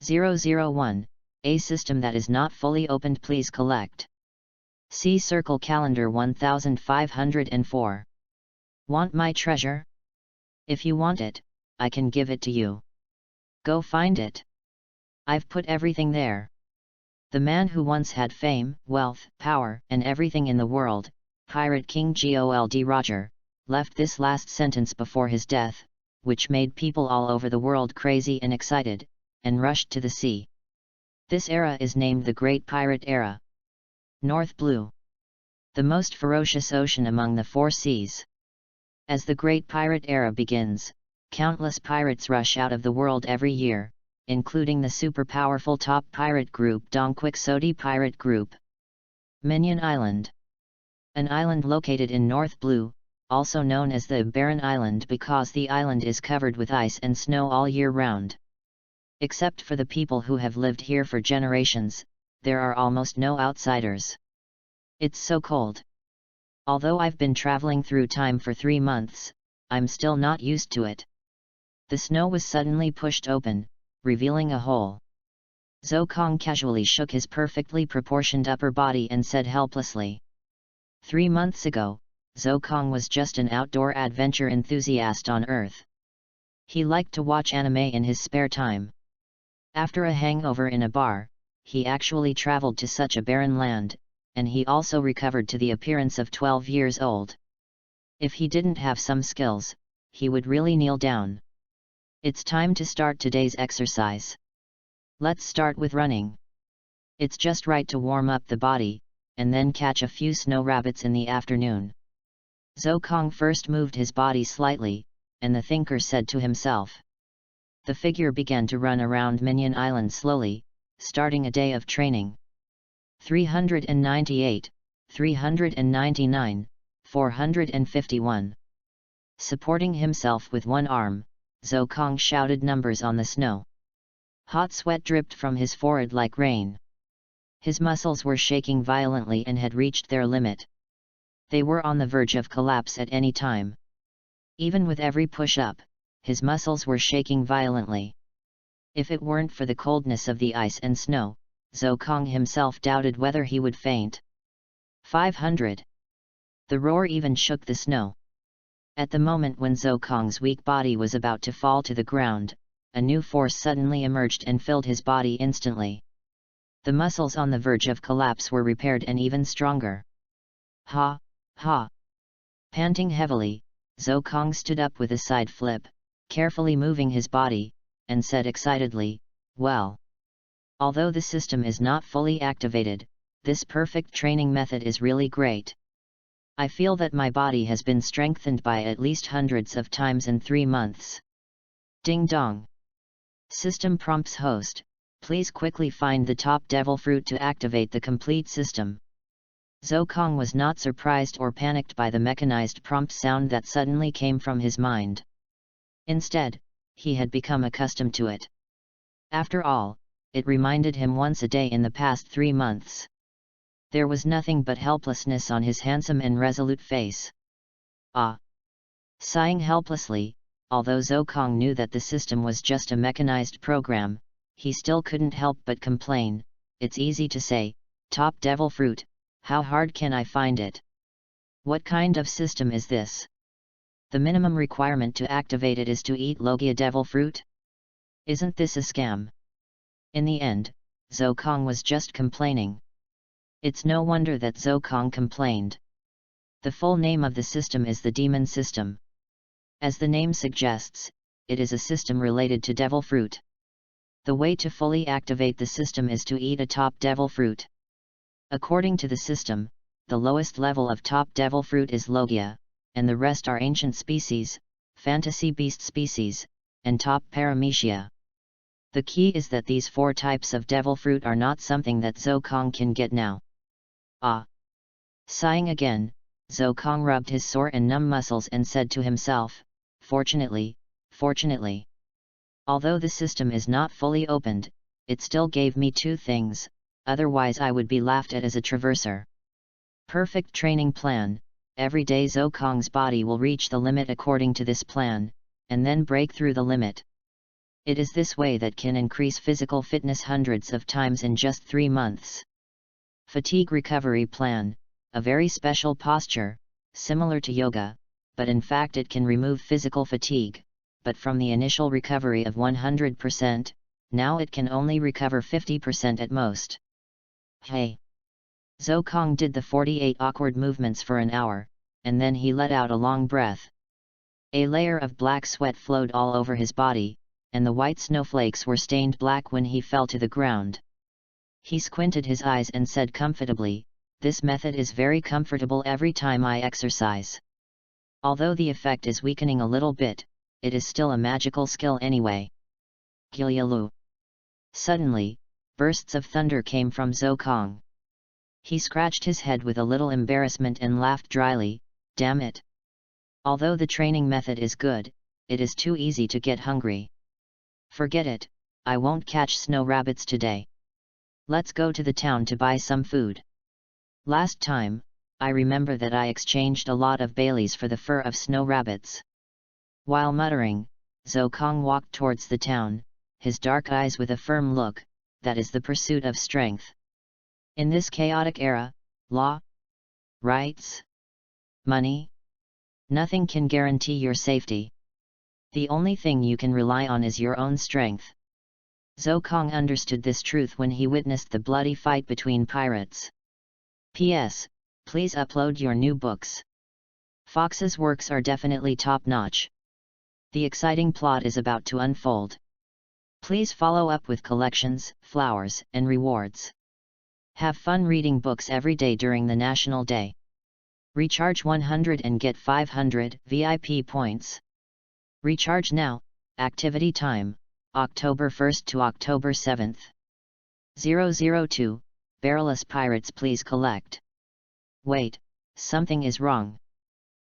001. A system that is not fully opened, please collect. See Circle Calendar 1504. Want my treasure? If you want it, I can give it to you. Go find it. I've put everything there. The man who once had fame, wealth, power, and everything in the world, Pirate King Gold Roger, left this last sentence before his death, which made people all over the world crazy and excited, and rushed to the sea. This era is named the Great Pirate Era. North Blue. The most ferocious ocean among the four seas. As the Great Pirate Era begins, countless pirates rush out of the world every year, including the super-powerful top pirate group Don Quixote Pirate Group. Minion Island. An island located in North Blue, also known as the Barren Island because the island is covered with ice and snow all year round. Except for the people who have lived here for generations, there are almost no outsiders. It's so cold. Although I've been traveling through time for 3 months, I'm still not used to it. The snow was suddenly pushed open, revealing a hole. Zhou Kong casually shook his perfectly proportioned upper body and said helplessly. 3 months ago, Zhou Kong was just an outdoor adventure enthusiast on Earth. He liked to watch anime in his spare time. After a hangover in a bar, he actually traveled to such a barren land, and he also recovered to the appearance of 12 years old. If he didn't have some skills, he would really kneel down. It's time to start today's exercise. Let's start with running. It's just right to warm up the body, and then catch a few snow rabbits in the afternoon. Zhou Kong first moved his body slightly, and the thinker said to himself. The figure began to run around Minion Island slowly, starting a day of training. 398, 399, 451. Supporting himself with one arm, Zhou Kong shouted numbers on the snow. Hot sweat dripped from his forehead like rain. His muscles were shaking violently and had reached their limit. They were on the verge of collapse at any time. Even with every push-up, his muscles were shaking violently. If it weren't for the coldness of the ice and snow, Zhou Kong himself doubted whether he would faint. 500. The roar even shook the snow. At the moment when Zhou Kong's weak body was about to fall to the ground, a new force suddenly emerged and filled his body instantly. The muscles on the verge of collapse were repaired and even stronger. Ha! Ha! Panting heavily, Zhou Kong stood up with a side flip, carefully moving his body, and said excitedly, well. Although the system is not fully activated, this perfect training method is really great. I feel that my body has been strengthened by at least hundreds of times in 3 months. Ding dong. System prompts host, please quickly find the top devil fruit to activate the complete system. Zhou Kong was not surprised or panicked by the mechanized prompt sound that suddenly came from his mind. Instead, he had become accustomed to it. After all, it reminded him once a day in the past 3 months. There was nothing but helplessness on his handsome and resolute face. Ah! Sighing helplessly, although Zhou Kong knew that the system was just a mechanized program, he still couldn't help but complain, it's easy to say, top devil fruit, how hard can I find it? What kind of system is this? The minimum requirement to activate it is to eat Logia devil fruit? Isn't this a scam? In the end, Zhou Kong was just complaining. It's no wonder that Zhou Kong complained. The full name of the system is the Demon System. As the name suggests, it is a system related to devil fruit. The way to fully activate the system is to eat a top devil fruit. According to the system, the lowest level of top devil fruit is Logia, and the rest are ancient species, fantasy beast species, and top paramecia. The key is that these 4 types of devil fruit are not something that Zhou Kong can get now. Ah! Sighing again, Zhou Kong rubbed his sore and numb muscles and said to himself, fortunately. Although the system is not fully opened, it still gave me 2 things, otherwise I would be laughed at as a traverser. Perfect training plan. Every day Zhou Kong's body will reach the limit according to this plan, and then break through the limit. It is this way that can increase physical fitness hundreds of times in just 3 months. Fatigue Recovery Plan, a very special posture, similar to yoga, but in fact it can remove physical fatigue, but from the initial recovery of 100%, now it can only recover 50% at most. Hey! Zhou Kong did the 48 awkward movements for an hour, and then he let out a long breath. A layer of black sweat flowed all over his body, and the white snowflakes were stained black when he fell to the ground. He squinted his eyes and said comfortably, "This method is very comfortable every time I exercise. Although the effect is weakening a little bit, it is still a magical skill anyway." Gilyalu. Suddenly, bursts of thunder came from Zhou Kong. He scratched his head with a little embarrassment and laughed dryly, "Damn it! Although the training method is good, it is too easy to get hungry. Forget it, I won't catch snow rabbits today. Let's go to the town to buy some food. Last time, I remember that I exchanged a lot of Baileys for the fur of snow rabbits." While muttering, Zhou Kong walked towards the town, his dark eyes with a firm look, that is the pursuit of strength. In this chaotic era, law, rights, money, nothing can guarantee your safety. The only thing you can rely on is your own strength. Zhou Kong understood this truth when he witnessed the bloody fight between pirates. P.S. Please upload your new books. Fox's works are definitely top-notch. The exciting plot is about to unfold. Please follow up with collections, flowers, and rewards. Have fun reading books every day during the National Day. Recharge 100 and get 500 VIP points. Recharge now. Activity time, October 1st to October 7th. 002, Barrelless Pirates please collect. Wait, something is wrong.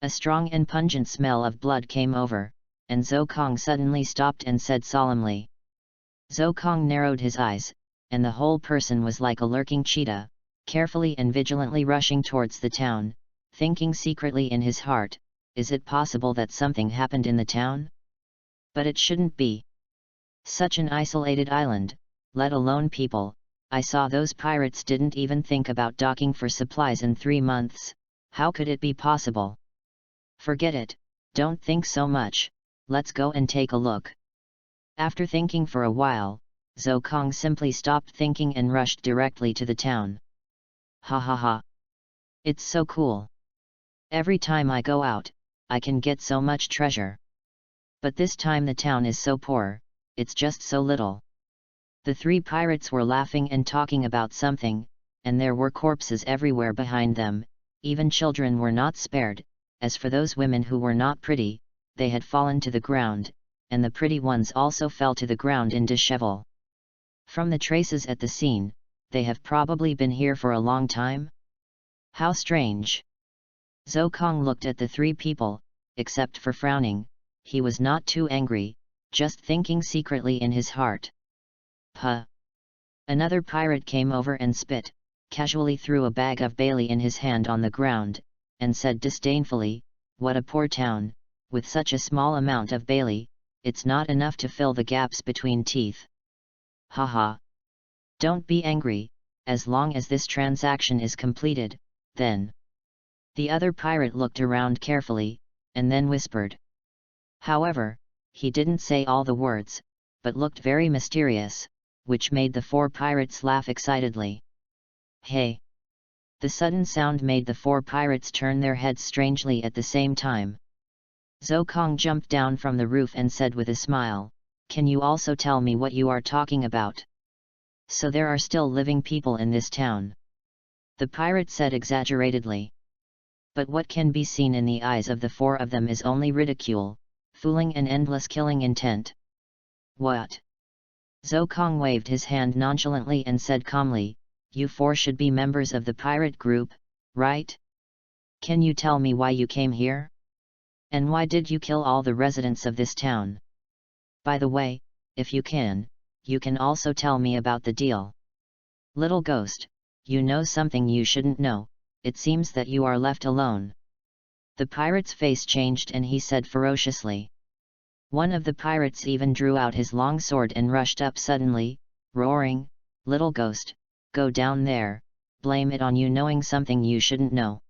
A strong and pungent smell of blood came over, and Zhou Kong suddenly stopped and said solemnly. Zhou Kong narrowed his eyes, and the whole person was like a lurking cheetah, carefully and vigilantly rushing towards the town, thinking secretly in his heart, is it possible that something happened in the town? But it shouldn't be. Such an isolated island, let alone people. I saw those pirates didn't even think about docking for supplies in 3 months, how could it be possible? Forget it, don't think so much, let's go and take a look. After thinking for a while, Zhou Kong simply stopped thinking and rushed directly to the town. Ha ha ha! It's so cool! Every time I go out, I can get so much treasure. But this time the town is so poor, it's just so little. The 3 pirates were laughing and talking about something, and there were corpses everywhere behind them, even children were not spared. As for those women who were not pretty, they had fallen to the ground, and the pretty ones also fell to the ground in dishevel. From the traces at the scene, they have probably been here for a long time? How strange! Zhou Kong looked at the 3 people, except for frowning, he was not too angry, just thinking secretly in his heart. Puh! Another pirate came over and spit, casually threw a bag of Bailey in his hand on the ground, and said disdainfully, "What a poor town, with such a small amount of Bailey, it's not enough to fill the gaps between teeth." Haha! Don't be angry, as long as this transaction is completed, then. The other pirate looked around carefully, and then whispered. However, he didn't say all the words, but looked very mysterious, which made the 4 pirates laugh excitedly. Hey! The sudden sound made the 4 pirates turn their heads strangely at the same time. Zhou Kong jumped down from the roof and said with a smile, "Can you also tell me what you are talking about?" "So there are still living people in this town?" the pirate said exaggeratedly. "But what can be seen in the eyes of the 4 of them is only ridicule, fooling and endless killing intent." "What?" Zhou Kong waved his hand nonchalantly and said calmly, "You 4 should be members of the pirate group, right? Can you tell me why you came here? And why did you kill all the residents of this town? By the way, if you can also tell me about the deal. Little ghost, you know something you shouldn't know, it seems that you are left alone." The pirate's face changed and he said ferociously. One of the pirates even drew out his long sword and rushed up suddenly, roaring, "Little ghost, go down there, blame it on you knowing something you shouldn't know."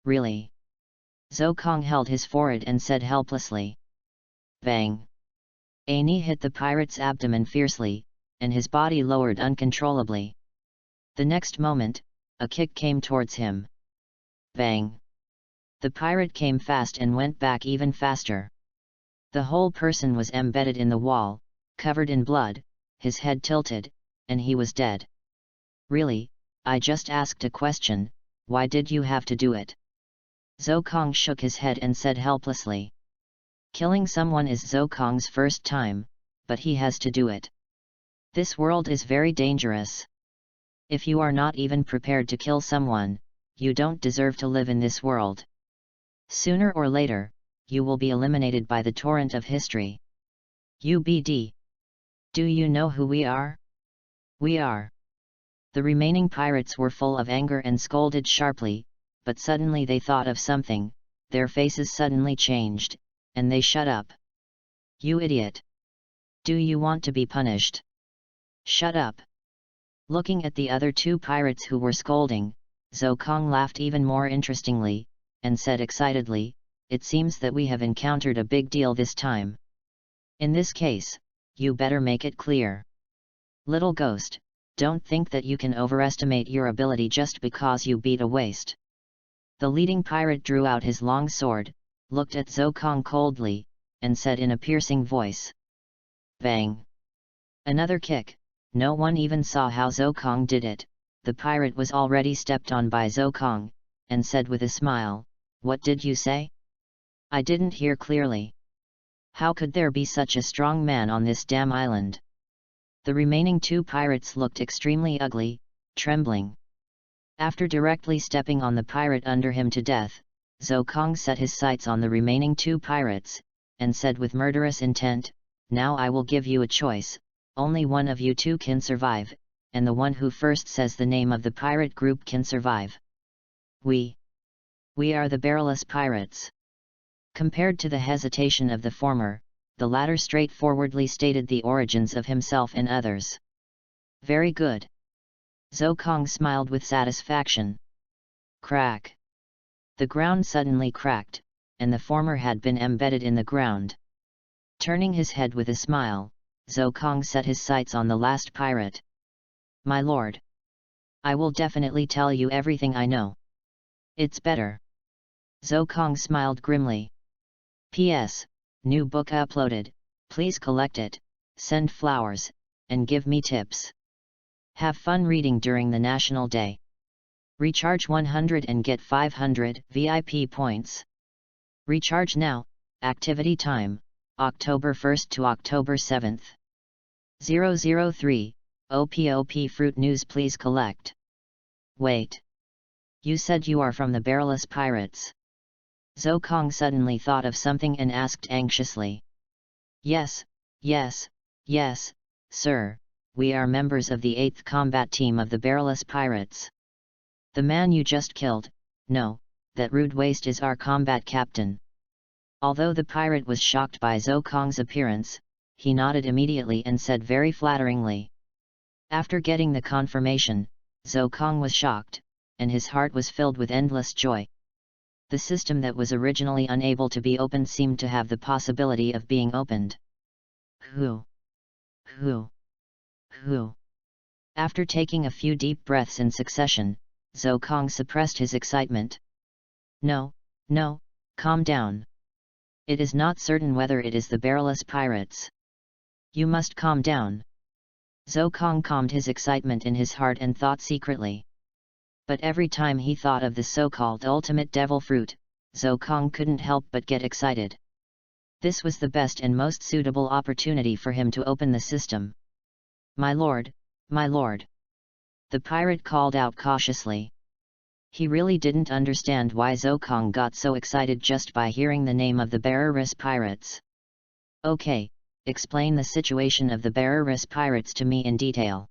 "Really?" Zhou Kong held his forehead and said helplessly. Bang! A knee hit the pirate's abdomen fiercely, and his body lowered uncontrollably. The next moment, a kick came towards him. Bang! The pirate came fast and went back even faster. The whole person was embedded in the wall, covered in blood, his head tilted, and he was dead. "Really, I just asked a question, why did you have to do it?" Zhou Kong shook his head and said helplessly. Killing someone is Zhou Kong's first time, but he has to do it. This world is very dangerous. If you are not even prepared to kill someone, you don't deserve to live in this world. Sooner or later, you will be eliminated by the torrent of history. UBD. Do you know who we are? We are. The remaining pirates were full of anger and scolded sharply, but suddenly they thought of something, their faces suddenly changed, and they shut up. "You idiot! Do you want to be punished? Shut up!" Looking at the other two pirates who were scolding, Zhou Kong laughed even more interestingly, and said excitedly, "It seems that we have encountered a big deal this time. In this case, you better make it clear. Little ghost, don't think that you can overestimate your ability just because you beat a waste." The leading pirate drew out his long sword, looked at Zhou Kong coldly, and said in a piercing voice. Bang! Another kick. No one even saw how Zhou Kong did it. The pirate was already stepped on by Zhou Kong, and said with a smile, "What did you say? I didn't hear clearly. How could there be such a strong man on this damn island?" The remaining two pirates looked extremely ugly, trembling. After directly stepping on the pirate under him to death, Zhou Kong set his sights on the remaining two pirates, and said with murderous intent, "Now I will give you a choice, only one of you two can survive, and the one who first says the name of the pirate group can survive. We are the Barrelless Pirates." Compared to the hesitation of the former, the latter straightforwardly stated the origins of himself and others. "Very good." Zhou Kong smiled with satisfaction. Crack! The ground suddenly cracked, and the former had been embedded in the ground. Turning his head with a smile, Zhou Kong set his sights on the last pirate. "My lord, I will definitely tell you everything I know. It's better." Zhou Kong smiled grimly. "P.S. New book uploaded, please collect it, send flowers, and give me tips. Have fun reading during the National Day. Recharge 100 and get 500 VIP points. Recharge now, activity time, October 1st to October 7th. 003, OPOP Fruit News please collect." "Wait. You said you are from the Barrelless Pirates?" Zhou Kong suddenly thought of something and asked anxiously. Yes, sir, we are members of the 8th Combat Team of the Barrelless Pirates. The man you just killed, no, that rude waste is our combat captain." Although the pirate was shocked by Zhou Kong's appearance, he nodded immediately and said very flatteringly. After getting the confirmation, Zhou Kong was shocked, and his heart was filled with endless joy. The system that was originally unable to be opened seemed to have the possibility of being opened. Who? After taking a few deep breaths in succession, Zhou Kong suppressed his excitement. No, calm down. It is not certain whether it is the Barrelless Pirates. You must calm down. Zhou Kong calmed his excitement in his heart and thought secretly. But every time he thought of the so-called ultimate devil fruit, Zhou Kong couldn't help but get excited. This was the best and most suitable opportunity for him to open the system. My lord. The pirate called out cautiously. He really didn't understand why Zhou Kong got so excited just by hearing the name of the Barrelless Pirates. "Okay, explain the situation of the Barrelless Pirates to me in detail.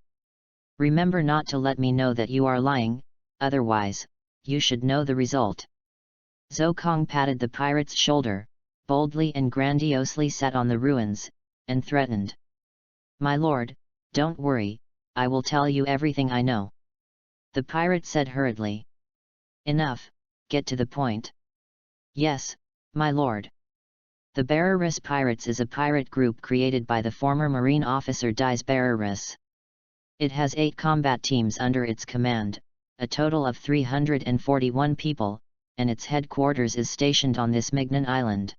Remember not to let me know that you are lying, otherwise, you should know the result." Zhou Kong patted the pirate's shoulder, boldly and grandiosely sat on the ruins, and threatened. "My lord, don't worry, I will tell you everything I know." The pirate said hurriedly. "Enough, get to the point." "Yes, my lord." The Bereris Pirates is a pirate group created by the former Marine officer Dies Bereris. It has 8 combat teams under its command, a total of 341 people, and its headquarters is stationed on this Mignon island.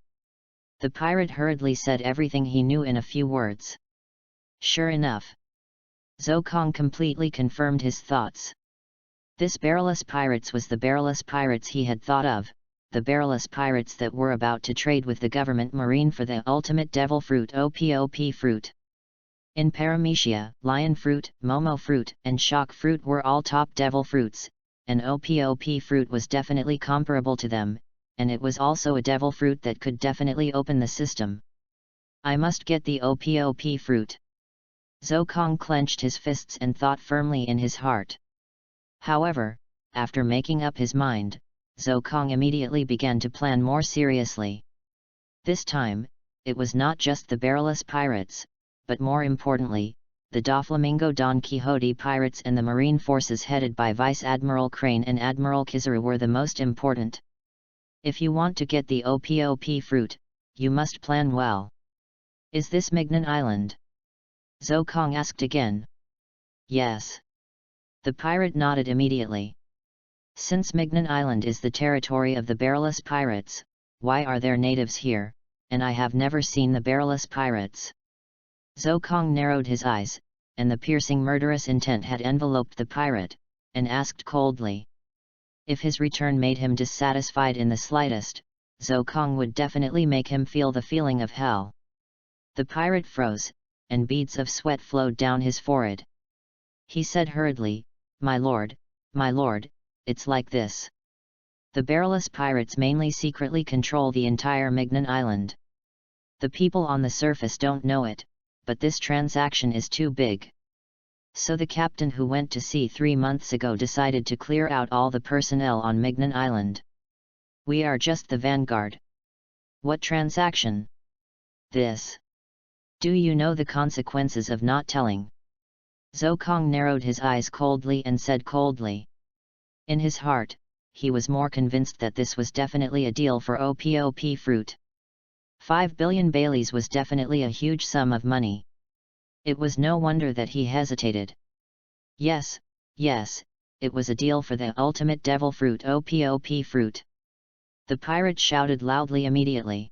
The pirate hurriedly said everything he knew in a few words. Sure enough, Zokong completely confirmed his thoughts. This Berelis Pirates was the Berelis Pirates he had thought of, the Berelis Pirates that were about to trade with the government marine for the ultimate devil fruit OPOP fruit. In Paramecia, lion fruit, momo fruit, and shock fruit were all top devil fruits, and OPOP fruit was definitely comparable to them, and it was also a devil fruit that could definitely open the system. I must get the OPOP fruit. Zokong clenched his fists and thought firmly in his heart. However, after making up his mind, Zokong immediately began to plan more seriously. This time, it was not just the Berelis Pirates, but more importantly, the Doflamingo Don Quixote Pirates and the Marine forces headed by Vice Admiral Crane and Admiral Kizaru were the most important. If you want to get the OPOP fruit, you must plan well. Is this Mignon Island? Zokong asked again. Yes. The pirate nodded immediately. Since Mignon Island is the territory of the Berelis Pirates, why are there natives here, and I have never seen the Berelis Pirates? Zokong narrowed his eyes, and the piercing murderous intent had enveloped the pirate, and asked coldly. If his return made him dissatisfied in the slightest, Zokong would definitely make him feel the feeling of hell. The pirate froze, and beads of sweat flowed down his forehead. He said hurriedly, my lord, it's like this. The Berelis Pirates mainly secretly control the entire Mignon Island. The people on the surface don't know it, but this transaction is too big. So the captain who went to sea 3 months ago decided to clear out all the personnel on Mignon Island. We are just the vanguard. What transaction? This. Do you know the consequences of not telling? Zokong narrowed his eyes coldly and said coldly. In his heart, he was more convinced that this was definitely a deal for OPOP fruit. 5 billion Baileys was definitely a huge sum of money. It was no wonder that he hesitated. Yes, it was a deal for the ultimate devil fruit OPOP fruit. The pirate shouted loudly immediately.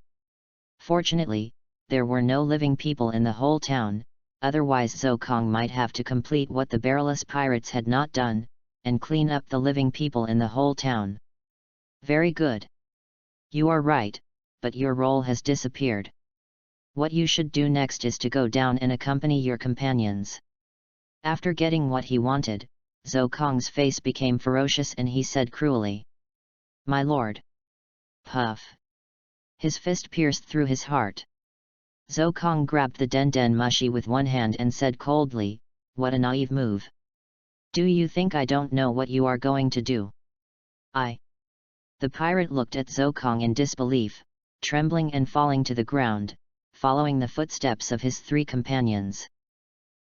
Fortunately, there were no living people in the whole town, otherwise Zokong might have to complete what the Berelis Pirates had not done, and clean up the living people in the whole town. Very good. You are right, but your role has disappeared. What you should do next is to go down and accompany your companions. After getting what he wanted, Zokong's face became ferocious and he said cruelly. My lord. Puff. His fist pierced through his heart. Zokong grabbed the den mushi with one hand and said coldly, what a naive move. Do you think I don't know what you are going to do? The pirate looked at Zokong in disbelief, trembling and falling to the ground, following the footsteps of his 3 companions.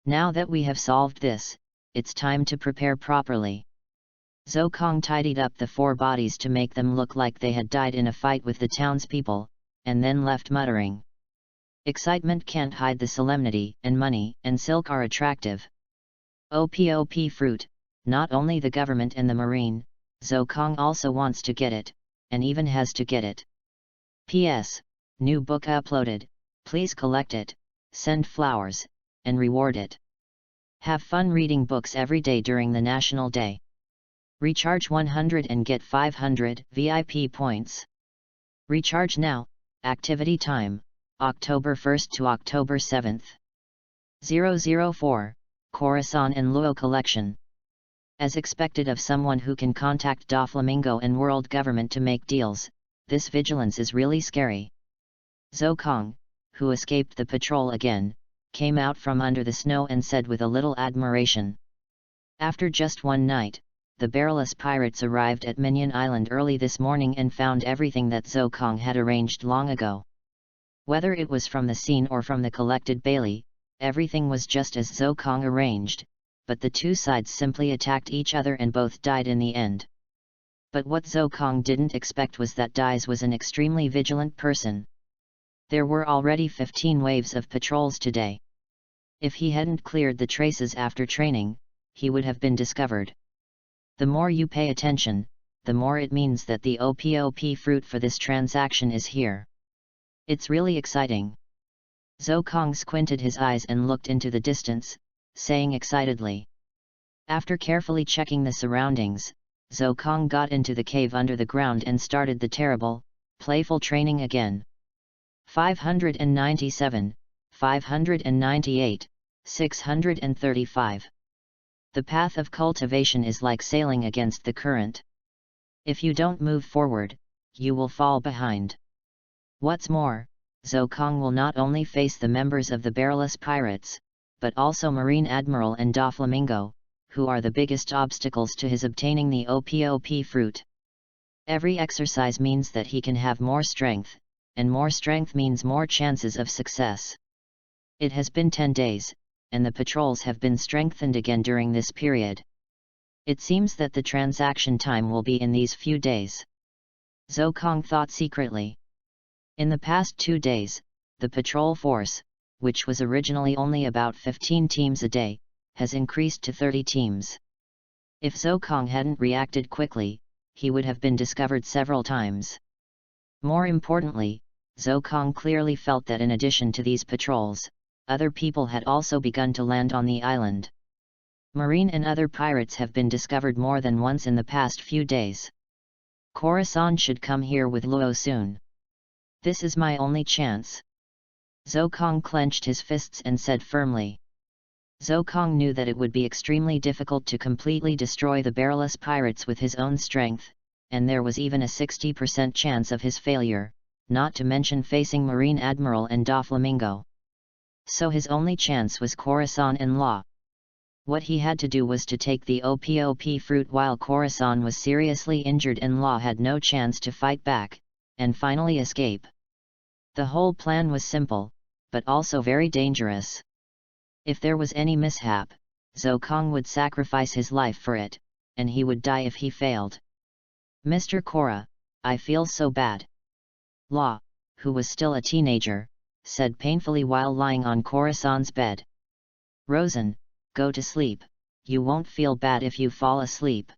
Now that we have solved this, it's time to prepare properly. Zokong tidied up the 4 bodies to make them look like they had died in a fight with the townspeople, and then left muttering. Excitement can't hide the solemnity, and money and silk are attractive. OPOP fruit, not only the government and the marine, Zokong also wants to get it, and even has to get it. P.S. New book uploaded, please collect it, send flowers, and reward it. Have fun reading books every day during the National Day. Recharge 100 and get 500 VIP points. Recharge now, activity time, October 1st to October 7th. 004, Corazon and Luo Collection. As expected of someone who can contact Doflamingo and world government to make deals, this vigilance is really scary. Zokong, who escaped the patrol again, came out from under the snow and said with a little admiration. After just one night, the Berelis Pirates arrived at Mignon Island early this morning and found everything that Zokong had arranged long ago. Whether it was from the scene or from the collected Bailey, everything was just as Zhou Kong arranged, but the two sides simply attacked each other and both died in the end. But what Zhou Kong didn't expect was that Dais was an extremely vigilant person. There were already 15 waves of patrols today. If he hadn't cleared the traces after training, he would have been discovered. The more you pay attention, the more it means that the OPOP fruit for this transaction is here. It's really exciting. Zhou Kong squinted his eyes and looked into the distance, saying excitedly. After carefully checking the surroundings, Zhou Kong got into the cave under the ground and started the terrible, playful training again. 597, 598, 635. The path of cultivation is like sailing against the current. If you don't move forward, you will fall behind. What's more, Zhou Kong will not only face the members of the Barrelless Pirates, but also Marine Admiral and Doflamingo, who are the biggest obstacles to his obtaining the OPOP fruit. Every exercise means that he can have more strength, and more strength means more chances of success. It has been 10 days, and the patrols have been strengthened again during this period. It seems that the transaction time will be in these few days. Zhou Kong thought secretly. In the past 2 days, the patrol force, which was originally only about 15 teams a day, has increased to 30 teams. If Zhou Kong hadn't reacted quickly, he would have been discovered several times. More importantly, Zhou Kong clearly felt that in addition to these patrols, other people had also begun to land on the island. Marine and other pirates have been discovered more than once in the past few days. Khorasan should come here with Luo soon. This is my only chance. Zhou Kong clenched his fists and said firmly. Zhou Kong knew that it would be extremely difficult to completely destroy the Barrelless Pirates with his own strength, and there was even a 60% chance of his failure, not to mention facing Marine Admiral and Doflamingo. So his only chance was Khorasan and Law. What he had to do was to take the OPOP fruit while Khorasan was seriously injured and Law had no chance to fight back, and finally escape. The whole plan was simple, but also very dangerous. If there was any mishap, Zhou Kong would sacrifice his life for it, and he would die if he failed. Mr. Kora, I feel so bad. Law, who was still a teenager, said painfully while lying on Khorasan's bed. Rosen, go to sleep, you won't feel bad if you fall asleep.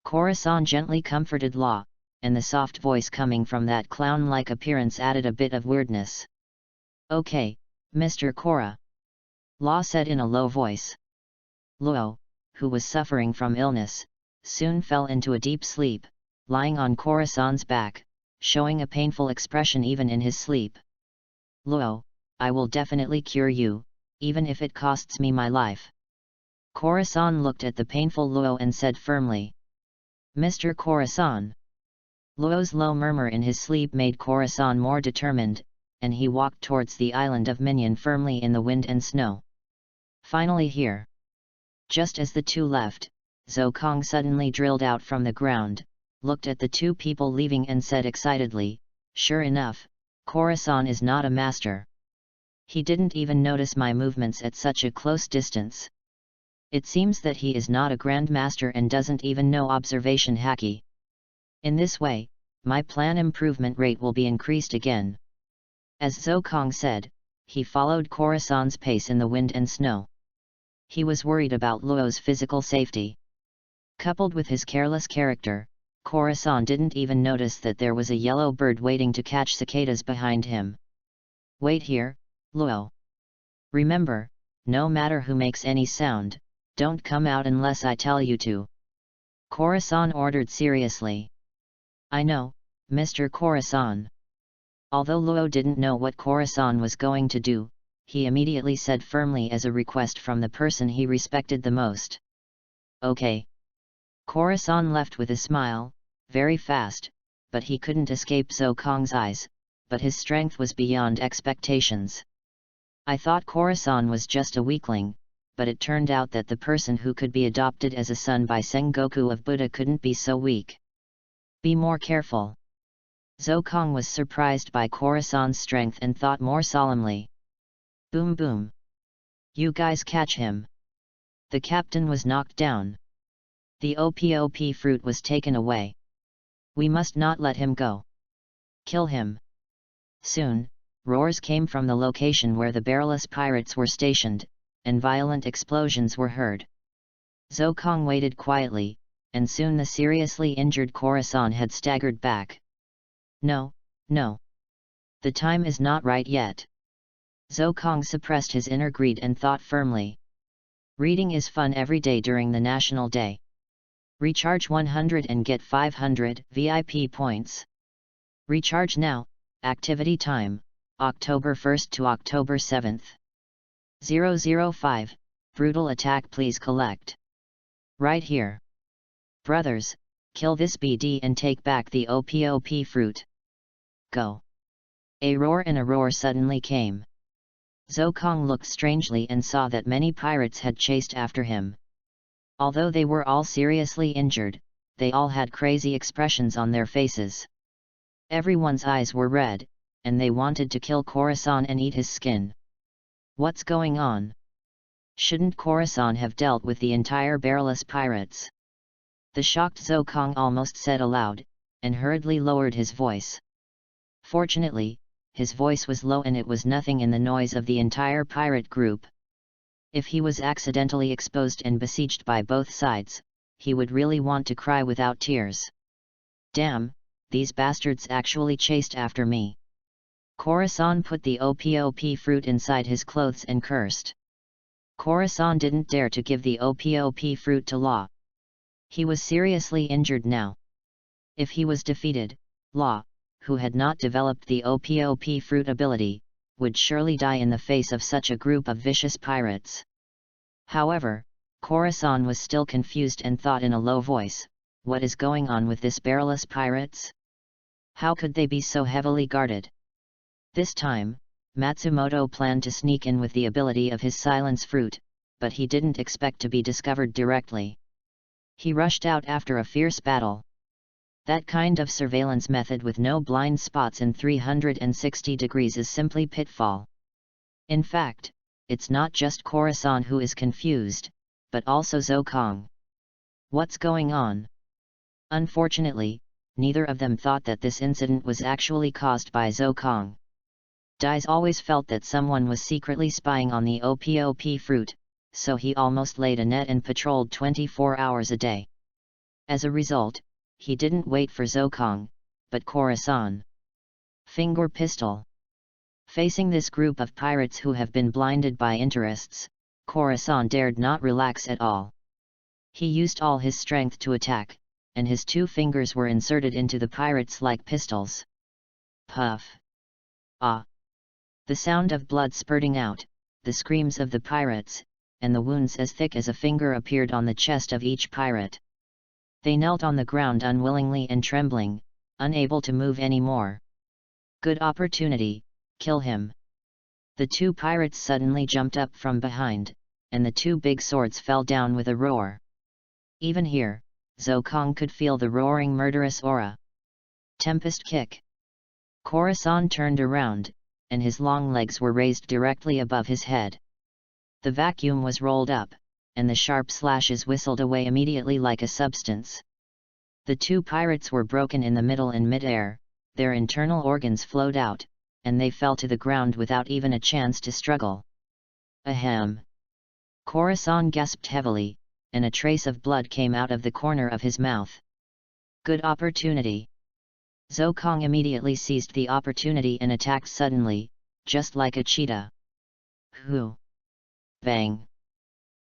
Khorasan gently comforted Law, and the soft voice coming from that clown-like appearance added a bit of weirdness. Okay, Mr. Kora. Law said in a low voice. Luo, who was suffering from illness, soon fell into a deep sleep, lying on Khorasan's back, showing a painful expression even in his sleep. Luo, I will definitely cure you, even if it costs me my life. Khorasan looked at the painful Luo and said firmly. Mr. Khorasan. Luo's low murmur in his sleep made Khorasan more determined, and he walked towards the island of Minyan firmly in the wind and snow. Finally here. Just as the two left, Zhou Kong suddenly drilled out from the ground, looked at the two people leaving and said excitedly, sure enough, Khorasan is not a master. He didn't even notice my movements at such a close distance. It seems that he is not a grandmaster and doesn't even know observation haki. In this way, my plan improvement rate will be increased again. As Zhou Kong said, he followed Khorasan's pace in the wind and snow. He was worried about Luo's physical safety. Coupled with his careless character, Khorasan didn't even notice that there was a yellow bird waiting to catch cicadas behind him. Wait here, Luo. Remember, no matter who makes any sound, don't come out unless I tell you to. Khorasan ordered seriously. I know, Mr. Khorasan. Although Luo didn't know what Khorasan was going to do, he immediately said firmly as a request from the person he respected the most. Okay. Khorasan left with a smile, very fast, but he couldn't escape Zhou Kong's eyes, but his strength was beyond expectations. I thought Khorasan was just a weakling, but it turned out that the person who could be adopted as a son by Sengoku of Buddha couldn't be so weak. Be more careful. Zokong was surprised by Khorasan's strength and thought more solemnly. Boom boom! You guys catch him! The captain was knocked down. The OPOP fruit was taken away. We must not let him go. Kill him! Soon, roars came from the location where the barrelless pirates were stationed, and violent explosions were heard. Zokong waited quietly, and soon the seriously injured Khorasan had staggered back. No, no. The time is not right yet. Zokong suppressed his inner greed and thought firmly. Reading is fun every day during the National Day. Recharge 100 and get 500 VIP points. Recharge now. Activity time, October 1st to October 7th. 005, brutal attack please collect. Right here. Brothers, kill this BD and take back the OPOP fruit. Go. A roar and a roar suddenly came. Zokong looked strangely and saw that many pirates had chased after him. Although they were all seriously injured, they all had crazy expressions on their faces. Everyone's eyes were red, and they wanted to kill Khorasan and eat his skin. What's going on? Shouldn't Khorasan have dealt with the entire barrelless pirates? The shocked Zokong almost said aloud, and hurriedly lowered his voice. Fortunately, his voice was low and it was nothing in the noise of the entire pirate group. If he was accidentally exposed and besieged by both sides, he would really want to cry without tears. Damn! These bastards actually chased after me. Khorasan put the OPOP fruit inside his clothes and cursed. Khorasan didn't dare to give the OPOP fruit to Law. He was seriously injured now. If he was defeated, Law, who had not developed the OPOP fruit ability, would surely die in the face of such a group of vicious pirates. However, Khorasan was still confused and thought in a low voice, what is going on with this barrelless pirates? How could they be so heavily guarded? This time, Matsumoto planned to sneak in with the ability of his silence fruit, but he didn't expect to be discovered directly. He rushed out after a fierce battle. That kind of surveillance method with no blind spots in 360 degrees is simply pitfall. In fact, it's not just Khorasan who is confused, but also Zokong. What's going on? Unfortunately, neither of them thought that this incident was actually caused by Zokong. Dais always felt that someone was secretly spying on the OPOP fruit, so he almost laid a net and patrolled 24 hours a day. As a result, he didn't wait for Zokong, but Khorasan. Finger pistol. Facing this group of pirates who have been blinded by interests, Khorasan dared not relax at all. He used all his strength to attack, and his two fingers were inserted into the pirates like pistols. Puff! Ah! The sound of blood spurting out, the screams of the pirates, and the wounds as thick as a finger appeared on the chest of each pirate. They knelt on the ground unwillingly and trembling, unable to move any more. Good opportunity, kill him. The two pirates suddenly jumped up from behind, and the two big swords fell down with a roar. Even here, Zokong could feel the roaring murderous aura. Tempest kick. Khorasan turned around, and his long legs were raised directly above his head. The vacuum was rolled up, and the sharp slashes whistled away immediately like a substance. The two pirates were broken in the middle in mid-air, their internal organs flowed out, and they fell to the ground without even a chance to struggle. Ahem! Khorasan gasped heavily, and a trace of blood came out of the corner of his mouth. Good opportunity! Zokong immediately seized the opportunity and attacked suddenly, just like a cheetah. Hoo! Bang!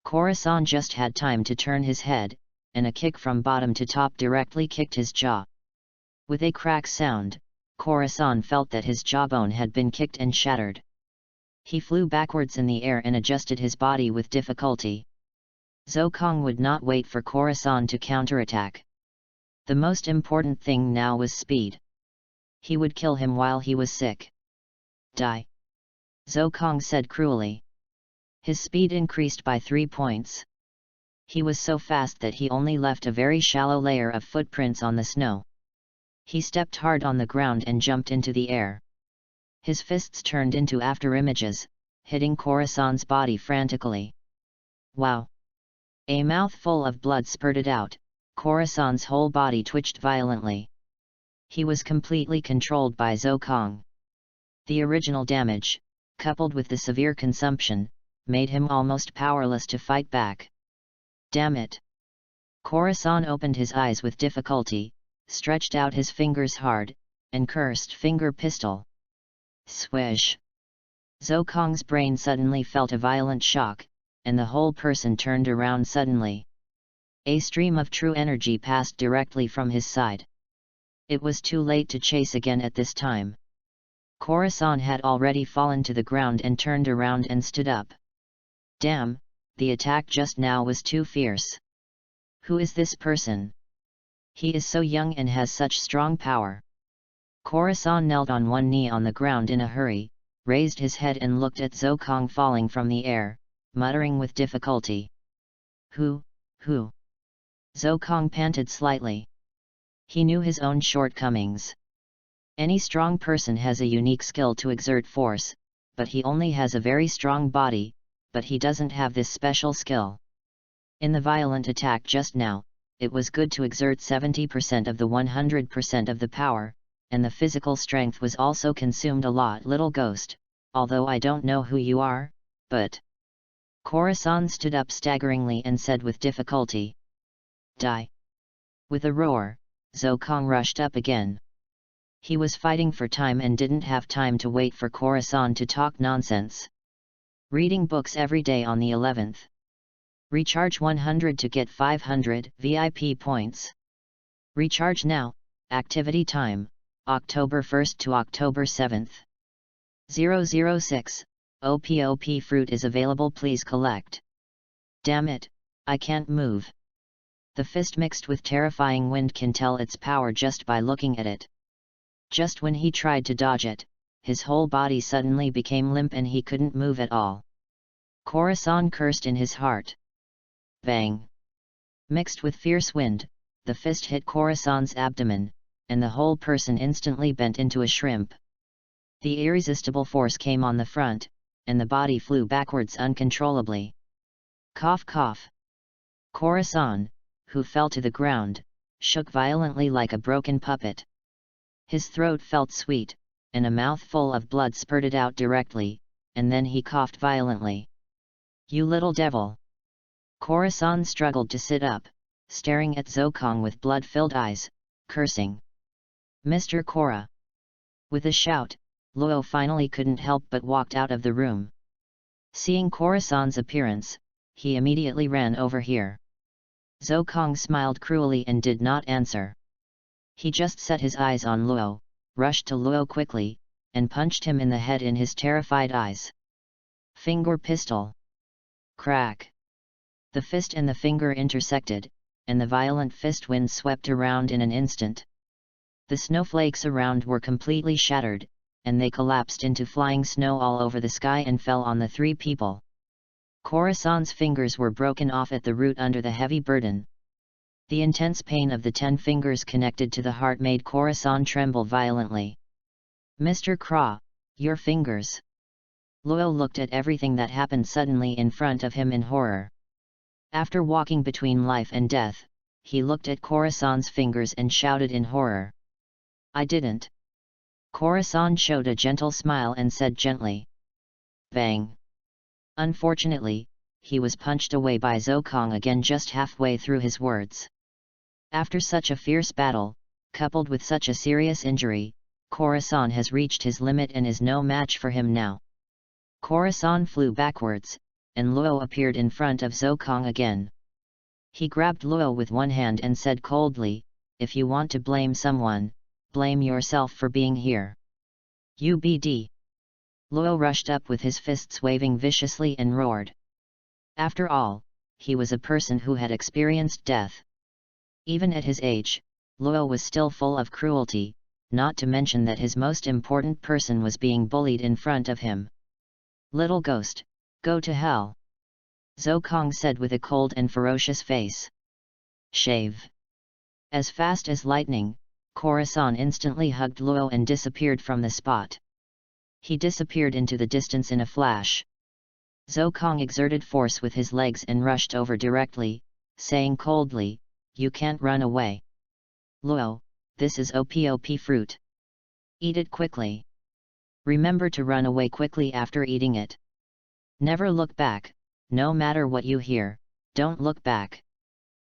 Khorasan just had time to turn his head, and a kick from bottom to top directly kicked his jaw. With a crack sound, Khorasan felt that his jawbone had been kicked and shattered. He flew backwards in the air and adjusted his body with difficulty. Zokong would not wait for Khorasan to counterattack. The most important thing now was speed. He would kill him while he was sick. Die! Zokong said cruelly. His speed increased by 3 points. He was so fast that he only left a very shallow layer of footprints on the snow. He stepped hard on the ground and jumped into the air. His fists turned into afterimages, hitting Khorasan's body frantically. Wow! A mouthful of blood spurted out, Khorasan's whole body twitched violently. He was completely controlled by Zokong. The original damage, coupled with the severe consumption, made him almost powerless to fight back. Damn it! Khorasan opened his eyes with difficulty, stretched out his fingers hard, and cursed finger pistol. Swish! Zokong's brain suddenly felt a violent shock, and the whole person turned around suddenly. A stream of true energy passed directly from his side. It was too late to chase again at this time. Khorasan had already fallen to the ground and turned around and stood up. Damn, the attack just now was too fierce. Who is this person? He is so young and has such strong power. Khorasan knelt on one knee on the ground in a hurry, raised his head and looked at Zokong falling from the air, muttering with difficulty. Who? Zokong panted slightly. He knew his own shortcomings. Any strong person has a unique skill to exert force, but he only has a very strong body, but he doesn't have this special skill. In the violent attack just now, it was good to exert 70% of the 100% of the power, and the physical strength was also consumed a lot. Little ghost, although I don't know who you are, but... Khorasan stood up staggeringly and said with difficulty. Die! With a roar, Zokong rushed up again. He was fighting for time and didn't have time to wait for Khorasan to talk nonsense. Reading books every day on the 11th. Recharge 100 to get 500 VIP points. Recharge now. Activity time, October 1st to October 7th. 006, OPOP fruit is available, please collect. Damn it, I can't move. The fist mixed with terrifying wind can tell its power just by looking at it. Just when he tried to dodge it, his whole body suddenly became limp and he couldn't move at all. Khorasan cursed in his heart. Bang! Mixed with fierce wind, the fist hit Khorasan's abdomen, and the whole person instantly bent into a shrimp. The irresistible force came on the front, and the body flew backwards uncontrollably. Cough cough. Khorasan, who fell to the ground, shook violently like a broken puppet. His throat felt sweet, and a mouthful of blood spurted out directly, and then he coughed violently. You little devil! Khorasan struggled to sit up, staring at Zokong with blood-filled eyes, cursing. Mr. Khora! With a shout, Luo finally couldn't help but walked out of the room. Seeing Khorasan's appearance, he immediately ran over here. Zokong smiled cruelly and did not answer. He just set his eyes on Luo, rushed to Luo quickly, and punched him in the head in his terrified eyes. Finger pistol! Crack! The fist and the finger intersected, and the violent fist wind swept around in an instant. The snowflakes around were completely shattered, and they collapsed into flying snow all over the sky and fell on the three people. Khorasan's fingers were broken off at the root under the heavy burden. The intense pain of the 10 fingers connected to the heart made Khorasan tremble violently. Mr. Kra, your fingers! Luo looked at everything that happened suddenly in front of him in horror. After walking between life and death, he looked at Khorasan's fingers and shouted in horror. I didn't. Khorasan showed a gentle smile and said gently. Bang! Unfortunately, he was punched away by Zokong again just halfway through his words. After such a fierce battle, coupled with such a serious injury, Khorasan has reached his limit and is no match for him now. Khorasan flew backwards, and Luo appeared in front of Zokong again. He grabbed Luo with one hand and said coldly, if you want to blame someone, blame yourself for being here. UBD. Luo rushed up with his fists waving viciously and roared. After all, he was a person who had experienced death. Even at his age, Luo was still full of cruelty, not to mention that his most important person was being bullied in front of him. Little ghost, go to hell! Zokong said with a cold and ferocious face. Shave! As fast as lightning, Khorasan instantly hugged Luo and disappeared from the spot. He disappeared into the distance in a flash. Zhou Kong exerted force with his legs and rushed over directly, saying coldly, "You can't run away. Luo, this is OPOP fruit. Eat it quickly. Remember to run away quickly after eating it. Never look back, no matter what you hear, don't look back."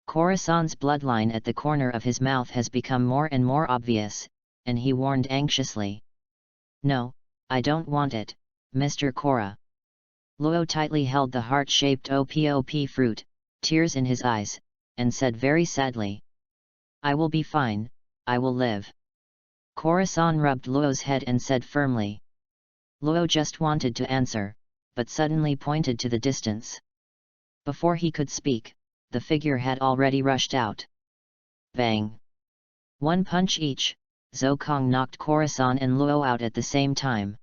Khorasan's bloodline at the corner of his mouth has become more and more obvious, and he warned anxiously. "No, I don't want it, Mr. Khora." Luo tightly held the heart-shaped OPOP fruit, tears in his eyes, and said very sadly, "I will be fine, I will live." Khorasan rubbed Luo's head and said firmly. Luo just wanted to answer, but suddenly pointed to the distance. Before he could speak, the figure had already rushed out. Bang! One punch each, Zhou Kong knocked Khorasan and Luo out at the same time.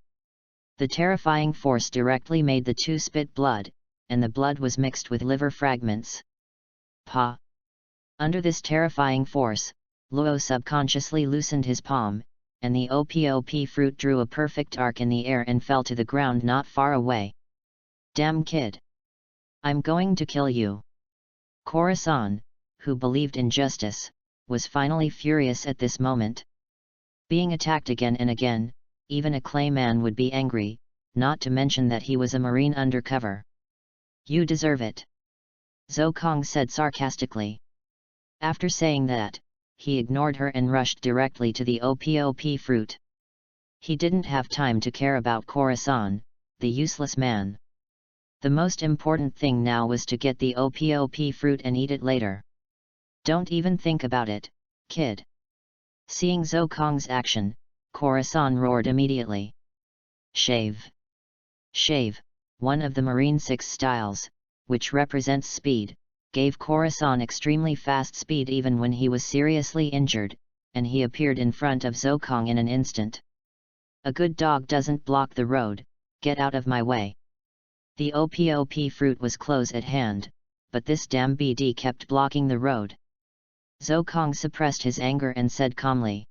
The terrifying force directly made the two spit blood, and the blood was mixed with liver fragments. Pa! Under this terrifying force, Luo subconsciously loosened his palm, and the OPOP fruit drew a perfect arc in the air and fell to the ground not far away. "Damn kid! I'm going to kill you." Khorasan, who believed in justice, was finally furious at this moment. Being attacked again and again, even a clay man would be angry, not to mention that he was a marine undercover. "You deserve it," Zhou Kong said sarcastically. After saying that, he ignored her and rushed directly to the OPOP fruit. He didn't have time to care about Khorasan, the useless man. The most important thing now was to get the OPOP fruit and eat it later. "Don't even think about it, kid." Seeing Zhou Kong's action, Khorasan roared immediately. Shave! Shave, one of the Marine 6 styles, which represents speed, gave Khorasan extremely fast speed even when he was seriously injured, and he appeared in front of Zhou Kong in an instant. "A good dog doesn't block the road, get out of my way." The OPOP fruit was close at hand, but this damn BD kept blocking the road. Zhou Kong suppressed his anger and said calmly,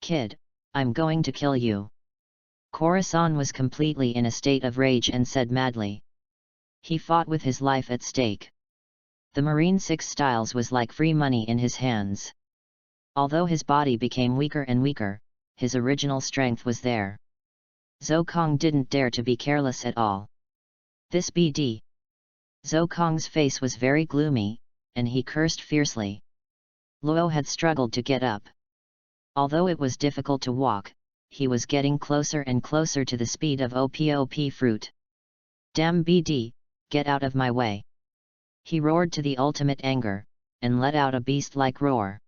"Kid, I'm going to kill you." Khorasan was completely in a state of rage and said madly. He fought with his life at stake. The Marine 6 styles was like free money in his hands. Although his body became weaker and weaker, his original strength was there. Zhou Kong didn't dare to be careless at all. "This BD." Zhou Kong's face was very gloomy, and he cursed fiercely. Luo had struggled to get up. Although it was difficult to walk, he was getting closer and closer to the speed of OPOP fruit. "Damn BD, get out of my way." He roared to the ultimate anger, and let out a beast-like roar.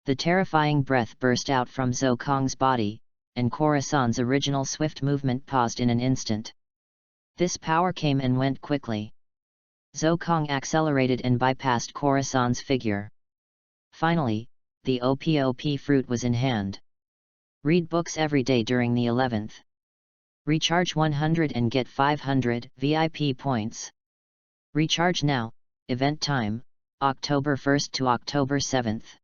The terrifying breath burst out from Zhou Kong's body, and Khorasan's original swift movement paused in an instant. This power came and went quickly. Zhou Kong accelerated and bypassed Khorasan's figure. Finally, the OPOP fruit was in hand. Read books every day during the 11th. Recharge 100 and get 500 VIP points. Recharge now, event time, October 1st to October 7th.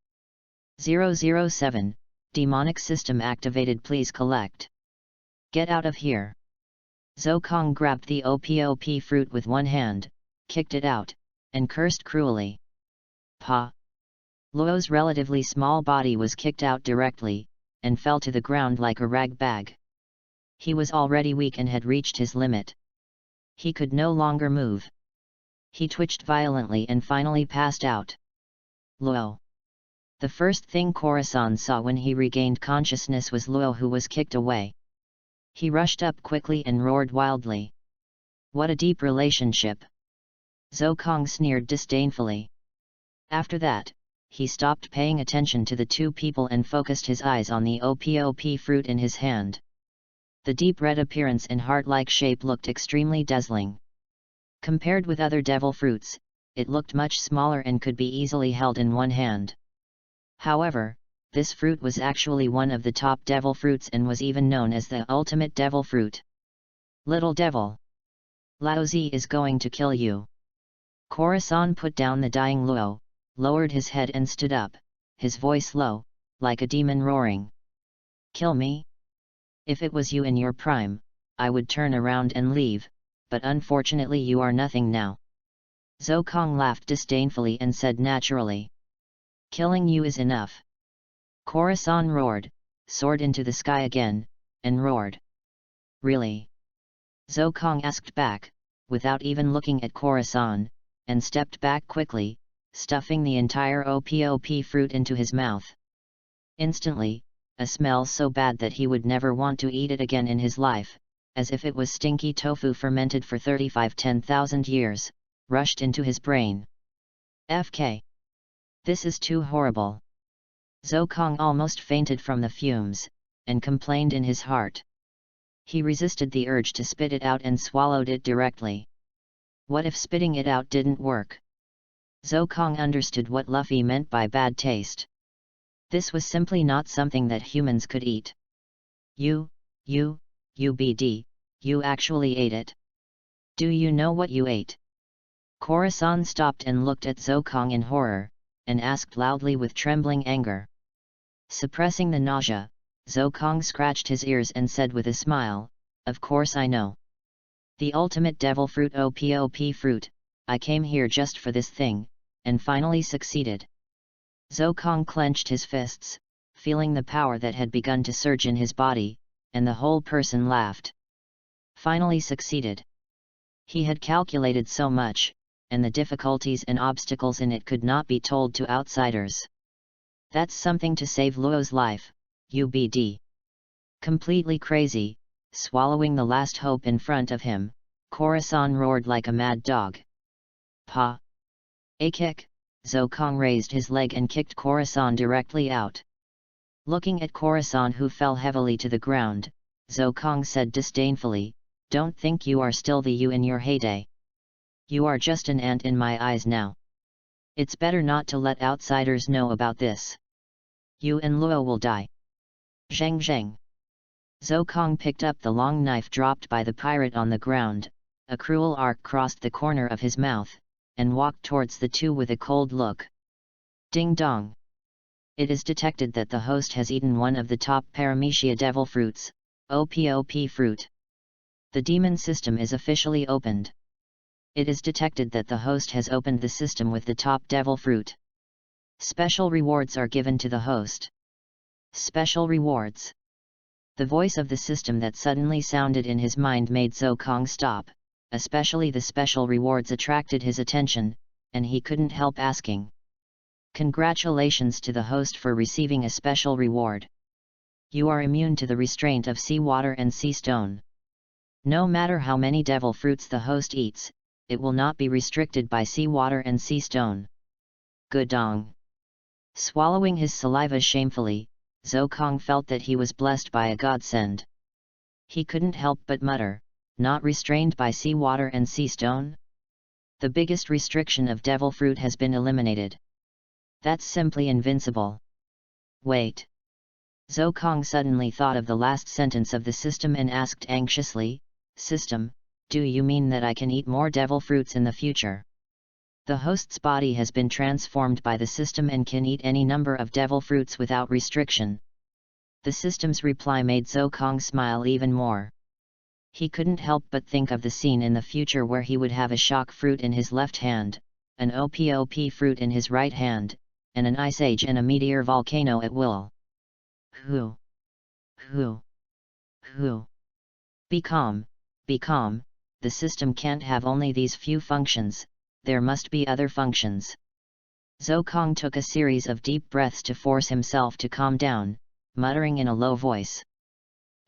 007, demonic system activated, please collect. Get out of here. Zhou Kong grabbed the OPOP fruit with one hand, kicked it out, and cursed cruelly. Pa! Luo's relatively small body was kicked out directly, and fell to the ground like a rag bag. He was already weak and had reached his limit. He could no longer move. He twitched violently and finally passed out. Luo! The first thing Khorasan saw when he regained consciousness was Luo, who was kicked away. He rushed up quickly and roared wildly. "What a deep relationship!" Zhou Kong sneered disdainfully. After that, he stopped paying attention to the two people and focused his eyes on the OPOP fruit in his hand. The deep red appearance and heart-like shape looked extremely dazzling. Compared with other devil fruits, it looked much smaller and could be easily held in one hand. However, this fruit was actually one of the top devil fruits and was even known as the ultimate devil fruit. "Little devil! Laozi is going to kill you." Khorasan put down the dying Luo, lowered his head and stood up, his voice low, like a demon roaring. Kill me? If it was you in your prime, I would turn around and leave, but unfortunately you are nothing now. Zhou Kong laughed disdainfully and said naturally. Killing you is enough. Khorasan roared, soared into the sky again, and roared. Really? Zhou Kong asked back, without even looking at Khorasan, and stepped back quickly, stuffing the entire EPUB fruit into his mouth. Instantly, a smell so bad that he would never want to eat it again in his life, as if it was stinky tofu fermented for 10,000 years, rushed into his brain. FK. This is too horrible. Zhou Kong almost fainted from the fumes, and complained in his heart. He resisted the urge to spit it out and swallowed it directly. What if spitting it out didn't work? Zhou Kong understood what Luffy meant by bad taste. This was simply not something that humans could eat. UBD, you actually ate it. Do you know what you ate? Khorasan stopped and looked at Zhou Kong in horror, and asked loudly with trembling anger. Suppressing the nausea, Zhou Kong scratched his ears and said with a smile, Of course I know. The ultimate devil fruit EPUB fruit, I came here just for this thing, and finally succeeded. Zhou Kong clenched his fists, feeling the power that had begun to surge in his body, and the whole person laughed. Finally succeeded. He had calculated so much, and the difficulties and obstacles in it could not be told to outsiders. That's something to save Luo's life, UBD. Completely crazy, swallowing the last hope in front of him, Khorasan roared like a mad dog. Pa! A kick! Zhou Kong raised his leg and kicked Khorasan directly out. Looking at Khorasan, who fell heavily to the ground, Zhou Kong said disdainfully, Don't think you are still the you in your heyday. You are just an ant in my eyes now. It's better not to let outsiders know about this. You and Luo will die. Zheng zheng. Zhou Kong picked up the long knife dropped by the pirate on the ground, a cruel arc crossed the corner of his mouth, and walked towards the two with a cold look. Ding dong! It is detected that the host has eaten one of the top Paramecia devil fruits, EPUB fruit. The demon system is officially opened. It is detected that the host has opened the system with the top devil fruit. Special rewards are given to the host. Special rewards. The voice of the system that suddenly sounded in his mind made Zhou Kong stop, especially the special rewards attracted his attention, and he couldn't help asking. Congratulations to the host for receiving a special reward. You are immune to the restraint of sea water and sea stone. No matter how many devil fruits the host eats, it will not be restricted by sea water and sea stone. Good dong. Swallowing his saliva shamefully, Zhou Kong felt that he was blessed by a godsend. He couldn't help but mutter, not restrained by sea water and sea stone? The biggest restriction of devil fruit has been eliminated. That's simply invincible. Wait. Zhou Kong suddenly thought of the last sentence of the system and asked anxiously, System, do you mean that I can eat more devil fruits in the future? The host's body has been transformed by the system and can eat any number of devil fruits without restriction. The system's reply made Zhou Kong smile even more. He couldn't help but think of the scene in the future where he would have a shock fruit in his left hand, an EPUB fruit in his right hand, and an ice age and a meteor volcano at will. Who? Be calm, the system can't have only these few functions, there must be other functions. Zhou Kong took a series of deep breaths to force himself to calm down, muttering in a low voice.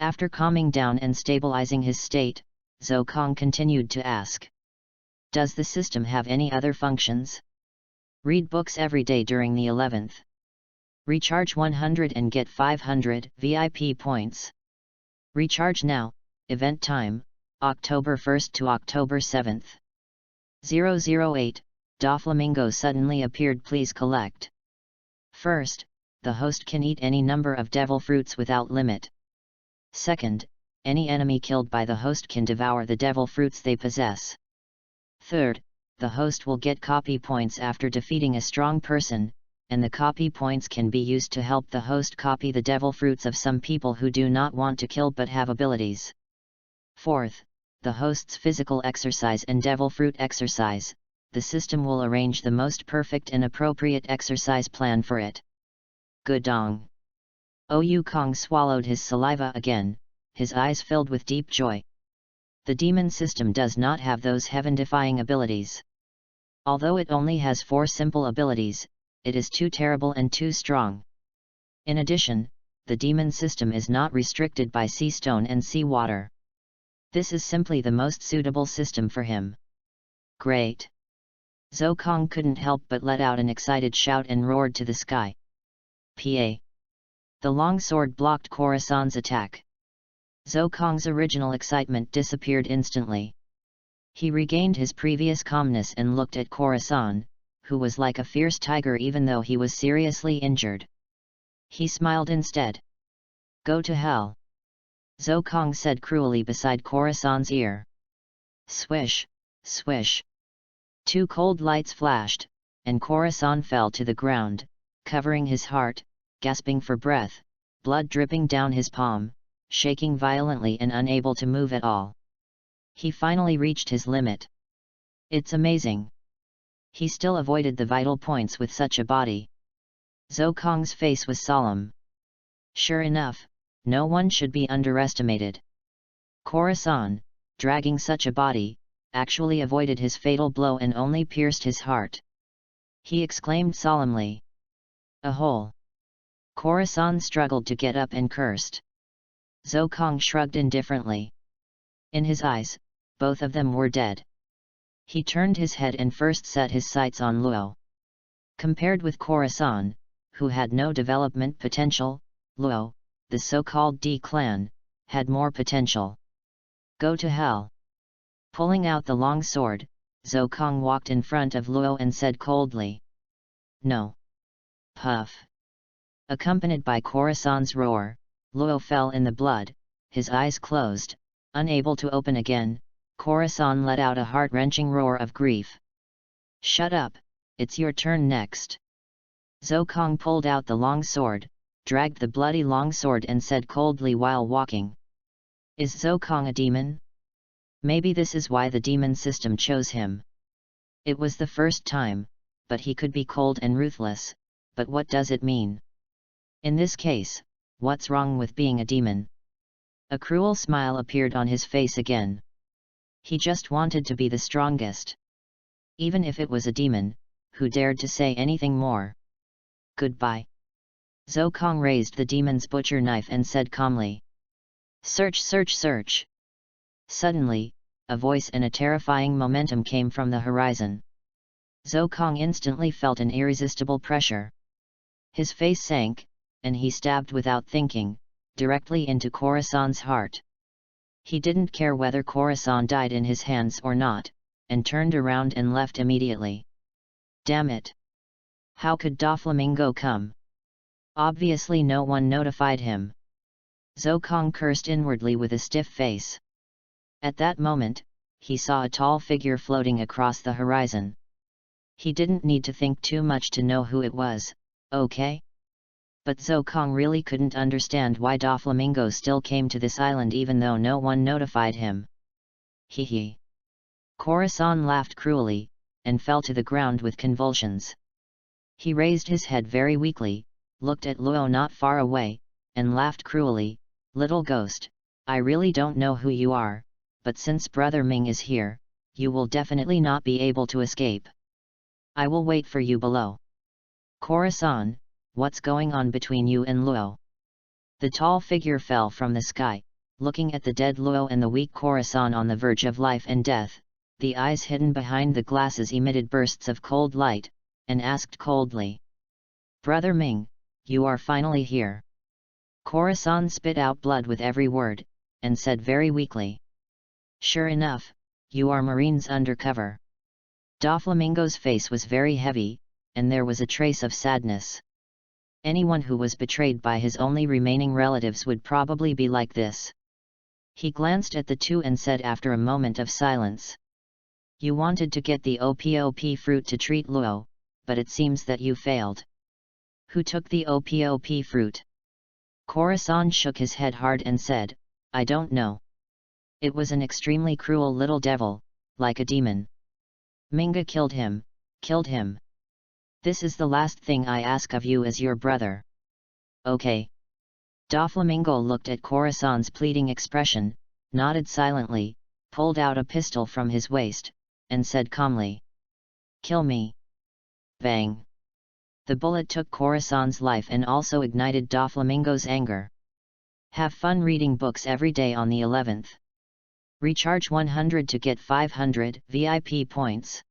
After calming down and stabilizing his state, Zhou Kong continued to ask. Does the system have any other functions? Read books every day during the 11th. Recharge 100 and get 500 VIP points. Recharge now, event time, October 1st to October 7th. 008, Doflamingo suddenly appeared. Please collect. First, the host can eat any number of devil fruits without limit. Second, any enemy killed by the host can devour the devil fruits they possess. Third, the host will get copy points after defeating a strong person, and the copy points can be used to help the host copy the devil fruits of some people who do not want to kill but have abilities. Fourth, the host's physical exercise and devil fruit exercise. The system will arrange the most perfect and appropriate exercise plan for it. Gudong. Ouyang Kong swallowed his saliva again, his eyes filled with deep joy. The demon system does not have those heaven-defying abilities. Although it only has 4 simple abilities, it is too terrible and too strong. In addition, the demon system is not restricted by sea stone and sea water. This is simply the most suitable system for him. Great! Zhou Kong couldn't help but let out an excited shout and roared to the sky. Pa! The long sword blocked Khorasan's attack. Zhou Kong's original excitement disappeared instantly. He regained his previous calmness and looked at Khorasan, who was like a fierce tiger even though he was seriously injured. He smiled instead. Go to hell! Zhou Kong said cruelly beside Khorasan's ear. Swish, swish. 2 cold lights flashed, and Khorasan fell to the ground, covering his heart, gasping for breath, blood dripping down his palm, shaking violently and unable to move at all. He finally reached his limit. It's amazing. He still avoided the vital points with such a body. Zhou Kong's face was solemn. Sure enough, no one should be underestimated. Khorasan, dragging such a body, actually avoided his fatal blow and only pierced his heart. He exclaimed solemnly. A hole. Khorasan struggled to get up and cursed. Zhou Kong shrugged indifferently. In his eyes, both of them were dead. He turned his head and first set his sights on Luo. Compared with Khorasan, who had no development potential, Luo, the so-called D-clan, had more potential. Go to hell! Pulling out the long sword, Zhou Kong walked in front of Luo and said coldly. No. Puff. Accompanied by Khorasan's roar, Luo fell in the blood, his eyes closed, unable to open again. Khorasan let out a heart-wrenching roar of grief. Shut up, it's your turn next. Zhou Kong pulled out the long sword, dragged the bloody long sword and said coldly while walking. Is Zhou Kong a demon? Maybe this is why the demon system chose him. It was the first time, but he could be cold and ruthless, but what does it mean? In this case, what's wrong with being a demon? A cruel smile appeared on his face again. He just wanted to be the strongest. Even if it was a demon, who dared to say anything more? Goodbye. Zhou Kong raised the demon's butcher knife and said calmly. Search, search, search. Suddenly, a voice and a terrifying momentum came from the horizon. Zhou Kong instantly felt an irresistible pressure. His face sank, and he stabbed without thinking, directly into Khorasan's heart. He didn't care whether Khorasan died in his hands or not, and turned around and left immediately. Damn it! How could Doflamingo come? Obviously no one notified him. Zhou Kong cursed inwardly with a stiff face. At that moment, he saw a tall figure floating across the horizon. He didn't need to think too much to know who it was, okay? But Zhou Kong really couldn't understand why Doflamingo still came to this island even though no one notified him. Hee hee. Khorasan laughed cruelly, and fell to the ground with convulsions. He raised his head very weakly, looked at Luo not far away, and laughed cruelly. Little ghost, I really don't know who you are, but since Brother Ming is here, you will definitely not be able to escape. I will wait for you below. Khorasan, what's going on between you and Luo? The tall figure fell from the sky, looking at the dead Luo and the weak Khorasan on the verge of life and death. The eyes hidden behind the glasses emitted bursts of cold light, and asked coldly. Brother Ming, you are finally here. Khorasan spit out blood with every word, and said very weakly. Sure enough, you are Marine's undercover. Doflamingo's face was very heavy, and there was a trace of sadness. Anyone who was betrayed by his only remaining relatives would probably be like this. He glanced at the two and said after a moment of silence. You wanted to get the OPOP fruit to treat Luo, but it seems that you failed. Who took the OPOP fruit? Khorasan shook his head hard and said, I don't know. It was an extremely cruel little devil, like a demon. Minga killed him, killed him. This is the last thing I ask of you as your brother. Okay. Doflamingo looked at Khorasan's pleading expression, nodded silently, pulled out a pistol from his waist, and said calmly, Kill me. Bang. The bullet took Khorasan's life and also ignited Doflamingo's anger. Have fun reading books every day on the 11th. Recharge 100 to get 500 VIP points.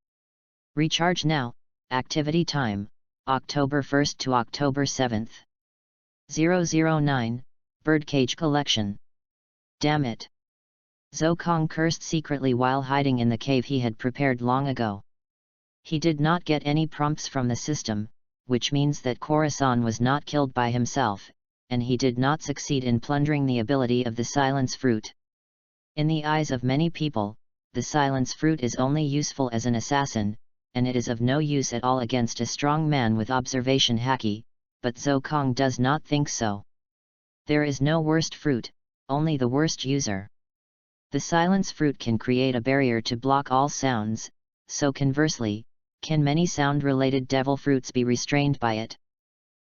Recharge now. Activity time, October 1st to October 7th. 009, Birdcage Collection. Damn it. Zokong cursed secretly while hiding in the cave he had prepared long ago. He did not get any prompts from the system, which means that Khorasan was not killed by himself, and he did not succeed in plundering the ability of the silence fruit. In the eyes of many people, the silence fruit is only useful as an assassin, and it is of no use at all against a strong man with observation haki, but Zokong does not think so. There is no worst fruit, only the worst user. The silence fruit can create a barrier to block all sounds, so conversely, can many sound-related devil fruits be restrained by it?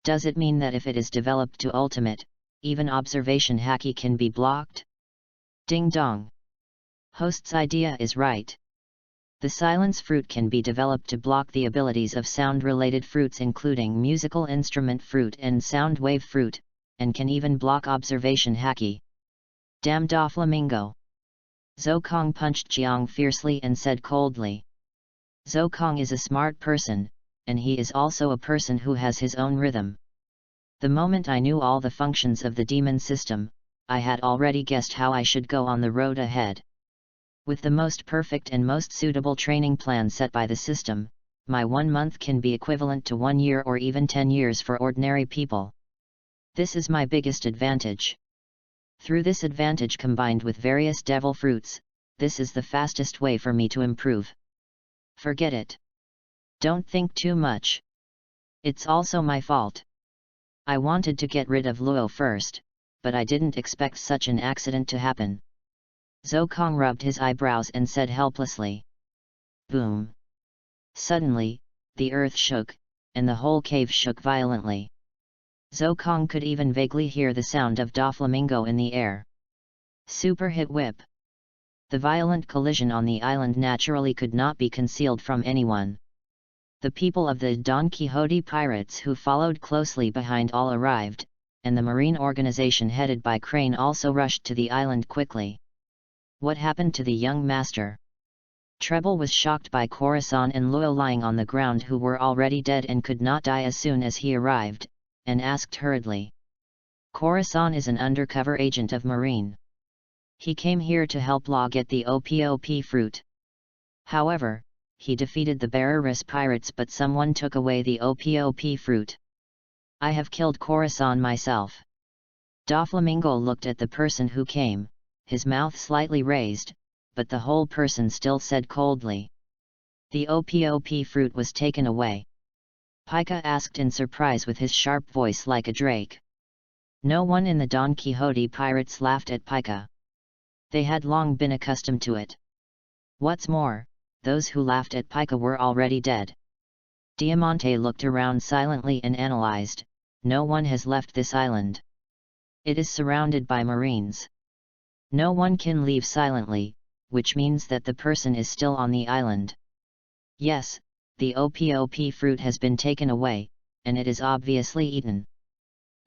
Does it mean that if it is developed to ultimate, even observation haki can be blocked? Ding dong! Host's idea is right. The silence fruit can be developed to block the abilities of sound-related fruits including musical instrument fruit and sound wave fruit, and can even block observation haki. Damn Doflamingo! Zokong punched Jiang fiercely and said coldly. Zokong is a smart person, and he is also a person who has his own rhythm. The moment I knew all the functions of the demon system, I had already guessed how I should go on the road ahead. With the most perfect and most suitable training plan set by the system, my 1 month can be equivalent to 1 year or even 10 years for ordinary people. This is my biggest advantage. Through this advantage combined with various devil fruits, this is the fastest way for me to improve. Forget it. Don't think too much. It's also my fault. I wanted to get rid of Luo first, but I didn't expect such an accident to happen. Zokong rubbed his eyebrows and said helplessly. Boom. Suddenly, the earth shook, and the whole cave shook violently. Zokong could even vaguely hear the sound of Doflamingo in the air. Super hit whip. The violent collision on the island naturally could not be concealed from anyone. The people of the Don Quixote pirates who followed closely behind all arrived, and the marine organization headed by Crane also rushed to the island quickly. What happened to the young master? Treble was shocked by Khorasan and Luo lying on the ground who were already dead and could not die as soon as he arrived, and asked hurriedly. Khorasan is an undercover agent of Marine. He came here to help Law get the OPOP fruit. However, he defeated the Barreras pirates but someone took away the OPOP fruit. I have killed Khorasan myself. Doflamingo looked at the person who came, his mouth slightly raised, but the whole person still said coldly. The OPOP fruit was taken away. Pika asked in surprise with his sharp voice like a drake. No one in the Don Quixote pirates laughed at Pika. They had long been accustomed to it. What's more, those who laughed at Pika were already dead. Diamante looked around silently and analyzed. No one has left this island. It is surrounded by Marines. No one can leave silently, which means that the person is still on the island. Yes, the OPOP fruit has been taken away, and it is obviously eaten.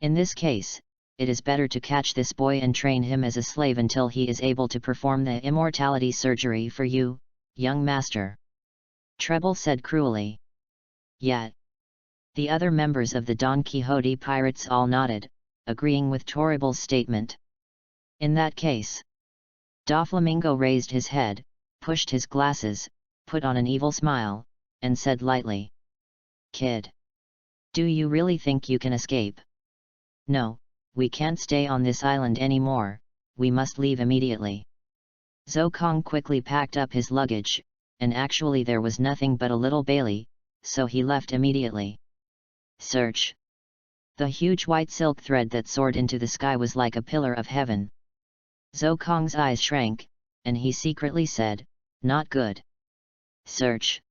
In this case, it is better to catch this boy and train him as a slave until he is able to perform the immortality surgery for you, young master. Treble said cruelly. Yet. The other members of the Don Quixote pirates all nodded, agreeing with Torrible's statement. In that case. Doflamingo raised his head, pushed his glasses, put on an evil smile, and said lightly. Kid. Do you really think you can escape? No, we can't stay on this island anymore, we must leave immediately. Zokong quickly packed up his luggage, and actually there was nothing but a little Bailey, so he left immediately. Search. The huge white silk thread that soared into the sky was like a pillar of heaven. Zhou Kong's eyes shrank, and he secretly said, "Not good. Search."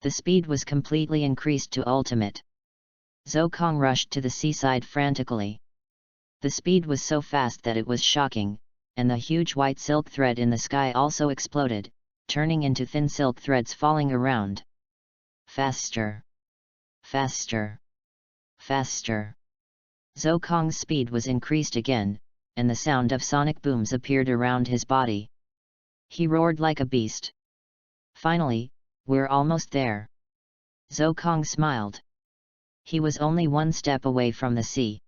The speed was completely increased to ultimate. Zhou Kong rushed to the seaside frantically. The speed was so fast that it was shocking, and the huge white silk thread in the sky also exploded, turning into thin silk threads falling around. Faster! Faster! Faster! Zhou Kong's speed was increased again, and the sound of sonic booms appeared around his body. He roared like a beast. Finally, we're almost there. Zhou Kong smiled. He was only one step away from the sea.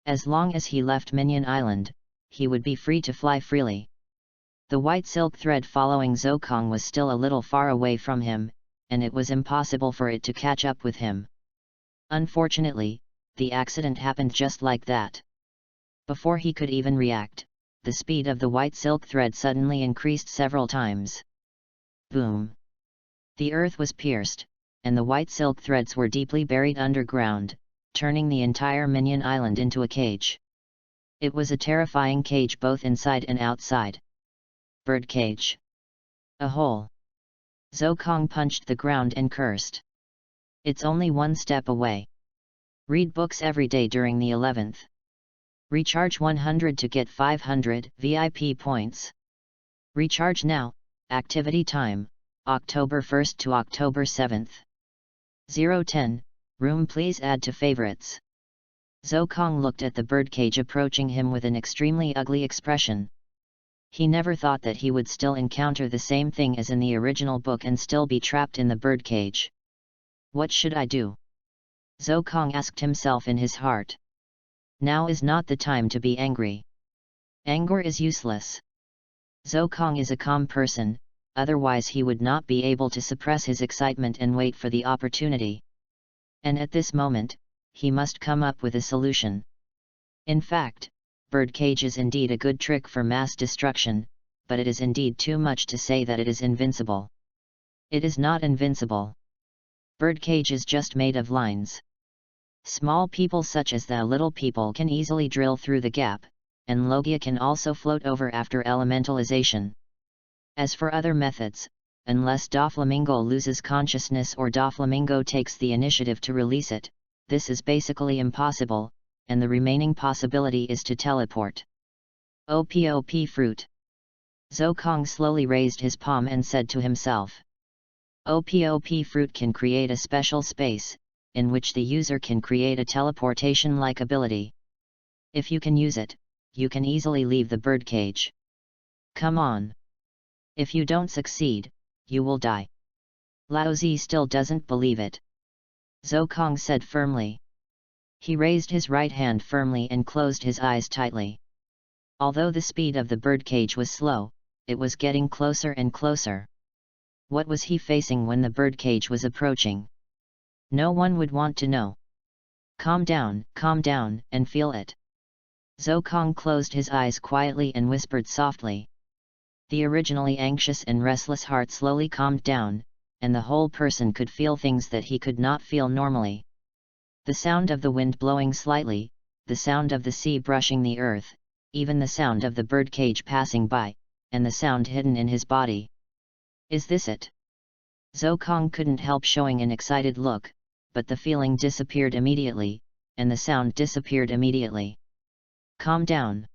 As long as he left Minion Island, he would be free to fly freely. The white silk thread following Zhou Kong was still a little far away from him, and it was impossible for it to catch up with him. Unfortunately, the accident happened just like that. Before he could even react, the speed of the white silk thread suddenly increased several times. Boom! The earth was pierced, and the white silk threads were deeply buried underground, turning the entire Minion Island into a cage. It was a terrifying cage both inside and outside. Birdcage. A hole. Zhou Kong punched the ground and cursed. It's only one step away. Read books every day during the 11th. Recharge 100 to get 500 VIP points. Recharge now. Activity time, October 1st to October 7th. 010, room please add to favorites. Zhou Kong looked at the birdcage approaching him with an extremely ugly expression. He never thought that he would still encounter the same thing as in the original book and still be trapped in the birdcage. What should I do? Zhou Kong asked himself in his heart. Now is not the time to be angry. Anger is useless. Zhou Kong is a calm person, otherwise he would not be able to suppress his excitement and wait for the opportunity. And at this moment, he must come up with a solution. In fact, birdcage is indeed a good trick for mass destruction, but it is indeed too much to say that it is invincible. It is not invincible. Birdcage is just made of lines. Small people such as the little people can easily drill through the gap, and Logia can also float over after elementalization. As for other methods, unless Doflamingo loses consciousness or Doflamingo takes the initiative to release it, this is basically impossible, and the remaining possibility is to teleport. OPOP fruit. Zhou Kong slowly raised his palm and said to himself. OPOP fruit can create a special space, in which the user can create a teleportation-like ability. If you can use it, you can easily leave the birdcage. Come on. If you don't succeed, you will die. Lao Zi still doesn't believe it. Zhou Kong said firmly. He raised his right hand firmly and closed his eyes tightly. Although the speed of the birdcage was slow, it was getting closer and closer. What was he facing when the birdcage was approaching? No one would want to know. Calm down, and feel it. Zhou Kong closed his eyes quietly and whispered softly. The originally anxious and restless heart slowly calmed down, and the whole person could feel things that he could not feel normally. The sound of the wind blowing slightly, the sound of the sea brushing the earth, even the sound of the birdcage passing by, and the sound hidden in his body. Is this it? Zhou Kong couldn't help showing an excited look, but the feeling disappeared immediately, and the sound disappeared immediately. Calm down.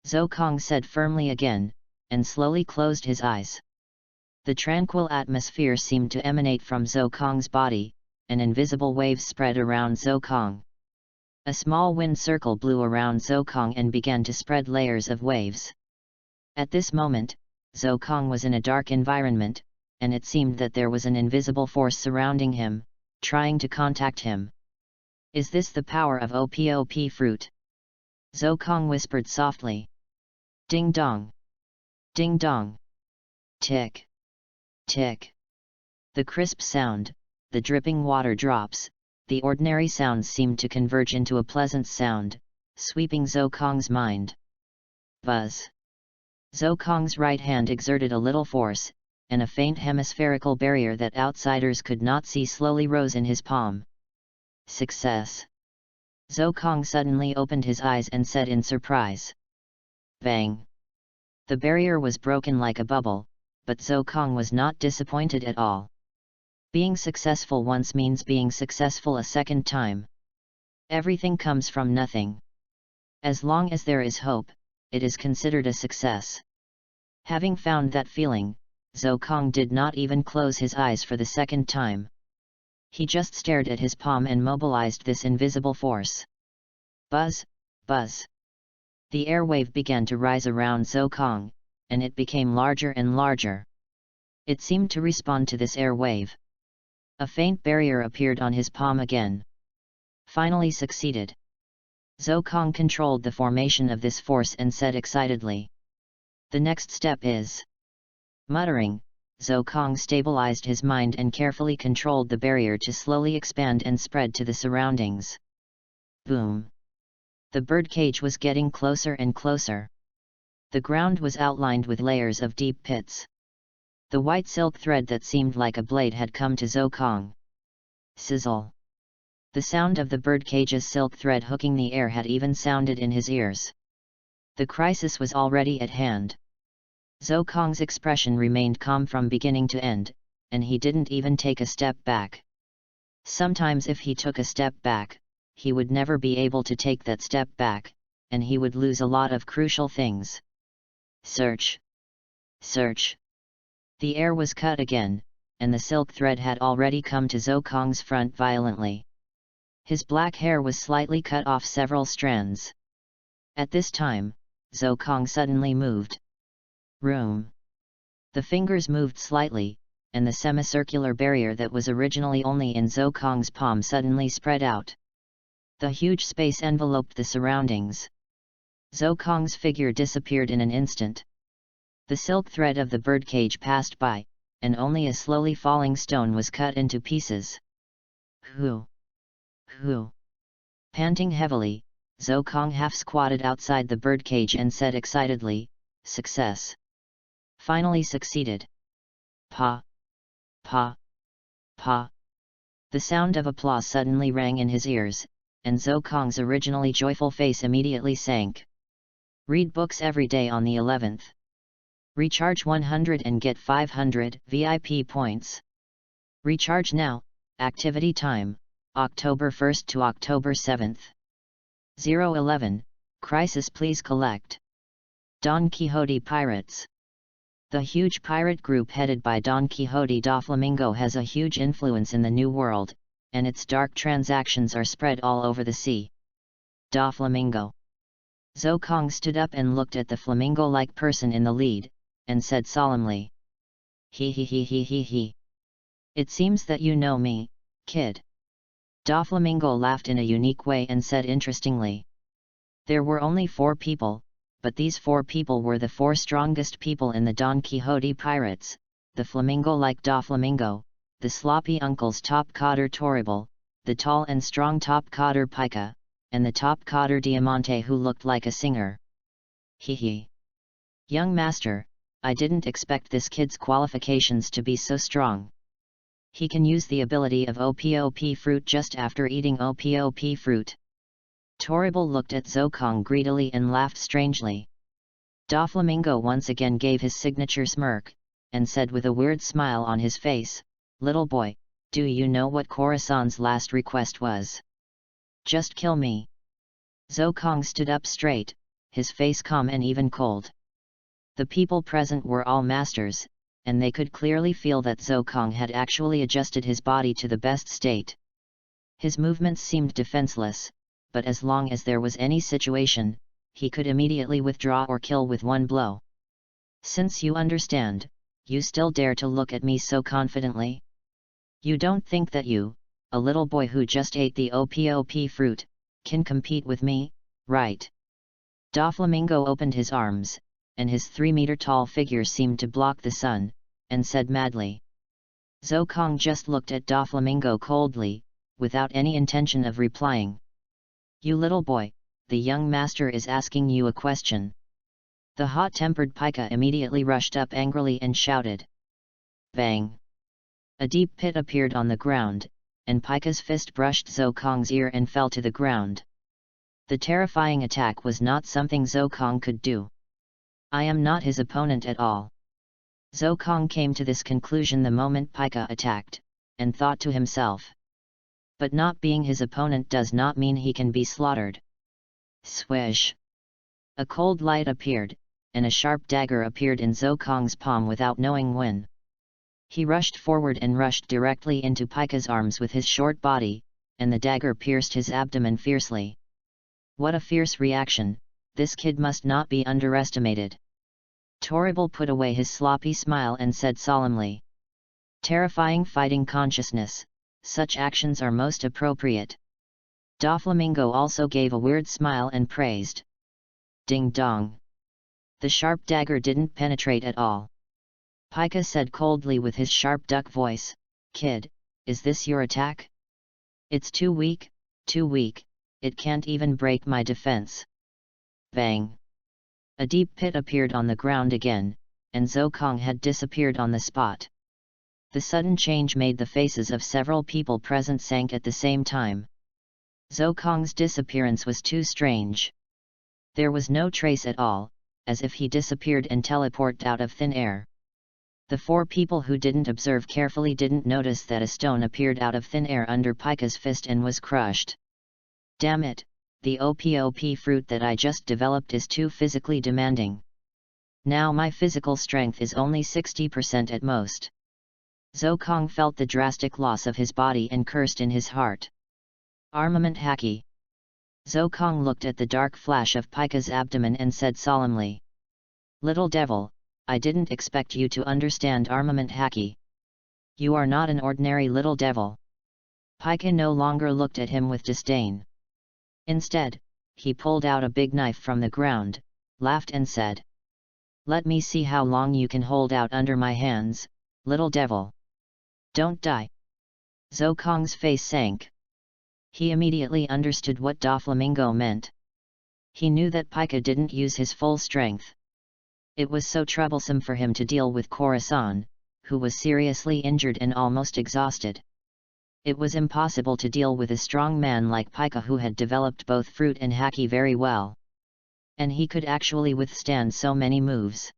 Zhou Kong said firmly again, and slowly closed his eyes. The tranquil atmosphere seemed to emanate from Zhou Kong's body, and invisible waves spread around Zhou Kong. A small wind circle blew around Zhou Kong and began to spread layers of waves. At this moment, Zhou Kong was in a dark environment, and it seemed that there was an invisible force surrounding him, trying to contact him. Is this the power of OPOP fruit? Zhou Kong whispered softly. Ding dong. Ding dong. Tick. Tick. The crisp sound, the dripping water drops, the ordinary sounds seemed to converge into a pleasant sound, sweeping Zhou Kong's mind. Buzz. Zhou Kong's right hand exerted a little force, and a faint hemispherical barrier that outsiders could not see slowly rose in his palm. Success. Zhou Kong suddenly opened his eyes and said in surprise. Bang! The barrier was broken like a bubble, but Zhou Kong was not disappointed at all. Being successful once means being successful a second time. Everything comes from nothing. As long as there is hope, it is considered a success. Having found that feeling, Zhou Kong did not even close his eyes for the second time. He just stared at his palm and mobilized this invisible force. Buzz, buzz. The air wave began to rise around Zhou Kong, and it became larger and larger. It seemed to respond to this air wave. A faint barrier appeared on his palm again. Finally succeeded. Zhou Kong controlled the formation of this force and said excitedly. The next step is... Muttering, Zhou Kong stabilized his mind and carefully controlled the barrier to slowly expand and spread to the surroundings. Boom! The birdcage was getting closer and closer. The ground was outlined with layers of deep pits. The white silk thread that seemed like a blade had come to Zhou Kong. Sizzle! The sound of the birdcage's silk thread hooking the air had even sounded in his ears. The crisis was already at hand. Zhou Kong's expression remained calm from beginning to end, and he didn't even take a step back. Sometimes if he took a step back, he would never be able to take that step back, and he would lose a lot of crucial things. Search! Search! The air was cut again, and the silk thread had already come to Zhou Kong's front violently. His black hair was slightly cut off several strands. At this time, Zhou Kong suddenly moved. Room. The fingers moved slightly, and the semicircular barrier that was originally only in Zhou Kong's palm suddenly spread out. The huge space enveloped the surroundings. Zhou Kong's figure disappeared in an instant. The silk thread of the birdcage passed by, and only a slowly falling stone was cut into pieces. Hoo! Hoo! Panting heavily, Zhou Kong half squatted outside the birdcage and said excitedly, "Success! Finally succeeded!" Pa! Pa! Pa! The sound of applause suddenly rang in his ears, and Zhou Kong's originally joyful face immediately sank. Read books every day on the 11th. Recharge 100 and get 500 VIP points. Recharge now. Activity time, October 1st to October 7th. 011, Crisis please collect. Don Quixote Pirates. The huge pirate group headed by Don Quixote da Flamingo has a huge influence in the New World, and its dark transactions are spread all over the sea. Da Flamingo. Zhou Kong stood up and looked at the flamingo-like person in the lead, and said solemnly. He he he he he he. It seems that you know me, kid. Da Flamingo laughed in a unique way and said interestingly. There were only 4 people, but these 4 people were the 4 strongest people in the Don Quixote pirates, the flamingo-like Da Flamingo, the sloppy uncle's top cotter Toribal, the tall and strong top cotter Pica, and the top cotter Diamante who looked like a singer. Hee hee. Young master, I didn't expect this kid's qualifications to be so strong. He can use the ability of OPOP fruit just after eating OPOP fruit. Toribal looked at Zhou Kong greedily and laughed strangely. Da Flamingo once again gave his signature smirk, and said with a weird smile on his face, "Little boy, do you know what Corazon's last request was? Just kill me." Zhou Kong stood up straight, his face calm and even cold. The people present were all masters, and they could clearly feel that Zhou Kong had actually adjusted his body to the best state. His movements seemed defenseless, but as long as there was any situation, he could immediately withdraw or kill with one blow. Since you understand, you still dare to look at me so confidently? You don't think that you, a little boy who just ate the OPOP fruit, can compete with me, right? Da Flamingo opened his arms, and his 3-meter-tall figure seemed to block the sun, and said madly. Zhou Kong just looked at Da Flamingo coldly, without any intention of replying. You little boy, the young master is asking you a question. The hot-tempered Pica immediately rushed up angrily and shouted. Bang! A deep pit appeared on the ground, and Pica's fist brushed Zhou Kong's ear and fell to the ground. The terrifying attack was not something Zokong could do. I am not his opponent at all. Zokong came to this conclusion the moment Pika attacked, and thought to himself. But not being his opponent does not mean he can be slaughtered. Swish! A cold light appeared, and a sharp dagger appeared in Zokong's palm without knowing when. He rushed forward and rushed directly into Pika's arms with his short body, and the dagger pierced his abdomen fiercely. What a fierce reaction, this kid must not be underestimated. Torrible put away his sloppy smile and said solemnly. Terrifying fighting consciousness, such actions are most appropriate. Doflamingo also gave a weird smile and praised. Ding dong. The sharp dagger didn't penetrate at all. Pika said coldly with his sharp duck voice, Kid, is this your attack? It's too weak, it can't even break my defense. Bang! A deep pit appeared on the ground again, and Zokong had disappeared on the spot. The sudden change made the faces of several people present sank at the same time. Zokong's disappearance was too strange. There was no trace at all, as if he disappeared and teleported out of thin air. The four people who didn't observe carefully didn't notice that a stone appeared out of thin air under Pika's fist and was crushed. Damn it, the EPUB fruit that I just developed is too physically demanding. Now my physical strength is only 60% at most. Zokong felt the drastic loss of his body and cursed in his heart. Armament Haki. Zokong looked at the dark flash of Pika's abdomen and said solemnly. Little devil, I didn't expect you to understand armament Haki. You are not an ordinary little devil. Pika no longer looked at him with disdain. Instead, he pulled out a big knife from the ground, laughed and said. Let me see how long you can hold out under my hands, little devil. Don't die. Zokong's face sank. He immediately understood what Doflamingo meant. He knew that Pika didn't use his full strength. It was so troublesome for him to deal with Corazon, who was seriously injured and almost exhausted. It was impossible to deal with a strong man like Pika who had developed both fruit and haki very well. And he could actually withstand so many moves.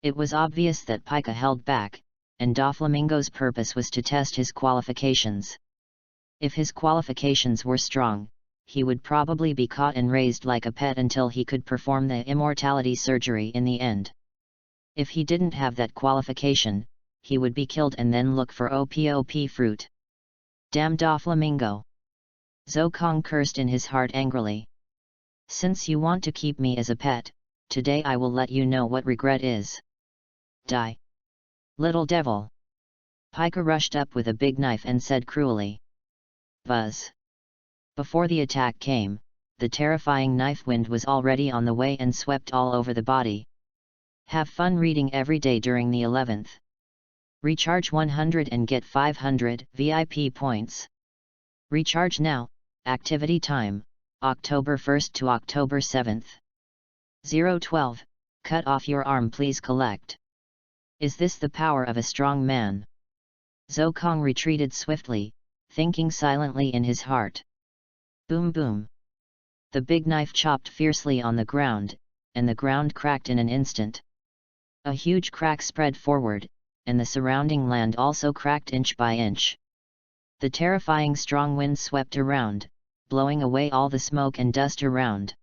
It was obvious that Pika held back, and Doflamingo's purpose was to test his qualifications. If his qualifications were strong, he would probably be caught and raised like a pet until he could perform the immortality surgery in the end. If he didn't have that qualification, he would be killed and then look for EPUB fruit. Damn Doflamingo! Zokong cursed in his heart angrily. Since you want to keep me as a pet, today I will let you know what regret is. Die! Little devil! Pika rushed up with a big knife and said cruelly. Buzz! Before the attack came, the terrifying knife wind was already on the way and swept all over the body. Have fun reading every day during the 11th. Recharge 100 and get 500 VIP points. Recharge now, activity time, October 1st to October 7th. 012, cut off your arm please collect. Is this the power of a strong man? Zokong retreated swiftly, thinking silently in his heart. Boom boom. The big knife chopped fiercely on the ground, and the ground cracked in an instant. A huge crack spread forward, and the surrounding land also cracked inch by inch. The terrifying strong wind swept around, blowing away all the smoke and dust around.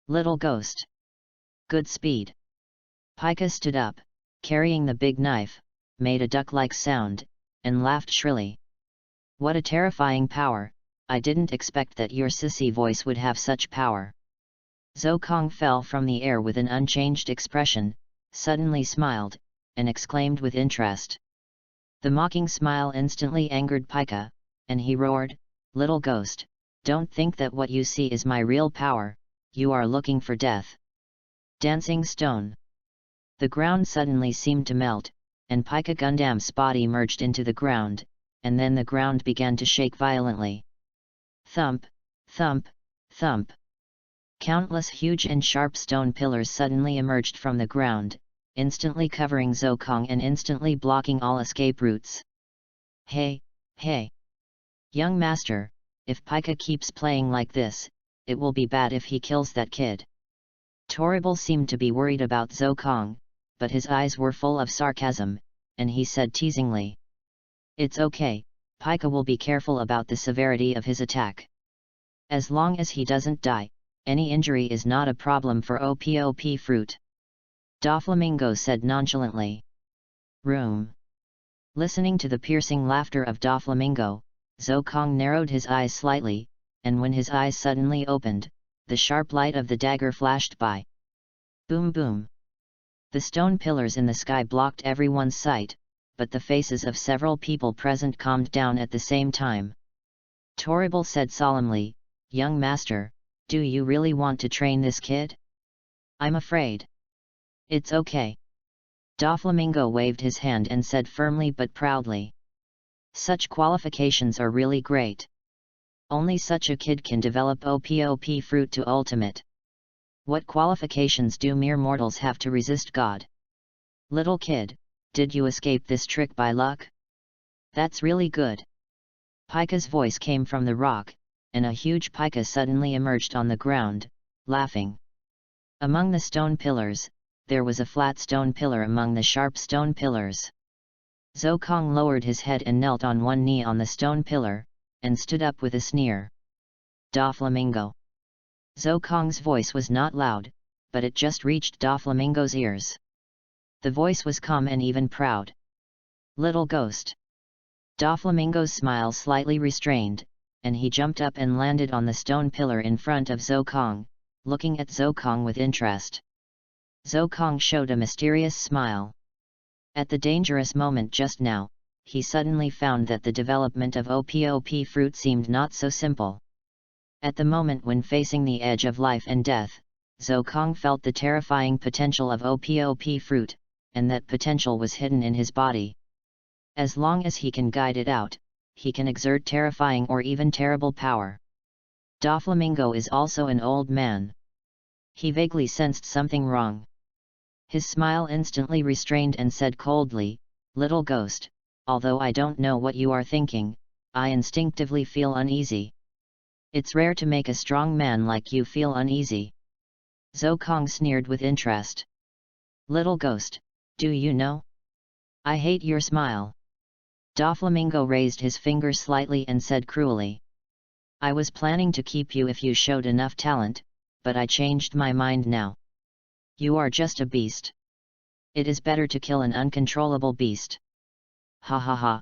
Little ghost! Good speed! Pika stood up, carrying the big knife, made a duck-like sound, and laughed shrilly. What a terrifying power! I didn't expect that your sissy voice would have such power. Zokong fell from the air with an unchanged expression, suddenly smiled, and exclaimed with interest. The mocking smile instantly angered Pika, and he roared, Little ghost, don't think that what you see is my real power, you are looking for death. Dancing stone. The ground suddenly seemed to melt, and Pika Gundam's body merged into the ground, and then the ground began to shake violently. Thump, thump, thump. Countless huge and sharp stone pillars suddenly emerged from the ground, instantly covering Zokong and instantly blocking all escape routes. Hey, hey! Young master, if Pika keeps playing like this, it will be bad if he kills that kid. Toribel seemed to be worried about Zhou Kong, but his eyes were full of sarcasm, and he said teasingly, "It's okay, Pika will be careful about the severity of his attack. As long as he doesn't die, any injury is not a problem for OPOP fruit." Doflamingo said nonchalantly. Room. Listening to the piercing laughter of Doflamingo, Zhou Kong narrowed his eyes slightly, and when his eyes suddenly opened, the sharp light of the dagger flashed by. Boom boom. The stone pillars in the sky blocked everyone's sight, but the faces of several people present calmed down at the same time. Toribel said solemnly, "Young master, do you really want to train this kid?" "I'm afraid. It's okay." Doflamingo waved his hand and said firmly but proudly, "Such qualifications are really great. Only such a kid can develop OPOP fruit to ultimate. What qualifications do mere mortals have to resist God? Little kid, did you escape this trick by luck? That's really good." Pika's voice came from the rock, and a huge pika suddenly emerged on the ground, laughing. Among the stone pillars, there was a flat stone pillar among the sharp stone pillars. Zhou Kong lowered his head and knelt on one knee on the stone pillar, and stood up with a sneer. "Doflamingo." Zhou Kong's voice was not loud, but it just reached Doflamingo's ears. The voice was calm and even proud. "Little ghost." Doflamingo's smile slightly restrained, and he jumped up and landed on the stone pillar in front of Zhou Kong, looking at Zhou Kong with interest. Zhou Kong showed a mysterious smile. At the dangerous moment just now, he suddenly found that the development of OPOP fruit seemed not so simple. At the moment when facing the edge of life and death, Zhou Kong felt the terrifying potential of OPOP fruit, and that potential was hidden in his body. As long as he can guide it out, he can exert terrifying or even terrible power. Doflamingo is also an old man. He vaguely sensed something wrong. His smile instantly restrained and said coldly, "Little ghost, although I don't know what you are thinking, I instinctively feel uneasy. It's rare to make a strong man like you feel uneasy." Zhou Kong sneered with interest. "Little ghost, do you know? I hate your smile." Doflamingo raised his finger slightly and said cruelly, "I was planning to keep you if you showed enough talent, but I changed my mind now. You are just a beast. It is better to kill an uncontrollable beast." "Ha ha ha."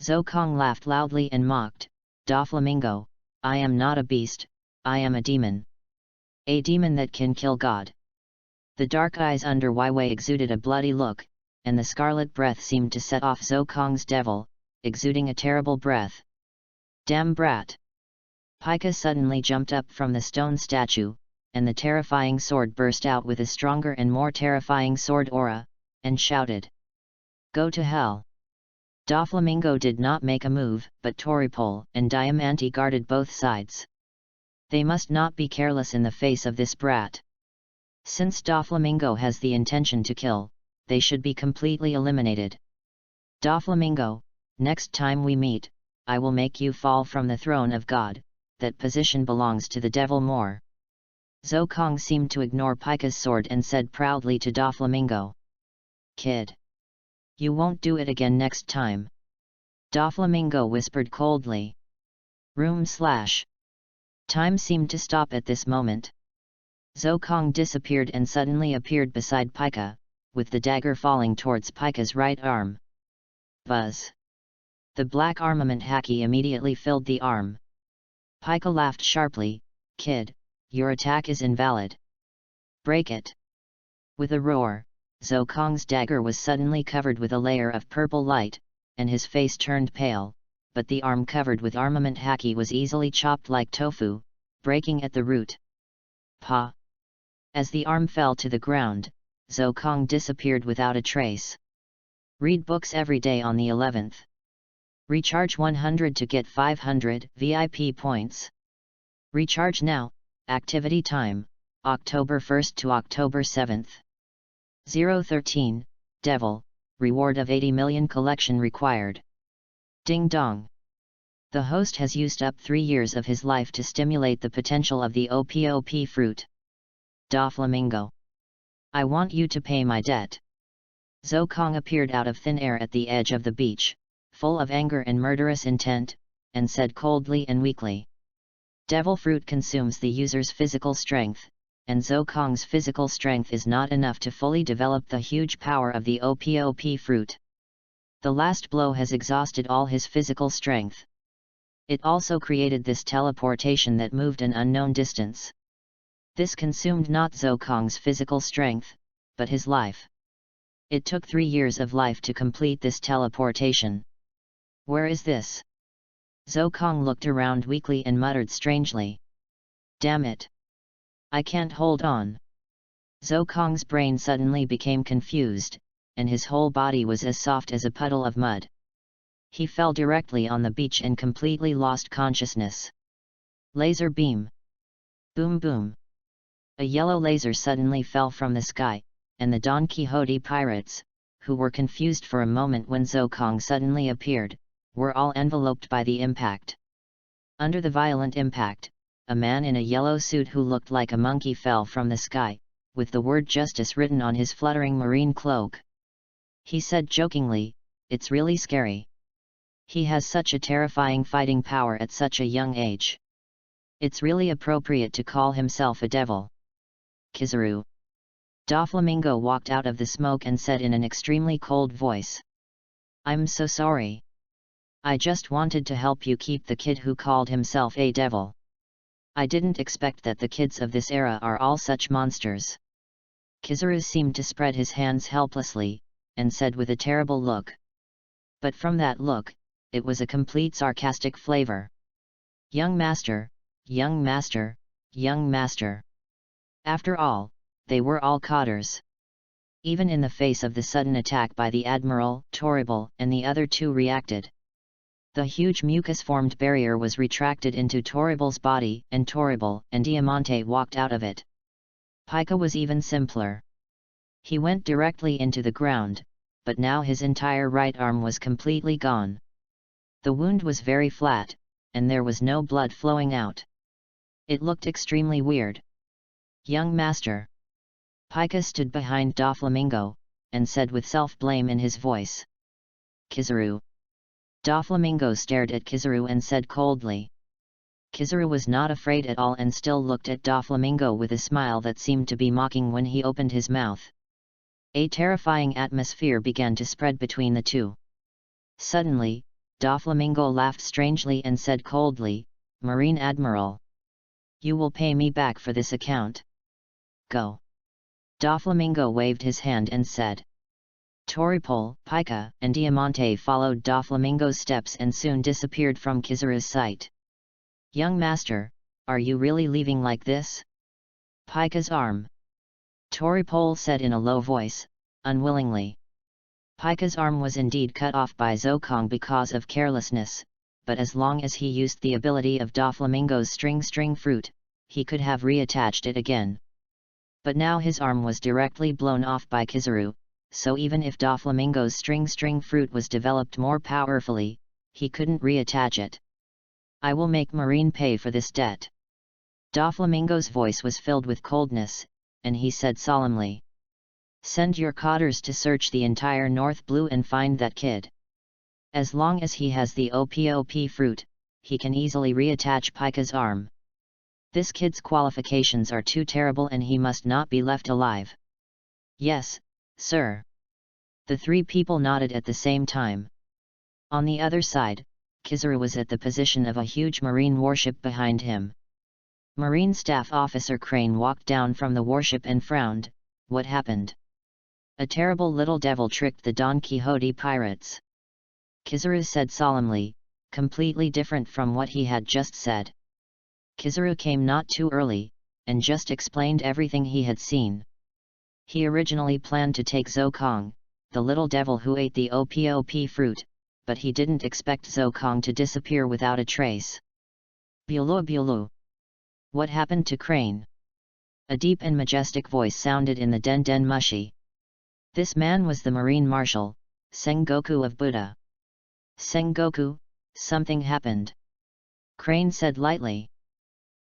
Zhou Kong laughed loudly and mocked, "Doflamingo, I am not a beast, I am a demon. A demon that can kill God." The dark eyes under Wei exuded a bloody look, and the scarlet breath seemed to set off Zhou Kong's devil, exuding a terrible breath. "Damn brat!" Pika suddenly jumped up from the stone statue, and the terrifying sword burst out with a stronger and more terrifying sword aura, and shouted, "Go to hell!" Doflamingo did not make a move, but Toripol and Diamante guarded both sides. They must not be careless in the face of this brat. Since Doflamingo has the intention to kill, they should be completely eliminated. "Doflamingo, next time we meet, I will make you fall from the throne of God, that position belongs to the devil more." Zhou Kong seemed to ignore Pika's sword and said proudly to Doflamingo, "Kid, you won't do it again next time." Doflamingo whispered coldly. Time seemed to stop at this moment. Zhou Kong disappeared and suddenly appeared beside Pika, with the dagger falling towards Pika's right arm. Buzz! The black armament haki immediately filled the arm. Pika laughed sharply, "Kid, your attack is invalid. Break it." With a roar, Zhou Kong's dagger was suddenly covered with a layer of purple light, and his face turned pale, but the arm covered with armament haki was easily chopped like tofu, breaking at the root. Pa! As the arm fell to the ground, Zhou Kong disappeared without a trace. Read books every day on the 11th. Recharge 100 to get 500 VIP points. Recharge now. Activity time, October 1st to October 7th. 013, Devil, reward of 80 million collection required. Ding dong. The host has used up 3 years of his life to stimulate the potential of the EPUB fruit. Doflamingo. I want you to pay my debt. Zokong appeared out of thin air at the edge of the beach, full of anger and murderous intent, and said coldly and weakly. Devil fruit consumes the user's physical strength, and Zokong's physical strength is not enough to fully develop the huge power of the EPUB fruit. The last blow has exhausted all his physical strength. It also created this teleportation that moved an unknown distance. This consumed not Zokong's physical strength, but his life. It took 3 years of life to complete this teleportation. Where is this? Zokong looked around weakly and muttered strangely. Damn it! I can't hold on. Zokong's brain suddenly became confused, and his whole body was as soft as a puddle of mud. He fell directly on the beach and completely lost consciousness. Laser beam. Boom boom. A yellow laser suddenly fell from the sky, and the Don Quixote pirates, who were confused for a moment when Zokong suddenly appeared, were all enveloped by the impact. Under the violent impact, a man in a yellow suit who looked like a monkey fell from the sky, with the word justice written on his fluttering marine cloak. He said jokingly, "It's really scary. He has such a terrifying fighting power at such a young age. It's really appropriate to call himself a devil." Kizaru. Doflamingo walked out of the smoke and said in an extremely cold voice. "I'm so sorry. I just wanted to help you keep the kid who called himself a devil. I didn't expect that the kids of this era are all such monsters." Kizaru seemed to spread his hands helplessly, and said with a terrible look. But from that look, it was a complete sarcastic flavor. "Young master, young master, young master." After all, they were all cotters. Even in the face of the sudden attack by the Admiral, Toribel and the other two reacted. The huge mucus-formed barrier was retracted into Toribel's body, and Toribel and Diamante walked out of it. Pika was even simpler. He went directly into the ground, but now his entire right arm was completely gone. The wound was very flat, and there was no blood flowing out. It looked extremely weird. "Young master." Pika stood behind Doflamingo, and said with self-blame in his voice. "Kizaru." Doflamingo stared at Kizaru and said coldly. Kizaru was not afraid at all and still looked at Doflamingo with a smile that seemed to be mocking when he opened his mouth. A terrifying atmosphere began to spread between the two. Suddenly, Doflamingo laughed strangely and said coldly, "Marine Admiral. You will pay me back for this account. Go." Doflamingo waved his hand and said. Toripol, Pika, and Diamante followed Doflamingo's steps and soon disappeared from Kizaru's sight. "Young master, are you really leaving like this?" Pika's arm. Toripol said in a low voice, unwillingly. Pika's arm was indeed cut off by Zokong because of carelessness, but as long as he used the ability of Doflamingo's string fruit, he could have reattached it again. But now his arm was directly blown off by Kizaru, so even if Doflamingo's string fruit was developed more powerfully, he couldn't reattach it. "I will make Marine pay for this debt." Doflamingo's voice was filled with coldness, and he said solemnly. "Send your cotters to search the entire North Blue and find that kid. As long as he has the EPUB fruit, he can easily reattach Pika's arm. This kid's qualifications are too terrible and he must not be left alive." "Yes, sir." The three people nodded at the same time. On the other side, Kizaru was at the position of a huge marine warship behind him. Marine Staff Officer Crane walked down from the warship and frowned. "What happened?" "A terrible little devil tricked the Don Quixote pirates." Kizaru said solemnly, completely different from what he had just said. Kizaru came not too early, and just explained everything he had seen. He originally planned to take Zokong, the little devil who ate the EPUB fruit, but he didn't expect Zokong to disappear without a trace. Bulu. What happened to Crane?" A deep and majestic voice sounded in the Den Mushi. This man was the Marine Marshal, Sengoku of Buddha. "Sengoku, something happened." Crane said lightly.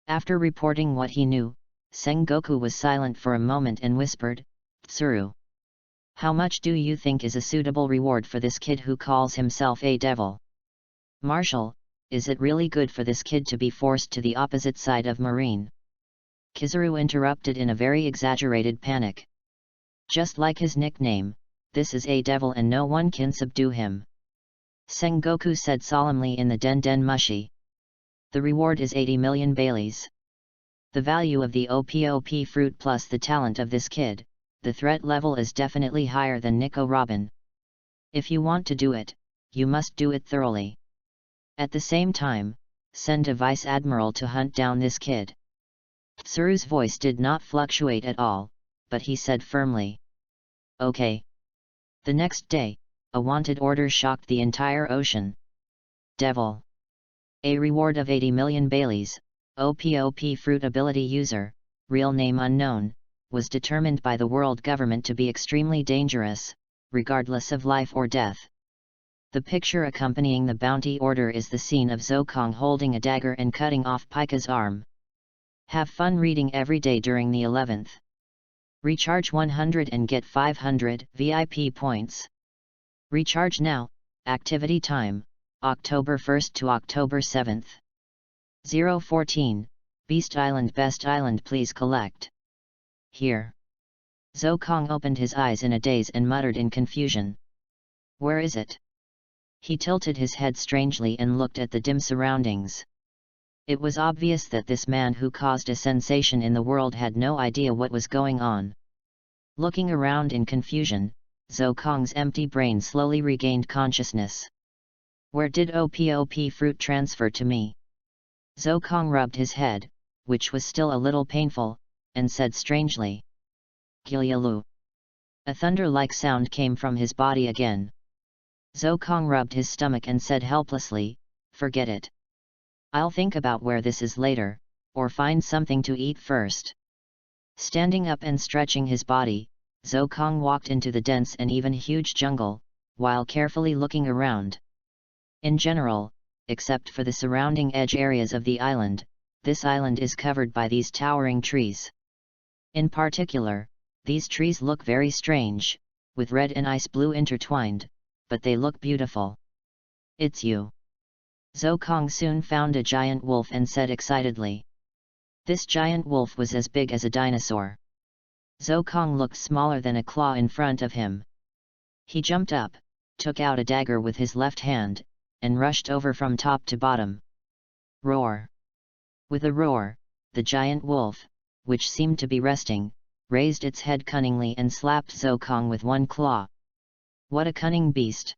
After reporting what he knew, Sengoku was silent for a moment and whispered, "Tsuru. How much do you think is a suitable reward for this kid who calls himself a devil? Marshal, is it really good for this kid to be forced to the opposite side of Marine?" Kizaru interrupted in a very exaggerated panic. "Just like his nickname, this is a devil and no one can subdue him," Sengoku said solemnly in the Den Mushi. "The reward is 80 million Baileys. The value of the OPOP fruit plus the talent of this kid, the threat level is definitely higher than Nico Robin. If you want to do it, you must do it thoroughly. At the same time, send a vice admiral to hunt down this kid." Tsuru's voice did not fluctuate at all, but he said firmly, "Okay." The next day, a wanted order shocked the entire ocean. Devil. A reward of 80 million Baileys, OPOP fruit ability user, real name unknown, was determined by the world government to be extremely dangerous, regardless of life or death. The picture accompanying the bounty order is the scene of Zokong holding a dagger and cutting off Pika's arm. Have fun reading every day during the 11th. Recharge 100 and get 500 VIP points. Recharge now. Activity time, October 1st to October 7th. 014, Beast Island Best Island please collect. Here. Zokong opened his eyes in a daze and muttered in confusion. Where is it? He tilted his head strangely and looked at the dim surroundings. It was obvious that this man who caused a sensation in the world had no idea what was going on. Looking around in confusion, Zokong's empty brain slowly regained consciousness. Where did OPOP fruit transfer to me? Zokong rubbed his head, which was still a little painful, and said strangely. Gilyalu. A thunder-like sound came from his body again. Zokong rubbed his stomach and said helplessly, "Forget it. I'll think about where this is later, or find something to eat first." Standing up and stretching his body, Zokong walked into the dense and even huge jungle, while carefully looking around. In general, except for the surrounding edge areas of the island, this island is covered by these towering trees. In particular, these trees look very strange, with red and ice blue intertwined, but they look beautiful. "It's you." Zokong soon found a giant wolf and said excitedly. This giant wolf was as big as a dinosaur. Zokong looked smaller than a claw in front of him. He jumped up, took out a dagger with his left hand, and rushed over from top to bottom. Roar! With a roar, the giant wolf, which seemed to be resting, raised its head cunningly and slapped Zokong with one claw. What a cunning beast!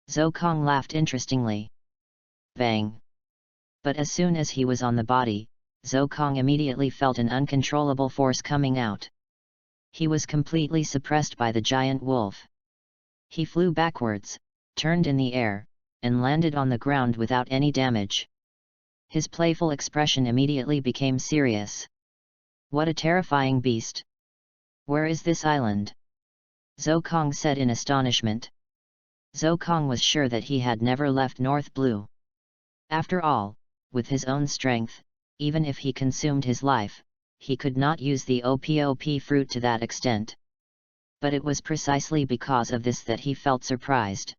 Zokong laughed interestingly. Bang! But as soon as he was on the body, Zokong immediately felt an uncontrollable force coming out. He was completely suppressed by the giant wolf. He flew backwards, turned in the air, and landed on the ground without any damage. His playful expression immediately became serious. What a terrifying beast! Where is this island? Zokong said in astonishment. Zokong was sure that he had never left North Blue. After all, with his own strength, even if he consumed his life, he could not use the OPOP fruit to that extent. But it was precisely because of this that he felt surprised.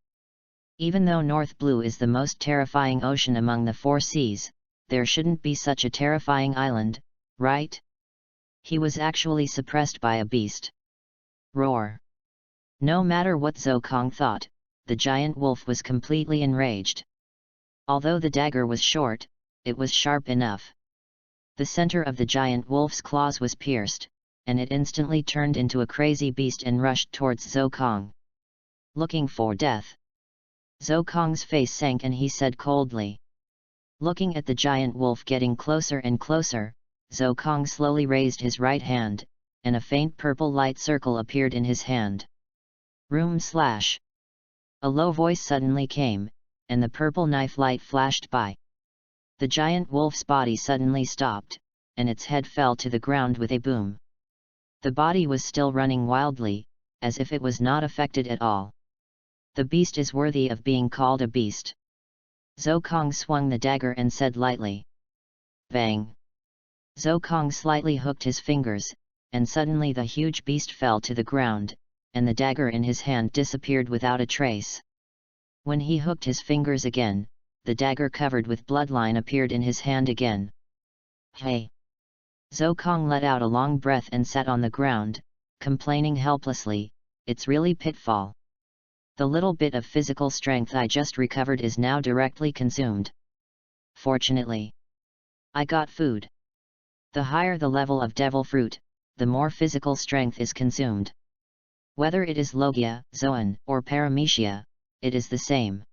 Even though North Blue is the most terrifying ocean among the four seas, there shouldn't be such a terrifying island, right? He was actually suppressed by a beast. Roar! No matter what Zokong thought, the giant wolf was completely enraged. Although the dagger was short, it was sharp enough. The center of the giant wolf's claws was pierced, and it instantly turned into a crazy beast and rushed towards Zokong. Looking for death. Zokong's face sank and he said coldly. Looking at the giant wolf getting closer and closer, Zokong slowly raised his right hand, and a faint purple light circle appeared in his hand. Room slash. A low voice suddenly came, and the purple knife light flashed by. The giant wolf's body suddenly stopped, and its head fell to the ground with a boom. The body was still running wildly, as if it was not affected at all. The beast is worthy of being called a beast. Zhou Kong swung the dagger and said lightly. Bang! Zhou Kong slightly hooked his fingers, and suddenly the huge beast fell to the ground, and the dagger in his hand disappeared without a trace. When he hooked his fingers again, the dagger covered with bloodline appeared in his hand again. Hey! Zhou Kong let out a long breath and sat on the ground, complaining helplessly, it's really pitfall. The little bit of physical strength I just recovered is now directly consumed. Fortunately, I got food. The higher the level of devil fruit, the more physical strength is consumed. Whether it is Logia, Zoan, or Paramecia, it is the same.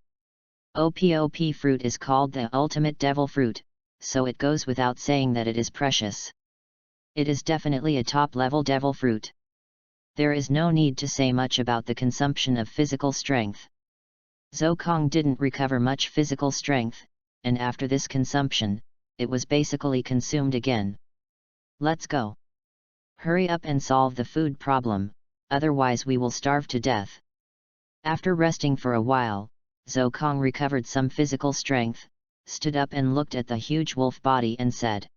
OPOP fruit is called the ultimate devil fruit, so it goes without saying that it is precious. It is definitely a top-level devil fruit. There is no need to say much about the consumption of physical strength. Zhou Kong didn't recover much physical strength, and after this consumption, it was basically consumed again. Let's go. Hurry up and solve the food problem, otherwise we will starve to death. After resting for a while, Zhou Kong recovered some physical strength, stood up and looked at the huge wolf body and said.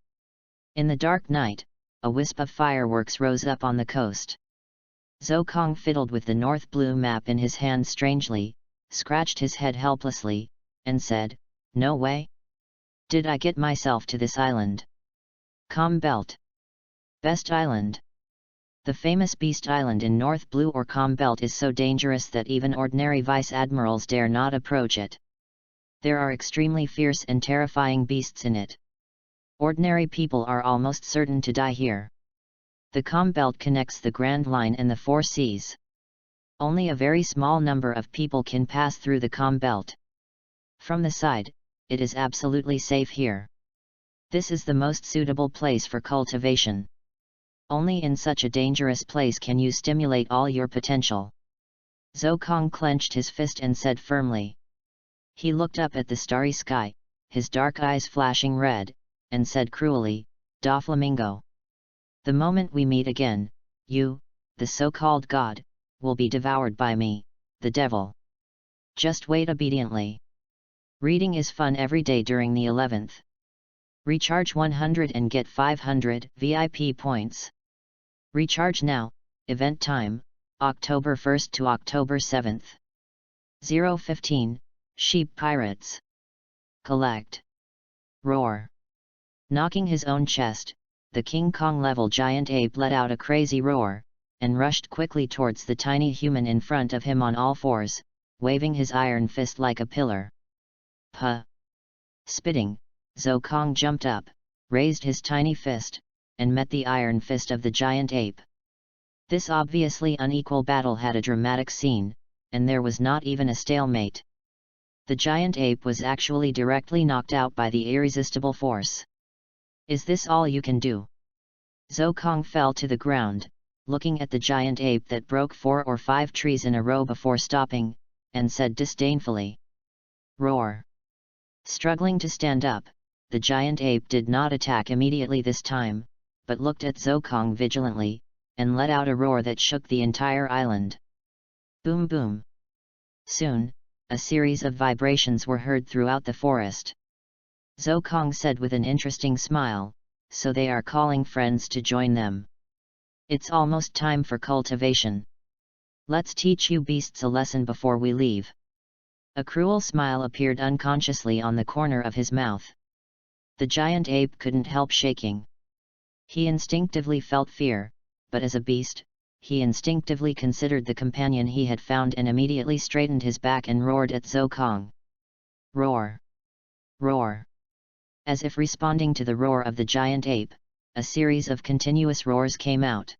In the dark night, a wisp of fireworks rose up on the coast. Zhou Kong fiddled with the north blue map in his hand strangely, scratched his head helplessly, and said, no way? Did I get myself to this island? Com Belt. Best island. The famous Beast Island in North Blue or Com Belt is so dangerous that even ordinary vice admirals dare not approach it. There are extremely fierce and terrifying beasts in it. Ordinary people are almost certain to die here. The Com Belt connects the Grand Line and the Four Seas. Only a very small number of people can pass through the Com Belt. From the side, it is absolutely safe here. This is the most suitable place for cultivation. Only in such a dangerous place can you stimulate all your potential. Zhou Kong clenched his fist and said firmly. He looked up at the starry sky, his dark eyes flashing red, and said cruelly, Doflamingo. The moment we meet again, you, the so-called god, will be devoured by me, the devil. Just wait obediently. Reading is fun every day during the 11th. Recharge 100 and get 500 VIP points. Recharge now, event time, October 1st to October 7th. 015, Sheep Pirates. Collect. Roar. Knocking his own chest, the King Kong-level giant ape let out a crazy roar, and rushed quickly towards the tiny human in front of him on all fours, waving his iron fist like a pillar. Puh! Spitting, Zhou Kong jumped up, raised his tiny fist, and met the iron fist of the giant ape. This obviously unequal battle had a dramatic scene, and there was not even a stalemate. The giant ape was actually directly knocked out by the irresistible force. Is this all you can do? Zhou Kong fell to the ground, looking at the giant ape that broke 4 or 5 trees in a row before stopping, and said disdainfully. Roar! Struggling to stand up, the giant ape did not attack immediately this time, but looked at Zhou Kong vigilantly, and let out a roar that shook the entire island. Boom boom! Soon, a series of vibrations were heard throughout the forest. Zhou Kong said with an interesting smile, so they are calling friends to join them. It's almost time for cultivation. Let's teach you beasts a lesson before we leave. A cruel smile appeared unconsciously on the corner of his mouth. The giant ape couldn't help shaking. He instinctively felt fear, but as a beast, he instinctively considered the companion he had found and immediately straightened his back and roared at Zhou Kong. Roar! Roar! As if responding to the roar of the giant ape, a series of continuous roars came out.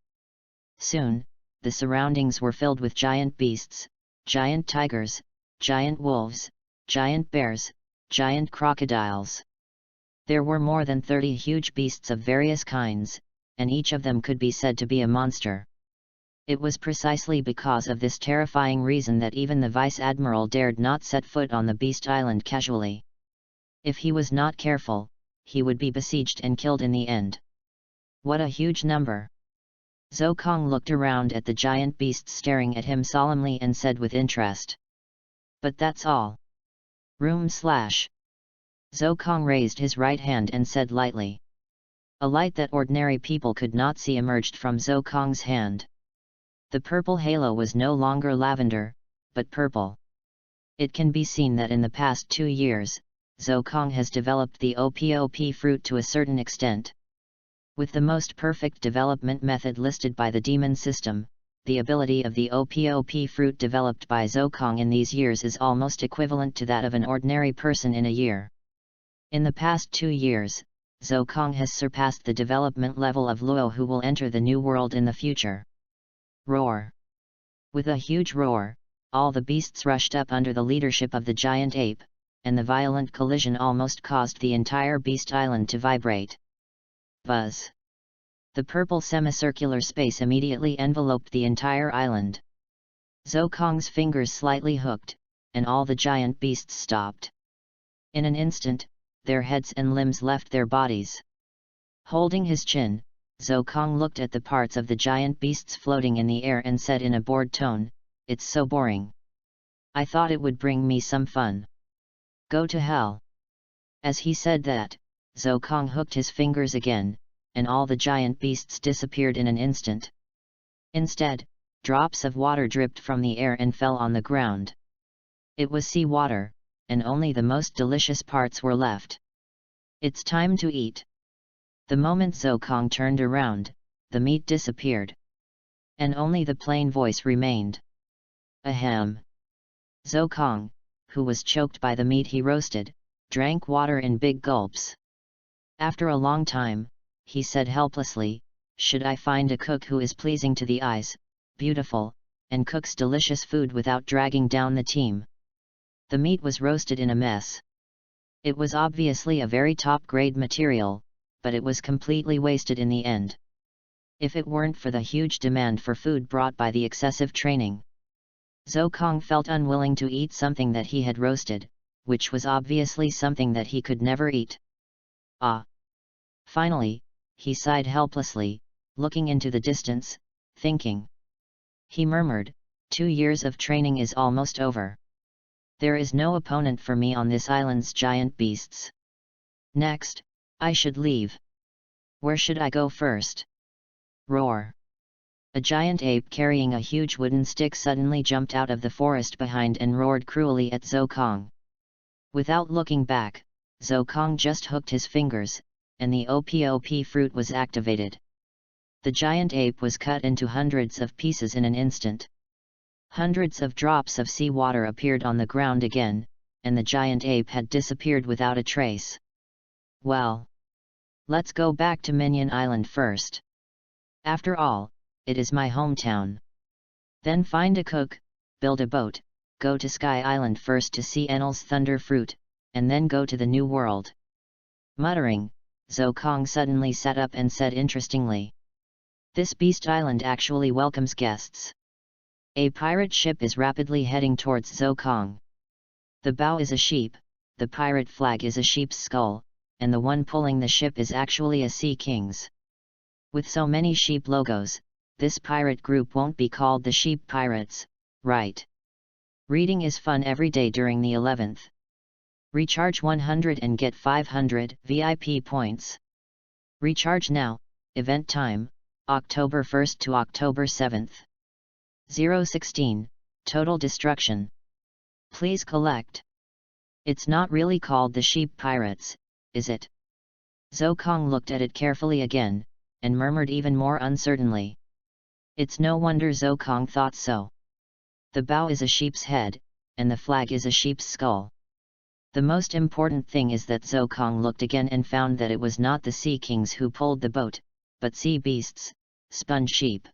Soon, the surroundings were filled with giant beasts, giant tigers, giant wolves, giant bears, giant crocodiles. There were more than 30 huge beasts of various kinds, and each of them could be said to be a monster. It was precisely because of this terrifying reason that even the Vice Admiral dared not set foot on the Beast Island casually. If he was not careful, he would be besieged and killed in the end. What a huge number! Zhou Kong looked around at the giant beasts staring at him solemnly and said with interest. But that's all. Zokong raised his right hand and said lightly. A light that ordinary people could not see emerged from Zokong's hand. The purple halo was no longer lavender, but purple. It can be seen that in the past 2 years, Zokong has developed the EPUB fruit to a certain extent. With the most perfect development method listed by the Demon System, the ability of the EPUB fruit developed by Zokong in these years is almost equivalent to that of an ordinary person in a year. In the past 2 years, Zokong has surpassed the development level of Luo, who will enter the new world in the future. Roar! With a huge roar, all the beasts rushed up under the leadership of the giant ape, and the violent collision almost caused the entire beast island to vibrate. Buzz! The purple semicircular space immediately enveloped the entire island. Zokong's fingers slightly hooked, and all the giant beasts stopped. In an instant, their heads and limbs left their bodies. Holding his chin, Zokong looked at the parts of the giant beasts floating in the air and said in a bored tone, "It's so boring. I thought it would bring me some fun. Go to hell." As he said that, Zokong hooked his fingers again, and all the giant beasts disappeared in an instant. Instead, drops of water dripped from the air and fell on the ground. It was sea water, and only the most delicious parts were left. "It's time to eat." The moment Zokong turned around, the meat disappeared. And only the plain voice remained. Ahem. Zokong, who was choked by the meat he roasted, drank water in big gulps. After a long time, he said helplessly, "Should I find a cook who is pleasing to the eyes, beautiful, and cooks delicious food without dragging down the team?" The meat was roasted in a mess. It was obviously a very top-grade material, but it was completely wasted in the end. If it weren't for the huge demand for food brought by the excessive training, Zokong felt unwilling to eat something that he had roasted, which was obviously something that he could never eat. Ah! Finally, he sighed helplessly, looking into the distance, thinking. He murmured, 2 years of training is almost over. There is no opponent for me on this island's giant beasts. Next, I should leave. Where should I go first? Roar! A giant ape carrying a huge wooden stick suddenly jumped out of the forest behind and roared cruelly at Zokong. Without looking back, Zokong just hooked his fingers, and the EPUB fruit was activated. The giant ape was cut into hundreds of pieces in an instant. Hundreds of drops of sea water appeared on the ground again, and the giant ape had disappeared without a trace. Well, let's go back to Minion Island first. After all, it is my hometown. Then find a cook, build a boat, go to Sky Island first to see Enel's thunder fruit, and then go to the New World. Muttering, Zokong suddenly sat up and said interestingly. This beast island actually welcomes guests. A pirate ship is rapidly heading towards Zokong. The bow is a sheep, the pirate flag is a sheep's skull, and the one pulling the ship is actually a sea king's. With so many sheep logos, this pirate group won't be called the Sheep Pirates, right? Reading is fun every day during the 11th. Recharge 100 and get 500 VIP points. Recharge now, event time, October 1st to October 7th. 016, Total Destruction. Please collect. It's not really called the Sheep Pirates, is it? Zokong looked at it carefully again, and murmured even more uncertainly. It's no wonder Zokong thought so. The bow is a sheep's head, and the flag is a sheep's skull. The most important thing is that Zokong looked again and found that it was not the sea kings who pulled the boat, but sea beasts, sponge sheep.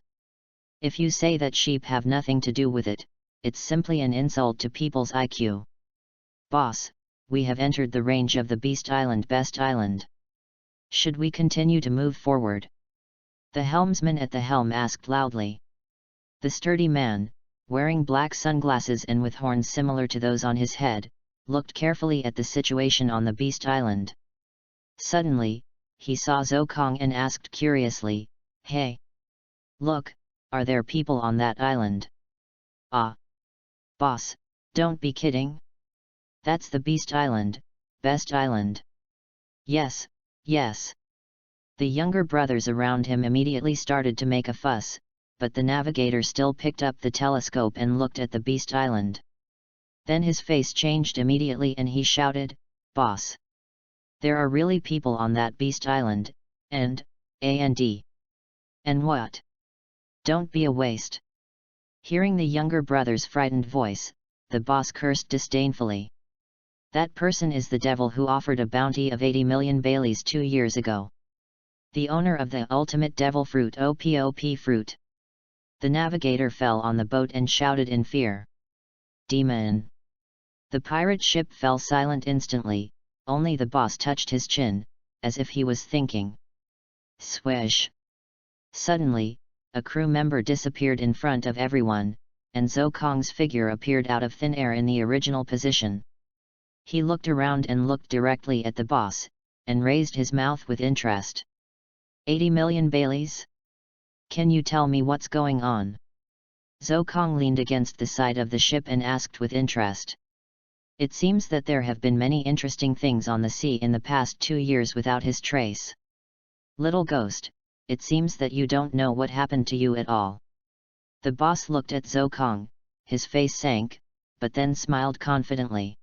If you say that sheep have nothing to do with it, it's simply an insult to people's IQ. Boss, we have entered the range of the Beast Island Best Island. Should we continue to move forward? The helmsman at the helm asked loudly. The sturdy man, wearing black sunglasses and with horns similar to those on his head, looked carefully at the situation on the Beast Island. Suddenly, he saw Zokong and asked curiously, "Hey! Look, are there people on that island?" "Ah! Boss, don't be kidding. That's the Beast Island, best island. Yes, yes. The younger brothers around him immediately started to make a fuss, but the navigator still picked up the telescope and looked at the Beast Island. Then his face changed immediately and he shouted, "Boss! There are really people on that Beast Island, and what? Don't be a waste." Hearing the younger brother's frightened voice, the boss cursed disdainfully. "That person is the devil who offered a bounty of 80 million Baileys 2 years ago. The owner of the ultimate devil fruit, OPOP fruit." The navigator fell on the boat and shouted in fear, "Demon!" The pirate ship fell silent instantly, only the boss touched his chin, as if he was thinking. Swish! Suddenly, a crew member disappeared in front of everyone, and Zhou Kong's figure appeared out of thin air in the original position. He looked around and looked directly at the boss, and raised his mouth with interest. 80 million Baileys? Can you tell me what's going on? Zhou Kong leaned against the side of the ship and asked with interest. It seems that there have been many interesting things on the sea in the past 2 years without his trace. Little ghost, it seems that you don't know what happened to you at all. The boss looked at Zhou Kong, his face sank, but then smiled confidently.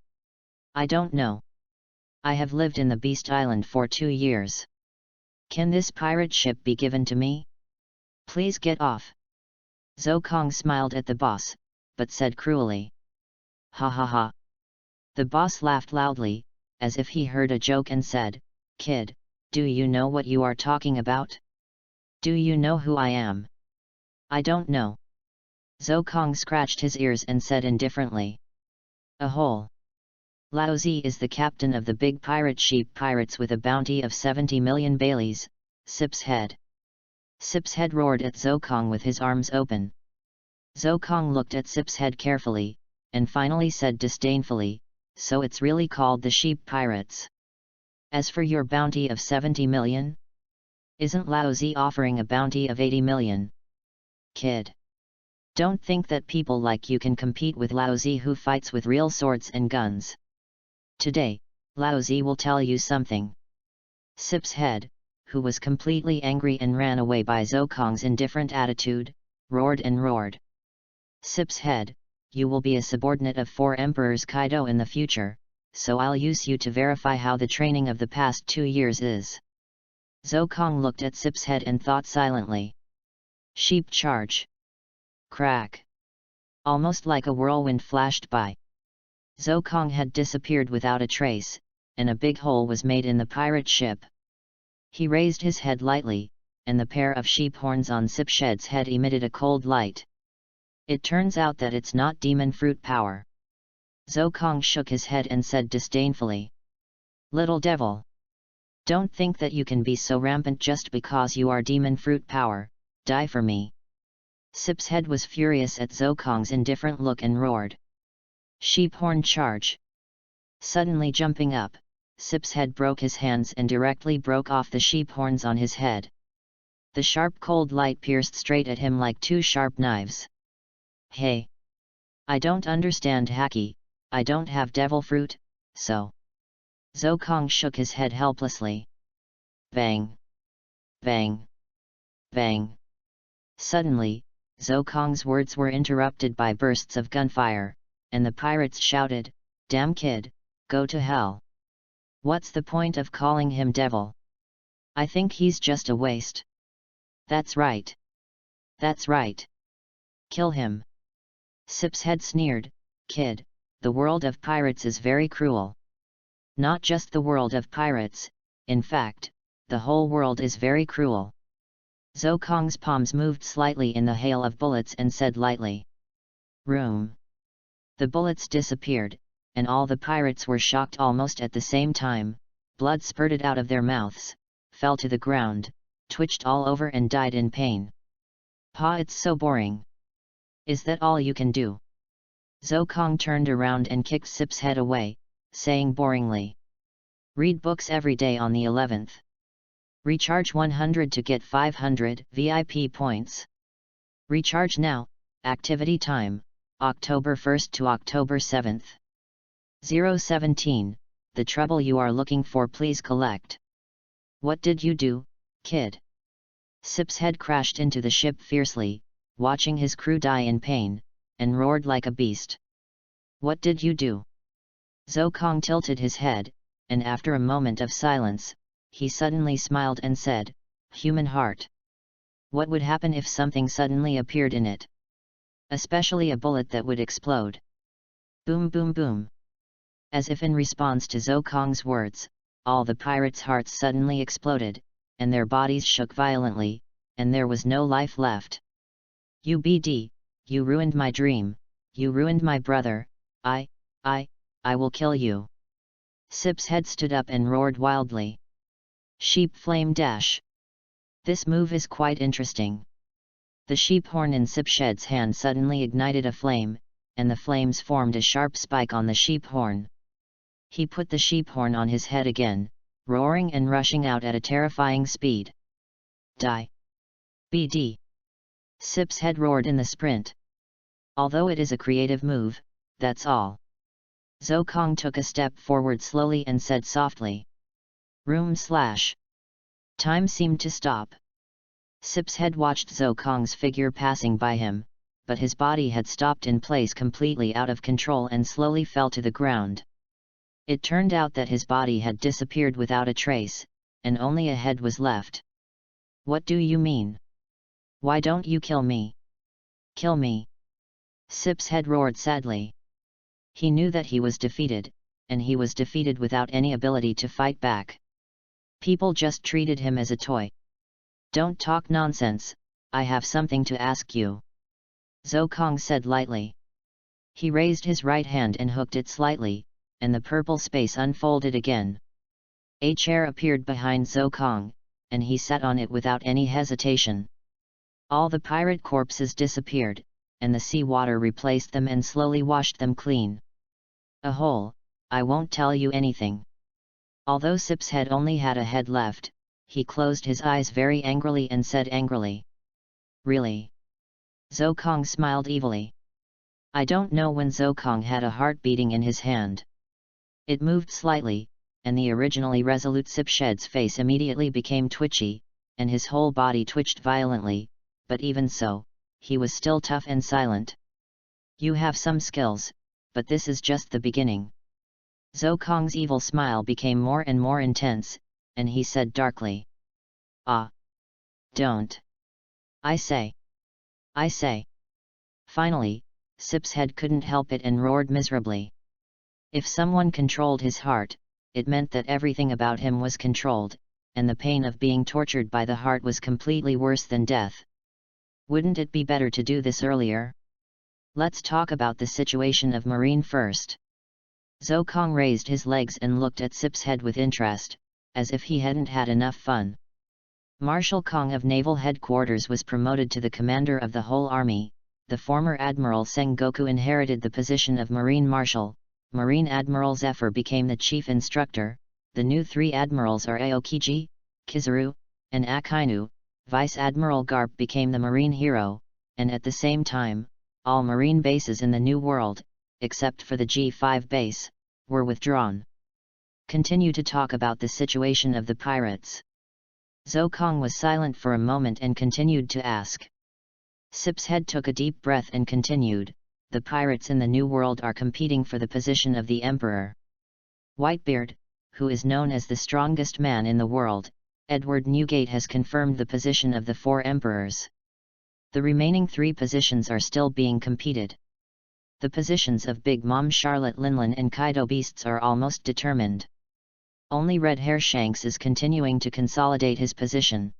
I don't know. I have lived in the Beast Island for 2 years. Can this pirate ship be given to me? Please get off. Zhou Kong smiled at the boss, but said cruelly. Ha ha ha. The boss laughed loudly, as if he heard a joke and said, Kid, do you know what you are talking about? Do you know who I am? I don't know. Zhou Kong scratched his ears and said indifferently. A hole. Lao Zi is the captain of the big pirate sheep pirates with a bounty of 70 million Baileys, Sip's head. Sip's head roared at Zhou Kong with his arms open. Zhou Kong looked at Sip's head carefully, and finally said disdainfully, so it's really called the sheep pirates. As for your bounty of 70 million? Isn't Lao Zi offering a bounty of 80 million? Kid. Don't think that people like you can compete with Lao Zi who fights with real swords and guns. Today, Lao Zi will tell you something. Sip's head, who was completely angry and ran away by Zhou Kong's indifferent attitude, roared and roared. Sip's head, you will be a subordinate of 4 emperors Kaido in the future, so I'll use you to verify how the training of the past 2 years is. Zhou Kong looked at Sip's head and thought silently. Sheep charge. Crack. Almost like a whirlwind flashed by. Zhou Kong had disappeared without a trace, and a big hole was made in the pirate ship. He raised his head lightly, and the pair of sheep horns on Sip's head emitted a cold light. It turns out that it's not demon fruit power. Zhou Kong shook his head and said disdainfully. Little devil! Don't think that you can be so rampant just because you are demon fruit power, die for me. Sip's head was furious at Zhou Kong's indifferent look and roared. Sheep horn charge! Suddenly jumping up, Sip's head broke his hands and directly broke off the sheep horns on his head. The sharp cold light pierced straight at him like 2 sharp knives. Hey! I don't understand Haki, I don't have devil fruit, so... Zhou Kong shook his head helplessly. Bang! Bang! Bang! Suddenly, Zhou Kong's words were interrupted by bursts of gunfire, and the pirates shouted, Damn kid, go to hell! What's the point of calling him devil? I think he's just a waste. That's right. That's right. Kill him. Sip's head sneered, Kid, the world of pirates is very cruel. Not just the world of pirates, in fact, the whole world is very cruel. Zhou Kong's palms moved slightly in the hail of bullets and said lightly. Room. The bullets disappeared, and all the pirates were shocked almost at the same time, blood spurted out of their mouths, fell to the ground, twitched all over and died in pain. Pa, it's so boring. Is that all you can do? Zhou Kong turned around and kicked Sip's head away, saying boringly. Read books every day on the 11th. Recharge 100 to get 500 VIP points. Recharge now, activity time, October 1st to October 7th. 017, the trouble you are looking for please collect. What did you do, kid? Sip's head crashed into the ship fiercely, watching his crew die in pain, and roared like a beast. What did you do? Zokong tilted his head, and after a moment of silence, he suddenly smiled and said, "Human heart. What would happen if something suddenly appeared in it? Especially a bullet that would explode." Boom boom boom. As if in response to Zokong's words, all the pirates' hearts suddenly exploded, and their bodies shook violently, and there was no life left. "UBD, you ruined my dream, you ruined my brother, I will kill you." Sip's head stood up and roared wildly. Sheep flame dash. This move is quite interesting. The sheep horn in Sipshed's hand suddenly ignited a flame, and the flames formed a sharp spike on the sheep horn. He put the sheep horn on his head again, roaring and rushing out at a terrifying speed. Die! BD! Sip's head roared in the sprint. Although it is a creative move, that's all. Zokong took a step forward slowly and said softly. Room slash. Time seemed to stop. Sip's head watched Zokong's figure passing by him, but his body had stopped in place completely out of control and slowly fell to the ground. It turned out that his body had disappeared without a trace, and only a head was left. What do you mean? Why don't you kill me? Kill me! Sip's head roared sadly. He knew that he was defeated, and he was defeated without any ability to fight back. People just treated him as a toy. Don't talk nonsense, I have something to ask you. Zokong said lightly. He raised his right hand and hooked it slightly, and the purple space unfolded again. A chair appeared behind Zokong, and he sat on it without any hesitation. All the pirate corpses disappeared, and the sea water replaced them and slowly washed them clean. A hole, I won't tell you anything. Although Sip's head only had a head left, he closed his eyes very angrily and said angrily. Really? Zokong smiled evilly. I don't know when Zokong had a heart beating in his hand. It moved slightly, and the originally resolute Sipshed's face immediately became twitchy, and his whole body twitched violently, but even so, he was still tough and silent. You have some skills, but this is just the beginning. Zokong's evil smile became more and more intense, and he said darkly. Ah! Don't! I say! I say! Finally, Sip's head couldn't help it and roared miserably. If someone controlled his heart, it meant that everything about him was controlled, and the pain of being tortured by the heart was completely worse than death. Wouldn't it be better to do this earlier? Let's talk about the situation of Marine first. Zokong raised his legs and looked at Sip's head with interest, as if he hadn't had enough fun. Marshal Kong of Naval Headquarters was promoted to the commander of the whole army. The former Admiral Sengoku inherited the position of Marine Marshal. Marine Admiral Zephyr became the chief instructor. The new three admirals are Aokiji, Kizaru, and Akainu. Vice Admiral Garp became the Marine Hero, and at the same time, all marine bases in the New World, except for the G5 base, were withdrawn. Continue to talk about the situation of the pirates. Zokong was silent for a moment and continued to ask. Sip's head took a deep breath and continued, the pirates in the New World are competing for the position of the Emperor. Whitebeard, who is known as the strongest man in the world, Edward Newgate has confirmed the position of the 4 emperors. The remaining 3 positions are still being competed. The positions of Big Mom Charlotte Linlin and Kaido Beasts are almost determined. Only Red Hair Shanks is continuing to consolidate his position.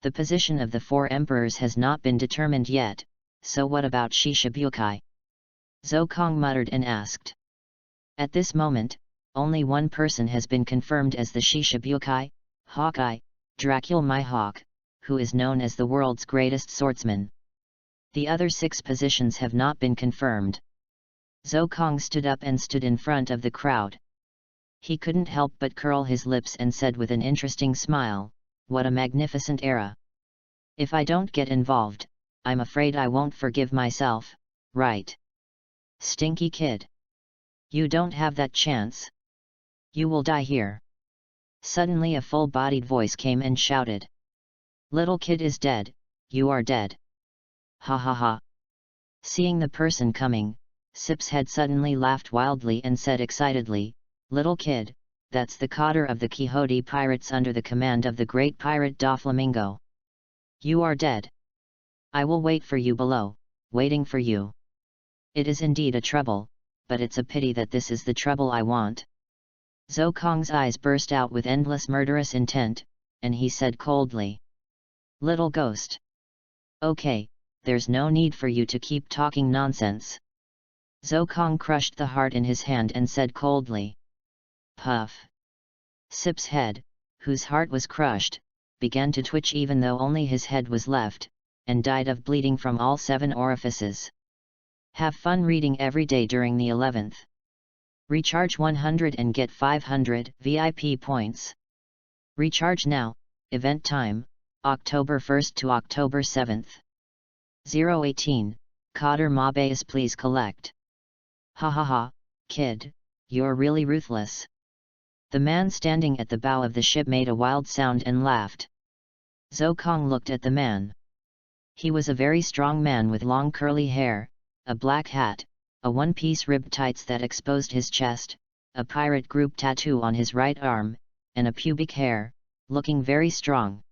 The position of the 4 emperors has not been determined yet, so what about Shishibukai? Zokong muttered and asked. At this moment, only one person has been confirmed as the Shishibukai, Hawkeye, Dracula Mihawk, who is known as the world's greatest swordsman. The other 6 positions have not been confirmed. Zokong stood up and stood in front of the crowd. He couldn't help but curl his lips and said with an interesting smile, what a magnificent era. If I don't get involved, I'm afraid I won't forgive myself, right? Stinky kid. You don't have that chance. You will die here. Suddenly a full-bodied voice came and shouted. Little kid is dead, you are dead. Ha ha ha. Seeing the person coming, Sip's head suddenly laughed wildly and said excitedly, Little kid, that's the cotter of the Quixote pirates under the command of the great pirate Doflamingo. You are dead. I will wait for you below, waiting for you. It is indeed a trouble, but it's a pity that this is the trouble I want. Zhou Kong's eyes burst out with endless murderous intent, and he said coldly. Little ghost. Okay, there's no need for you to keep talking nonsense. Zhou Kong crushed the heart in his hand and said coldly. Puff. Sip's head, whose heart was crushed, began to twitch even though only his head was left, and died of bleeding from all 7 orifices. Have fun reading every day during the 11th. Recharge 100 and get 500 VIP points. Recharge now, event time, October 1st to October 7th. 018, Cotter Mabayas please collect. Ha ha ha, kid, you're really ruthless. The man standing at the bow of the ship made a wild sound and laughed. Zhou Kong looked at the man. He was a very strong man with long curly hair, a black hat, a one-piece ribbed tights that exposed his chest, a pirate group tattoo on his right arm, and a pubic hair, looking very strong.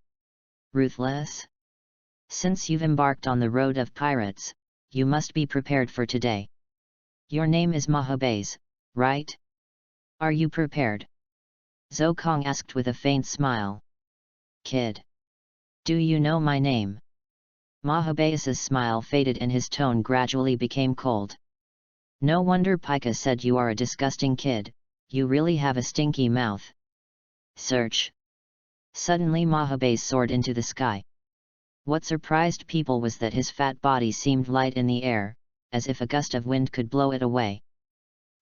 Ruthless? Since you've embarked on the road of pirates, you must be prepared for today. Your name is Mahabes, right? Are you prepared? Zhou Kong asked with a faint smile. Kid. Do you know my name? Mahabes's smile faded and his tone gradually became cold. No wonder Pika said you are a disgusting kid, you really have a stinky mouth. Search. Suddenly Mahabes soared into the sky. What surprised people was that his fat body seemed light in the air, as if a gust of wind could blow it away.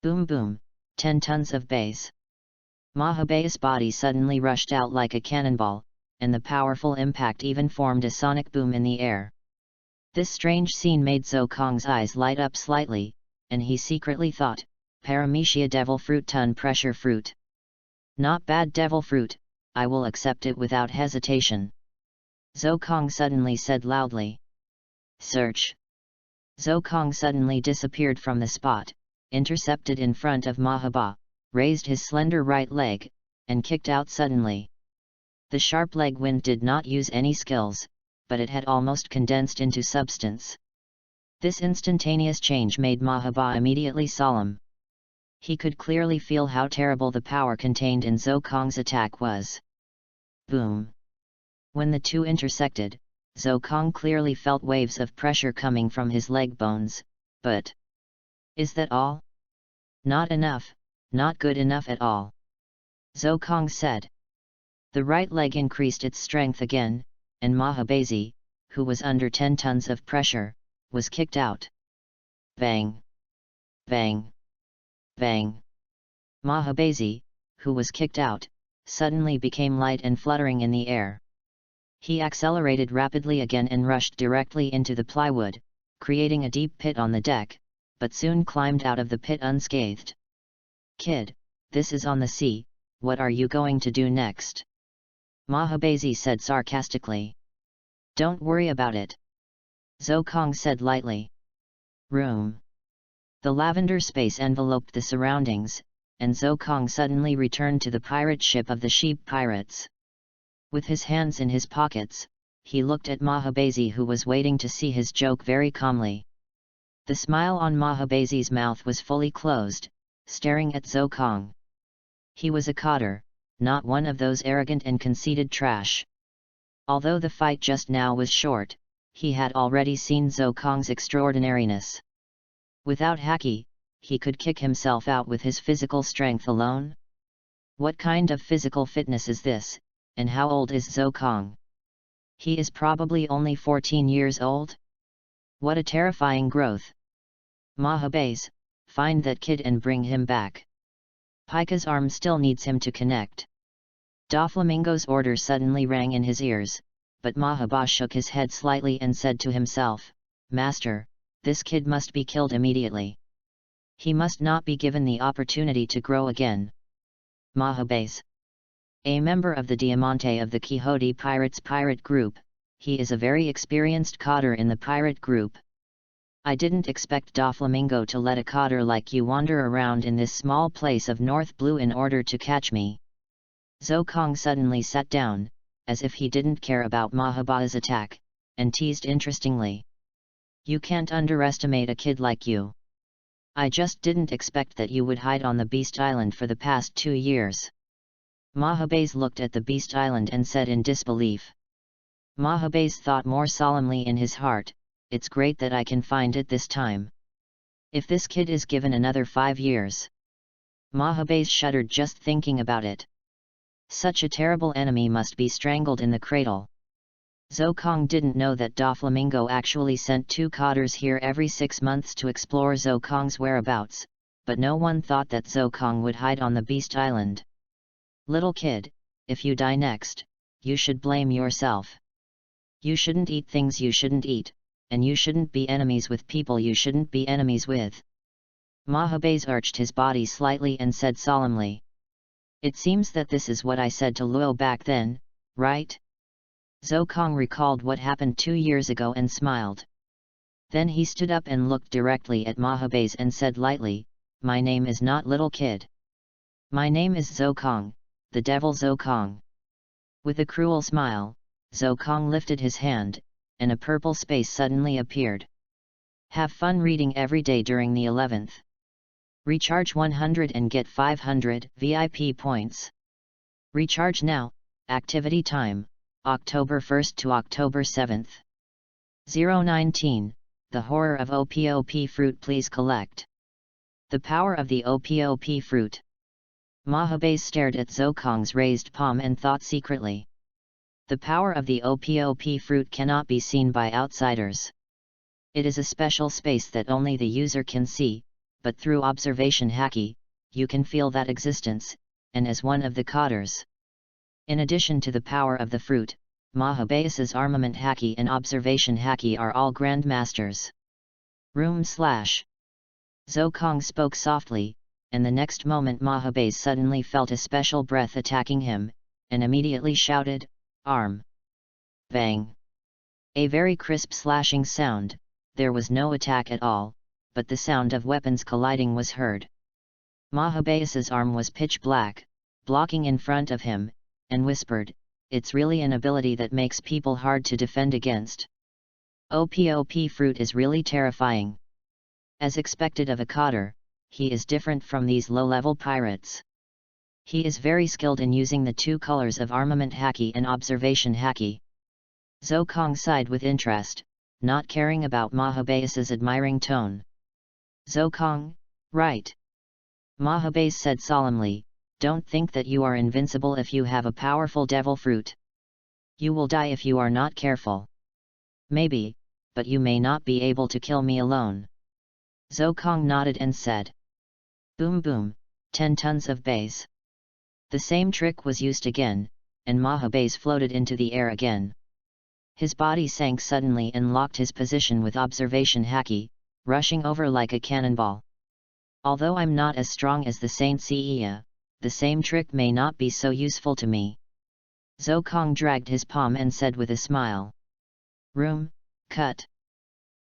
Boom boom, 10 tons of bass. Mahabes' body suddenly rushed out like a cannonball, and the powerful impact even formed a sonic boom in the air. This strange scene made Zhou Kong's eyes light up slightly, and he secretly thought, Paramecia devil fruit ton pressure fruit. Not bad devil fruit, I will accept it without hesitation. Zhou Kong suddenly said loudly. Search. Zhou Kong suddenly disappeared from the spot, intercepted in front of Mahaba, raised his slender right leg, and kicked out suddenly. The sharp leg wind did not use any skills, but it had almost condensed into substance. This instantaneous change made Mahaba immediately solemn. He could clearly feel how terrible the power contained in Zhou Kong's attack was. Boom! When the two intersected, Zhou Kong clearly felt waves of pressure coming from his leg bones, but... Is that all? Not enough, not good enough at all. Zhou Kong said. The right leg increased its strength again, and Mahabesi, who was under 10 tons of pressure, was kicked out. Bang! Bang! Bang! Mahabesi, who was kicked out, suddenly became light and fluttering in the air. He accelerated rapidly again and rushed directly into the plywood, creating a deep pit on the deck, but soon climbed out of the pit unscathed. Kid, this is on the sea, what are you going to do next? Mahabesi said sarcastically. Don't worry about it. Zhou Kong said lightly. Room. The lavender space enveloped the surroundings, and Zhou Kong suddenly returned to the pirate ship of the sheep pirates. With his hands in his pockets, he looked at Mahabesi who was waiting to see his joke very calmly. The smile on Mahabesi's mouth was fully closed, staring at Zhou Kong. He was a cotter, not one of those arrogant and conceited trash. Although the fight just now was short, he had already seen Zhou Kong's extraordinariness. Without haki, he could kick himself out with his physical strength alone? What kind of physical fitness is this, and how old is Zhou Kong? He is probably only 14 years old? What a terrifying growth! Mahabes, find that kid and bring him back. Pika's arm still needs him to connect. Doflamingo's order suddenly rang in his ears, but Mahaba shook his head slightly and said to himself, Master, this kid must be killed immediately. He must not be given the opportunity to grow again. Mahobase. A member of the Diamante of the Quixote Pirates pirate group, he is a very experienced coder in the pirate group. I didn't expect Doflamingo to let a coder like you wander around in this small place of North Blue in order to catch me. Zokong suddenly sat down, as if he didn't care about Mahoba's attack, and teased interestingly. You can't underestimate a kid like you. I just didn't expect that you would hide on the Beast Island for the past 2 years. Mahabase looked at the Beast Island and said in disbelief. Mahabase thought more solemnly in his heart, it's great that I can find it this time. If this kid is given another 5 years. Mahabase shuddered just thinking about it. Such a terrible enemy must be strangled in the cradle. Zokong didn't know that Doflamingo actually sent 2 coders here every 6 months to explore Zokong's whereabouts, but no one thought that Zokong would hide on the Beast Island. Little kid, if you die next, you should blame yourself. You shouldn't eat things you shouldn't eat, and you shouldn't be enemies with people you shouldn't be enemies with. Mahabase arched his body slightly and said solemnly. It seems that this is what I said to Luo back then, right? Zokong recalled what happened 2 years ago and smiled. Then he stood up and looked directly at Mahabase and said lightly, my name is not little kid. My name is Zokong, the devil Zokong. With a cruel smile, Zokong lifted his hand, and a purple space suddenly appeared. Have fun reading every day during the 11th. Recharge 100 and get 500 VIP points. Recharge now, activity time, October 1st to October 7th. 019, The Horror of OPOP Fruit. Please collect. The power of the OPOP fruit. Mahabase stared at Zokong's raised palm and thought secretly. The power of the OPOP fruit cannot be seen by outsiders. It is a special space that only the user can see, but through observation haki, you can feel that existence, and as one of the coders. In addition to the power of the fruit, Mahabase's armament haki and observation haki are all grandmasters. Zokong spoke softly, and the next moment Mahabase suddenly felt a special breath attacking him, and immediately shouted, Arm! Bang! A very crisp slashing sound. There was no attack at all, but the sound of weapons colliding was heard. Mahabase's arm was pitch black, blocking in front of him, and whispered, it's really an ability that makes people hard to defend against. OPOP fruit is really terrifying. As expected of a coder, he is different from these low-level pirates. He is very skilled in using the 2 colors of armament haki and observation haki. Zokong sighed with interest, not caring about Mahabase's admiring tone. Zokong, right? Mahabase said solemnly, don't think that you are invincible if you have a powerful devil fruit. You will die if you are not careful. Maybe, but you may not be able to kill me alone. Zokong nodded and said. Boom boom, 10 tons of base. The same trick was used again, and Mahabase floated into the air again. His body sank suddenly and locked his position with observation haki, rushing over like a cannonball. Although I'm not as strong as the Saint Seiya, the same trick may not be so useful to me. Zokong dragged his palm and said with a smile. Cut.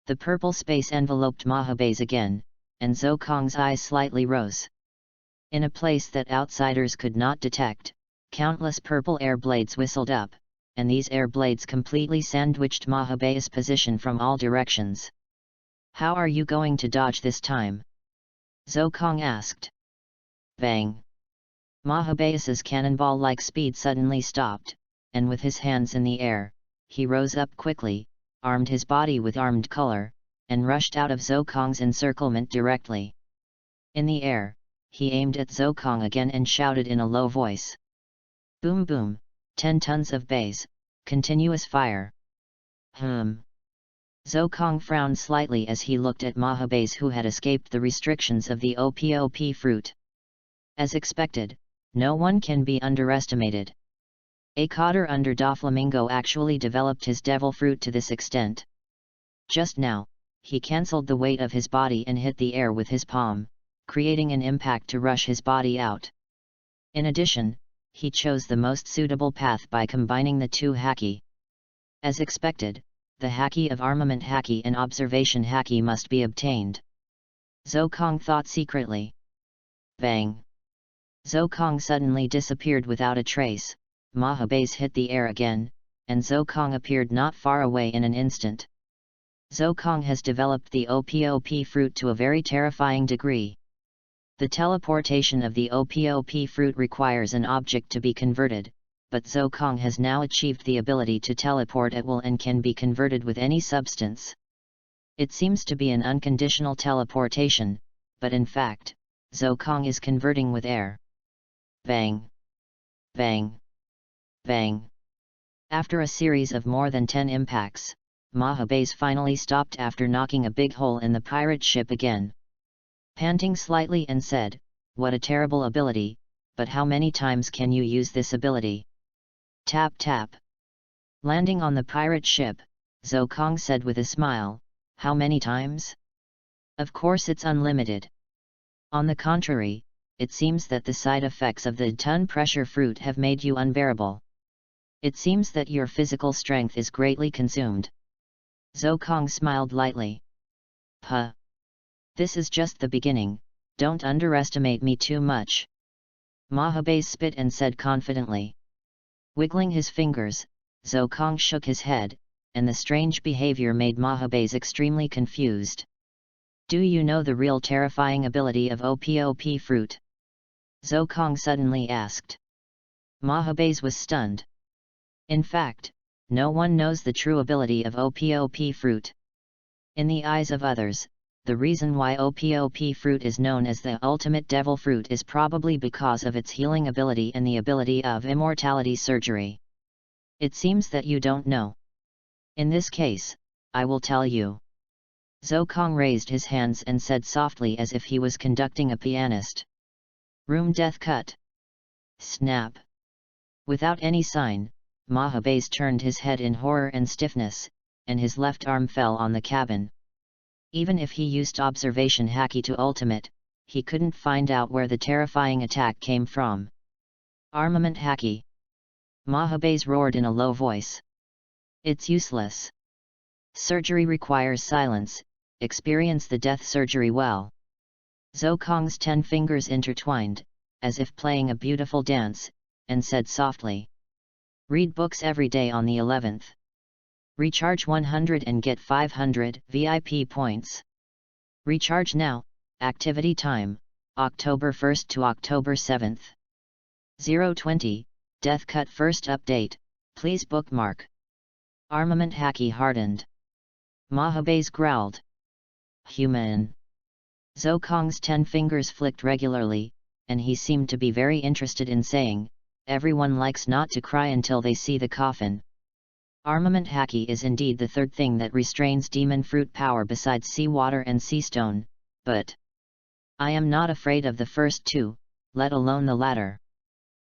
The purple space enveloped Mahabase again, and Zokong's eyes slightly rose. In a place that outsiders could not detect, countless purple air blades whistled up, and these air blades completely sandwiched Mahabase's position from all directions. How are you going to dodge this time? Zokong asked. Bang! Mahabase's cannonball-like speed suddenly stopped, and with his hands in the air, he rose up quickly, armed his body with armed color, and rushed out of Zokong's encirclement directly. In the air, he aimed at Zokong again and shouted in a low voice. Boom boom, 10 tons of base, continuous fire. Zokong frowned slightly as he looked at Mahabase, who had escaped the restrictions of the OPOP fruit. As expected, no one can be underestimated. A coder under Doflamingo actually developed his devil fruit to this extent. Just now, he cancelled the weight of his body and hit the air with his palm, creating an impact to rush his body out. In addition, he chose the most suitable path by combining the two haki. As expected, the haki of armament haki and observation haki must be obtained. Zokong thought secretly. Bang! Zokong suddenly disappeared without a trace. Mahabase hit the air again, and Zokong appeared not far away in an instant. Zokong has developed the OPOP fruit to a very terrifying degree. The teleportation of the OPOP fruit requires an object to be converted, but Zokong has now achieved the ability to teleport at will and can be converted with any substance. It seems to be an unconditional teleportation, but in fact, Zokong is converting with air. Bang! Bang! Bang! After a series of more than 10 impacts, Mahabase finally stopped after knocking a big hole in the pirate ship again. Panting slightly and said, "What a terrible ability, but how many times can you use this ability?" Tap tap. Landing on the pirate ship, Zokong said with a smile, "How many times? Of course it's unlimited. On the contrary, it seems that the side effects of the ton pressure fruit have made you unbearable. It seems that your physical strength is greatly consumed." Zokong smiled lightly. "Puh! This is just the beginning, don't underestimate me too much." Mahabase spit and said confidently. Wiggling his fingers, Zokong shook his head, and the strange behavior made Mahabase extremely confused. "Do you know the real terrifying ability of OPOP fruit?" Zokong suddenly asked. Mahabase was stunned. In fact, no one knows the true ability of OPOP fruit. In the eyes of others, the reason why OPOP fruit is known as the ultimate devil fruit is probably because of its healing ability and the ability of immortality surgery. It seems that you don't know. In this case, I will tell you. Zokong raised his hands and said softly as if he was conducting a pianist. "Room death cut." Snap! Without any sign, Mahabase turned his head in horror and stiffness, and his left arm fell on the cabin. Even if he used observation haki to ultimate, he couldn't find out where the terrifying attack came from. "Armament haki!" Mahabase roared in a low voice. "It's useless. Surgery requires silence, experience the death surgery well." Zokong's 10 fingers intertwined, as if playing a beautiful dance, and said softly. "Read books every day on the 11th. Recharge 100 and get 500 VIP points. Recharge now, activity time, October 1st to October 7th. 020, Death Cut first update, please bookmark." Armament haki hardened. Mahabase growled. "Human." Zokong's 10 fingers flicked regularly, and he seemed to be very interested in saying, "Everyone likes not to cry until they see the coffin." Armament haki is indeed the third thing that restrains demon fruit power besides seawater and sea stone, but I am not afraid of the first two, let alone the latter.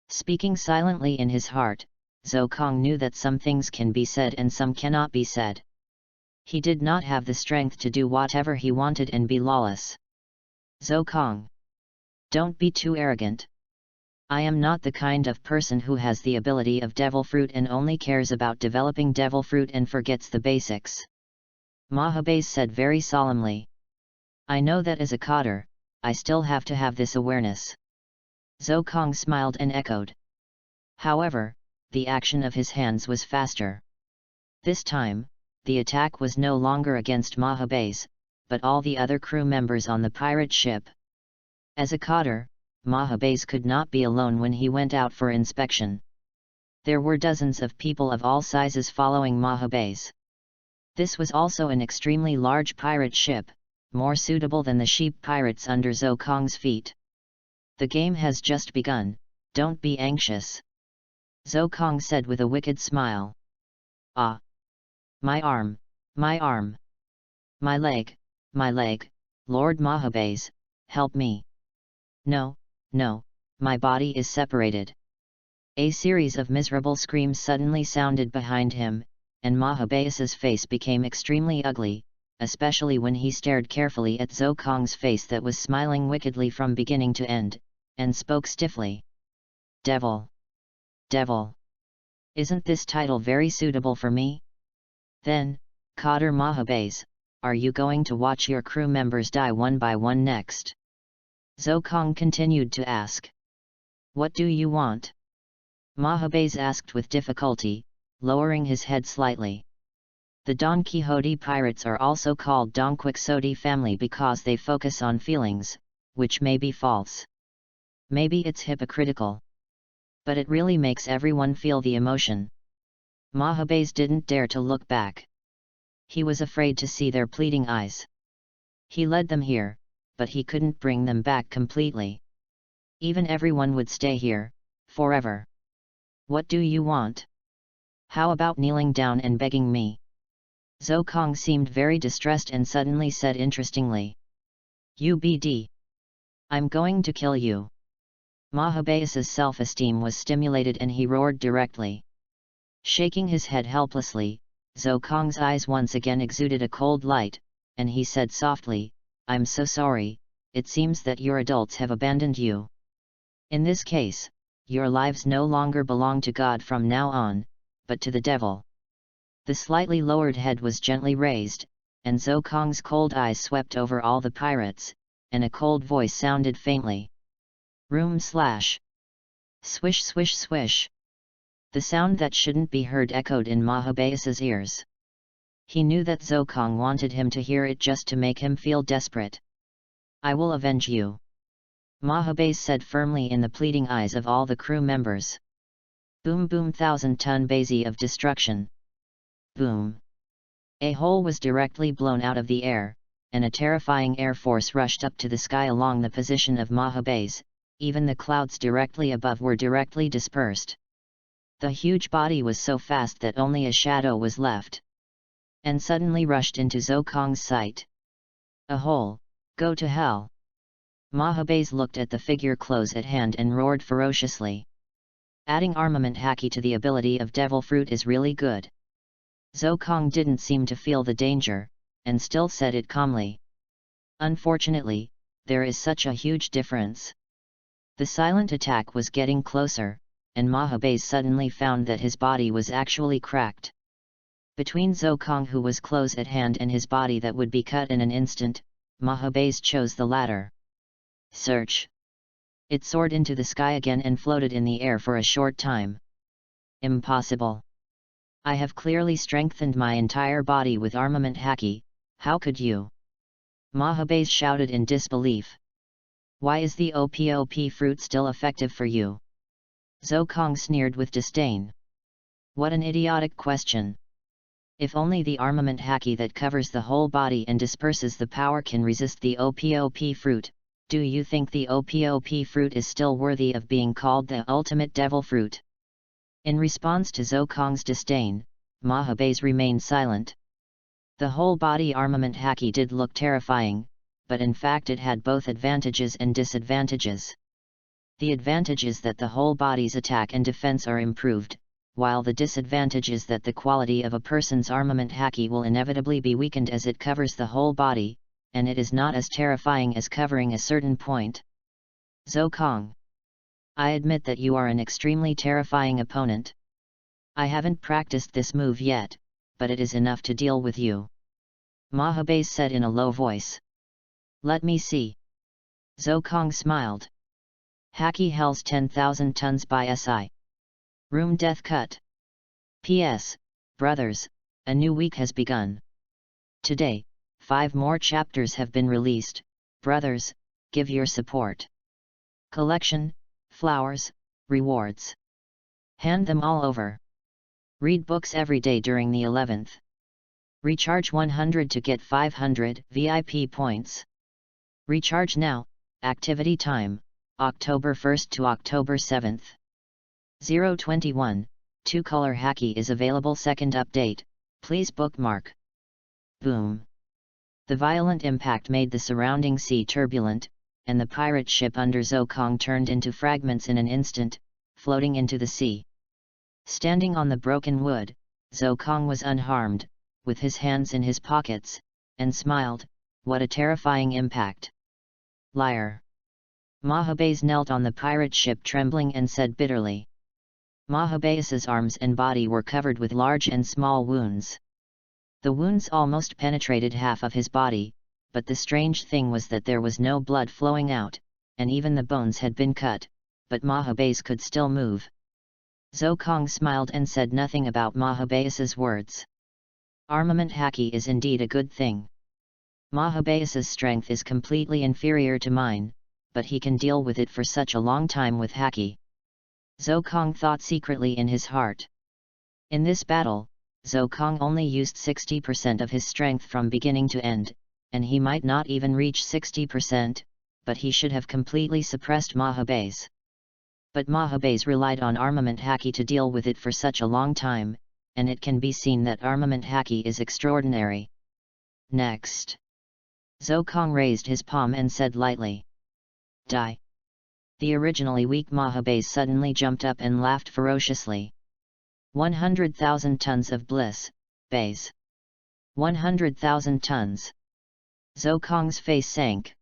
Speaking silently in his heart, Zokong knew that some things can be said and some cannot be said. He did not have the strength to do whatever he wanted and be lawless. "Zokong! Don't be too arrogant. I am not the kind of person who has the ability of devil fruit and only cares about developing devil fruit and forgets the basics." Mahabase said very solemnly. "I know that as a coder, I still have to have this awareness." Zokong smiled and echoed. However, the action of his hands was faster. This time, the attack was no longer against Mahabase, but all the other crew members on the pirate ship. As a coder, Mahabase could not be alone when he went out for inspection. There were dozens of people of all sizes following Mahabase. This was also an extremely large pirate ship, more suitable than the sheep pirates under Zokong's feet. "The game has just begun, don't be anxious," Zokong said with a wicked smile. "Ah! My arm, my arm! My leg, Lord Mahabase, help me! No, no, my body is separated." A series of miserable screams suddenly sounded behind him, and Mahabase's face became extremely ugly, especially when he stared carefully at Zokong's face that was smiling wickedly from beginning to end, and spoke stiffly. Devil. Devil. Isn't this title very suitable for me? Then, Qadr Mahabaz, are you going to watch your crew members die one by one next? Zokong continued to ask. What do you want? Mahabaz asked with difficulty, lowering his head slightly. The Don Quixote pirates are also called Don Quixote family because they focus on feelings, which may be false. Maybe it's hypocritical. But it really makes everyone feel the emotion. Mahabaz didn't dare to look back. He was afraid to see their pleading eyes. He led them here, but he couldn't bring them back completely. Even everyone would stay here, forever. What do you want? How about kneeling down and begging me? Zokong seemed very distressed and suddenly said interestingly. UBD. I'm going to kill you. Mahabaz's self-esteem was stimulated and he roared directly. Shaking his head helplessly, Zokong's eyes once again exuded a cold light, and he said softly, I'm so sorry, it seems that your adults have abandoned you. In this case, your lives no longer belong to God from now on, but to the devil. The slightly lowered head was gently raised, and Zokong's cold eyes swept over all the pirates, and a cold voice sounded faintly. Room slash. Swish swish swish. The sound that shouldn't be heard echoed in Mahabaz's ears. He knew that Zokong wanted him to hear it just to make him feel desperate. I will avenge you. Mahabaz said firmly in the pleading eyes of all the crew members. Boom boom 1,000-ton bazy of destruction. Boom. A hole was directly blown out of the air, and a terrifying air force rushed up to the sky along the position of Mahabaz. Even the clouds directly above were directly dispersed. The huge body was so fast that only a shadow was left. And suddenly rushed into Zokong's sight. A hole, go to hell. Mahabaz looked at the figure close at hand and roared ferociously. Adding armament haki to the ability of Devil Fruit is really good. Zokong didn't seem to feel the danger, and still said it calmly. Unfortunately, there is such a huge difference. The silent attack was getting closer, and Mahabaz suddenly found that his body was actually cracked. Between Zokong who was close at hand and his body that would be cut in an instant, Mahabaz chose the latter. Search. It soared into the sky again and floated in the air for a short time. Impossible. I have clearly strengthened my entire body with armament haki, how could you? Mahabaz shouted in disbelief. Why is the EPUB fruit still effective for you? Zokong sneered with disdain. What an idiotic question. If only the armament haki that covers the whole body and disperses the power can resist the EPUB fruit, do you think the EPUB fruit is still worthy of being called the ultimate devil fruit? In response to Zokong's disdain, Mahabaz remained silent. The whole body armament haki did look terrifying, but in fact it had both advantages and disadvantages. The advantage is that the whole body's attack and defense are improved, while the disadvantage is that the quality of a person's armament haki will inevitably be weakened as it covers the whole body, and it is not as terrifying as covering a certain point. Zokong. I admit that you are an extremely terrifying opponent. I haven't practiced this move yet, but it is enough to deal with you. Mahabaz said in a low voice. Let me see. Zokong smiled. Haki Hell's 10,000 tons by SI. Room Death Cut. P.S. Brothers, a new week has begun. Today, 5 more chapters have been released. Brothers, give your support. Collection, flowers, rewards. Hand them all over. Read books every day during the 11th. Recharge 100 to get 500 VIP points. Recharge now, activity time, October 1st to October 7th. 021, 2-color haki is available second update, please bookmark. Boom. The violent impact made the surrounding sea turbulent, and the pirate ship under Zokong turned into fragments in an instant, floating into the sea. Standing on the broken wood, Zokong was unharmed, with his hands in his pockets, and smiled, what a terrifying impact. Liar. Mahabes knelt on the pirate ship trembling and said bitterly. Mahabes's arms and body were covered with large and small wounds. The wounds almost penetrated half of his body, but the strange thing was that there was no blood flowing out, and even the bones had been cut, but Mahabes could still move. Zokong smiled and said nothing about Mahabes's words. Armament haki is indeed a good thing. Mahabes's strength is completely inferior to mine, but he can deal with it for such a long time with haki. Zokong thought secretly in his heart. In this battle, Zokong only used 60% of his strength from beginning to end, and he might not even reach 60%, but he should have completely suppressed Mahabes. But Mahabes relied on armament haki to deal with it for such a long time, and it can be seen that armament haki is extraordinary. Next. Zokong raised his palm and said lightly. Die. The originally weak Mahabes suddenly jumped up and laughed ferociously. 100,000 tons of bliss, Bays. 100,000 tons. Zokong's face sank.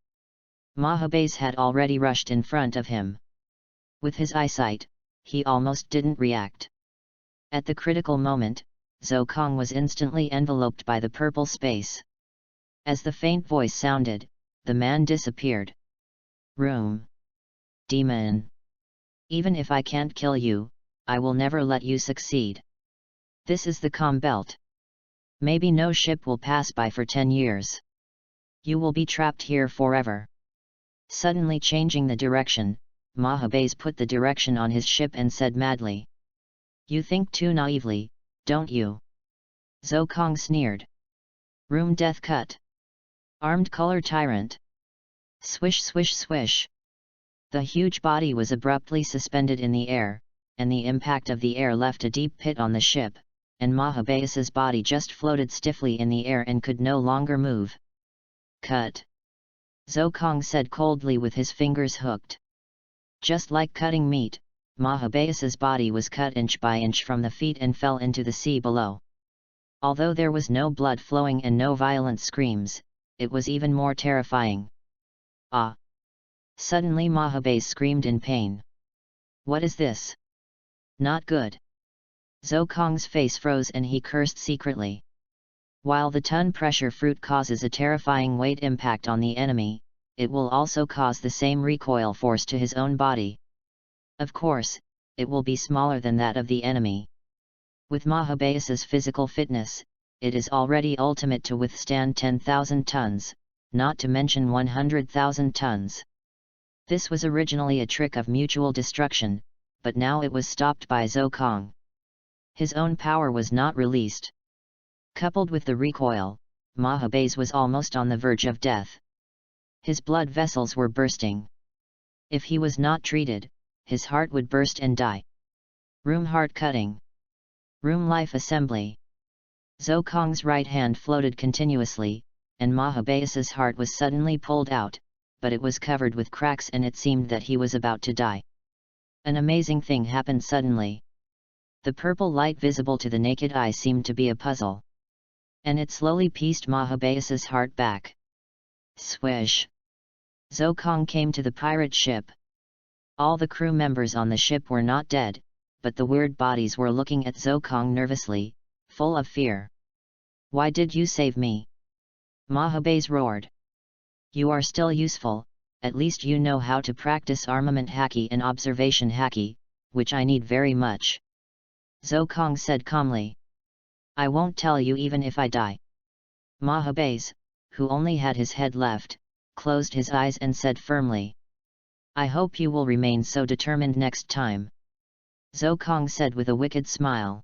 Mahabes had already rushed in front of him. With his eyesight, he almost didn't react. At the critical moment, Zokong was instantly enveloped by the purple space. As the faint voice sounded, the man disappeared. Room. Demon. Even if I can't kill you, I will never let you succeed. This is the calm belt. Maybe no ship will pass by for 10 years. You will be trapped here forever. Suddenly changing the direction, Mahabes put the direction on his ship and said madly. You think too naively, don't you? Zokong sneered. Room death cut. Armed color tyrant. Swish swish swish. The huge body was abruptly suspended in the air, and the impact of the air left a deep pit on the ship, and Mahabes's body just floated stiffly in the air and could no longer move. Cut. Zokong said coldly with his fingers hooked. Just like cutting meat, Mahabes's body was cut inch by inch from the feet and fell into the sea below. Although there was no blood flowing and no violent screams, it was even more terrifying. Ah! Suddenly Mahabes screamed in pain. What is this? Not good. Zokong's face froze and he cursed secretly. While the ton pressure fruit causes a terrifying weight impact on the enemy, it will also cause the same recoil force to his own body. Of course, it will be smaller than that of the enemy. With Mahabes's physical fitness, it is already ultimate to withstand 10,000 tons, not to mention 100,000 tons. This was originally a trick of mutual destruction, but now it was stopped by Zokong. His own power was not released. Coupled with the recoil, Mahabes was almost on the verge of death. His blood vessels were bursting. If he was not treated, his heart would burst and die. Room heart cutting. Room life assembly. Zokong's right hand floated continuously, and Mahabes's heart was suddenly pulled out, but it was covered with cracks and it seemed that he was about to die. An amazing thing happened suddenly. The purple light visible to the naked eye seemed to be a puzzle. And it slowly pieced Mahabes's heart back. Swish! Zokong came to the pirate ship. All the crew members on the ship were not dead, but the weird bodies were looking at Zokong nervously, full of fear. Why did you save me? Mahabes roared. You are still useful, at least you know how to practice armament haki and observation haki, which I need very much. Zokong said calmly. I won't tell you even if I die. Mahabes, who only had his head left, closed his eyes and said firmly. I hope you will remain so determined next time. Zokong said with a wicked smile.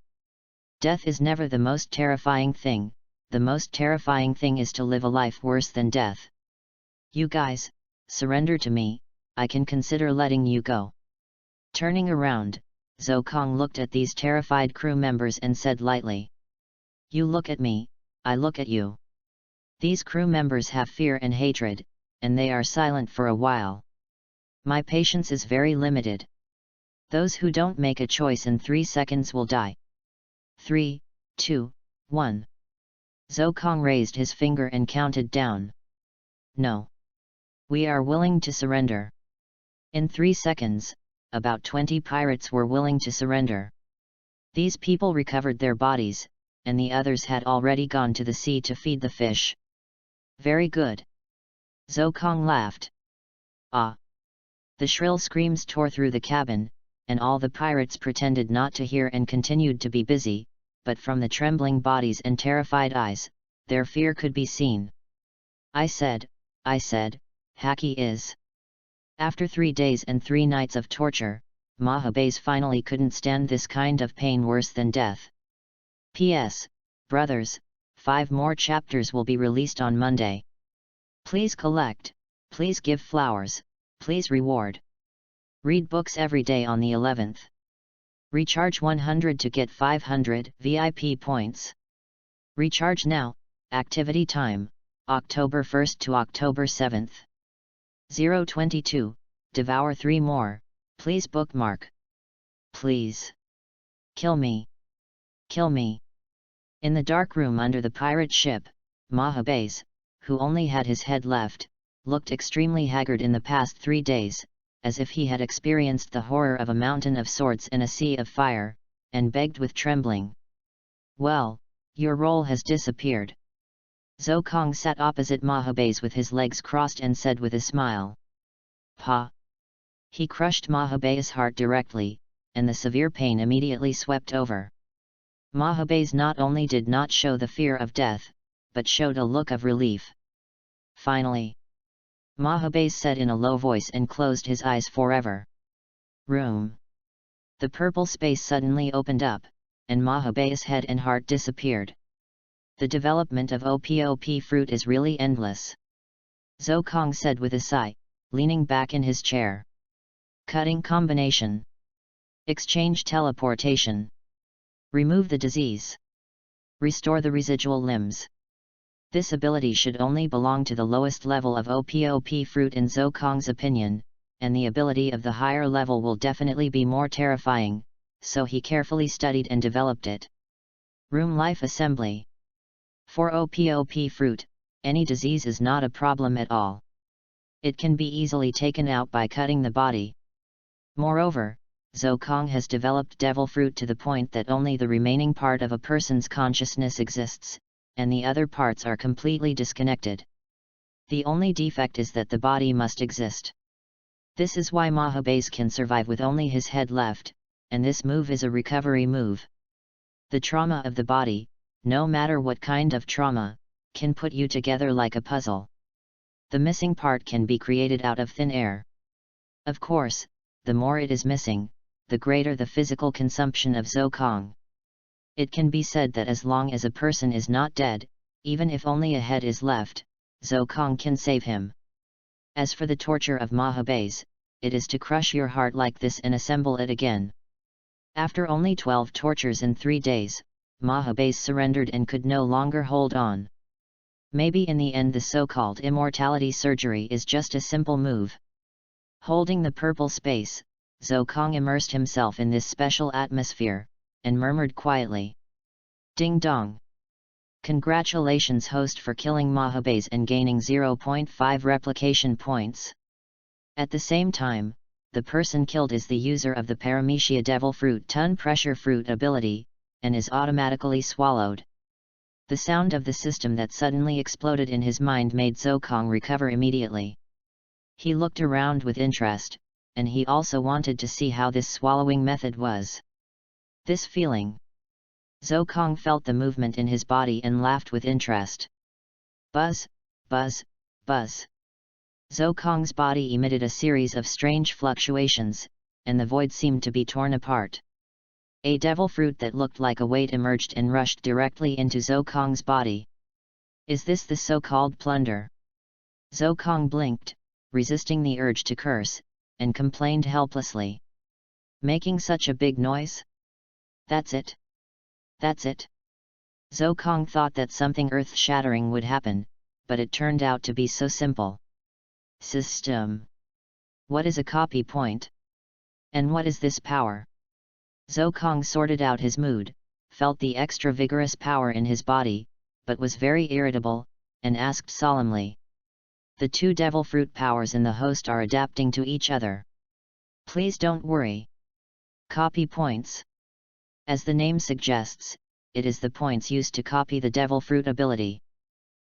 Death is never the most terrifying thing, the most terrifying thing is to live a life worse than death. You guys, surrender to me, I can consider letting you go. Turning around, Zokong looked at these terrified crew members and said lightly. You look at me, I look at you. These crew members have fear and hatred, and they are silent for a while. My patience is very limited. Those who don't make a choice in 3 seconds will die. 3, 2, 1. Zokong raised his finger and counted down. No. We are willing to surrender. In 3 seconds, about 20 pirates were willing to surrender. These people recovered their bodies, and the others had already gone to the sea to feed the fish. Very good. Zhou Kong laughed. Ah! The shrill screams tore through the cabin, and all the pirates pretended not to hear and continued to be busy, but from the trembling bodies and terrified eyes, their fear could be seen. I said, Haki is. After 3 days and 3 nights of torture, Mahabes finally couldn't stand this kind of pain worse than death. P.S. Brothers, 5 more chapters will be released on Monday. Please collect, please give flowers, please reward. Read books every day on the 11th. Recharge 100 to get 500 VIP points. Recharge now. Activity time, October 1st to October 7th. 022, devour 3 more, please bookmark. Please. Kill me. Kill me. In the dark room under the pirate ship, Mahabes, who only had his head left, looked extremely haggard in the past 3 days, as if he had experienced the horror of a mountain of swords and a sea of fire, and begged with trembling. Well, your role has disappeared. Zhou Kong sat opposite Mahabes with his legs crossed and said with a smile. Pa! He crushed Mahabes' heart directly, and the severe pain immediately swept over. Mahabes not only did not show the fear of death, but showed a look of relief. Finally, Mahabes said in a low voice and closed his eyes forever. Room. The purple space suddenly opened up, and Mahabes' head and heart disappeared. The development of OPOP fruit is really endless. Zhou Kong said with a sigh, leaning back in his chair. Cutting combination. Exchange teleportation. Remove the disease. Restore the residual limbs. This ability should only belong to the lowest level of OPOP fruit in Zhou Kong's opinion, and the ability of the higher level will definitely be more terrifying, so he carefully studied and developed it. Room life assembly. For OPOP fruit, any disease is not a problem at all. It can be easily taken out by cutting the body. Moreover, Zhou Kong has developed devil fruit to the point that only the remaining part of a person's consciousness exists, and the other parts are completely disconnected. The only defect is that the body must exist. This is why Mahabes can survive with only his head left, and this move is a recovery move. The trauma of the body, no matter what kind of trauma, can put you together like a puzzle. The missing part can be created out of thin air. Of course, the more it is missing, the greater the physical consumption of Zhou Kong. It can be said that as long as a person is not dead, even if only a head is left, Zhou Kong can save him. As for the torture of Mahabes, it is to crush your heart like this and assemble it again. After only 12 tortures in 3 days, Mahabes surrendered and could no longer hold on. Maybe in the end the so-called immortality surgery is just a simple move. Holding the purple space, Zhou Kong immersed himself in this special atmosphere, and murmured quietly. Ding dong! Congratulations host for killing Mahabes and gaining 0.5 replication points. At the same time, the person killed is the user of the Paramecia Devil Fruit Ton Pressure Fruit ability, and is automatically swallowed. The sound of the system that suddenly exploded in his mind made Zhou Kong recover immediately. He looked around with interest, and he also wanted to see how this swallowing method was. This feeling. Zhou Kong felt the movement in his body and laughed with interest. Buzz, buzz, buzz. Zhou Kong's body emitted a series of strange fluctuations, and the void seemed to be torn apart. A devil fruit that looked like a weight emerged and rushed directly into Zhou Kong's body. Is this the so-called plunder? Zhou Kong blinked, resisting the urge to curse, and complained helplessly. Making such a big noise? That's it. That's it. Zhou Kong thought that something earth-shattering would happen, but it turned out to be so simple. System. What is a copy point? And what is this power? Zhou Kong sorted out his mood, felt the extra vigorous power in his body, but was very irritable, and asked solemnly. The 2 devil fruit powers in the host are adapting to each other. Please don't worry. Copy points. As the name suggests, it is the points used to copy the Devil Fruit ability.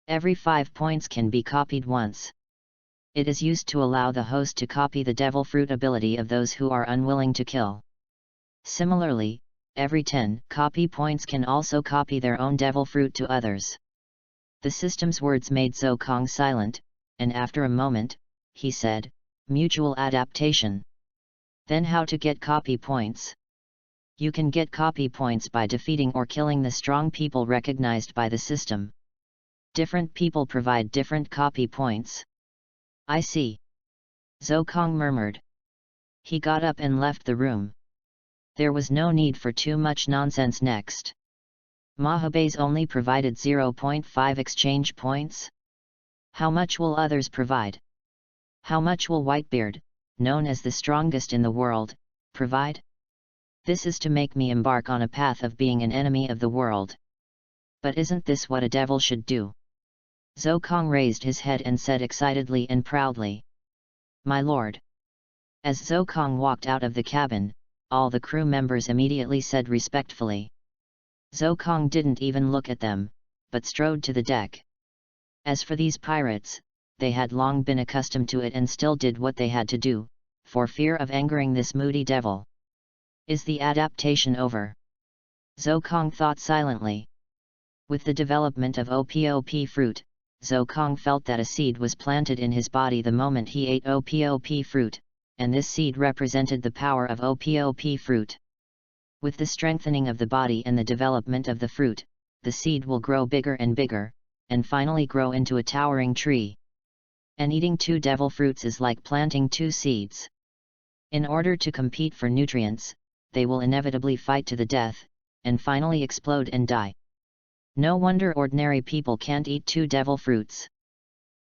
Every 5 points can be copied once. It is used to allow the host to copy the Devil Fruit ability of those who are unwilling to kill. Similarly, every 10 copy points can also copy their own Devil Fruit to others. The system's words made Zhou Kong silent, and after a moment, he said, "Mutual adaptation. Then how to get copy points?" You can get copy points by defeating or killing the strong people recognized by the system. Different people provide different copy points. I see. Zhou Kong murmured. He got up and left the room. There was no need for too much nonsense next. Mahabes only provided 0.5 exchange points. How much will others provide? How much will Whitebeard, known as the strongest in the world, provide? This is to make me embark on a path of being an enemy of the world. But isn't this what a devil should do? Zhou Kong raised his head and said excitedly and proudly, "My lord." As Zhou Kong walked out of the cabin, all the crew members immediately said respectfully. Zhou Kong didn't even look at them, but strode to the deck. As for these pirates, they had long been accustomed to it and still did what they had to do, for fear of angering this moody devil. Is the adaptation over? Zhou Kong thought silently. With the development of OPOP fruit, Zhou Kong felt that a seed was planted in his body the moment he ate OPOP fruit, and this seed represented the power of OPOP fruit. With the strengthening of the body and the development of the fruit, the seed will grow bigger and bigger, and finally grow into a towering tree. And eating 2 devil fruits is like planting 2 seeds. In order to compete for nutrients, they will inevitably fight to the death, and finally explode and die. No wonder ordinary people can't eat 2 devil fruits.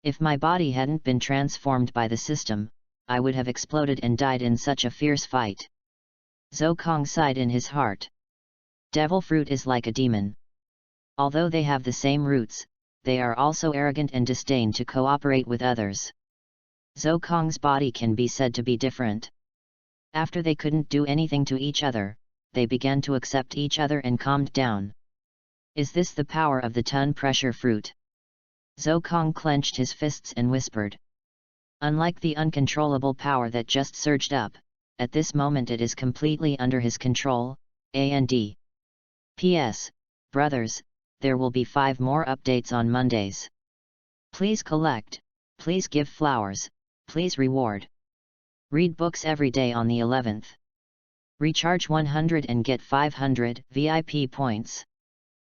If my body hadn't been transformed by the system, I would have exploded and died in such a fierce fight. Zhou Kong sighed in his heart. Devil fruit is like a demon. Although they have the same roots, they are also arrogant and disdain to cooperate with others. Zhou Kong's body can be said to be different. After they couldn't do anything to each other, they began to accept each other and calmed down. Is this the power of the ton pressure fruit? Zhou Kong clenched his fists and whispered. Unlike the uncontrollable power that just surged up, at this moment it is completely under his control, and. P.S. Brothers, there will be 5 more updates on Mondays. Please collect, please give flowers, please reward. Read books every day on the 11th. Recharge 100 and get 500 VIP points.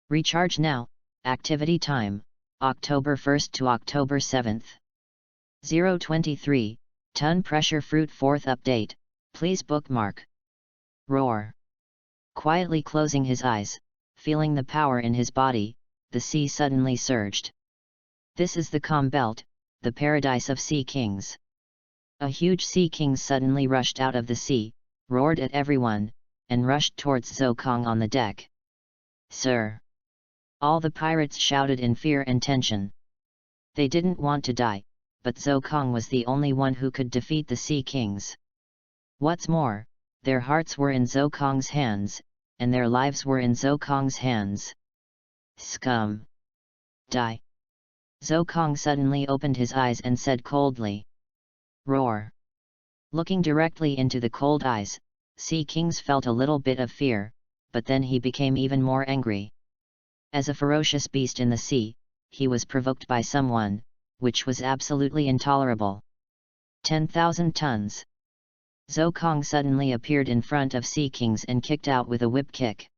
Recharge now, activity time, October 1st to October 7th. 023, Ton Pressure Fruit 4th update, please bookmark. Roar. Quietly closing his eyes, feeling the power in his body, the sea suddenly surged. This is the calm belt, the paradise of sea kings. A huge sea king suddenly rushed out of the sea, roared at everyone, and rushed towards Zhou Kong on the deck. Sir! All the pirates shouted in fear and tension. They didn't want to die, but Zhou Kong was the only one who could defeat the sea kings. What's more, their hearts were in Zhou Kong's hands, and their lives were in Zhou Kong's hands. Scum! Die! Zhou Kong suddenly opened his eyes and said coldly. Roar! Looking directly into the cold eyes, Sea Kings felt a little bit of fear, but then he became even more angry. As a ferocious beast in the sea, he was provoked by someone, which was absolutely intolerable. 10,000 tons. Zhou Kong suddenly appeared in front of Sea Kings and kicked out with a whip kick.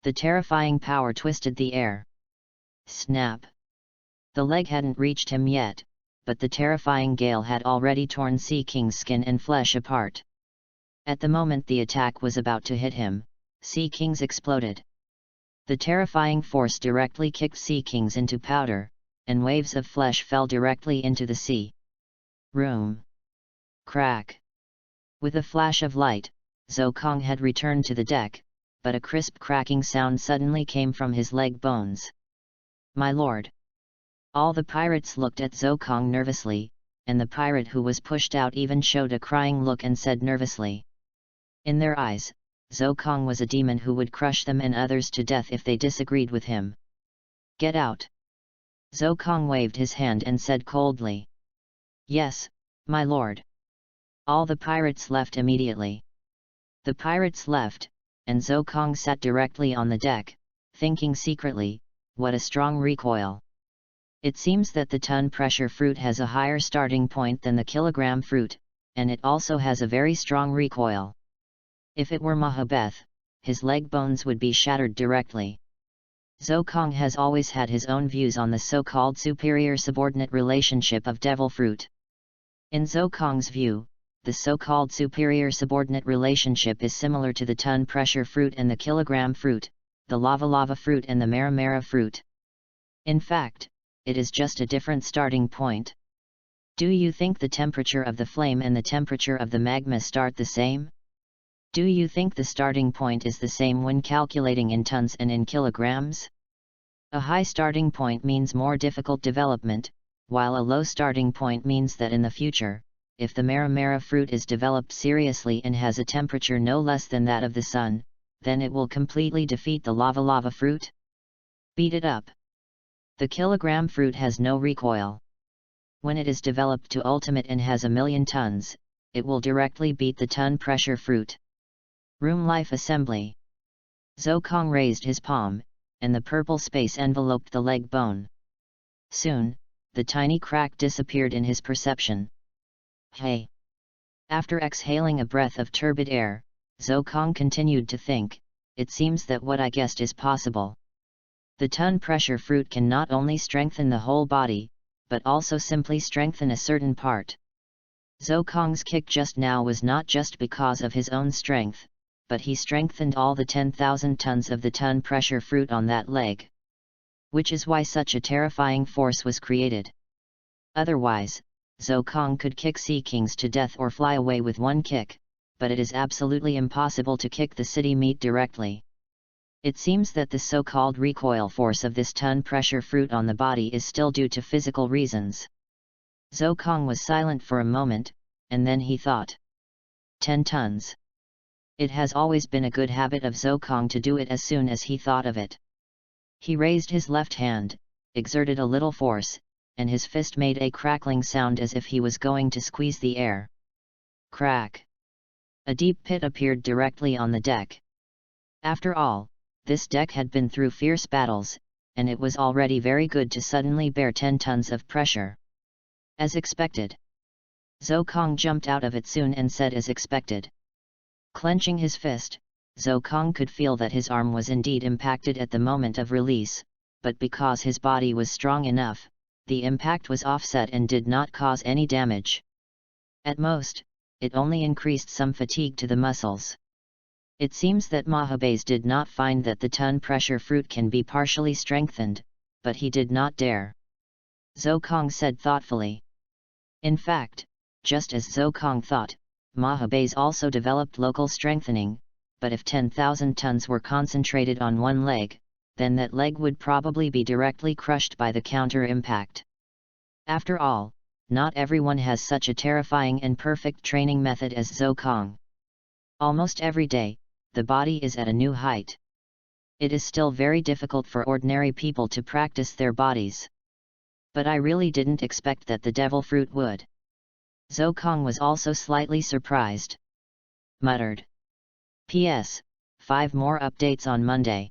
The terrifying power twisted the air. Snap! The leg hadn't reached him yet, but the terrifying gale had already torn Sea King's skin and flesh apart. At the moment the attack was about to hit him, Sea Kings exploded. The terrifying force directly kicked Sea Kings into powder, and waves of flesh fell directly into the sea. Room. Crack. With a flash of light, Zhou Kong had returned to the deck, but a crisp cracking sound suddenly came from his leg bones. My lord! All the pirates looked at Zhou Kong nervously, and the pirate who was pushed out even showed a crying look and said nervously. In their eyes, Zhou Kong was a demon who would crush them and others to death if they disagreed with him. Get out! Zhou Kong waved his hand and said coldly. Yes, my lord. All the pirates left immediately. The pirates left, and Zhou Kong sat directly on the deck, thinking secretly, what a strong recoil. It seems that the ton pressure fruit has a higher starting point than the kilogram fruit, and it also has a very strong recoil. If it were Mahabeth, his leg bones would be shattered directly. Zhou Kong has always had his own views on the so-called superior-subordinate relationship of devil fruit. In Zhou Kong's view, the so-called superior-subordinate relationship is similar to the ton pressure fruit and the kilogram fruit, the lava fruit and the mara fruit. In fact, it is just a different starting point. Do you think the temperature of the flame and the temperature of the magma start the same? Do you think the starting point is the same when calculating in tons and in kilograms? A high starting point means more difficult development, while a low starting point means that in the future, if the mara fruit is developed seriously and has a temperature no less than that of the sun, then it will completely defeat the lava fruit? Beat it up. The kilogram fruit has no recoil. When it is developed to ultimate and has 1,000,000 tons, it will directly beat the ton pressure fruit. Room life assembly. Zhou Kong raised his palm, and the purple space enveloped the leg bone. Soon, the tiny crack disappeared in his perception. Hey! After exhaling a breath of turbid air, Zhou Kong continued to think, it seems that what I guessed is possible. The ton pressure fruit can not only strengthen the whole body, but also simply strengthen a certain part. Zhou Kong's kick just now was not just because of his own strength, but he strengthened all the 10,000 tons of the ton pressure fruit on that leg. Which is why such a terrifying force was created. Otherwise, Zhou Kong could kick sea kings to death or fly away with one kick, but it is absolutely impossible to kick the city meat directly. It seems that the so-called recoil force of this ton pressure fruit on the body is still due to physical reasons. Zhou Kong was silent for a moment, and then he thought. 10 tons. It has always been a good habit of Zhou Kong to do it as soon as he thought of it. He raised his left hand, exerted a little force, and his fist made a crackling sound as if he was going to squeeze the air. Crack! A deep pit appeared directly on the deck. After all, this deck had been through fierce battles, and it was already very good to suddenly bear 10 tons of pressure. As expected. Zhou Kong jumped out of it soon and said as expected. Clenching his fist, Zhou Kong could feel that his arm was indeed impacted at the moment of release, but because his body was strong enough, the impact was offset and did not cause any damage. At most, it only increased some fatigue to the muscles. It seems that Mahabes did not find that the ton pressure fruit can be partially strengthened, but he did not dare. Zhou Kong said thoughtfully. In fact, just as Zhou Kong thought, Mahabes also developed local strengthening, but if 10,000 tons were concentrated on one leg, then that leg would probably be directly crushed by the counter-impact. After all, not everyone has such a terrifying and perfect training method as Zhou Kong. Almost every day, the body is at a new height. It is still very difficult for ordinary people to practice their bodies. But I really didn't expect that the devil fruit would. Zhou Kong was also slightly surprised. Muttered. P.S. 5 more updates on Monday.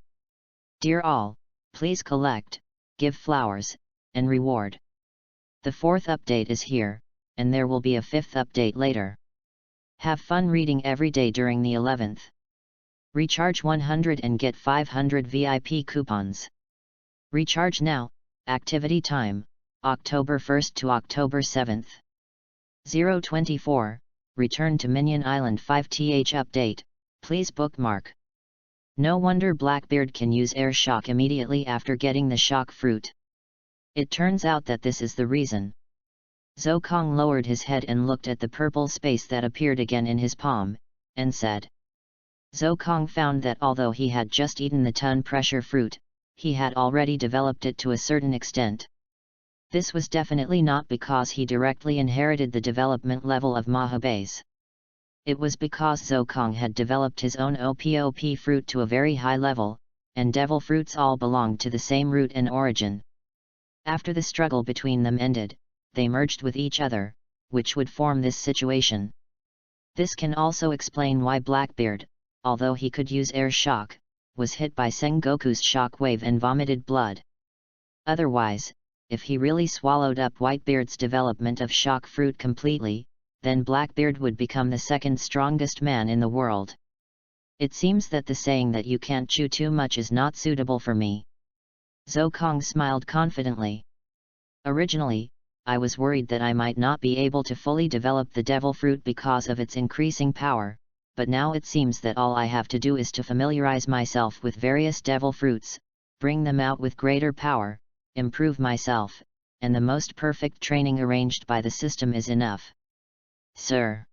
Dear all, please collect, give flowers, and reward. The 4th update is here, and there will be a 5th update later. Have fun reading every day during the 11th. Recharge 100 and get 500 VIP coupons. Recharge now, activity time, October 1st to October 7th. 024, Return to Minion Island 5th update, please bookmark. No wonder Blackbeard can use air shock immediately after getting the shock fruit. It turns out that this is the reason. Zhou Kong lowered his head and looked at the purple space that appeared again in his palm, and said. Zhou Kong found that although he had just eaten the ton pressure fruit, he had already developed it to a certain extent. This was definitely not because he directly inherited the development level of Mahabase. It was because Zokong had developed his own OPOP fruit to a very high level, and devil fruits all belonged to the same root and origin. After the struggle between them ended, they merged with each other, which would form this situation. This can also explain why Blackbeard, although he could use air shock, was hit by Sengoku's shock wave and vomited blood. Otherwise, if he really swallowed up Whitebeard's development of shock fruit completely, then Blackbeard would become the second strongest man in the world. It seems that the saying that you can't chew too much is not suitable for me. Zokong smiled confidently. Originally, I was worried that I might not be able to fully develop the devil fruit because of its increasing power, but now it seems that all I have to do is to familiarize myself with various devil fruits, bring them out with greater power, improve myself, and the most perfect training arranged by the system is enough. Sir.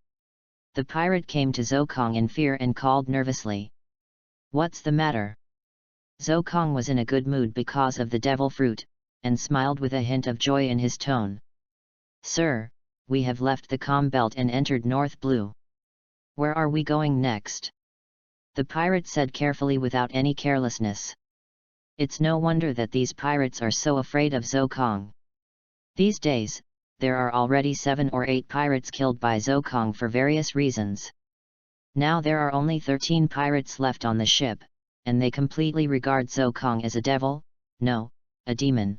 The pirate came to Zokong in fear and called nervously. What's the matter? Zokong was in a good mood because of the devil fruit, and smiled with a hint of joy in his tone. Sir, we have left the calm belt and entered North Blue. Where are we going next? The pirate said carefully without any carelessness. It's no wonder that these pirates are so afraid of Zokong. These days, there are already 7 or 8 pirates killed by Zokong for various reasons. Now there are only 13 pirates left on the ship, and they completely regard Zokong as a devil, no, a demon.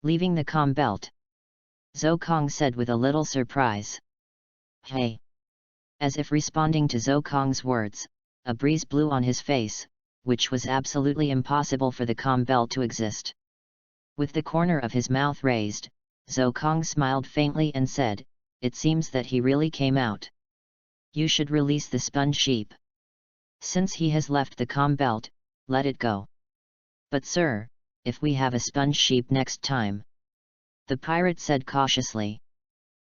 Leaving the calm belt, Zokong said with a little surprise. Hey! As if responding to Zokong's words, a breeze blew on his face, which was absolutely impossible for the calm belt to exist. With the corner of his mouth raised, Zokong smiled faintly and said, "It seems that he really came out. You should release the sponge sheep. Since he has left the calm belt, let it go." "But sir, if we have a sponge sheep next time?" the pirate said cautiously.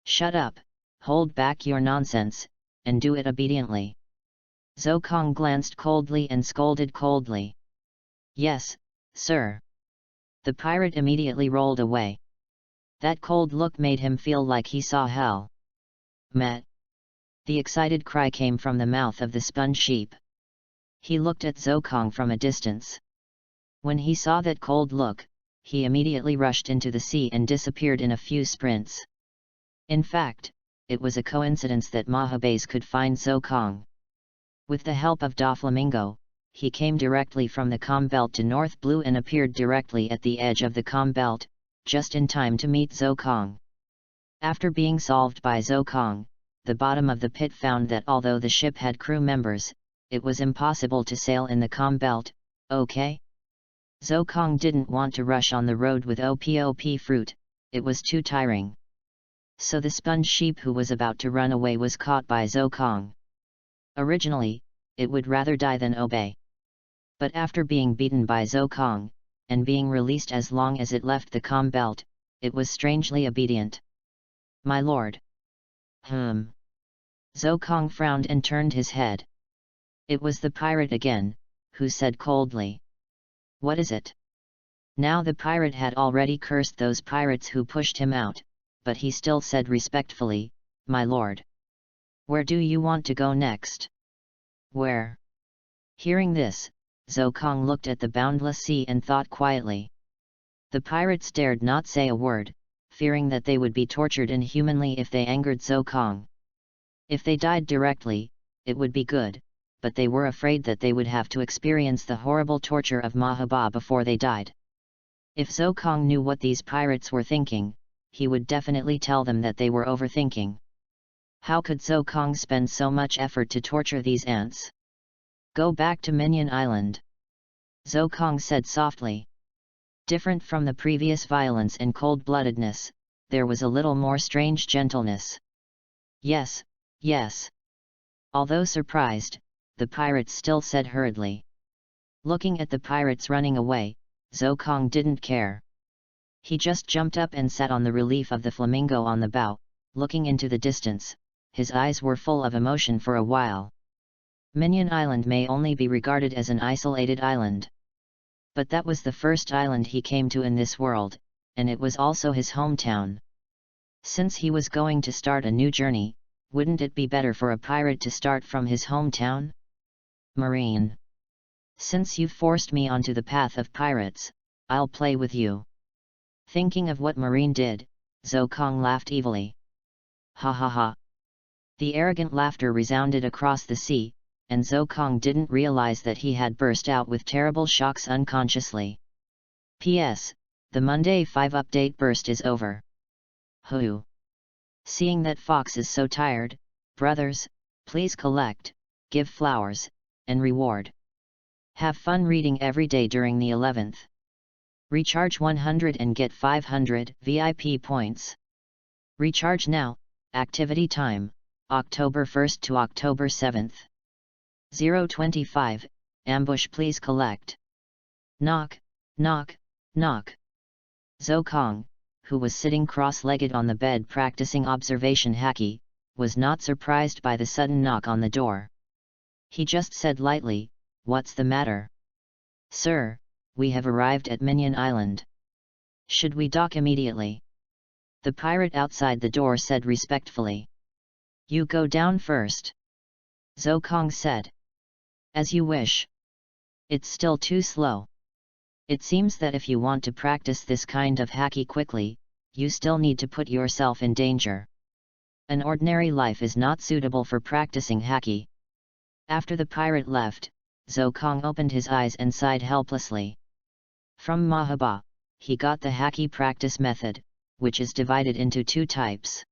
"Shut up, hold back your nonsense, and do it obediently." Zokong glanced coldly and scolded coldly. "Yes, sir." The pirate immediately rolled away. That cold look made him feel like he saw hell. Met. The excited cry came from the mouth of the sponge sheep. He looked at Zokong from a distance. When he saw that cold look, he immediately rushed into the sea and disappeared in a few sprints. In fact, it was a coincidence that Mahabase could find Zokong. With the help of Doflamingo, he came directly from the calm belt to North Blue and appeared directly at the edge of the calm belt, just in time to meet Zokong. After being solved by Zokong, the bottom of the pit found that although the ship had crew members, it was impossible to sail in the calm belt. Okay? Zokong didn't want to rush on the road with OPOP fruit, it was too tiring. So the sponge sheep who was about to run away was caught by Zokong. Originally, it would rather die than obey. But after being beaten by Zokong, and being released as long as it left the calm belt, it was strangely obedient. "My lord." Zokong frowned and turned his head. It was the pirate again, who said coldly. "What is it?" Now the pirate had already cursed those pirates who pushed him out, but he still said respectfully, "My lord." "Where do you want to go next?" "Where?" Hearing this, Zokong looked at the boundless sea and thought quietly. The pirates dared not say a word, fearing that they would be tortured inhumanly if they angered Zokong. If they died directly, it would be good, but they were afraid that they would have to experience the horrible torture of Mahaba before they died. If Zokong knew what these pirates were thinking, he would definitely tell them that they were overthinking. How could Zokong spend so much effort to torture these ants? "Go back to Minion Island," Zokong said softly. Different from the previous violence and cold-bloodedness, there was a little more strange gentleness. "Yes, yes." Although surprised, the pirates still said hurriedly. Looking at the pirates running away, Zokong didn't care. He just jumped up and sat on the relief of the flamingo on the bow, looking into the distance. His eyes were full of emotion for a while. Minion Island may only be regarded as an isolated island. But that was the first island he came to in this world, and it was also his hometown. Since he was going to start a new journey, wouldn't it be better for a pirate to start from his hometown? Marine. Since you've forced me onto the path of pirates, I'll play with you. Thinking of what Marine did, Zhou Kong laughed evilly. Ha ha ha. The arrogant laughter resounded across the sea, and Zhou Kong didn't realize that he had burst out with terrible shocks unconsciously. P.S. The Monday 5 update burst is over. Hoo. Seeing that Fox is so tired, brothers, please collect, give flowers, and reward. Have fun reading every day during the 11th. Recharge 100 and get 500 VIP points. Recharge now. Activity time, October 1st to October 7th. 025, ambush please collect. Knock, knock, knock. Zhou Kong, who was sitting cross-legged on the bed practicing observation haki, was not surprised by the sudden knock on the door. He just said lightly, "What's the matter?" "Sir, we have arrived at Minion Island. Should we dock immediately?" The pirate outside the door said respectfully. "You go down first," Zhou Kong said. "As you wish. It's still too slow. It seems that if you want to practice this kind of haki quickly, you still need to put yourself in danger. An ordinary life is not suitable for practicing haki." After the pirate left, Zhou Kong opened his eyes and sighed helplessly. From Mahaba, he got the haki practice method, which is divided into two types.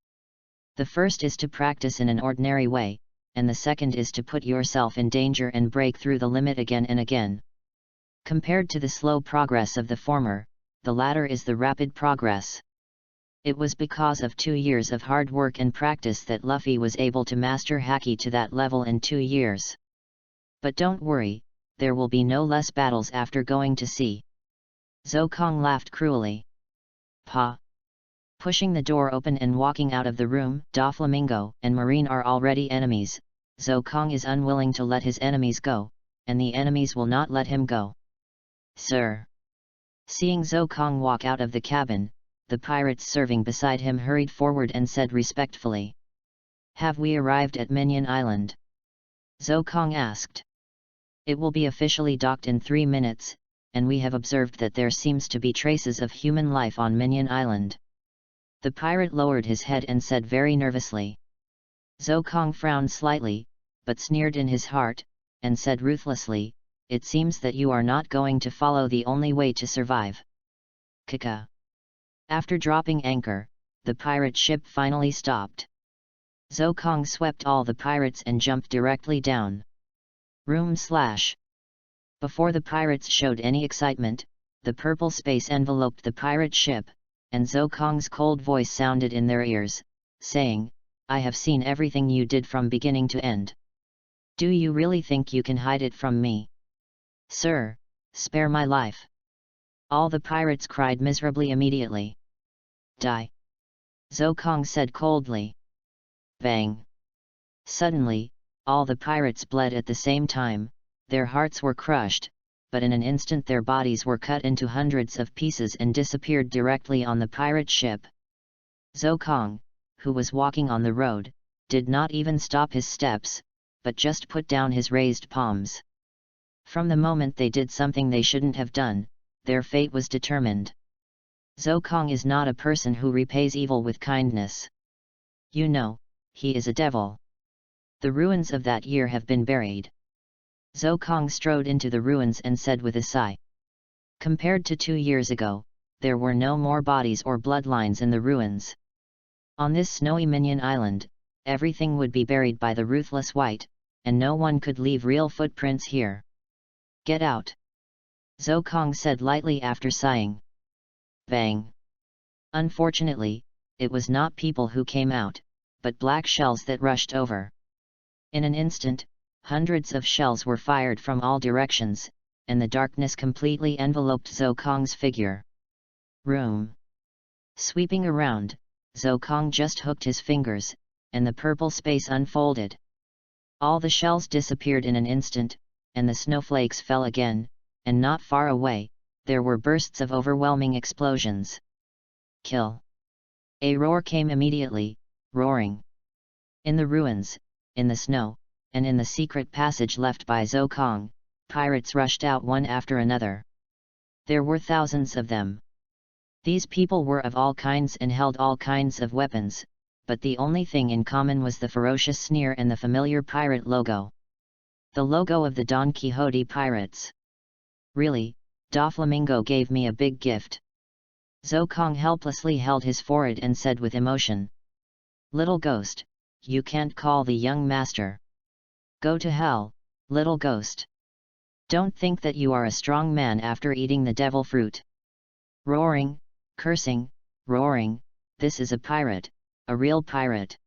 The first is to practice in an ordinary way, and the second is to put yourself in danger and break through the limit again and again. Compared to the slow progress of the former, the latter is the rapid progress. It was because of 2 years of hard work and practice that Luffy was able to master haki to that level in 2 years. But don't worry, there will be no less battles after going to sea. Zhou Kong laughed cruelly. Pa! Pushing the door open and walking out of the room, Doflamingo and Marine are already enemies. Zhou Kong is unwilling to let his enemies go, and the enemies will not let him go. "Sir." Seeing Zhou Kong walk out of the cabin, the pirates serving beside him hurried forward and said respectfully, "Have we arrived at Minion Island?" Zhou Kong asked. "It will be officially docked in 3 minutes, and we have observed that there seems to be traces of human life on Minion Island." The pirate lowered his head and said very nervously. Zhou Kong frowned slightly, but sneered in his heart, and said ruthlessly, "It seems that you are not going to follow the only way to survive." Kaka. After dropping anchor, the pirate ship finally stopped. Zhou Kong swept all the pirates and jumped directly down. Before the pirates showed any excitement, the purple space enveloped the pirate ship, and Zhou Kong's cold voice sounded in their ears, saying, "I have seen everything you did from beginning to end. Do you really think you can hide it from me? Sir, spare my life." All the pirates cried miserably immediately. "Die!" Zhou Kong said coldly. Bang! Suddenly, all the pirates bled at the same time, their hearts were crushed, but in an instant their bodies were cut into hundreds of pieces and disappeared directly on the pirate ship. Zhou Kong, who was walking on the road, did not even stop his steps, but just put down his raised palms. From the moment they did something they shouldn't have done, their fate was determined. Zhou Kong is not a person who repays evil with kindness. You know, he is a devil. The ruins of that year have been buried. Zhou Kong strode into the ruins and said with a sigh. Compared to 2 years ago, there were no more bodies or bloodlines in the ruins. On this snowy Minion Island, everything would be buried by the ruthless white, and no one could leave real footprints here. "Get out!" Zhou Kong said lightly after sighing. Bang! Unfortunately, it was not people who came out, but black shells that rushed over. In an instant, hundreds of shells were fired from all directions, and the darkness completely enveloped Zhou Kong's figure. Room. Sweeping around, Zhou Kong just hooked his fingers, and the purple space unfolded. All the shells disappeared in an instant, and the snowflakes fell again, and not far away, there were bursts of overwhelming explosions. kill. A roar came immediately, roaring. In the ruins, in the snow, and in the secret passage left by Zhou Kong, pirates rushed out one after another. There were thousands of them. These people were of all kinds and held all kinds of weapons, but the only thing in common was the ferocious sneer and the familiar pirate logo. The logo of the Don Quixote pirates. Really, Doflamingo gave me a big gift. Zhou Kong helplessly held his forehead and said with emotion. Little ghost, you can't call the young master. Go to hell, little ghost. Don't think that you are a strong man after eating the devil fruit. Roaring, cursing, roaring, this is a pirate, a real pirate.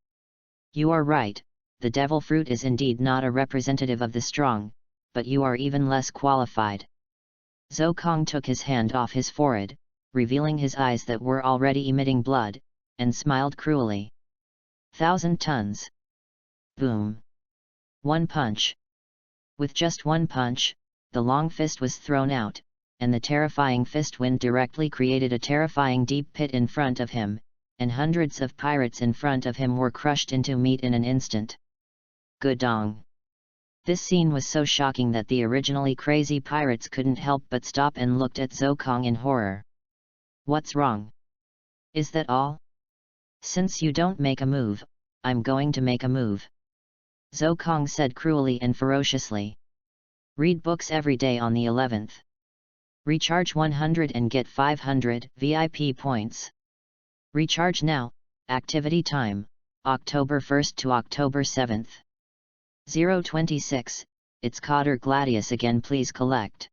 You are right, the devil fruit is indeed not a representative of the strong, but you are even less qualified. Zhou Kong took his hand off his forehead, revealing his eyes that were already emitting blood, and smiled cruelly. 1,000 tons. Boom. One punch. With just one punch, the long fist was thrown out, and the terrifying fist wind directly created a terrifying deep pit in front of him, and hundreds of pirates in front of him were crushed into meat in an instant. Gudong. This scene was so shocking that the originally crazy pirates couldn't help but stop and looked at Zhou Kong in horror. What's wrong? Is that all? Since you don't make a move, I'm going to make a move. Zhou Kong said cruelly and ferociously. Read books every day on the 11th. Recharge 100 and get 500 VIP points. Recharge now, activity time, October 1st to October 7th. 026, it's Cotter Gladius again, please collect.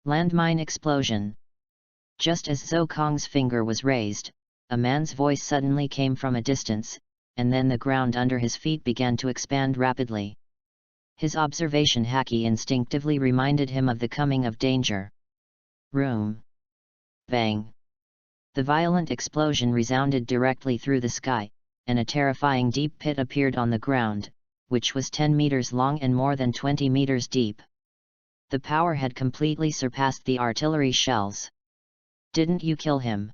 Landmine explosion. Just as Zhou Kong's finger was raised, a man's voice suddenly came from a distance, and then the ground under his feet began to expand rapidly. His observation haki instinctively reminded him of the coming of danger. Room. Bang. The violent explosion resounded directly through the sky, and a terrifying deep pit appeared on the ground, which was 10 meters long and more than 20 meters deep. The power had completely surpassed the artillery shells. Didn't you kill him?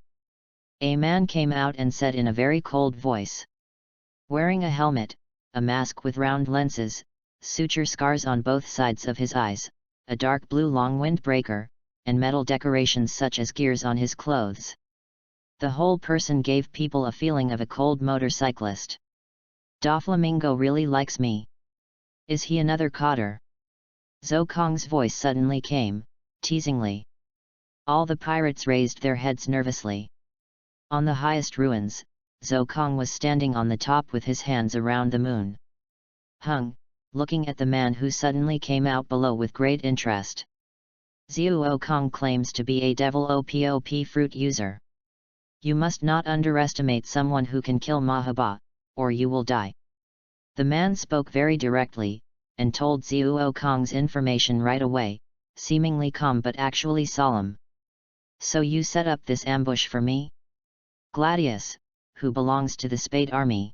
A man came out and said in a very cold voice. Wearing a helmet, a mask with round lenses, suture scars on both sides of his eyes, a dark blue long windbreaker, and metal decorations such as gears on his clothes. The whole person gave people a feeling of a cold motorcyclist. Doflamingo really likes me. Is he another Cotter? Zhou Kong's voice suddenly came, teasingly. All the pirates raised their heads nervously. On the highest ruins, Zhou Kong was standing on the top with his hands around the moon. Hung, looking at the man who suddenly came out below with great interest. Zhou Kong claims to be a devil OPOP fruit user. You must not underestimate someone who can kill Mahaba, or you will die. The man spoke very directly, and told Zhou Kong's information right away, seemingly calm but actually solemn. So you set up this ambush for me? Gladius, who belongs to the Spade Army.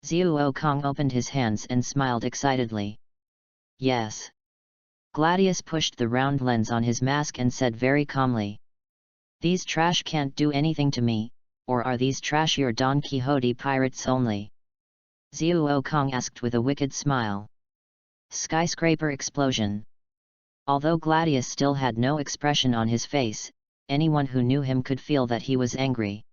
Zhou Kong opened his hands and smiled excitedly. Yes. Gladius pushed the round lens on his mask and said very calmly. These trash can't do anything to me, or are these trash your Don Quixote pirates only? Zhou Kong asked with a wicked smile. Skyscraper explosion. Although Gladius still had no expression on his face, anyone who knew him could feel that he was angry.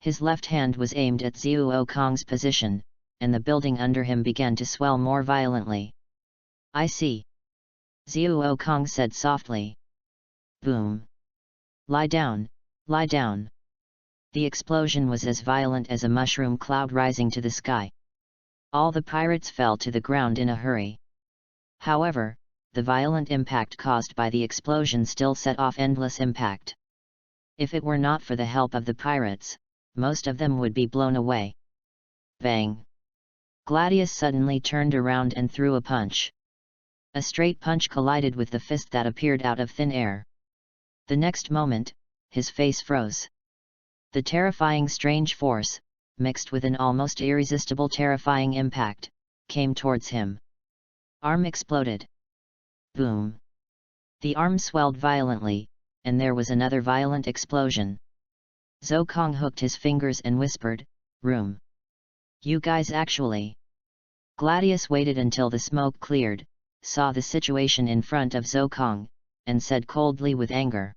His left hand was aimed at Zhou Kong's position, and the building under him began to swell more violently. I see. Zhou Kong said softly. Boom. Lie down, lie down. The explosion was as violent as a mushroom cloud rising to the sky. All the pirates fell to the ground in a hurry. However, the violent impact caused by the explosion still set off endless impact. If it were not for the help of the pirates, most of them would be blown away. Bang! Gladius suddenly turned around and threw a punch. A straight punch collided with the fist that appeared out of thin air. The next moment, his face froze. The terrifying strange force, mixed with an almost irresistible terrifying impact, came towards him. Arm exploded. Boom! The arm swelled violently, and there was another violent explosion. Zhou Kong hooked his fingers and whispered, "Room. You guys actually." Gladius waited until the smoke cleared, saw the situation in front of Zhou Kong, and said coldly with anger,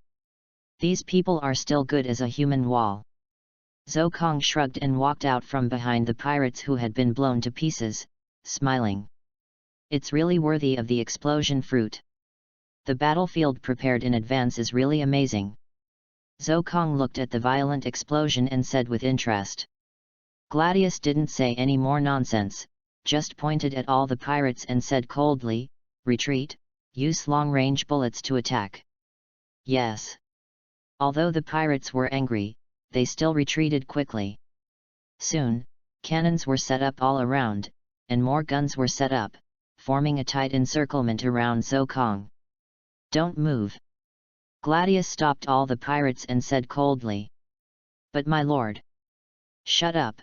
"These people are still good as a human wall." Zhou Kong shrugged and walked out from behind the pirates who had been blown to pieces, smiling. "It's really worthy of the explosion fruit. The battlefield prepared in advance is really amazing." Zhou Kong looked at the violent explosion and said with interest. Gladius didn't say any more nonsense, just pointed at all the pirates and said coldly, "Retreat, use long-range bullets to attack." Yes. Although the pirates were angry, they still retreated quickly. Soon, cannons were set up all around, and more guns were set up, forming a tight encirclement around Zhou Kong. "Don't move." Gladius stopped all the pirates and said coldly. "But my lord." "Shut up."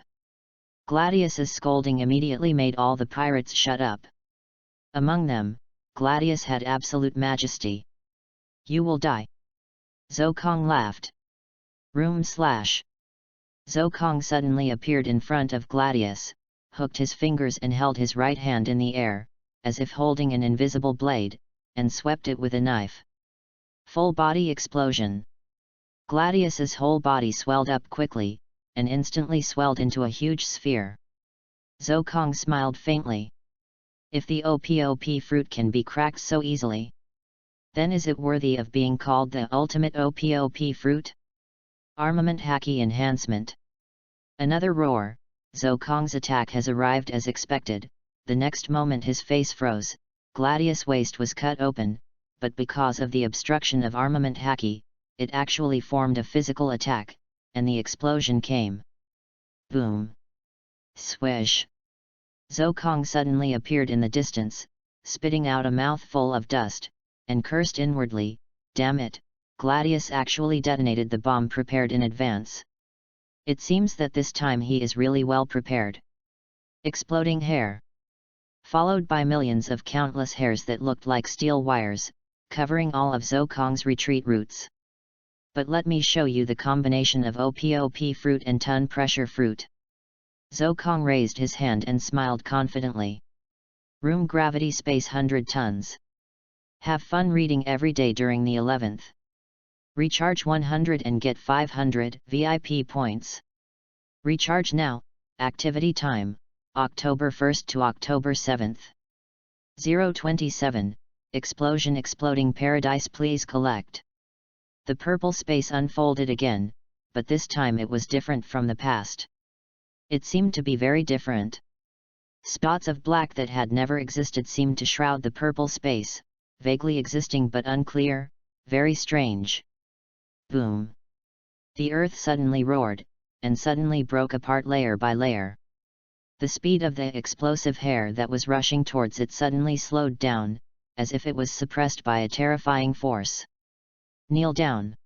Gladius's scolding immediately made all the pirates shut up. Among them, Gladius had absolute majesty. "You will die." Zhou Kong laughed. Zhou Kong suddenly appeared in front of Gladius, hooked his fingers and held his right hand in the air, as if holding an invisible blade, and swept it with a knife. Full body explosion. Gladius's whole body swelled up quickly, and instantly swelled into a huge sphere. Zhou Kong smiled faintly. If the OPOP fruit can be cracked so easily, then is it worthy of being called the ultimate OPOP fruit? Armament Haki Enhancement. Another roar. Zhou Kong's attack has arrived as expected. The next moment his face froze, Gladius' waist was cut open, but because of the obstruction of Armament Haki, it actually formed a physical attack, and the explosion came. Boom! Swish! Zhou Kong suddenly appeared in the distance, spitting out a mouthful of dust, and cursed inwardly, "Damn it, Gladius actually detonated the bomb prepared in advance. It seems that this time he is really well prepared." Exploding hair. Followed by millions of countless hairs that looked like steel wires, covering all of Zhou Kong's retreat routes. "But let me show you the combination of OPOP fruit and ton pressure fruit." Zhou Kong raised his hand and smiled confidently. "Room gravity space 100 tons. Have fun reading every day during the 11th. Recharge 100 and get 500 VIP points. Recharge now. Activity time, October 1st to October 7th. 027, Explosion Exploding Paradise Please collect." The purple space unfolded again, but this time it was different from the past. It seemed to be very different. Spots of black that had never existed seemed to shroud the purple space, vaguely existing but unclear, very strange. Boom! The earth suddenly roared, and suddenly broke apart layer by layer. The speed of the explosive hair that was rushing towards it suddenly slowed down, as if it was suppressed by a terrifying force. "Kneel down."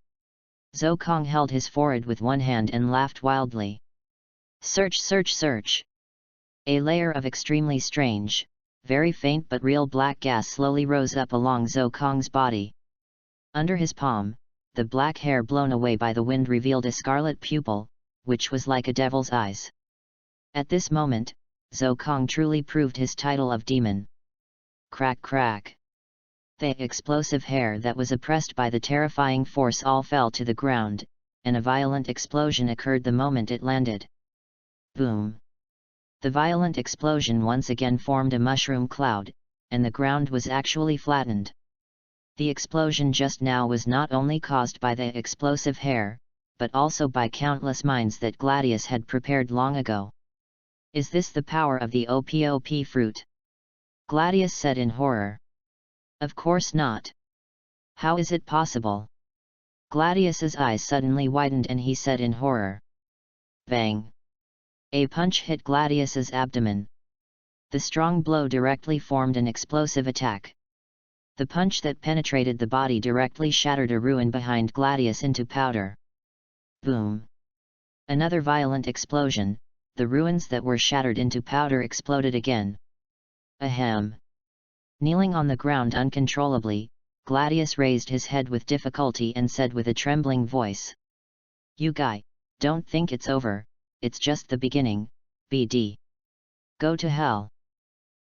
Zhou Kong held his forehead with one hand and laughed wildly. "Search, search, search." A layer of extremely strange, very faint but real black gas slowly rose up along Zhou Kong's body. Under his palm, the black hair blown away by the wind revealed a scarlet pupil, which was like a devil's eyes. At this moment, Zhou Kong truly proved his title of demon. Crack crack! The explosive hair that was oppressed by the terrifying force all fell to the ground, and a violent explosion occurred the moment it landed. Boom! The violent explosion once again formed a mushroom cloud, and the ground was actually flattened. The explosion just now was not only caused by the explosive hair, but also by countless mines that Gladius had prepared long ago. "Is this the power of the OPOP fruit?" Gladius said in horror. "Of course not. How is it possible?" Gladius's eyes suddenly widened and he said in horror. Bang! A punch hit Gladius's abdomen. The strong blow directly formed an explosive attack. The punch that penetrated the body directly shattered a ruin behind Gladius into powder. Boom! Another violent explosion, the ruins that were shattered into powder exploded again. Ahem! Kneeling on the ground uncontrollably, Gladius raised his head with difficulty and said with a trembling voice. "You guy, Don't think it's over, it's just the beginning, BD. Go to hell.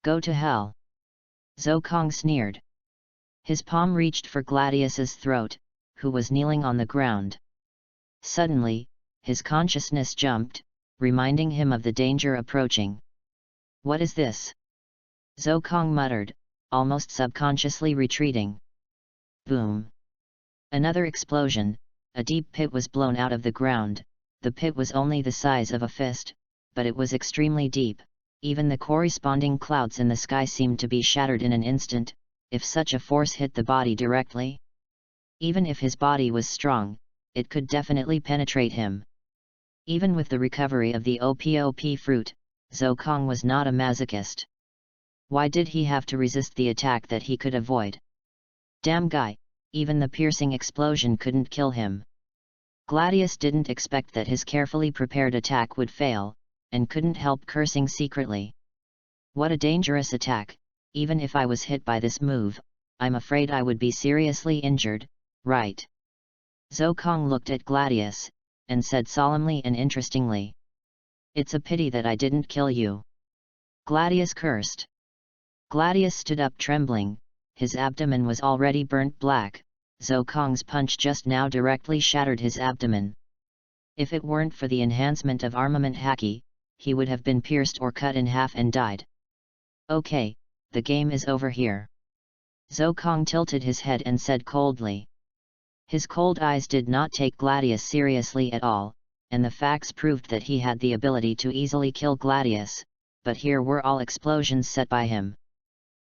Go to hell. Zhou Kong sneered. His palm reached for Gladius's throat, who was kneeling on the ground. Suddenly, his consciousness jumped, reminding him of the danger approaching. What is this? Zhou Kong muttered, almost subconsciously retreating. Boom! Another explosion, a deep pit was blown out of the ground. The pit was only the size of a fist, but it was extremely deep. Even the corresponding clouds in the sky seemed to be shattered in an instant, if such a force hit the body directly. Even if his body was strong, it could definitely penetrate him. Even with the recovery of the OPOP fruit, Zhou Kong was not a masochist. Why did he have to resist the attack that he could avoid? Damn guy, even the piercing explosion couldn't kill him. Gladius didn't expect that his carefully prepared attack would fail, and couldn't help cursing secretly. What a dangerous attack! Even if I was hit by this move, I'm afraid I would be seriously injured, right? Zhou Kong looked at Gladius, and said solemnly and interestingly. It's a pity that I didn't kill you. Gladius cursed. Gladius stood up trembling, his abdomen was already burnt black. Zhou Kong's punch just now directly shattered his abdomen. If it weren't for the enhancement of armament haki, he would have been pierced or cut in half and died. Okay, the game is over here. Zhou Kong tilted his head and said coldly. His cold eyes did not take Gladius seriously at all, and the facts proved that he had the ability to easily kill Gladius, but here were all explosions set by him.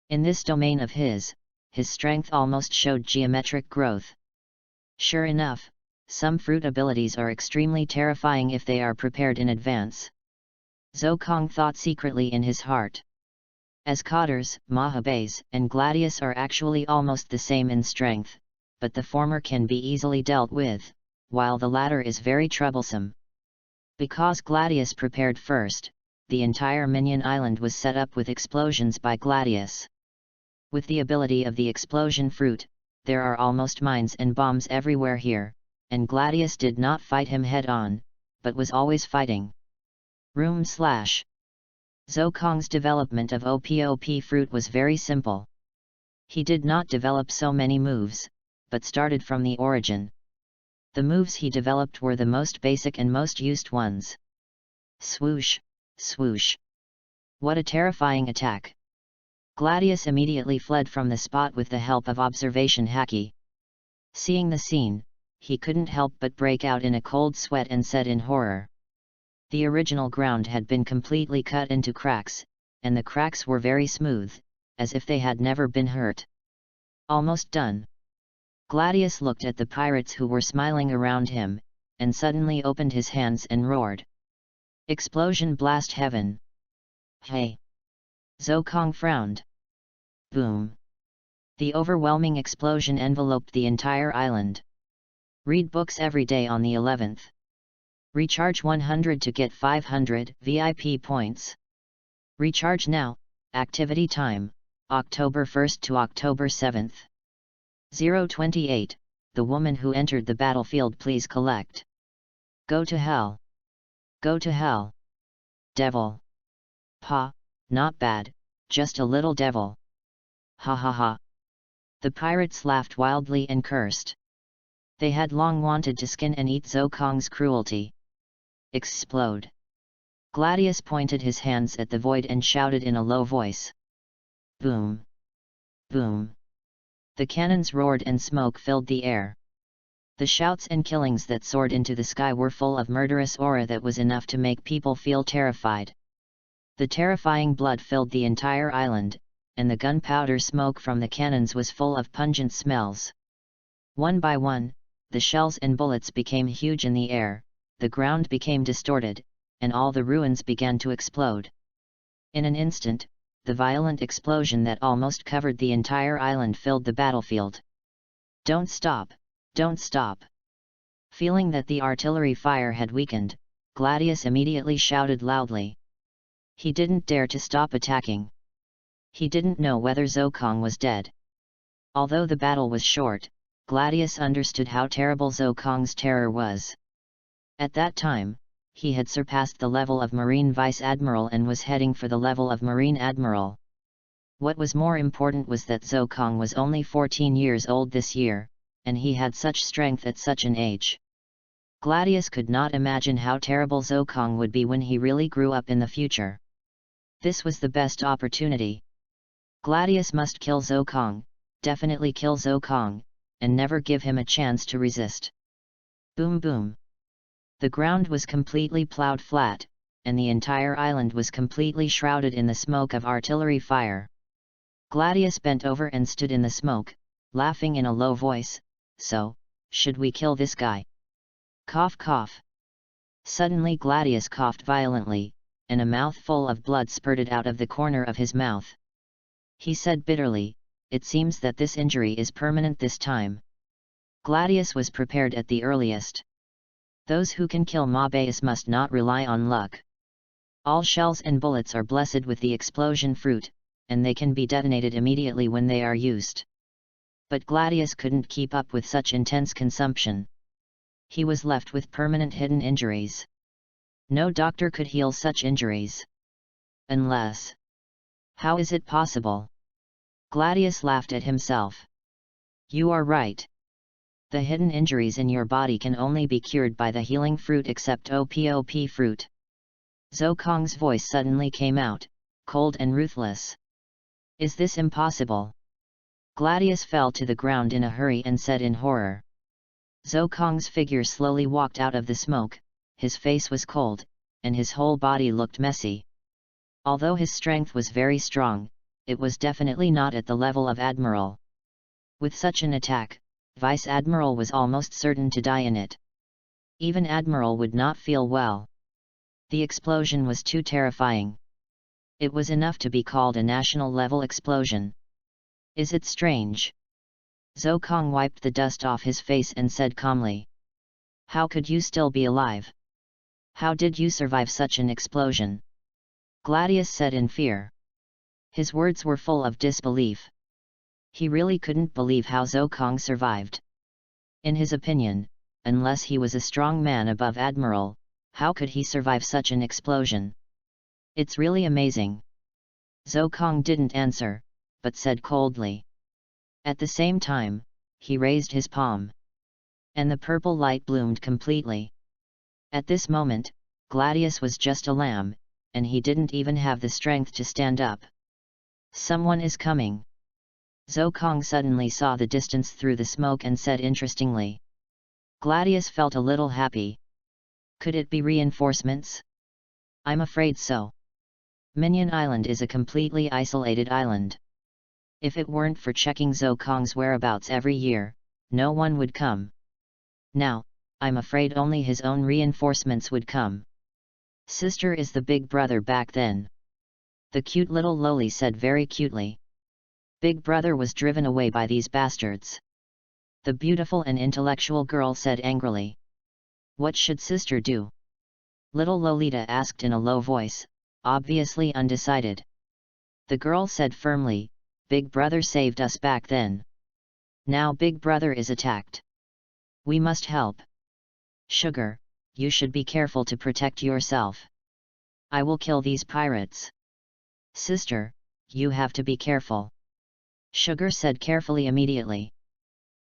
In this domain of his strength almost showed geometric growth. Sure enough, some fruit abilities are extremely terrifying if they are prepared in advance. Zhou Kong thought secretly in his heart. As Cotters, Mahabes, and Gladius are actually almost the same in strength, but the former can be easily dealt with, while the latter is very troublesome. Because Gladius prepared first, the entire minion island was set up with explosions by Gladius. With the ability of the explosion fruit, there are almost mines and bombs everywhere here, and Gladius did not fight him head-on, but was always fighting. Zhou Kong's development of OPOP fruit was very simple. He did not develop so many moves, but started from the origin. The moves he developed were the most basic and most used ones. Swoosh, swoosh. What a terrifying attack! Gladius immediately fled from the spot with the help of observation haki. Seeing the scene, he couldn't help but break out in a cold sweat and said in horror. The original ground had been completely cut into cracks, and the cracks were very smooth, as if they had never been hurt. Almost done. Gladius looked at the pirates who were smiling around him, and suddenly opened his hands and roared. Explosion blast heaven! Hey! Zhou Kong frowned. Boom! The overwhelming explosion enveloped the entire island. Read books every day on the 11th. Recharge 100 to get 500 VIP points. Recharge now. Activity time, October 1st to October 7th. 028, the woman who entered the battlefield, please collect. Go to hell. Go to hell. Devil. Pa, not bad, just a little devil. Ha ha ha. The pirates laughed wildly and cursed. They had long wanted to skin and eat Zhou Kong's cruelty. Explode. Gladius pointed his hands at the void and shouted in a low voice. Boom! Boom! The cannons roared and smoke filled the air. The shouts and killings that soared into the sky were full of murderous aura that was enough to make people feel terrified. The terrifying blood filled the entire island, and the gunpowder smoke from the cannons was full of pungent smells. One by one, the shells and bullets became huge in the air, the ground became distorted, and all the ruins began to explode. In an instant, the violent explosion that almost covered the entire island filled the battlefield. Don't stop! Don't stop! Feeling that the artillery fire had weakened, Gladius immediately shouted loudly. He didn't dare to stop attacking. He didn't know whether Zhou Kong was dead. Although the battle was short, Gladius understood how terrible Zhou Kong's terror was. At that time, he had surpassed the level of Marine Vice Admiral and was heading for the level of Marine Admiral. What was more important was that Zhou Kong was only 14 years old this year, and he had such strength at such an age. Gladius could not imagine how terrible Zhou Kong would be when he really grew up in the future. This was the best opportunity. Gladius must kill Zhou Kong, definitely kill Zhou Kong, and never give him a chance to resist. Boom boom. The ground was completely plowed flat, and the entire island was completely shrouded in the smoke of artillery fire. Gladius bent over and stood in the smoke, laughing in a low voice. So, should we kill this guy? Cough cough. Suddenly Gladius coughed violently, and a mouthful of blood spurted out of the corner of his mouth. He said bitterly, "It seems that this injury is permanent this time." Gladius was prepared at the earliest. Those who can kill Mobius must not rely on luck. All shells and bullets are blessed with the explosion fruit, and they can be detonated immediately when they are used. But Gladius couldn't keep up with such intense consumption. He was left with permanent hidden injuries. No doctor could heal such injuries. Unless... How is it possible? Gladius laughed at himself. You are right. The hidden injuries in your body can only be cured by the healing fruit except OPOP fruit. Zhou Kong's voice suddenly came out, cold and ruthless. Is this impossible? Gladius fell to the ground in a hurry and said in horror. Zhou Kong's figure slowly walked out of the smoke, his face was cold, and his whole body looked messy. Although his strength was very strong, it was definitely not at the level of Admiral. With such an attack, Vice Admiral was almost certain to die in it. Even Admiral would not feel well. The explosion was too terrifying. It was enough to be called a national-level explosion. Is it strange? Zhou Kong wiped the dust off his face and said calmly. How could you still be alive? How did you survive such an explosion? Gladius said in fear. His words were full of disbelief. He really couldn't believe how Zhou Kong survived. In his opinion, unless he was a strong man above Admiral, how could he survive such an explosion? It's really amazing. Zhou Kong didn't answer, but said coldly. At the same time, he raised his palm. And the purple light bloomed completely. At this moment, Gladius was just a lamb, and he didn't even have the strength to stand up. Someone is coming. Zhou Kong suddenly saw the distance through the smoke and said interestingly. Gladius felt a little happy. Could it be reinforcements? I'm afraid so. Minion Island is a completely isolated island. If it weren't for checking Zhou Kong's whereabouts every year, no one would come. Now, I'm afraid only his own reinforcements would come. Sister is the big brother back then. The cute little loli said very cutely. Big brother was driven away by these bastards. The beautiful and intellectual girl said angrily. What should sister do? Little Lolita asked in a low voice, obviously undecided. The girl said firmly, Big brother saved us back then. Now big brother is attacked. We must help. Sugar, you should be careful to protect yourself. I will kill these pirates. Sister, you have to be careful. Sugar said carefully immediately.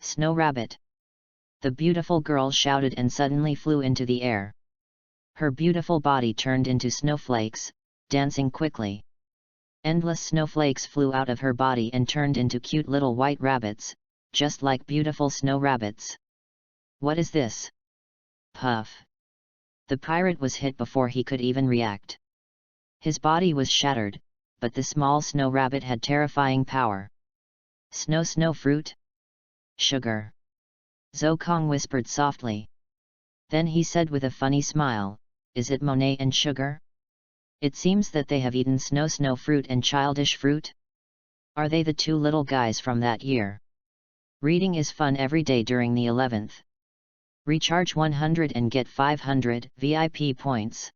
Snow Rabbit. The beautiful girl shouted and suddenly flew into the air. Her beautiful body turned into snowflakes, dancing quickly. Endless snowflakes flew out of her body and turned into cute little white rabbits, just like beautiful snow rabbits. What is this? Puff. The pirate was hit before he could even react. His body was shattered, but the small snow rabbit had terrifying power. Snow fruit? Sugar. Zhou Kong whispered softly. Then he said with a funny smile, Is it Monet and Sugar? It seems that they have eaten snow fruit and childish fruit? Are they the two little guys from that year? Reading is fun every day during the 11th. Recharge 100 and get 500 VIP points.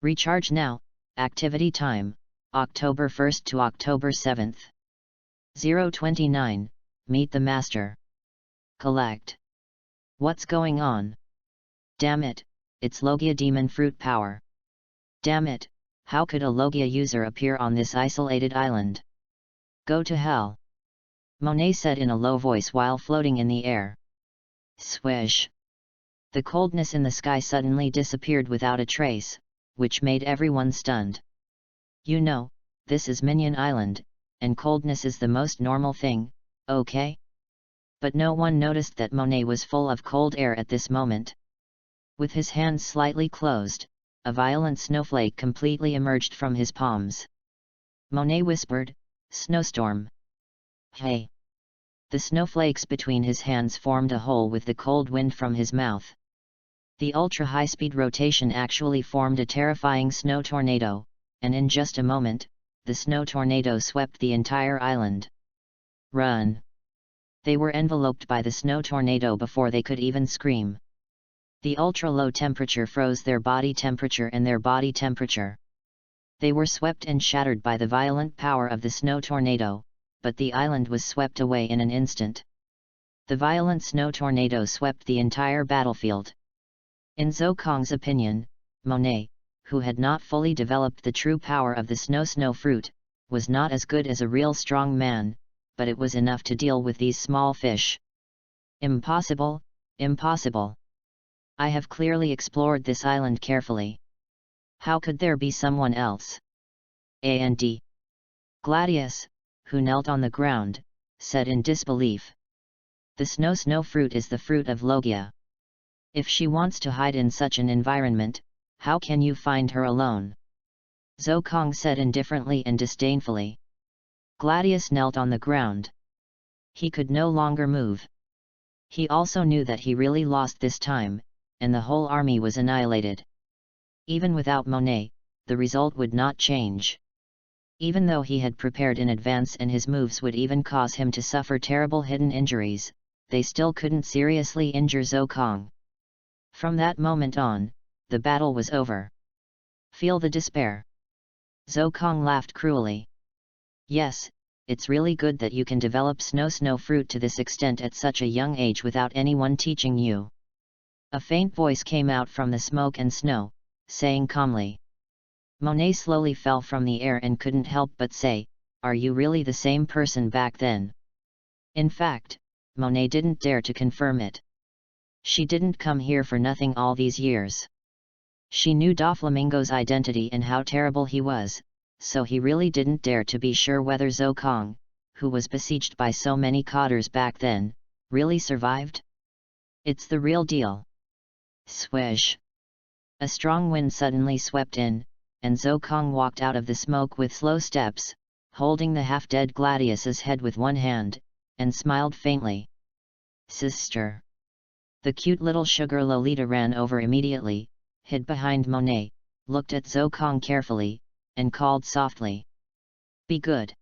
Recharge now. Activity time, October 1st to October 7th. 029, Meet the Master. Collect. What's going on? Damn it, it's Logia demon fruit power. Damn it, how could a Logia user appear on this isolated island? Go to hell! Monet said in a low voice while floating in the air. Swish! The coldness in the sky suddenly disappeared without a trace, which made everyone stunned. You know, this is Minion Island, and coldness is the most normal thing, okay? But no one noticed that Monet was full of cold air at this moment. With his hands slightly closed, a violent snowflake completely emerged from his palms. Monet whispered, "Snowstorm." Hey! The snowflakes between his hands formed a hole with the cold wind from his mouth. The ultra-high-speed rotation actually formed a terrifying snow tornado, and in just a moment, the snow tornado swept the entire island. Run! They were enveloped by the snow tornado before they could even scream. The ultra-low temperature froze their body temperature and their body temperature. They were swept and shattered by the violent power of the snow tornado, but the island was swept away in an instant. The violent snow tornado swept the entire battlefield. In Zhou Kong's opinion, Monet, who had not fully developed the true power of the snow fruit, was not as good as a real strong man, but it was enough to deal with these small fish. Impossible, impossible. I have clearly explored this island carefully. How could there be someone else? And Gladius, who knelt on the ground, said in disbelief. The snow fruit is the fruit of Logia. If she wants to hide in such an environment, how can you find her alone? Zhou Kong said indifferently and disdainfully. Gladius knelt on the ground. He could no longer move. He also knew that he really lost this time, and the whole army was annihilated. Even without Monet, the result would not change. Even though he had prepared in advance and his moves would even cause him to suffer terrible hidden injuries, they still couldn't seriously injure Zhou Kong. From that moment on, the battle was over. Feel the despair. Zhou Kong laughed cruelly. Yes, it's really good that you can develop snow fruit to this extent at such a young age without anyone teaching you. A faint voice came out from the smoke and snow, saying calmly. Monet slowly fell from the air and couldn't help but say, "Are you really the same person back then?" In fact, Monet didn't dare to confirm it. She didn't come here for nothing all these years. She knew Doflamingo's identity and how terrible he was, so he really didn't dare to be sure whether Zhou Kong, who was besieged by so many cotters back then, really survived. It's the real deal. Swish! A strong wind suddenly swept in, and Zhou Kong walked out of the smoke with slow steps, holding the half-dead Gladius's head with one hand, and smiled faintly. Sister! The cute little sugar Lolita ran over immediately, hid behind Monet, looked at Zhou Kong carefully, and called softly. Be good.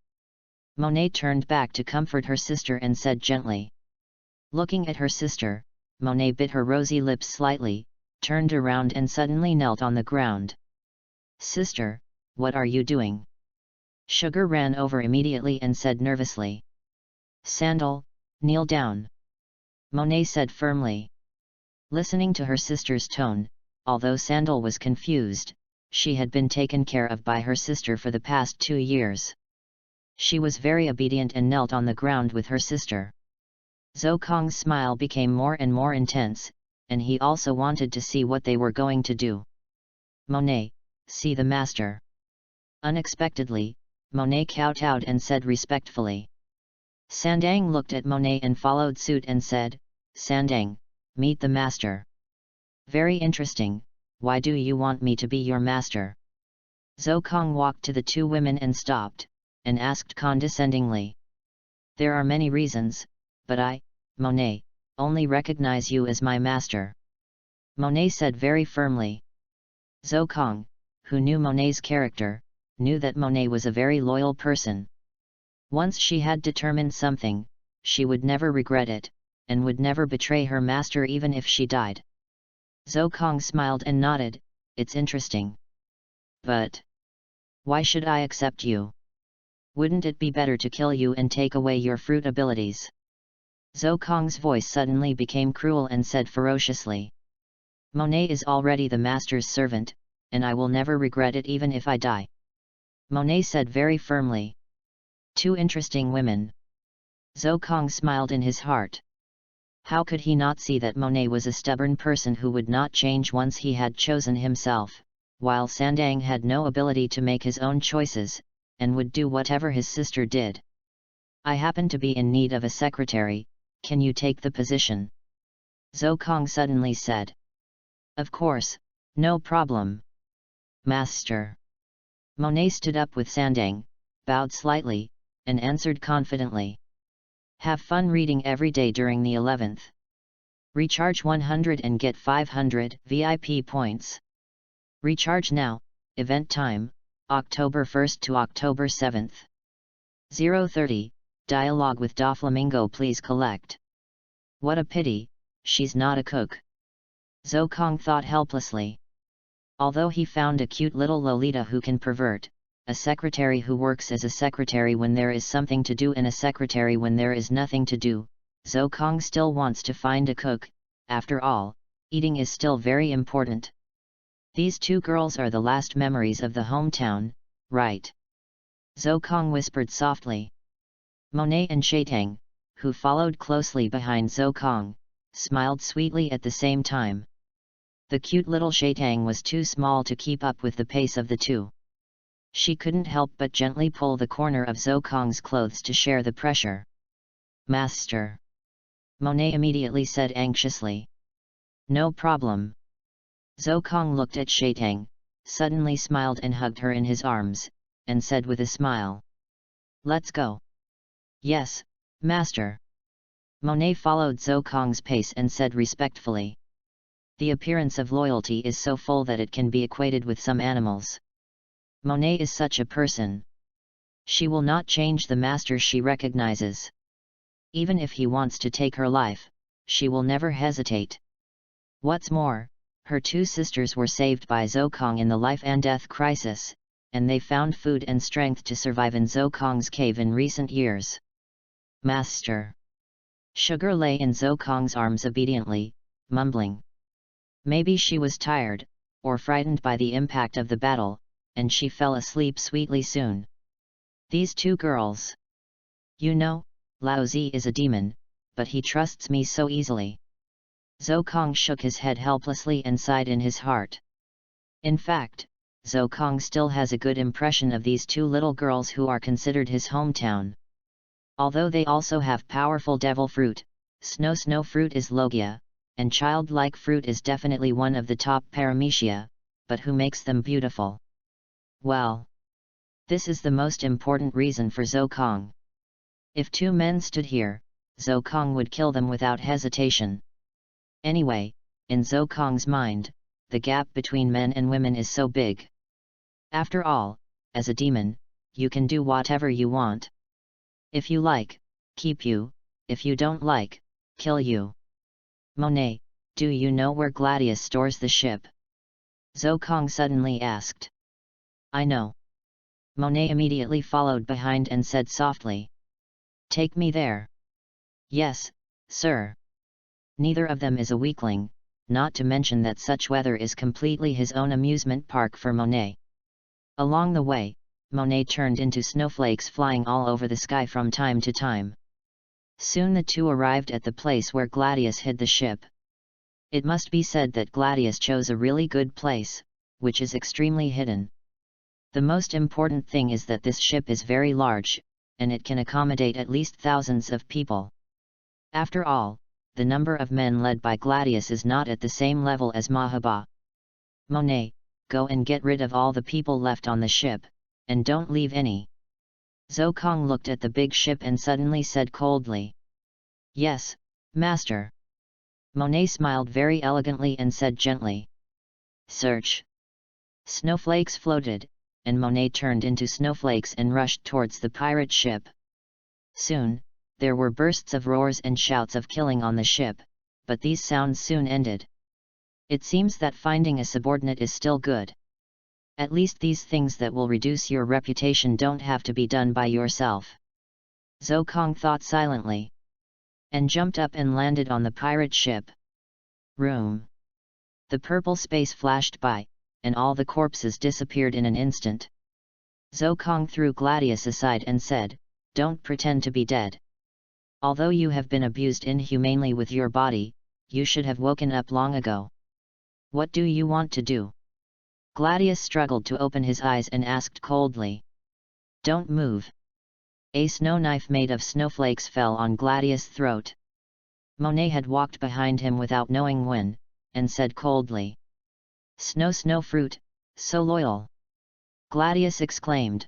Monet turned back to comfort her sister and said gently. Looking at her sister, Monet bit her rosy lips slightly, turned around and suddenly knelt on the ground. Sister, what are you doing? Sugar ran over immediately and said nervously. Sandal, kneel down. Monet said firmly. Listening to her sister's tone, although Sandal was confused, she had been taken care of by her sister for the past 2 years. She was very obedient and knelt on the ground with her sister. Zhou Kong's smile became more and more intense, and he also wanted to see what they were going to do. Monet, see the master. Unexpectedly, Monet kowtowed and said respectfully. Sandang looked at Monet and followed suit and said, Sandang, meet the master. Very interesting, why do you want me to be your master? Zhou Kong walked to the 2 women and stopped, and asked condescendingly. There are many reasons, but I, Monet, only recognize you as my master. Monet said very firmly. Zhou Kong, who knew Monet's character, knew that Monet was a very loyal person. Once she had determined something, she would never regret it, and would never betray her master even if she died. Zhou Kong smiled and nodded, it's interesting. But why should I accept you? Wouldn't it be better to kill you and take away your fruit abilities? Zhou Kong's voice suddenly became cruel and said ferociously. Monet is already the master's servant, and I will never regret it even if I die. Monet said very firmly. Two interesting women. Zhou Kong smiled in his heart. How could he not see that Monet was a stubborn person who would not change once he had chosen himself, while Sandang had no ability to make his own choices, and would do whatever his sister did. I happen to be in need of a secretary, can you take the position? Zhou Kong suddenly said. Of course, no problem. Master. Monet stood up with Sandang, bowed slightly, and answered confidently. Have fun reading every day during the 11th. Recharge 100 and get 500 VIP points. Recharge now, event time, October 1st to October 7th. 0:30, dialogue with Doflamingo please collect. What a pity, she's not a cook. Zhou Kong thought helplessly. Although he found a cute little Lolita who can pervert, a secretary who works as a secretary when there is something to do and a secretary when there is nothing to do, Zhou Kong still wants to find a cook. After all, eating is still very important. These two girls are the last memories of the hometown, right? Zhou Kong whispered softly. Monet and Shaitang, who followed closely behind Zhou Kong, smiled sweetly at the same time. The cute little Shaitang was too small to keep up with the pace of the two. She couldn't help but gently pull the corner of Zhou Kong's clothes to share the pressure. Master. Monet immediately said anxiously. No problem. Zhou Kong looked at Shaitang, suddenly smiled and hugged her in his arms, and said with a smile. Let's go. Yes, master. Monet followed Zhou Kong's pace and said respectfully. The appearance of loyalty is so full that it can be equated with some animals. Monet is such a person. She will not change the master she recognizes. Even if he wants to take her life, she will never hesitate. What's more, her two sisters were saved by Zhou Kong in the life and death crisis, and they found food and strength to survive in Zhou Kong's cave in recent years. Master. Sugar lay in Zhou Kong's arms obediently, mumbling. Maybe she was tired, or frightened by the impact of the battle, and she fell asleep sweetly soon. These two girls. You know, Lao Zi is a demon, but he trusts me so easily. Zhou Kong shook his head helplessly and sighed in his heart. In fact, Zhou Kong still has a good impression of these two little girls who are considered his hometown. Although they also have powerful devil fruit, snow fruit is Logia, and childlike fruit is definitely one of the top paramecia, but who makes them beautiful? Well, this is the most important reason for Zhou Kong. If two men stood here, Zhou Kong would kill them without hesitation. Anyway, in Zhou Kong's mind, the gap between men and women is so big. After all, as a demon, you can do whatever you want. If you like, keep you, if you don't like, kill you. Monet, do you know where Gladius stores the ship? Zhou Kong suddenly asked. I know. Monet immediately followed behind and said softly. Take me there. Yes, sir. Neither of them is a weakling, not to mention that such weather is completely his own amusement park for Monet. Along the way, Monet turned into snowflakes flying all over the sky from time to time. Soon the two arrived at the place where Gladius hid the ship. It must be said that Gladius chose a really good place, which is extremely hidden. The most important thing is that this ship is very large, and it can accommodate at least thousands of people. After all, the number of men led by Gladius is not at the same level as Mahaba. Monet, go and get rid of all the people left on the ship, and don't leave any. Zhou Kong looked at the big ship and suddenly said coldly. Yes, master. Monet smiled very elegantly and said gently. Search. Snowflakes floated, and Monet turned into snowflakes and rushed towards the pirate ship. Soon, there were bursts of roars and shouts of killing on the ship, but these sounds soon ended. It seems that finding a subordinate is still good. At least these things that will reduce your reputation don't have to be done by yourself. Zhou Kong thought silently. And jumped up and landed on the pirate ship. Room. The purple space flashed by, and all the corpses disappeared in an instant. Zokong threw Gladius aside and said, "Don't pretend to be dead. Although you have been abused inhumanely with your body, you should have woken up long ago. What do you want to do?" Gladius struggled to open his eyes and asked coldly. "Don't move." A snow knife made of snowflakes fell on Gladius' throat. Monet had walked behind him without knowing when, and said coldly, Snow fruit, so loyal." Gladius exclaimed.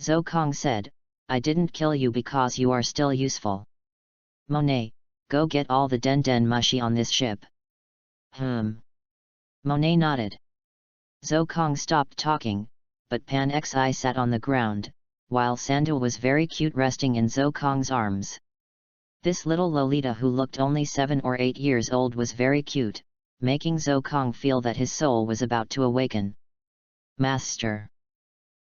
Zokong said, "I didn't kill you because you are still useful. Monet, go get all the den mushi on this ship." Monet nodded. Zokong stopped talking, but Pan Xi sat on the ground, while Sandal was very cute resting in Zokong's arms. This little Lolita who looked only 7 or 8 years old was very cute, making Zokong feel that his soul was about to awaken. "Master."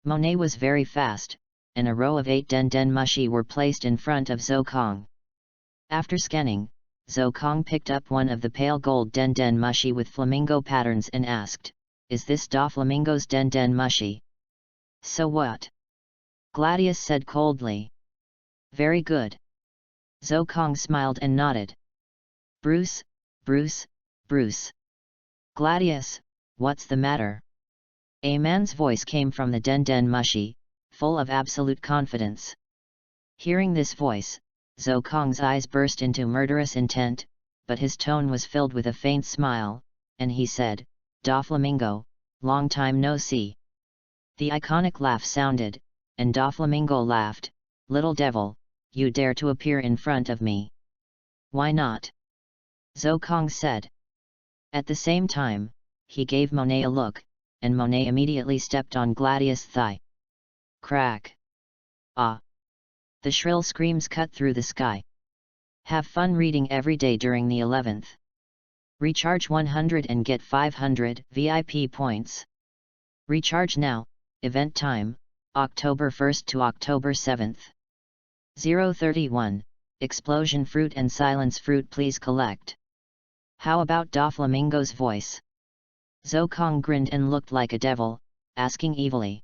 Monet was very fast, and a row of 8 den mushi were placed in front of Zokong. After scanning, Zokong picked up one of the pale gold den mushi with flamingo patterns and asked, "Is this Doflamingo's den mushi?" "So what?" Gladius said coldly. "Very good." Zokong smiled and nodded. Bruce. "Gladius, what's the matter?" A man's voice came from the den mushi, full of absolute confidence. Hearing this voice, Zokong's eyes burst into murderous intent, but his tone was filled with a faint smile, and he said, "Doflamingo, long time no see." The iconic laugh sounded, and Doflamingo laughed, "Little devil, you dare to appear in front of me? Why not?" Zokong said. At the same time, he gave Monet a look, and Monet immediately stepped on Gladius' thigh. Crack! Ah! The shrill screams cut through the sky. Have fun reading every day during the 11th. Recharge 100 and get 500 VIP points. Recharge now. Event time, October 1st to October 7th. 031, Explosion Fruit and Silence Fruit please collect. How about Doflamingo's voice? Zokong grinned and looked like a devil, asking evilly.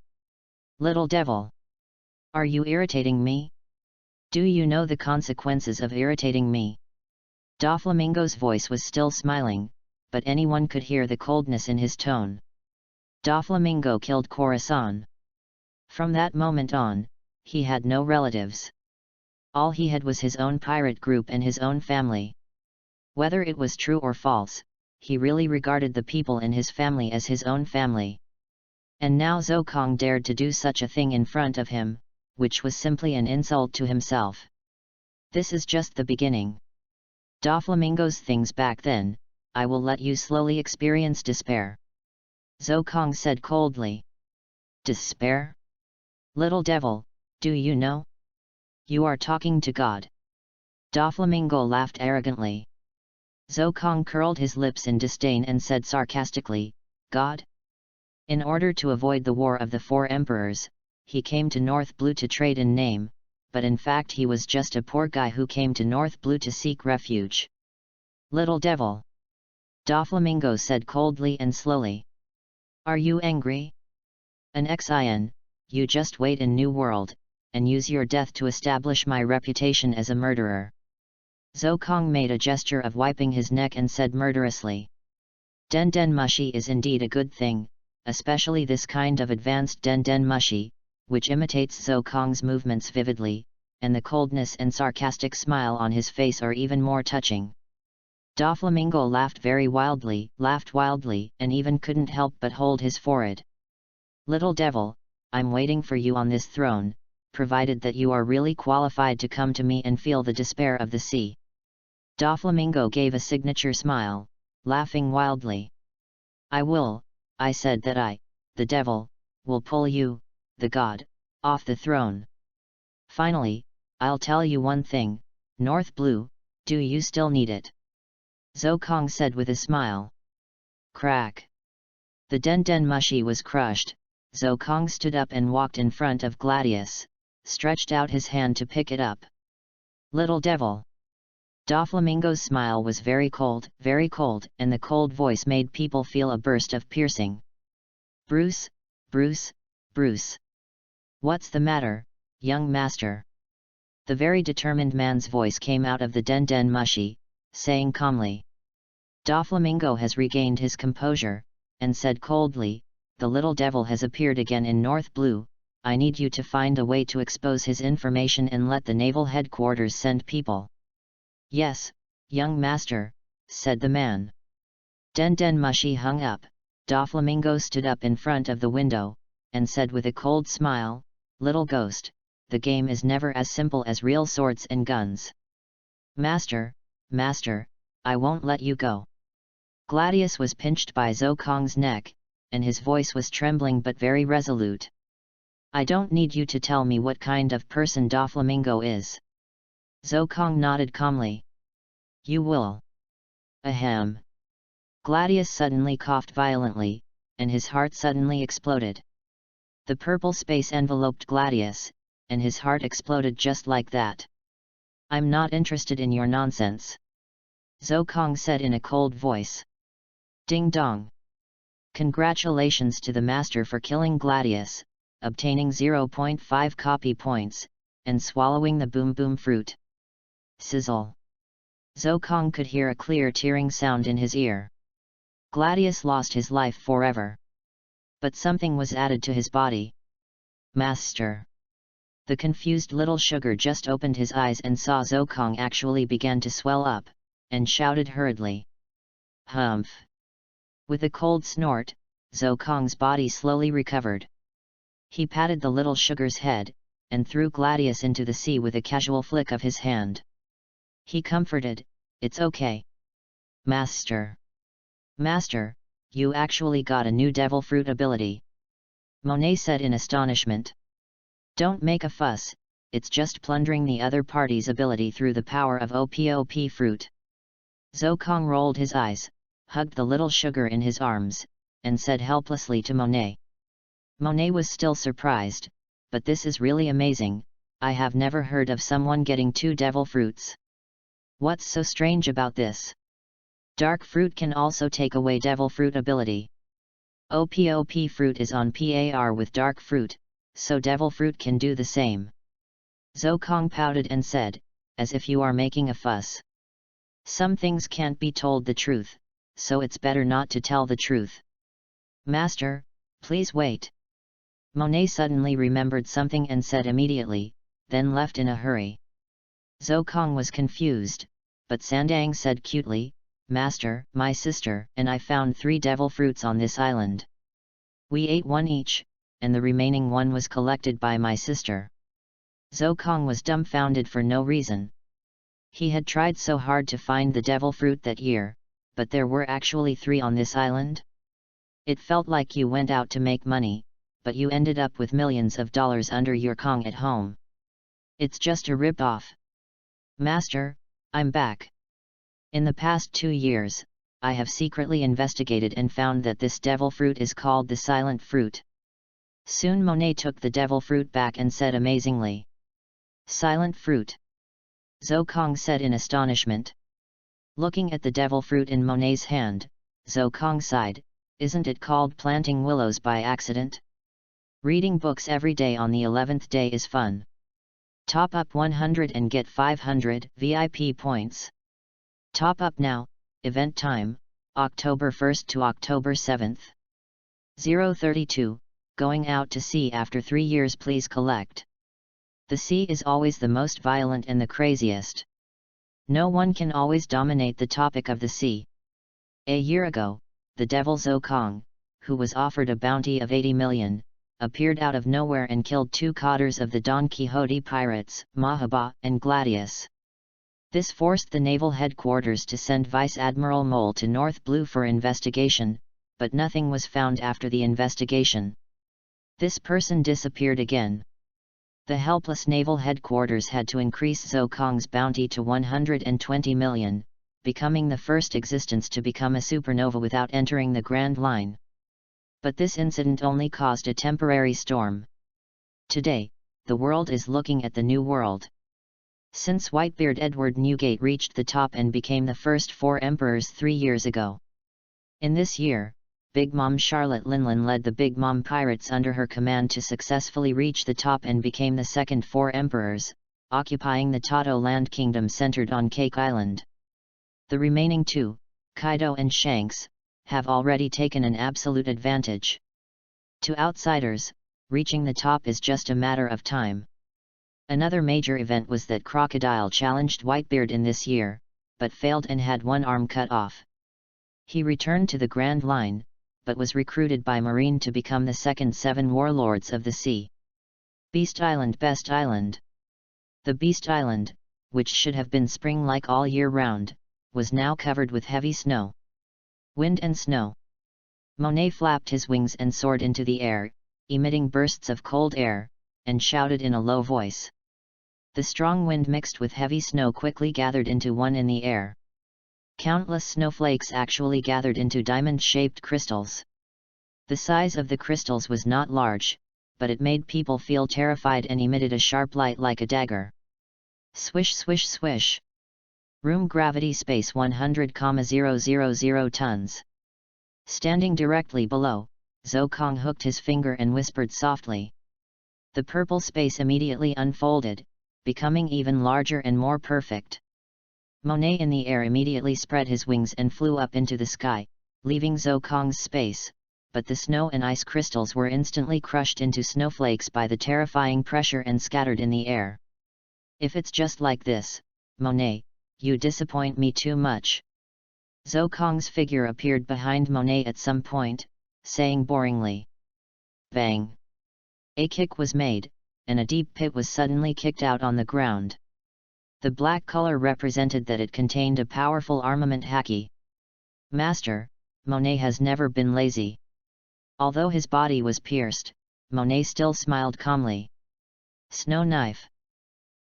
"Little devil. Are you irritating me? Do you know the consequences of irritating me?" Doflamingo's voice was still smiling, but anyone could hear the coldness in his tone. Doflamingo killed Corazon. From that moment on, he had no relatives. All he had was his own pirate group and his own family. Whether it was true or false, he really regarded the people in his family as his own family. And now Zokong dared to do such a thing in front of him, which was simply an insult to himself. This is just the beginning. Doflamingo's things back then, I will let you slowly experience despair. Zokong said coldly. Despair? Little devil, do you know? You are talking to God. Doflamingo laughed arrogantly. Zokong curled his lips in disdain and said sarcastically, God? In order to avoid the War of the Four Emperors, he came to North Blue to trade in name, but in fact he was just a poor guy who came to North Blue to seek refuge. Little devil. Doflamingo said coldly and slowly. Are you angry? An xin, you just wait in New World, and use your death to establish my reputation as a murderer. Zokong made a gesture of wiping his neck and said murderously. Den mushi is indeed a good thing, especially this kind of advanced den mushi, which imitates Zokong's movements vividly, and the coldness and sarcastic smile on his face are even more touching. Doflamingo laughed wildly, and even couldn't help but hold his forehead. Little devil, I'm waiting for you on this throne, provided that you are really qualified to come to me and feel the despair of the sea. Doflamingo gave a signature smile, laughing wildly. I said that I, the devil, will pull you, the god, off the throne. Finally, I'll tell you one thing, North Blue, do you still need it? Zokong said with a smile. Crack. The den mushi was crushed. Zokong stood up and walked in front of Gladius, stretched out his hand to pick it up. Little devil. Doflamingo's smile was very cold, and the cold voice made people feel a burst of piercing. Bruce, Bruce, Bruce. What's the matter, young master? The very determined man's voice came out of the den mushy, saying calmly. Doflamingo has regained his composure, and said coldly, the little devil has appeared again in North Blue. I need you to find a way to expose his information and let the naval headquarters send people. Yes, young master, said the man. Den mushy hung up. Doflamingo stood up in front of the window, and said with a cold smile, little ghost, the game is never as simple as real swords and guns. Master, master, I won't let you go. Gladius was pinched by Zokong's neck, and his voice was trembling but very resolute. I don't need you to tell me what kind of person Doflamingo is. Zokong nodded calmly. You will. Ahem. Gladius suddenly coughed violently, and his heart suddenly exploded. The purple space enveloped Gladius, and his heart exploded just like that. I'm not interested in your nonsense. Zokong said in a cold voice. Ding dong. Congratulations to the master for killing Gladius, obtaining 0.5 copy points, and swallowing the boom boom fruit. Sizzle. Zokong could hear a clear tearing sound in his ear. Gladius lost his life forever. But something was added to his body. Master. The confused little sugar just opened his eyes and saw Zokong actually began to swell up, and shouted hurriedly. Humph! With a cold snort, Zokong's body slowly recovered. He patted the little sugar's head, and threw Gladius into the sea with a casual flick of his hand. He comforted, it's okay. Master! Master, you actually got a new devil fruit ability. Monet said in astonishment. Don't make a fuss, it's just plundering the other party's ability through the power of EPUB fruit. Zokong rolled his eyes, hugged the little sugar in his arms, and said helplessly to Monet. Monet was still surprised, but this is really amazing, I have never heard of someone getting 2 devil fruits. What's so strange about this? Dark fruit can also take away devil fruit ability. EPUB fruit is on par with dark fruit, so devil fruit can do the same. Zokong pouted and said, as if you are making a fuss. Some things can't be told the truth, so it's better not to tell the truth. Master, please wait. Monet suddenly remembered something and said immediately, then left in a hurry. Zokong was confused, but Sandang said cutely, Master, my sister and I found 3 devil fruits on this island. We ate 1 each, and the remaining 1 was collected by my sister. Zokong was dumbfounded for no reason. He had tried so hard to find the devil fruit that year, but there were actually 3 on this island? It felt like you went out to make money, but you ended up with millions of dollars under your Kong at home. It's just a rip-off. Master, I'm back. In the past 2 years, I have secretly investigated and found that this devil fruit is called the silent fruit. Soon Monet took the devil fruit back and said amazingly. Silent fruit. Zokong said in astonishment. Looking at the devil fruit in Monet's hand, Zokong sighed, isn't it called planting willows by accident? Reading books every day on the 11th day is fun. Top up 100 and get 500 VIP points. Top up now, event time, October 1st to October 7th. 032, going out to sea after 3 years please collect. The sea is always the most violent and the craziest. No one can always dominate the topic of the sea. A year ago, the devil Zokong, who was offered a bounty of 80 million, appeared out of nowhere and killed 2 cotters of the Don Quixote pirates, Mahaba and Gladius. This forced the naval headquarters to send Vice Admiral Mole to North Blue for investigation, but nothing was found after the investigation. This person disappeared again. The helpless naval headquarters had to increase Zokong's bounty to 120 million, becoming the first existence to become a supernova without entering the Grand Line. But this incident only caused a temporary storm. Today, the world is looking at the new world. since Whitebeard Edward Newgate reached the top and became the first 4 emperors 3 years ago. In this year, Big Mom Charlotte Linlin led the Big Mom Pirates under her command to successfully reach the top and became the second 4 emperors, occupying the Tato land kingdom centered on Cake Island. The remaining 2, Kaido and Shanks, have already taken an absolute advantage. To outsiders, reaching the top is just a matter of time. Another major event was that Crocodile challenged Whitebeard in this year, but failed and had one arm cut off. He returned to the Grand Line, but was recruited by Marine to become the second 7 warlords of the sea. Beast Island. Best Island. The Beast Island, which should have been spring-like all year round, was now covered with heavy snow. Wind and snow. Monet flapped his wings and soared into the air, emitting bursts of cold air, and shouted in a low voice. The strong wind mixed with heavy snow quickly gathered into one in the air. Countless snowflakes actually gathered into diamond-shaped crystals. The size of the crystals was not large, but it made people feel terrified and emitted a sharp light like a dagger. Swish swish swish. Room gravity space 100,000 tons. Standing directly below, Zokong hooked his finger and whispered softly. The purple space immediately unfolded, becoming even larger and more perfect. Monet in the air immediately spread his wings and flew up into the sky, leaving Zokong's space, but the snow and ice crystals were instantly crushed into snowflakes by the terrifying pressure and scattered in the air. If it's just like this, Monet, you disappoint me too much. Zokong's figure appeared behind Monet at some point, saying boringly. Bang! A kick was made, and a deep pit was suddenly kicked out on the ground. The black color represented that it contained a powerful armament haki. Master, Monet has never been lazy. Although his body was pierced, Monet still smiled calmly. Snow knife.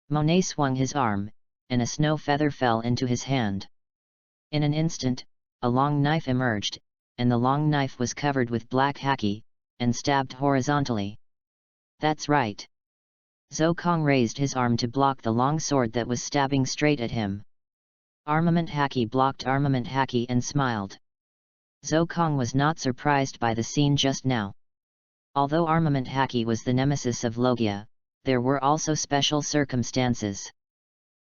Monet swung his arm, and a snow feather fell into his hand. In an instant, a long knife emerged, and the long knife was covered with black haki, and stabbed horizontally. That's right. Zokong raised his arm to block the long sword that was stabbing straight at him. Armament haki blocked armament haki and smiled. Zokong was not surprised by the scene just now. Although armament haki was the nemesis of Logia, there were also special circumstances.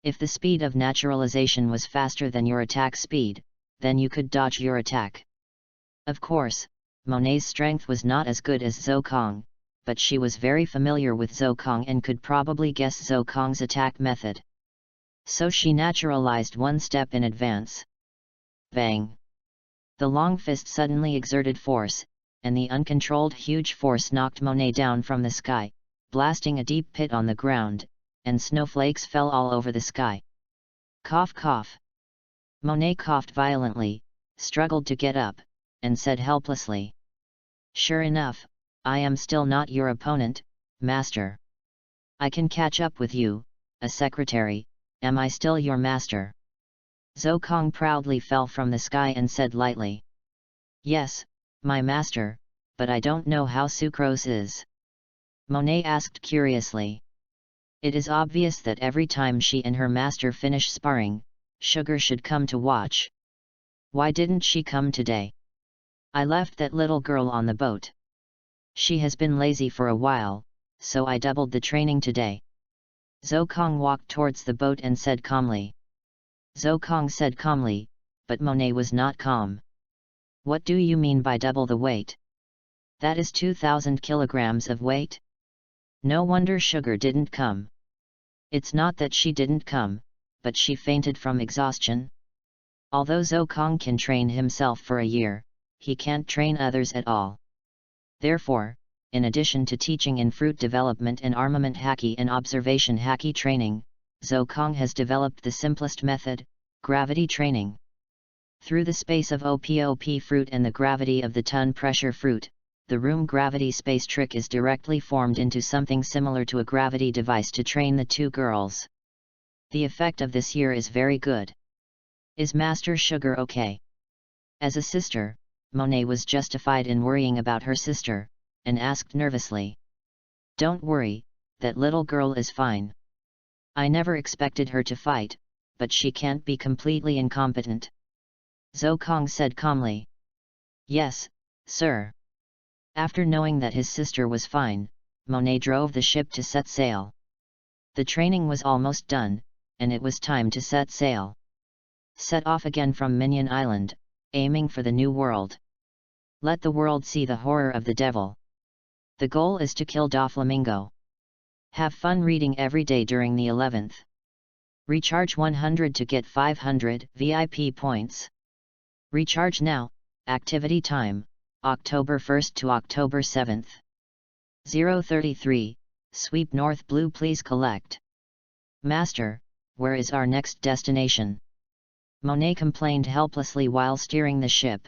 If the speed of naturalization was faster than your attack speed, then you could dodge your attack. Of course, Monet's strength was not as good as Zokong, but she was very familiar with Zokong and could probably guess Zokong's attack method. So she naturalized one step in advance. Bang! The long fist suddenly exerted force, and the uncontrolled huge force knocked Monet down from the sky, blasting a deep pit on the ground, and snowflakes fell all over the sky. Cough cough. Monet coughed violently, struggled to get up, and said helplessly. Sure enough, I am still not your opponent, master. I can catch up with you, a secretary, am I still your master? Zokong proudly fell from the sky and said lightly. Yes, my master, but I don't know how sucrose is. Monet asked curiously. It is obvious that every time she and her master finish sparring, Sugar should come to watch. Why didn't she come today? I left that little girl on the boat. She has been lazy for a while, so I doubled the training today. Zokong walked towards the boat and said calmly. Zokong said calmly, but Monet was not calm. What do you mean by double the weight? That is 2,000 kilograms of weight? No wonder Sugar didn't come. It's not that she didn't come, but she fainted from exhaustion. Although Zokong can train himself for a year, he can't train others at all. Therefore, in addition to teaching in fruit development and armament haki and observation haki training, Zokong has developed the simplest method, gravity training. Through the space of OPOP fruit and the gravity of the ton pressure fruit, the room gravity space trick is directly formed into something similar to a gravity device to train the two girls. The effect of this year is very good. Is Master Sugar okay? As a sister, Monet was justified in worrying about her sister, and asked nervously. Don't worry, that little girl is fine. I never expected her to fight, but she can't be completely incompetent. Zhou Kong said calmly. Yes, sir. After knowing that his sister was fine, Monet drove the ship to set sail. The training was almost done, and it was time to set sail. Set off again from Minion Island, aiming for the new world. Let the world see the horror of the devil. The goal is to kill Doflamingo. Have fun reading every day during the 11th. Recharge 100 to get 500 VIP points. Recharge now. Activity time, October 1st to October 7th. 033, Sweep North Blue, please collect. Master, where is our next destination? Monet complained helplessly while steering the ship.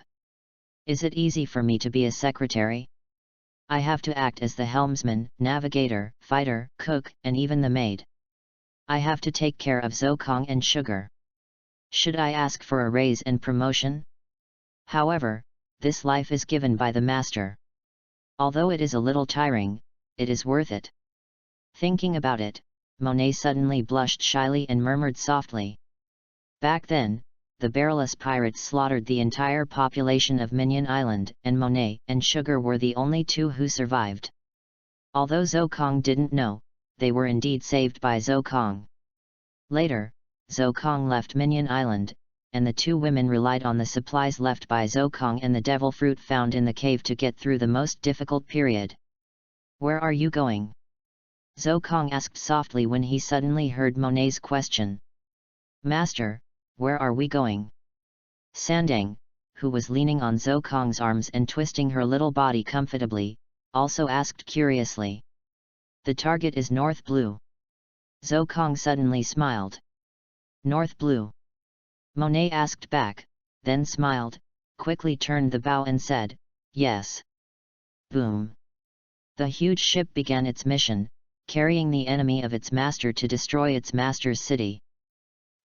Is it easy for me to be a secretary? I have to act as the helmsman, navigator, fighter, cook, and even the maid. I have to take care of Zhou Kong and Sugar. Should I ask for a raise and promotion? However, this life is given by the master. Although it is a little tiring, it is worth it. Thinking about it, Monet suddenly blushed shyly and murmured softly. Back then, the Barrelless pirates slaughtered the entire population of Minion Island, and Monet and Sugar were the only two who survived. Although Zhou Kong didn't know, they were indeed saved by Zhou Kong. Later, Zhou Kong left Minion Island, and the two women relied on the supplies left by Zhou Kong and the devil fruit found in the cave to get through the most difficult period. Where are you going? Zhou Kong asked softly when he suddenly heard Monet's question. Master, where are we going? Sandang, who was leaning on Zhou Kong's arms and twisting her little body comfortably, also asked curiously. The target is North Blue. Zhou Kong suddenly smiled. North Blue? Monet asked back, then smiled, quickly turned the bow and said, yes. Boom! The huge ship began its mission, carrying the enemy of its master to destroy its master's city.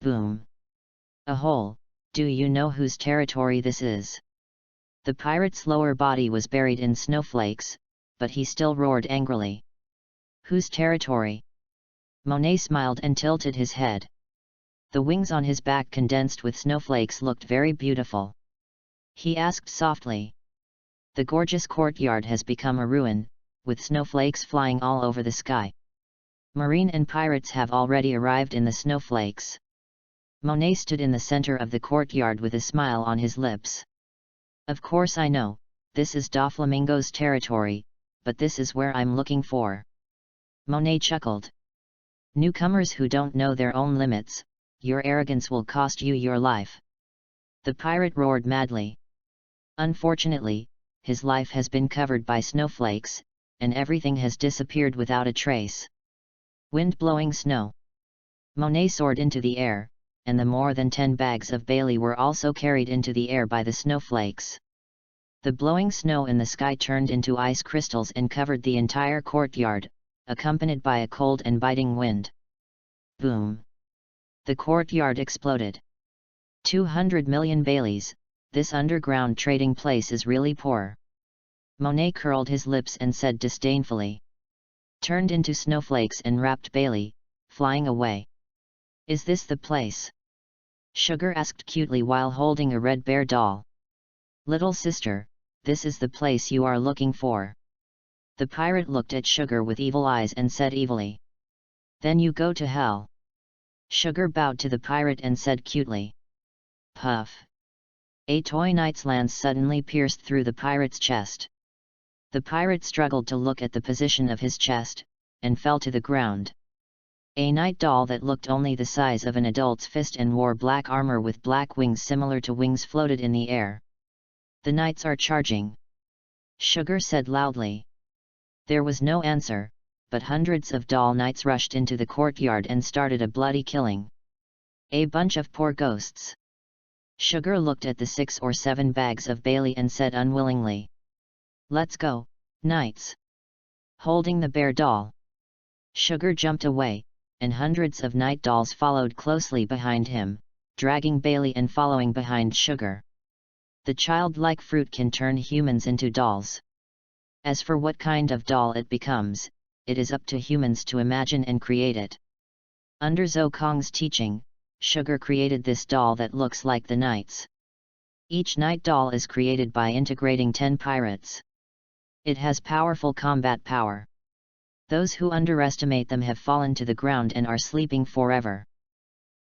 Boom! A hole, do you know whose territory this is? The pirate's lower body was buried in snowflakes, but he still roared angrily. Whose territory? Monet smiled and tilted his head. The wings on his back condensed with snowflakes looked very beautiful. He asked softly. The gorgeous courtyard has become a ruin, with snowflakes flying all over the sky. Marine and pirates have already arrived in the snowflakes. Monet stood in the center of the courtyard with a smile on his lips. Of course I know, this is Doflamingo's territory, but this is where I'm looking for. Monet chuckled. Newcomers who don't know their own limits, your arrogance will cost you your life. The pirate roared madly. Unfortunately, his life has been covered by snowflakes, and everything has disappeared without a trace. Wind blowing snow. Monet soared into the air, and the more than 10 bags of Bailey were also carried into the air by the snowflakes. The blowing snow in the sky turned into ice crystals and covered the entire courtyard, accompanied by a cold and biting wind. Boom! The courtyard exploded. 200 million Baileys, this underground trading place is really poor. Monet curled his lips and said disdainfully. Turned into snowflakes and wrapped Bailey, flying away. Is this the place? Sugar asked cutely while holding a red bear doll. Little sister, this is the place you are looking for. The pirate looked at Sugar with evil eyes and said evilly. Then you go to hell. Sugar bowed to the pirate and said cutely. Puff! A toy knight's lance suddenly pierced through the pirate's chest. The pirate struggled to look at the position of his chest, and fell to the ground. A knight doll that looked only the size of an adult's fist and wore black armor with black wings similar to wings floated in the air. The knights are charging. Sugar said loudly. There was no answer, but hundreds of doll knights rushed into the courtyard and started a bloody killing. A bunch of poor ghosts. Sugar looked at the 6 or 7 bags of Bailey and said unwillingly. Let's go, knights. Holding the bear doll. Sugar jumped away, and hundreds of night dolls followed closely behind him, dragging Bailey and following behind Sugar. The childlike fruit can turn humans into dolls. As for what kind of doll it becomes, it is up to humans to imagine and create it. Under Zhou Kong's teaching, Sugar created this doll that looks like the knights. Each knight doll is created by integrating 10 pirates. It has powerful combat power. Those who underestimate them have fallen to the ground and are sleeping forever.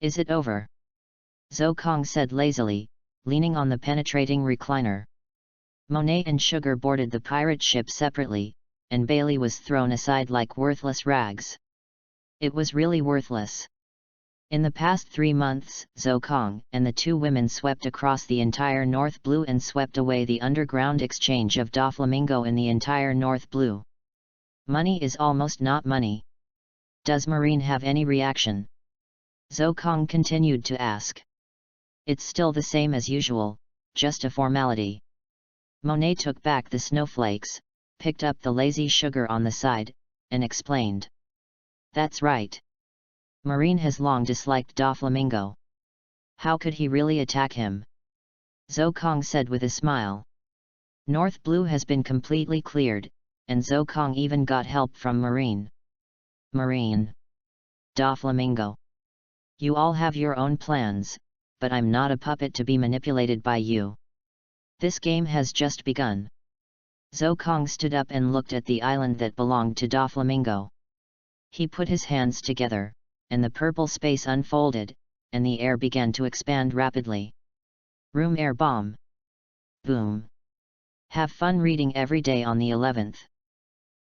Is it over? Zhou Kong said lazily, leaning on the penetrating recliner. Monet and Sugar boarded the pirate ship separately, and Bailey was thrown aside like worthless rags. It was really worthless. In the past 3 months, Zhou Kong and the 2 women swept across the entire North Blue and swept away the underground exchange of Doflamingo in the entire North Blue. Money is almost not money. Does Marine have any reaction? Zhou Kong continued to ask. It's still the same as usual, just a formality. Monet took back the snowflakes, picked up the lazy Sugar on the side, and explained. That's right. Marine has long disliked Doflamingo. How could he really attack him? Zhou Kong said with a smile. North Blue has been completely cleared, and Zhou Kong even got help from Marine. Marine. Doflamingo. You all have your own plans, but I'm not a puppet to be manipulated by you. This game has just begun. Zhou Kong stood up and looked at the island that belonged to Doflamingo. He put his hands together, and the purple space unfolded, and the air began to expand rapidly. Room air bomb. Boom. Have fun reading every day on the 11th.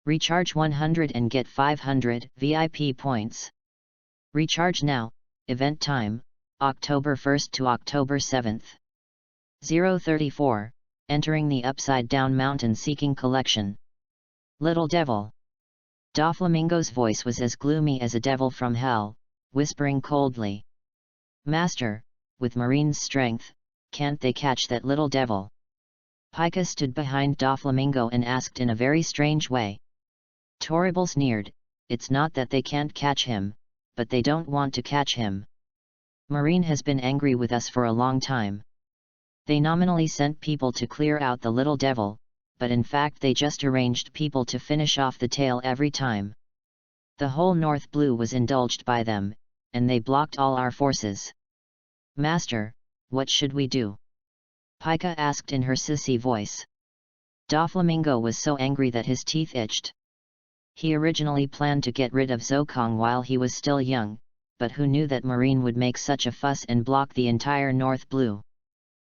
Recharge 100 and get 500 VIP points. Recharge now. Event time, October 1st to October 7th. 034, entering the Upside Down Mountain Seeking Collection. Little Devil. Doflamingo's voice was as gloomy as a devil from hell, whispering coldly. Master, with Marine's strength, can't they catch that little devil? Pika stood behind Doflamingo and asked in a very strange way. Torrible sneered, it's not that they can't catch him, but they don't want to catch him. Marine has been angry with us for a long time. They nominally sent people to clear out the little devil, but in fact they just arranged people to finish off the tail every time. The whole North Blue was indulged by them, and they blocked all our forces. Master, what should we do? Pika asked in her sissy voice. Doflamingo was so angry that his teeth itched. He originally planned to get rid of Zhou Kong while he was still young, but who knew that Marine would make such a fuss and block the entire North Blue?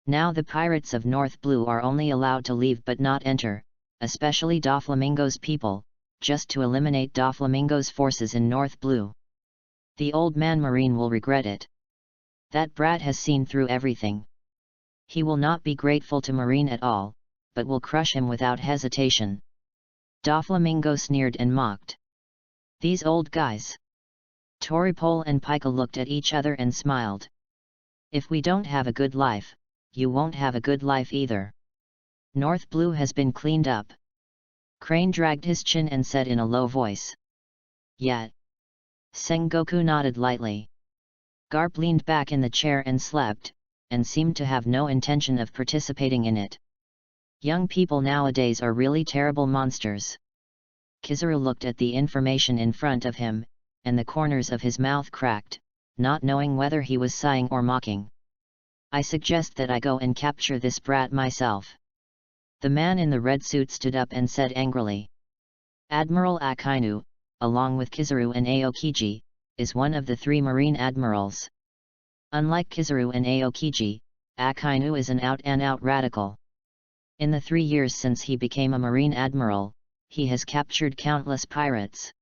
Now the pirates of North Blue are only allowed to leave but not enter, especially Doflamingo's people, just to eliminate Doflamingo's forces in North Blue. The old man Marine will regret it. That brat has seen through everything. He will not be grateful to Marine at all, but will crush him without hesitation. Doflamingo sneered and mocked. These old guys. Toripole and Pika looked at each other and smiled. If we don't have a good life, you won't have a good life either. North Blue has been cleaned up. Crane dragged his chin and said in a low voice. Yet. Sengoku nodded lightly. Garp leaned back in the chair and slept, and seemed to have no intention of participating in it. Young people nowadays are really terrible monsters. Kizaru looked at the information in front of him, and the corners of his mouth cracked, not knowing whether he was sighing or mocking. I suggest that I go and capture this brat myself. The man in the red suit stood up and said angrily. Admiral Akainu, along with Kizaru and Aokiji, is one of the 3 Marine admirals. Unlike Kizaru and Aokiji, Akainu is an out-and-out radical. In the 3 years since he became a Marine admiral, he has captured countless pirates.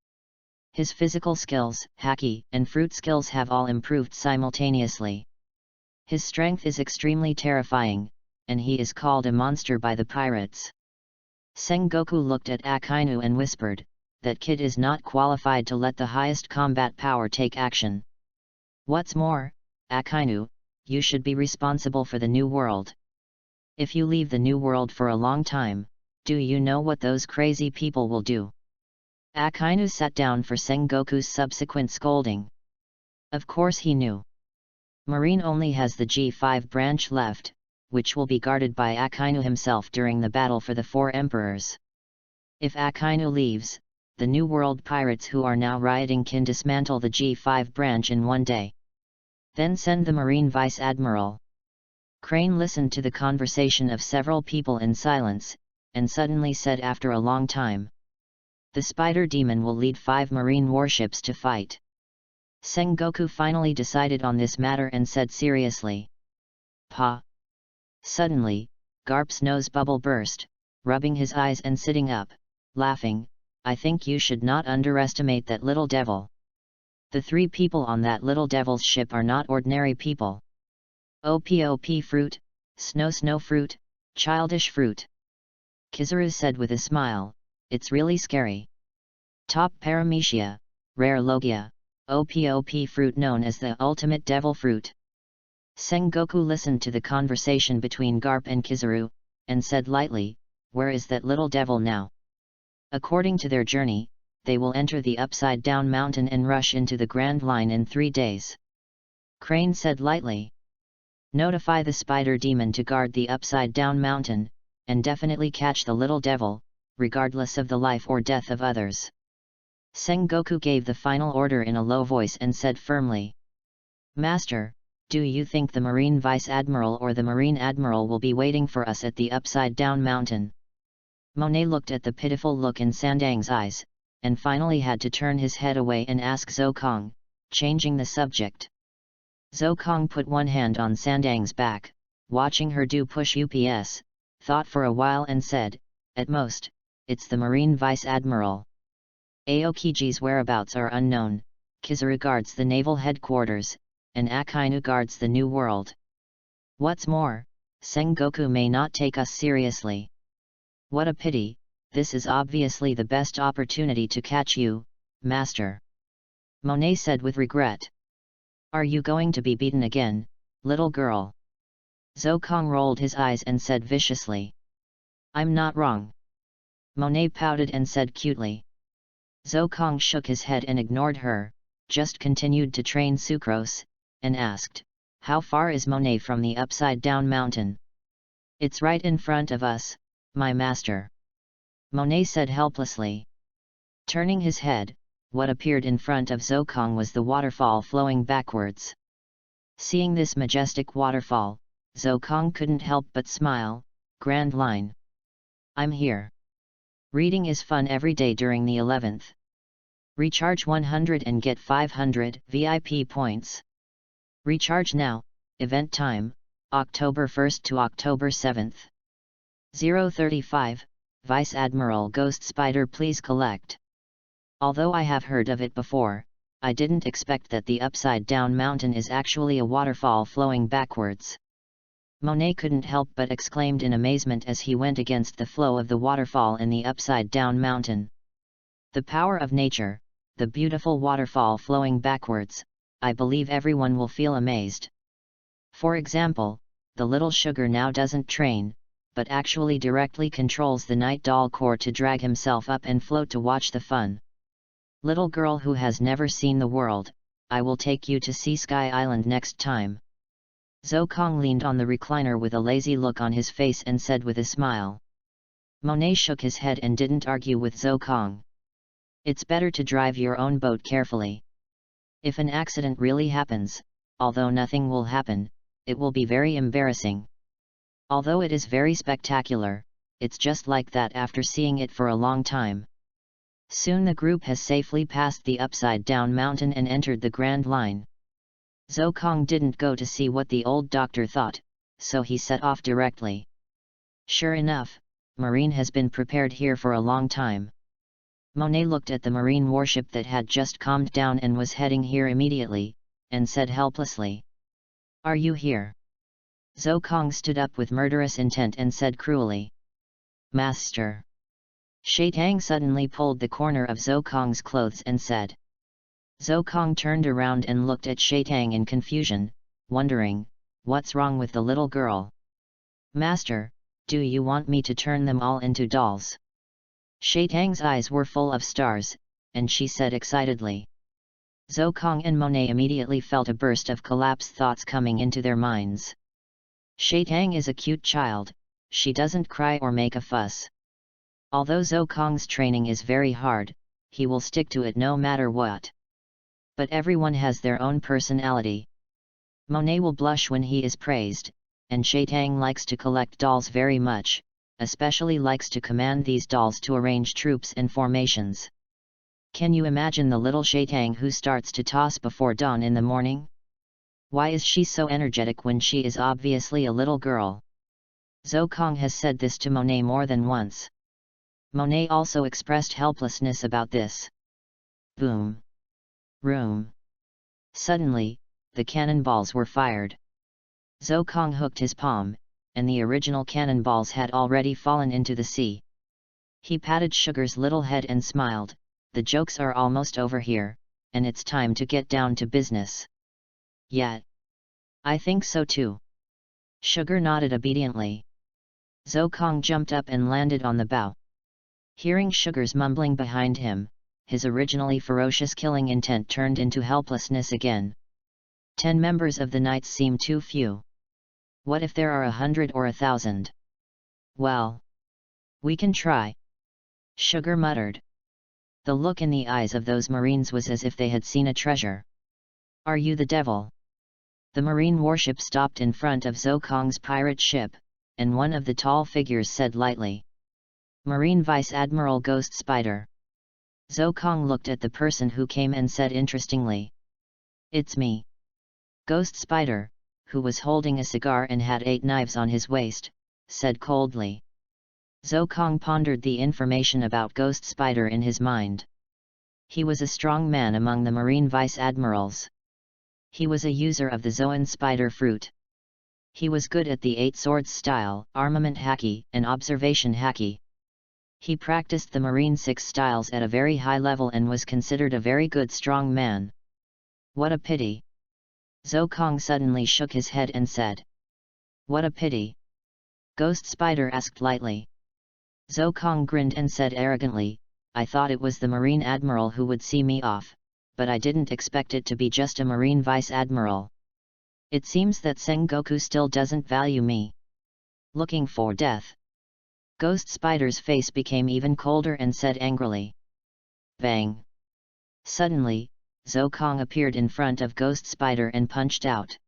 His physical skills, haki, and fruit skills have all improved simultaneously. His strength is extremely terrifying, and he is called a monster by the pirates. Sengoku looked at Akainu and whispered, that kid is not qualified to let the highest combat power take action. What's more, Akainu, you should be responsible for the New World. If you leave the New World for a long time, do you know what those crazy people will do? Akainu sat down for Sengoku's subsequent scolding. Of course he knew. Marine only has the G5 branch left, which will be guarded by Akainu himself during the battle for the 4 emperors. If Akainu leaves, the New World pirates who are now rioting can dismantle the G5 branch in one day. Then send the Marine Vice Admiral. Crane listened to the conversation of several people in silence, and suddenly said after a long time, "The Spider Demon will lead 5 marine warships to fight." Sengoku finally decided on this matter and said seriously, "Pa." Suddenly, Garp's nose bubble burst, rubbing his eyes and sitting up, laughing, "I think you should not underestimate that little devil. The 3 people on that little devil's ship are not ordinary people. OPOP fruit, snow fruit, childish fruit." Kizaru said with a smile, "It's really scary. Top paramecia, rare logia, OPOP fruit known as the ultimate devil fruit." Sengoku listened to the conversation between Garp and Kizaru, and said lightly, "Where is that little devil now?" According to their journey, they will enter the Upside Down Mountain and rush into the Grand Line in 3 days. Crane said lightly, "Notify the Spider Demon to guard the Upside Down Mountain, and definitely catch the little devil, regardless of the life or death of others." Sengoku gave the final order in a low voice and said firmly, "Master, do you think the Marine Vice Admiral or the Marine Admiral will be waiting for us at the Upside Down Mountain?" Monet looked at the pitiful look in Sandang's eyes, and finally had to turn his head away and ask Zokong, changing the subject. Zokong put one hand on Sandang's back, watching her do push-ups, thought for a while and said, "At most, it's the Marine Vice Admiral. Aokiji's whereabouts are unknown, Kizaru guards the naval headquarters, and Akainu guards the New World. What's more, Sengoku may not take us seriously. What a pity, this is obviously the best opportunity to catch you, Master." Monet said with regret. "Are you going to be beaten again, little girl?" Zokong rolled his eyes and said viciously, "I'm not wrong." Monet pouted and said cutely. Zokong shook his head and ignored her, just continued to train Sucrose, and asked, "How far is Monet from the Upside Down Mountain?" "It's right in front of us, my master," Monet said helplessly. Turning his head, what appeared in front of Zokong was the waterfall flowing backwards. Seeing this majestic waterfall, Zokong couldn't help but smile. Grand Line. I'm here. Reading is fun every day during the 11th. Recharge 100 and get 500 VIP points. Recharge now. Event time, October 1st to October 7th. 035, Vice Admiral Ghost Spider please collect. Although I have heard of it before, I didn't expect that the Upside Down Mountain is actually a waterfall flowing backwards. Monet couldn't help but exclaimed in amazement as he went against the flow of the waterfall in the Upside Down Mountain. The power of nature, the beautiful waterfall flowing backwards, I believe everyone will feel amazed. For example, the little sugar now doesn't train, but actually directly controls the Night Doll core to drag himself up and float to watch the fun. Little girl who has never seen the world, I will take you to see Sky Island next time. Zokong leaned on the recliner with a lazy look on his face and said with a smile. Monet shook his head and didn't argue with Zokong. It's better to drive your own boat carefully. If an accident really happens, although nothing will happen, it will be very embarrassing. Although it is very spectacular, it's just like that after seeing it for a long time. Soon the group has safely passed the Upside Down Mountain and entered the Grand Line. Zokong didn't go to see what the old doctor thought, so he set off directly. Sure enough, Marine has been prepared here for a long time. Monet looked at the Marine warship that had just calmed down and was heading here immediately, and said helplessly. Are you here? Zokong stood up with murderous intent and said cruelly. Master. Shaitang suddenly pulled the corner of Zokong's clothes and said. Zokong turned around and looked at Shaitang in confusion, wondering, what's wrong with the little girl? Master, do you want me to turn them all into dolls? Shaitang's eyes were full of stars, and she said excitedly. Zokong and Monet immediately felt a burst of collapsed thoughts coming into their minds. Shaitang is a cute child, she doesn't cry or make a fuss. Although Zokong's training is very hard, he will stick to it no matter what. But everyone has their own personality. Monet will blush when he is praised, and Shatang likes to collect dolls very much, especially likes to command these dolls to arrange troops and formations. Can you imagine the little Shatang who starts to toss before dawn in the morning? Why is she so energetic when she is obviously a little girl? Zhou Kong has said this to Monet more than once. Monet also expressed helplessness about this. Boom! Room! Suddenly, the cannonballs were fired. Zhou Kong hooked his palm, and the original cannonballs had already fallen into the sea. He patted Sugar's little head and smiled. The jokes are almost over here, and it's time to get down to business. Yeah. I think so too. Sugar nodded obediently. Zhou Kong jumped up and landed on the bow. Hearing Sugar's mumbling behind him, his originally ferocious killing intent turned into helplessness again. 10 members of the Knights seem too few. What if there are 100 or 1,000? Well, we can try. Sugar muttered. The look in the eyes of those Marines was as if they had seen a treasure. Are you the devil? The Marine warship stopped in front of Zhou Kong's pirate ship, and one of the tall figures said lightly. Marine Vice Admiral Ghost Spider. Zhou Kong looked at the person who came and said interestingly. It's me. Ghost Spider, who was holding a cigar and had 8 knives on his waist, said coldly. Zhou Kong pondered the information about Ghost Spider in his mind. He was a strong man among the Marine Vice Admirals. He was a user of the Zoan Spider Fruit. He was good at the 8 swords style, armament haki, and observation haki. He practiced the Marine 6 styles at a very high level and was considered a very good strong man. What a pity! Zhou Kong suddenly shook his head and said. What a pity! Ghost Spider asked lightly. Zhou Kong grinned and said arrogantly, I thought it was the Marine Admiral who would see me off, but I didn't expect it to be just a Marine Vice Admiral. It seems that Sengoku still doesn't value me. Looking for death. Ghost Spider's face became even colder and said angrily. Bang! Suddenly, Zhou Kong appeared in front of Ghost Spider and punched out.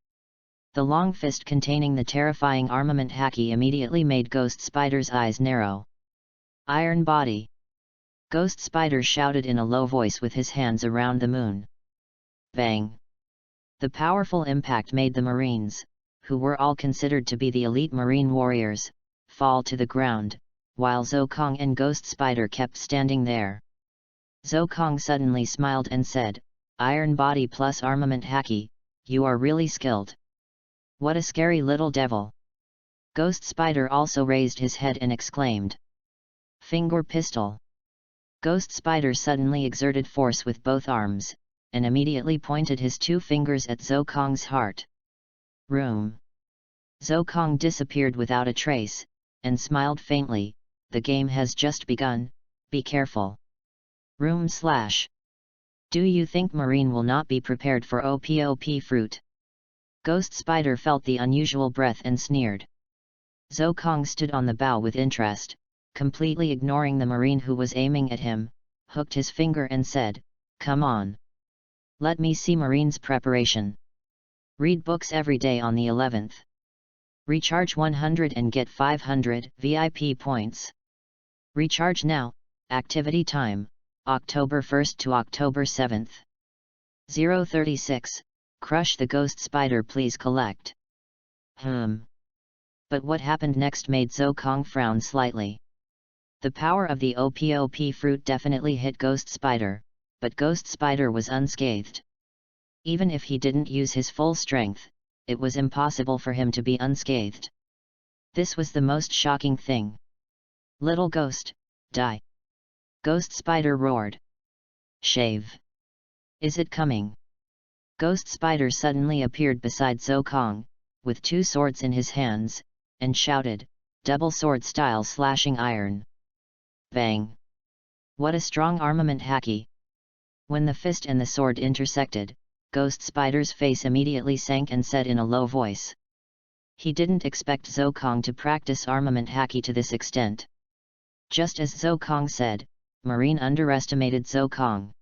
The long fist containing the terrifying armament haki immediately made Ghost Spider's eyes narrow. Iron body! Ghost Spider shouted in a low voice with his hands around the moon. Bang! The powerful impact made the Marines, who were all considered to be the elite Marine warriors, fall to the ground, while Zhou Kong and Ghost Spider kept standing there. Zhou Kong suddenly smiled and said, Iron body plus armament haki, you are really skilled. What a scary little devil! Ghost Spider also raised his head and exclaimed. Finger pistol! Ghost Spider suddenly exerted force with both arms, and immediately pointed his 2 fingers at Zhou Kong's heart. Room! Zhou Kong disappeared without a trace, and smiled faintly, the game has just begun, be careful. Room / Do you think Marine will not be prepared for OPOP fruit? Ghost Spider felt the unusual breath and sneered. Zhou Kong stood on the bow with interest, completely ignoring the Marine who was aiming at him, hooked his finger and said, Come on. Let me see Marine's preparation. Read books every day on the 11th. Recharge 100 and get 500 VIP points. Recharge now, activity time, October 1st to October 7th. 036, crush the Ghost Spider please collect. But what happened next made Zhou Kong frown slightly. The power of the OPOP fruit definitely hit Ghost Spider, but Ghost Spider was unscathed. Even if he didn't use his full strength, it was impossible for him to be unscathed. This was the most shocking thing. Little ghost, die! Ghost Spider roared. Shave! Is it coming? Ghost Spider suddenly appeared beside Zhou Kong, with 2 swords in his hands, and shouted, double sword style slashing iron. Bang! What a strong armament haki! When the fist and the sword intersected, Ghost Spider's face immediately sank and said in a low voice. He didn't expect Zhou Kong to practice armament haki to this extent. Just as Zhou Kong said, Marine underestimated Zhou Kong.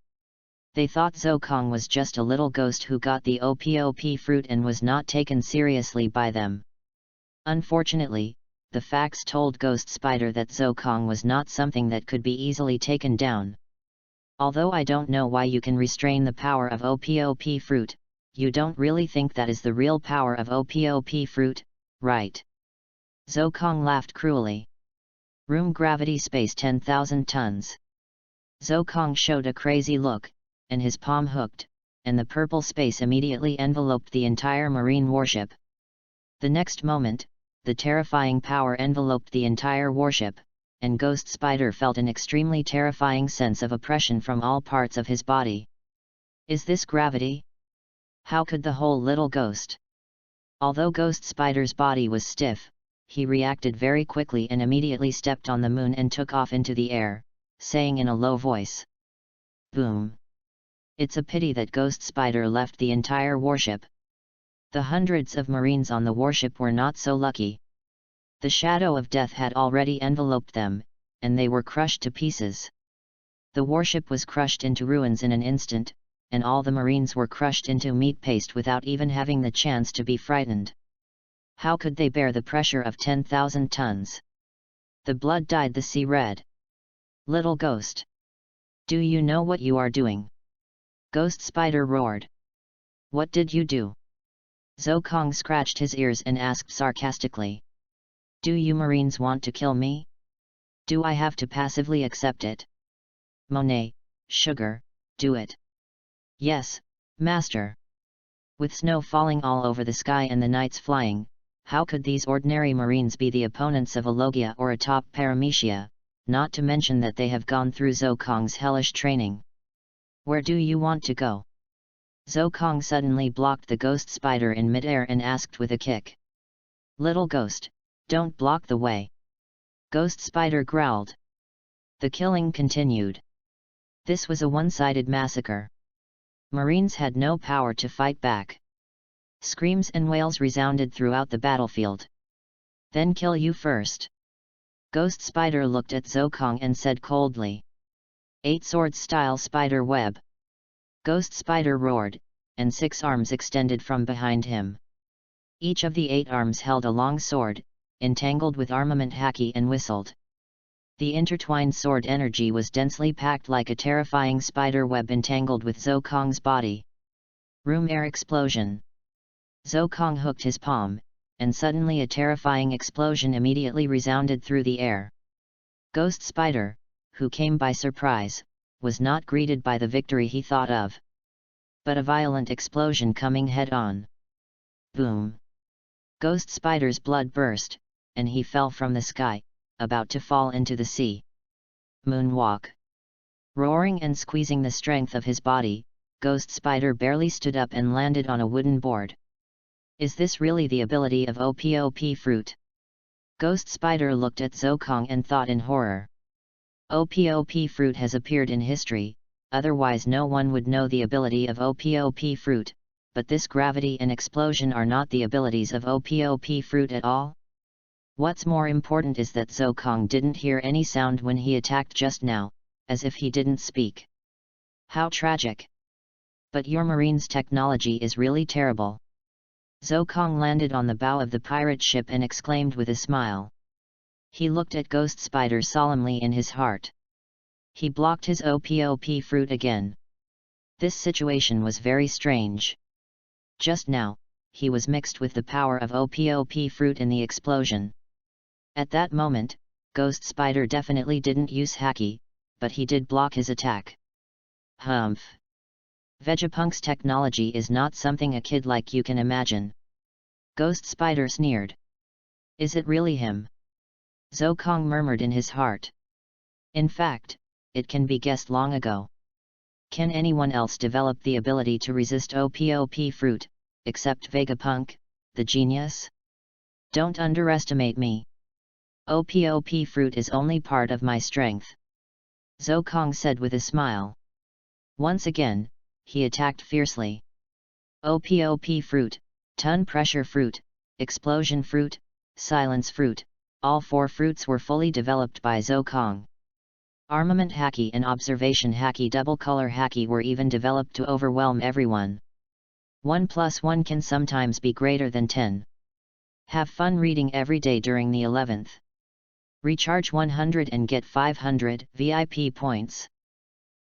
They thought Zhou Kong was just a little ghost who got the OPOP fruit and was not taken seriously by them. Unfortunately, the facts told Ghost Spider that Zhou Kong was not something that could be easily taken down. Although I don't know why you can restrain the power of OPOP fruit, you don't really think that is the real power of OPOP fruit, right? Zhou Kong laughed cruelly. Room gravity space 10,000 tons. Zhou Kong showed a crazy look, and his palm hooked, and the purple space immediately enveloped the entire marine warship. The next moment, the terrifying power enveloped the entire warship, and Ghost Spider felt an extremely terrifying sense of oppression from all parts of his body. Is this gravity? How could the whole little ghost? Although Ghost Spider's body was stiff, he reacted very quickly and immediately stepped on the moon and took off into the air, saying in a low voice. Boom! It's a pity that Ghost Spider left the entire warship. The hundreds of Marines on the warship were not so lucky. The shadow of death had already enveloped them, and they were crushed to pieces. The warship was crushed into ruins in an instant, and all the Marines were crushed into meat paste without even having the chance to be frightened. How could they bear the pressure of 10,000 tons? The blood dyed the sea red. Little ghost! Do you know what you are doing? Ghost Spider roared. What did you do? Zhou Kong scratched his ears and asked sarcastically. Do you Marines want to kill me? Do I have to passively accept it? Monet, sugar, do it. Yes, master. With snow falling all over the sky and the nights flying, how could these ordinary Marines be the opponents of a Logia or a top Paramecia, not to mention that they have gone through Zhou Kong's hellish training? Where do you want to go? Zhou Kong suddenly blocked the Ghost Spider in midair and asked with a kick. Little ghost, don't block the way. Ghost Spider growled. The killing continued. This was a one-sided massacre. Marines had no power to fight back. Screams and wails resounded throughout the battlefield. Then kill you first. Ghost Spider looked at Zhou Kong and said coldly. 8 swords style spider web. Ghost Spider roared, and 6 arms extended from behind him. Each of the 8 arms held a long sword, entangled with armament haki and whistled. The intertwined sword energy was densely packed like a terrifying spider web entangled with Zhou Kong's body. Room air explosion. Zhou Kong hooked his palm, and suddenly a terrifying explosion immediately resounded through the air. Ghost Spider, who came by surprise, was not greeted by the victory he thought of, but a violent explosion coming head-on. Boom! Ghost Spider's blood burst, and he fell from the sky, about to fall into the sea. Moonwalk. Roaring and squeezing the strength of his body, Ghost Spider barely stood up and landed on a wooden board. Is this really the ability of OPOP fruit? Ghost Spider looked at Zhou Kong and thought in horror. OPOP fruit has appeared in history, otherwise no one would know the ability of OPOP fruit, but this gravity and explosion are not the abilities of OPOP fruit at all. What's more important is that Zhou Kong didn't hear any sound when he attacked just now, as if he didn't speak. How tragic! But your Marine's technology is really terrible. Zhou Kong landed on the bow of the pirate ship and exclaimed with a smile. He looked at Ghost Spider solemnly in his heart. He blocked his OPOP fruit again. This situation was very strange. Just now, he was mixed with the power of OPOP fruit in the explosion. At that moment, Ghost Spider definitely didn't use haki, but he did block his attack. Humph! Vegapunk's technology is not something a kid like you can imagine. Ghost Spider sneered. Is it really him? Zhou Kong murmured in his heart. In fact, it can be guessed long ago. Can anyone else develop the ability to resist OPOP fruit, except Vegapunk, the genius? Don't underestimate me. OPOP fruit is only part of my strength. Zhou Kong said with a smile. Once again, he attacked fiercely. OPOP fruit, ton pressure fruit, explosion fruit, silence fruit, all 4 fruits were fully developed by Zhou Kong. Armament haki and observation haki double color haki were even developed to overwhelm everyone. 1 plus 1 can sometimes be greater than 10. Have fun reading every day during the 11th. Recharge 100 and get 500 VIP points.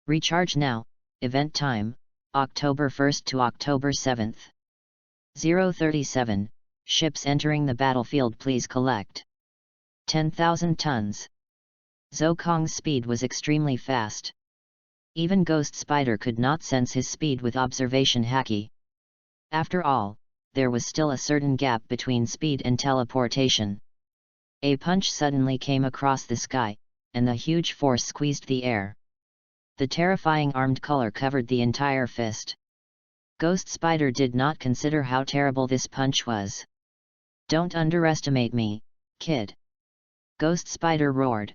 Recharge now. Event time, October 1st to October 7th. 037, ships entering the battlefield, please collect 10,000 tons. Zokong's speed was extremely fast. Even Ghost Spider could not sense his speed with observation haki. After all, there was still a certain gap between speed and teleportation. A punch suddenly came across the sky, and the huge force squeezed the air. The terrifying armed color covered the entire fist. Ghost Spider did not consider how terrible this punch was. "Don't underestimate me, kid!" Ghost Spider roared.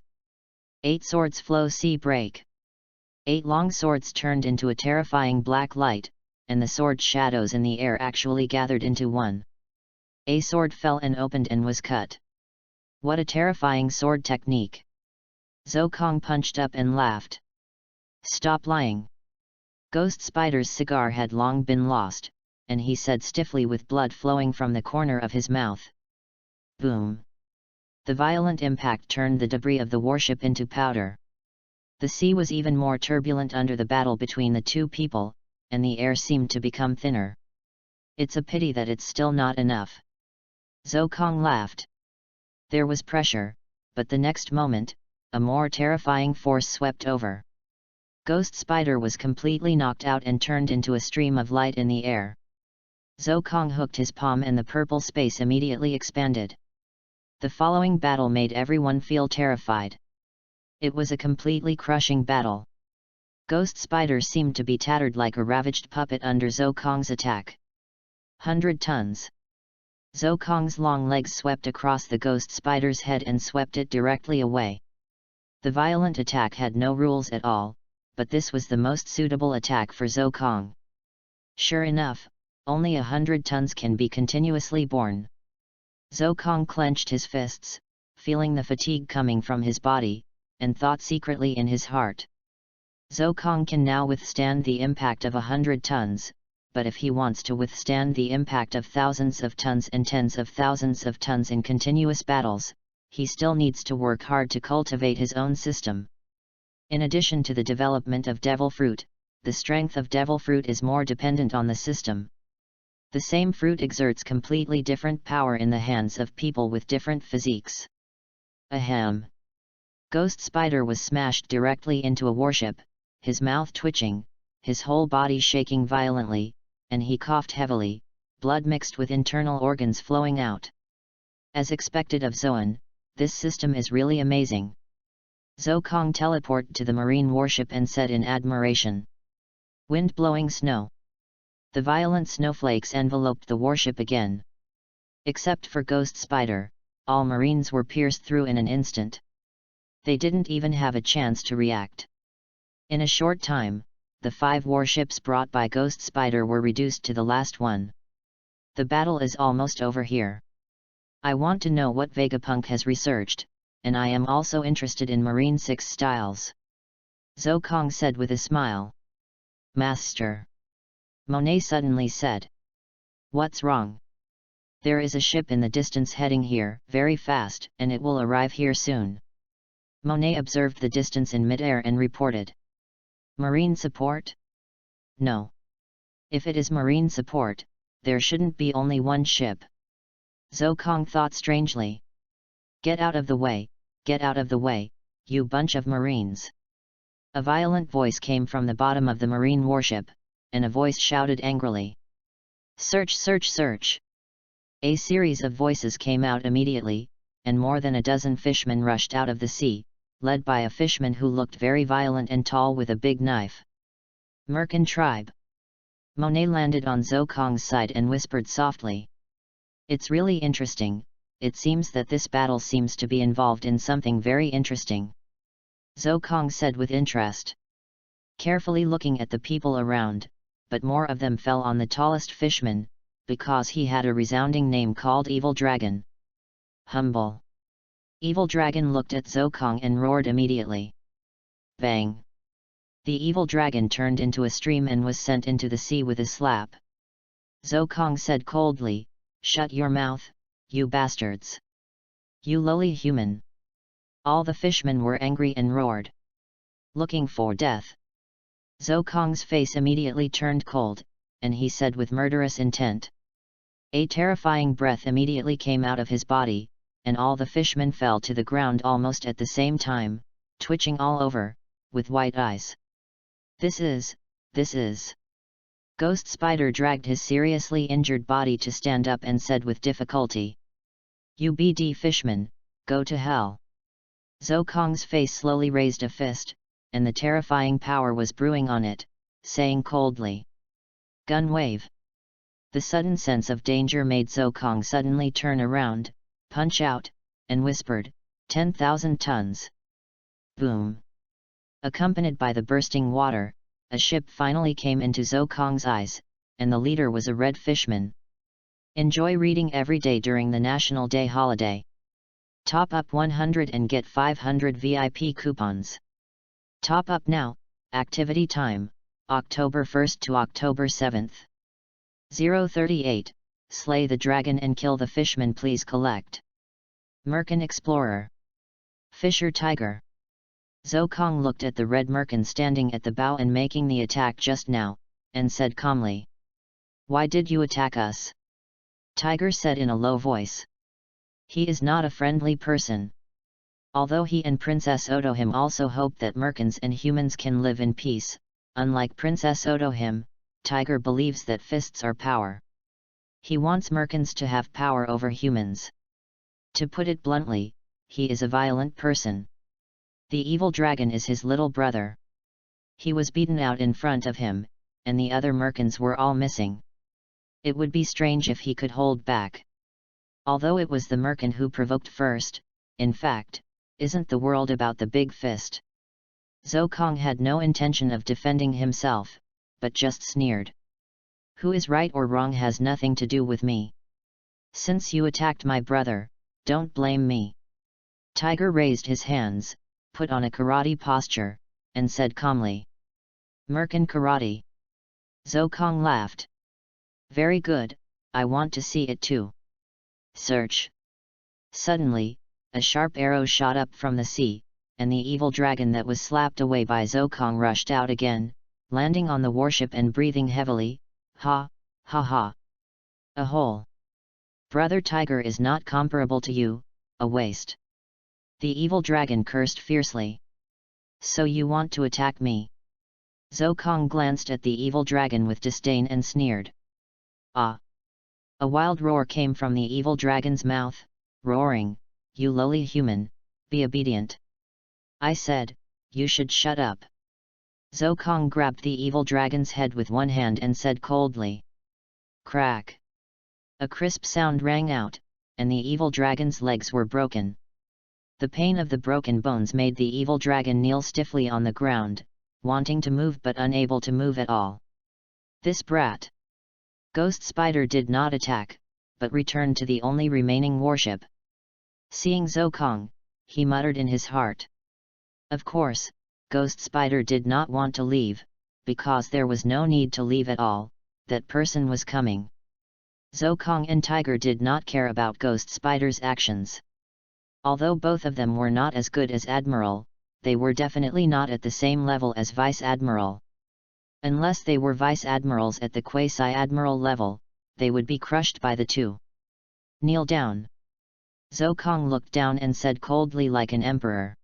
8 swords flow sea break. 8 long swords turned into a terrifying black light, and the sword shadows in the air actually gathered into one. A sword fell and opened and was cut. What a terrifying sword technique! Zokong punched up and laughed. "Stop lying." Ghost Spider's cigar had long been lost, and he said stiffly with blood flowing from the corner of his mouth. Boom! The violent impact turned the debris of the warship into powder. The sea was even more turbulent under the battle between the two people, and the air seemed to become thinner. "It's a pity that it's still not enough." Zokong laughed. There was pressure, but the next moment, a more terrifying force swept over. Ghost Spider was completely knocked out and turned into a stream of light in the air. Zokong hooked his palm and the purple space immediately expanded. The following battle made everyone feel terrified. It was a completely crushing battle. Ghost Spider seemed to be tattered like a ravaged puppet under Zokong's attack. 100 tons. Zokong's long legs swept across the Ghost Spider's head and swept it directly away. The violent attack had no rules at all, but this was the most suitable attack for Zokong. Sure enough, only 100 tons can be continuously borne. Zokong clenched his fists, feeling the fatigue coming from his body, and thought secretly in his heart. Zokong can now withstand the impact of 100 tons, but if he wants to withstand the impact of thousands of tons and tens of thousands of tons in continuous battles, he still needs to work hard to cultivate his own system. In addition to the development of Devil Fruit, the strength of Devil Fruit is more dependent on the system. The same fruit exerts completely different power in the hands of people with different physiques. Ahem! Ghost Spider was smashed directly into a warship, his mouth twitching, his whole body shaking violently, and he coughed heavily, blood mixed with internal organs flowing out. As expected of Zoan, this system is really amazing. Zokong teleported to the marine warship and said in admiration. Wind blowing snow. The violent snowflakes enveloped the warship again. Except for Ghost Spider, all marines were pierced through in an instant. They didn't even have a chance to react. In a short time, the 5 warships brought by Ghost Spider were reduced to the last one. The battle is almost over here. I want to know what Vegapunk has researched, and I am also interested in Marine 6 styles. Zokong said with a smile. Master. Monet suddenly said. What's wrong? There is a ship in the distance heading here, very fast, and it will arrive here soon. Monet observed the distance in midair and reported. Marine support? No. If it is marine support, there shouldn't be only one ship. Zokong thought strangely. Get out of the way, you bunch of marines. A violent voice came from the bottom of the marine warship, and a voice shouted angrily. Search, search, search! A series of voices came out immediately, and more than a dozen fishmen rushed out of the sea, led by a fishman who looked very violent and tall with a big knife. Merkin tribe. Monet landed on Zokong's side and whispered softly. It's really interesting, it seems that this battle seems to be involved in something very interesting. Zokong said with interest. Carefully looking at the people around, but more of them fell on the tallest fishman, because he had a resounding name called Evil Dragon. Humble. Evil Dragon looked at Zokong and roared immediately. Bang! The evil dragon turned into a stream and was sent into the sea with a slap. Zhou Kong said coldly, "Shut your mouth, you bastards! You lowly human!" All the fishmen were angry and roared. Looking for death. Zhou Kong's face immediately turned cold, and he said with murderous intent. A terrifying breath immediately came out of his body, and all the fishmen fell to the ground almost at the same time, twitching all over, with white eyes. This is... Ghost Spider dragged his seriously injured body to stand up and said with difficulty. "You BD fishmen, go to hell." Zhou Kong's face slowly raised a fist, and the terrifying power was brewing on it, saying coldly. Gun wave. The sudden sense of danger made Zhou Kong suddenly turn around, punch out, and whispered, 10,000 tons. Boom! Accompanied by the bursting water, a ship finally came into Zhou Kong's eyes, and the leader was a red fishman. Enjoy reading every day during the National Day holiday. Top up 100 and get 500 VIP coupons. Top up now, activity time, October 1st to October 7th. 038, slay the dragon and kill the fishman, please collect. Merkin Explorer. Fisher Tiger. Zhou Kong looked at the red merkin standing at the bow and making the attack just now, and said calmly. Why did you attack us? Tiger said in a low voice. He is not a friendly person. Although he and Princess Otohim also hope that merkins and humans can live in peace, unlike Princess Otohim, Tiger believes that fists are power. He wants merkins to have power over humans. To put it bluntly, he is a violent person. The evil dragon is his little brother. He was beaten out in front of him, and the other merkins were all missing. It would be strange if he could hold back. Although it was the merkin who provoked first, in fact, isn't the world about the big fist? Zhou Kong had no intention of defending himself, but just sneered. Who is right or wrong has nothing to do with me. Since you attacked my brother, don't blame me. Tiger raised his hands, put on a karate posture, and said calmly. Merkin karate. Zhou Kong laughed. Very good, I want to see it too. Search. Suddenly, a sharp arrow shot up from the sea, and the evil dragon that was slapped away by Zhou Kong rushed out again, landing on the warship and breathing heavily. Ha, ha ha. A hole. Brother Tiger is not comparable to you, a waste. The evil dragon cursed fiercely. So you want to attack me? Zhou Kong glanced at the evil dragon with disdain and sneered. Ah! A wild roar came from the evil dragon's mouth, roaring, you lowly human, be obedient. I said, you should shut up. Zhou Kong grabbed the evil dragon's head with one hand and said coldly. Crack! A crisp sound rang out, and the evil dragon's legs were broken. The pain of the broken bones made the evil dragon kneel stiffly on the ground, wanting to move but unable to move at all. This brat! Ghost Spider did not attack, but returned to the only remaining warship. Seeing Zhou Kong, he muttered in his heart. Of course, Ghost Spider did not want to leave, because there was no need to leave at all, that person was coming. Zhou Kong and Tiger did not care about Ghost Spider's actions. Although both of them were not as good as Admiral, they were definitely not at the same level as Vice Admiral. Unless they were Vice Admirals at the Quasi-Admiral level, they would be crushed by the two. Kneel down. Zhou Kong looked down and said coldly like an emperor.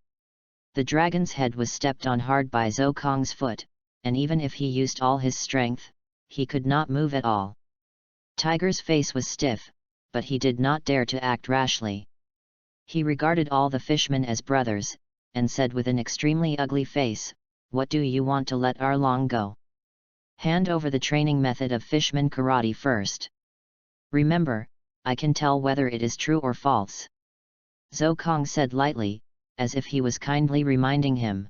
The dragon's head was stepped on hard by Zhou Kong's foot, and even if he used all his strength, he could not move at all. Tiger's face was stiff, but he did not dare to act rashly. He regarded all the fishmen as brothers, and said with an extremely ugly face, what do you want to let our long go? Hand over the training method of fishman karate first. Remember, I can tell whether it is true or false. Zhou Kong said lightly, as if he was kindly reminding him.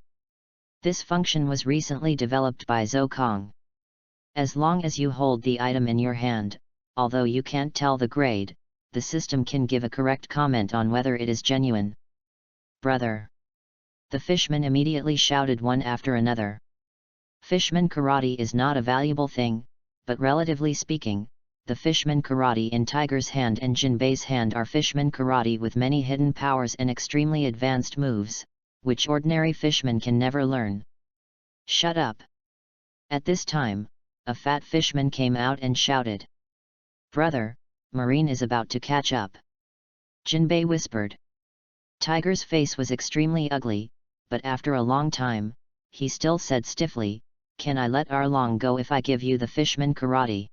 This function was recently developed by Zhou Kong. As long as you hold the item in your hand, although you can't tell the grade, the system can give a correct comment on whether it is genuine. Brother. The fishmen immediately shouted one after another. Fishman karate is not a valuable thing, but relatively speaking, the fishman karate in Tiger's hand and Jinbei's hand are fishman karate with many hidden powers and extremely advanced moves, which ordinary fishmen can never learn. Shut up! At this time, a fat fishman came out and shouted. Brother, Marine is about to catch up. Jinbei whispered. Tiger's face was extremely ugly, but after a long time, he still said stiffly, Can I let Arlong go if I give you the fishman karate?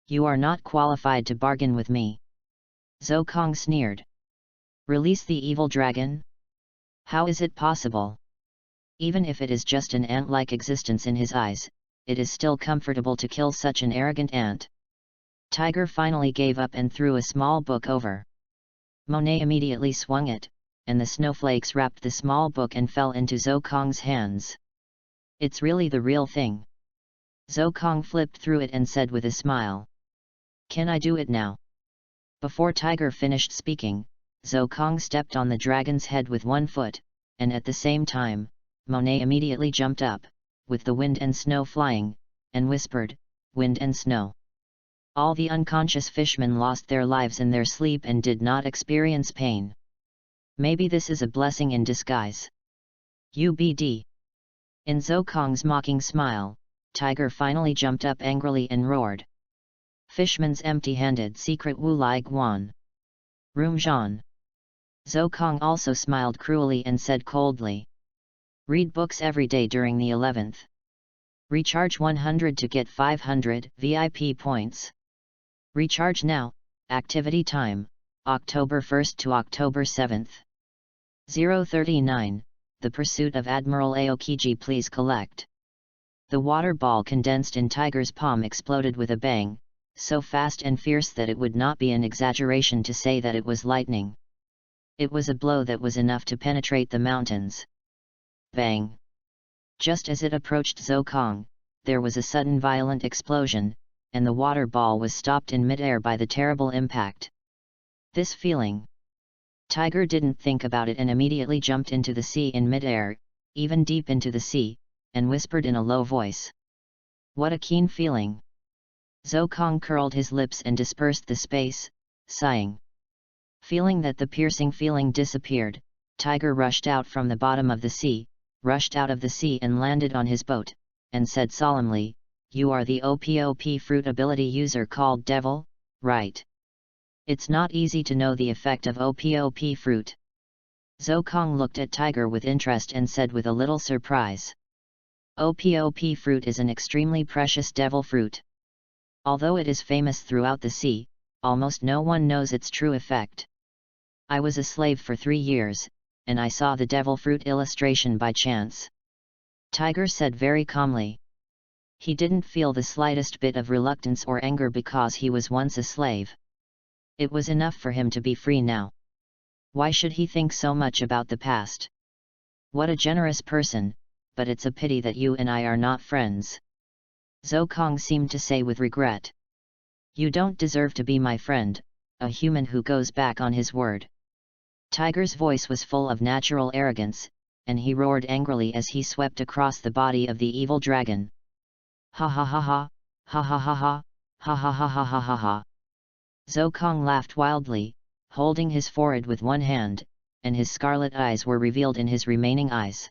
You are not qualified to bargain with me. Zhou Kong sneered. Release the evil dragon? How is it possible? Even if it is just an ant-like existence in his eyes, it is still comfortable to kill such an arrogant ant. Tiger finally gave up and threw a small book over. Monet immediately swung it, and the snowflakes wrapped the small book and fell into Zhou Kong's hands. It's really the real thing. Zhou Kong flipped through it and said with a smile. Can I do it now? Before Tiger finished speaking, Zhou Kong stepped on the dragon's head with one foot, and at the same time, Monet immediately jumped up, with the wind and snow flying, and whispered, Wind and snow. All the unconscious fishmen lost their lives in their sleep and did not experience pain. Maybe this is a blessing in disguise. UBD. In Zhou Kong's mocking smile, Tiger finally jumped up angrily and roared. Fishman's empty-handed secret Wu Lai Guan. Room Zhan. Zhou Kong also smiled cruelly and said coldly. Read books every day during the 11th. Recharge 100 to get 500 VIP points. Recharge now, activity time, October 1st to October 7th. 039, The Pursuit of Admiral Aokiji. Please collect. The water ball condensed in Tiger's palm exploded with a bang, so fast and fierce that it would not be an exaggeration to say that it was lightning. It was a blow that was enough to penetrate the mountains. Bang! Just as it approached Zhou Kong, there was a sudden violent explosion, and the water ball was stopped in midair by the terrible impact. This feeling. Tiger didn't think about it and immediately jumped into the sea in midair, even deep into the sea, and whispered in a low voice. What a keen feeling! Zhou Kong curled his lips and dispersed the space, sighing. Feeling that the piercing feeling disappeared, Tiger rushed out from the bottom of the sea, rushed out of the sea and landed on his boat, and said solemnly, You are the OPOP fruit ability user called Devil, right? It's not easy to know the effect of OPOP fruit. Zhou Kong looked at Tiger with interest and said with a little surprise. OPOP fruit is an extremely precious devil fruit. Although it is famous throughout the sea, almost no one knows its true effect. I was a slave for 3 years, and I saw the devil fruit illustration by chance. Tiger said very calmly. He didn't feel the slightest bit of reluctance or anger because he was once a slave. It was enough for him to be free now. Why should he think so much about the past? What a generous person, but it's a pity that you and I are not friends. Zhou Kong seemed to say with regret. You don't deserve to be my friend, a human who goes back on his word. Tiger's voice was full of natural arrogance, and he roared angrily as he swept across the body of the evil dragon. Ha ha ha ha, ha ha ha ha, ha ha ha ha ha ha ha. Zhou Kong laughed wildly, holding his forehead with one hand, and his scarlet eyes were revealed in his remaining eyes.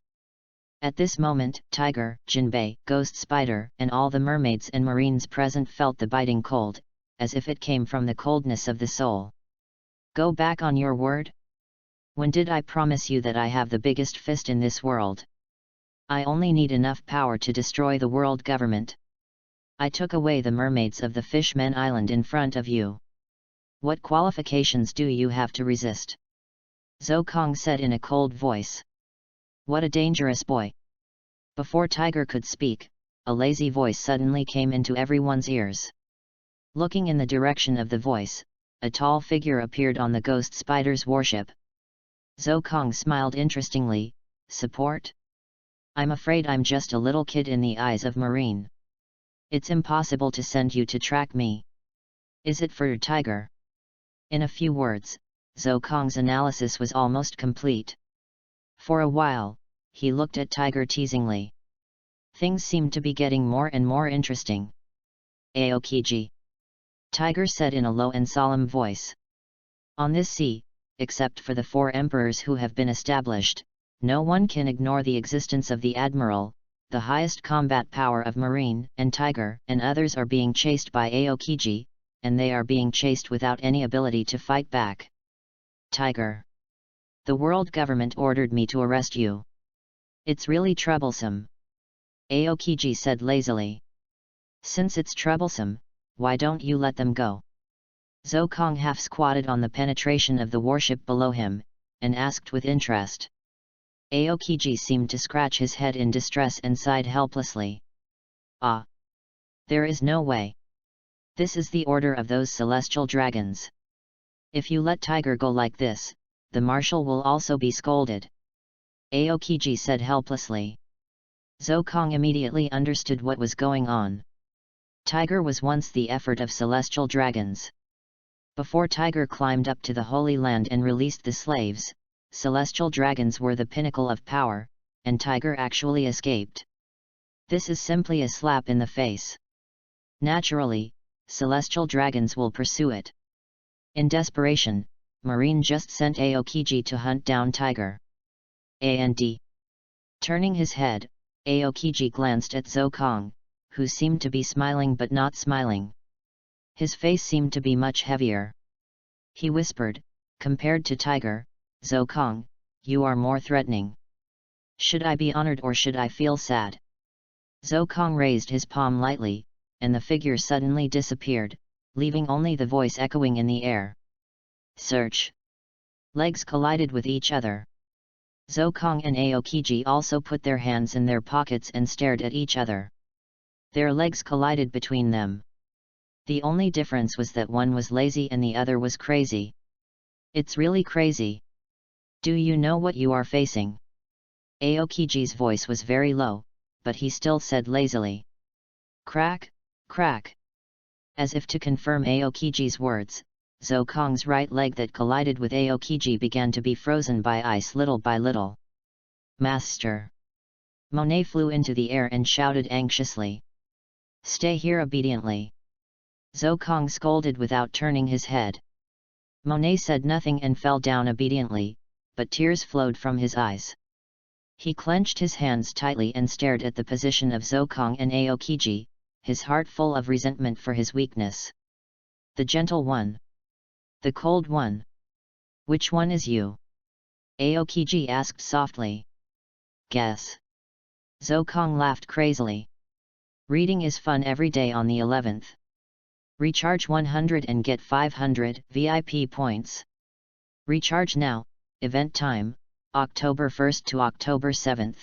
At this moment, Tiger, Jinbei, Ghost Spider, and all the mermaids and marines present felt the biting cold, as if it came from the coldness of the soul. Go back on your word? When did I promise you that I have the biggest fist in this world? I only need enough power to destroy the world government. I took away the mermaids of the Fishman Island in front of you. What qualifications do you have to resist? Zhou Kong said in a cold voice. What a dangerous boy! Before Tiger could speak, a lazy voice suddenly came into everyone's ears. Looking in the direction of the voice, a tall figure appeared on the Ghost Spider's warship. Zhou Kong smiled interestingly. Support? I'm afraid I'm just a little kid in the eyes of Marine. It's impossible to send you to track me. Is it for Tiger? In a few words, Zhou Kong's analysis was almost complete. For a while, he looked at Tiger teasingly. Things seemed to be getting more and more interesting. Aokiji, Tiger said in a low and solemn voice. On this sea, except for the 4 emperors who have been established, no one can ignore the existence of the Admiral, the highest combat power of Marine, and Tiger, and others are being chased by Aokiji, and they are being chased without any ability to fight back. Tiger. The world government ordered me to arrest you. It's really troublesome. Aokiji said lazily. Since it's troublesome, why don't you let them go? Zokong half squatted on the penetration of the warship below him, and asked with interest. Aokiji seemed to scratch his head in distress and sighed helplessly. Ah! There is no way. This is the order of those celestial dragons. If you let Tiger go like this, the marshal will also be scolded. Aokiji said helplessly. Zokong immediately understood what was going on. Tiger was once the effort of celestial dragons. Before Tiger climbed up to the Holy Land and released the slaves, celestial dragons were the pinnacle of power, and Tiger actually escaped. This is simply a slap in the face. Naturally, celestial dragons will pursue it. In desperation, Marine just sent Aokiji to hunt down Tiger. And turning his head, Aokiji glanced at Zokong, who seemed to be smiling but not smiling. His face seemed to be much heavier. He whispered, compared to Tiger, Zokong, you are more threatening. Should I be honored or should I feel sad? Zokong raised his palm lightly, and the figure suddenly disappeared, leaving only the voice echoing in the air. Search. Legs collided with each other. Zokong and Aokiji also put their hands in their pockets and stared at each other. Their legs collided between them. The only difference was that one was lazy and the other was crazy. It's really crazy. Do you know what you are facing? Aokiji's voice was very low, but he still said lazily. Crack, crack. As if to confirm Aokiji's words, Zokong's right leg that collided with Aokiji began to be frozen by ice little by little. Master! Monet flew into the air and shouted anxiously. Stay here obediently. Zokong scolded without turning his head. Monet said nothing and fell down obediently, but tears flowed from his eyes. He clenched his hands tightly and stared at the position of Zokong and Aokiji, his heart full of resentment for his weakness. The gentle one. The cold one. Which one is you? Aokiji asked softly. Guess. Zokong laughed crazily. Reading is fun every day on the 11th. Recharge 100 and get 500 VIP points. Recharge now, event time, October 1st to October 7th.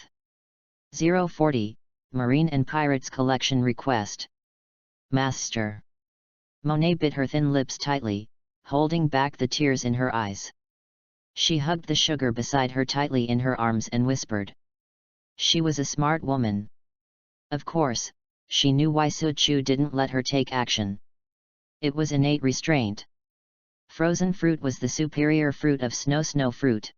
040, Marine and Pirates Collection Request. Master. Monet bit her thin lips tightly, holding back the tears in her eyes. She hugged the sugar beside her tightly in her arms and whispered. She was a smart woman. Of course, she knew why Suchu didn't let her take action. It was innate restraint. Frozen fruit was the superior fruit of snow fruit.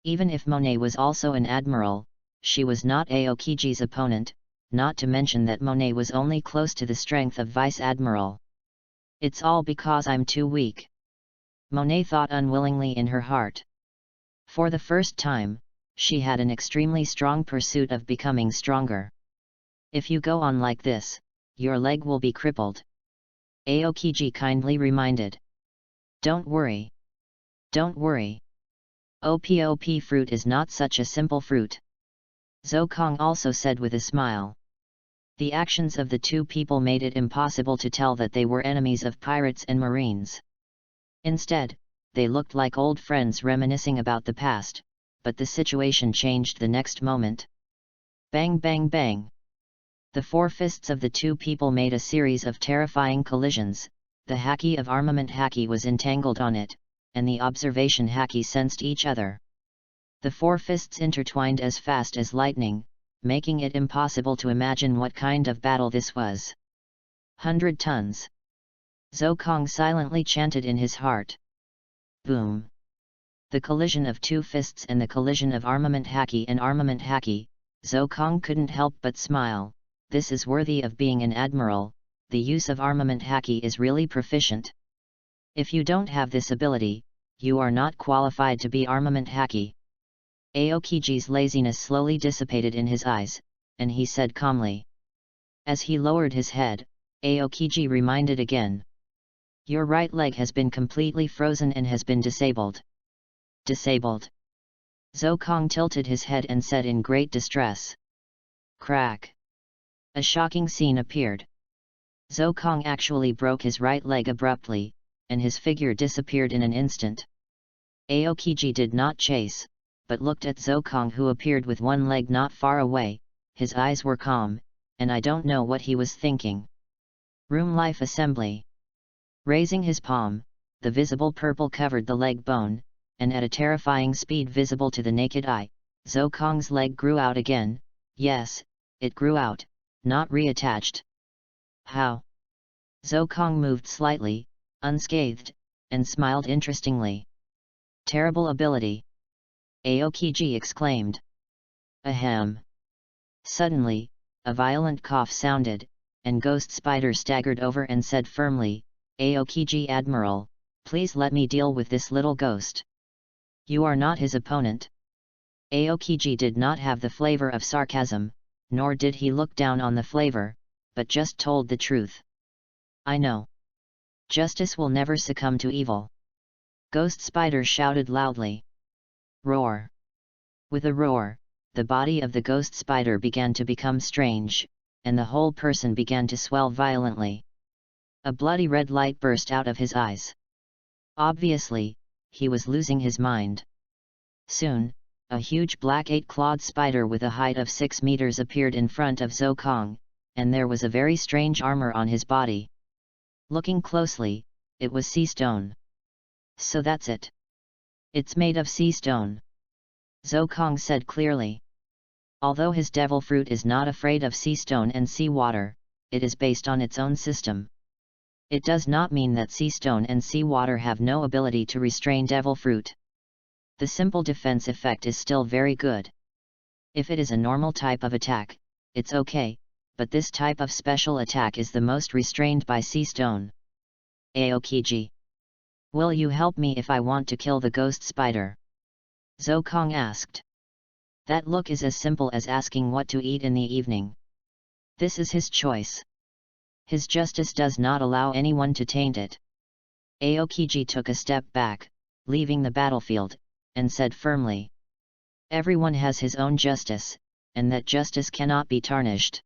Even if Monet was also an admiral, she was not Aokiji's opponent, not to mention that Monet was only close to the strength of vice admiral. It's all because I'm too weak. Monet thought unwillingly in her heart. For the first time, she had an extremely strong pursuit of becoming stronger. If you go on like this, your leg will be crippled. Aokiji kindly reminded. Don't worry. Don't worry. OPOP fruit is not such a simple fruit. Zokong also said with a smile. The actions of the two people made it impossible to tell that they were enemies of pirates and marines. Instead, they looked like old friends reminiscing about the past, but the situation changed the next moment. Bang bang bang. The 4 fists of the two people made a series of terrifying collisions. The haki of armament haki was entangled on it, and the observation haki sensed each other. The 4 fists intertwined as fast as lightning, making it impossible to imagine what kind of battle this was. 100 tons. Zokong silently chanted in his heart. Boom. The collision of two fists and the collision of armament haki and armament haki, Zhou Kong couldn't help but smile. This is worthy of being an admiral, the use of armament haki is really proficient. If you don't have this ability, you are not qualified to be armament haki. Aokiji's laziness slowly dissipated in his eyes, and he said calmly. As he lowered his head, Aokiji reminded again. Your right leg has been completely frozen and has been disabled. Disabled. Zhou Kong tilted his head and said in great distress. Crack. A shocking scene appeared. Zhou Kong actually broke his right leg abruptly, and his figure disappeared in an instant. Aokiji did not chase, but looked at Zhou Kong, who appeared with one leg not far away. His eyes were calm, and I don't know what he was thinking. Room life assembly. Raising his palm, the visible purple covered the leg bone, and at a terrifying speed visible to the naked eye, Zhou Kong's leg grew out again. Yes, it grew out, not reattached. How? Zhou Kong moved slightly, unscathed, and smiled interestingly. Terrible ability. Aokiji exclaimed. Ahem. Suddenly, a violent cough sounded, and Ghost Spider staggered over and said firmly, Aokiji Admiral, please let me deal with this little ghost. You are not his opponent. Aokiji did not have the flavor of sarcasm, nor did he look down on the flavor, but just told the truth. I know. Justice will never succumb to evil. Ghost Spider shouted loudly. Roar. With a roar, the body of the Ghost Spider began to become strange, and the whole person began to swell violently. A bloody red light burst out of his eyes. Obviously, he was losing his mind. Soon, a huge black 8-clawed spider with a height of 6 meters appeared in front of Zhou Kong, and there was a very strange armor on his body. Looking closely, it was sea stone. So that's it. It's made of sea stone. Zhou Kong said clearly. Although his devil fruit is not afraid of sea stone and sea water, it is based on its own system. It does not mean that sea stone and sea water have no ability to restrain devil fruit. The simple defense effect is still very good. If it is a normal type of attack, it's okay, but this type of special attack is the most restrained by sea stone. Aokiji. Will you help me if I want to kill the ghost spider? Zhou Kong asked. That look is as simple as asking what to eat in the evening. This is his choice. His justice does not allow anyone to taint it. Aokiji took a step back, leaving the battlefield, and said firmly. Everyone has his own justice, and that justice cannot be tarnished.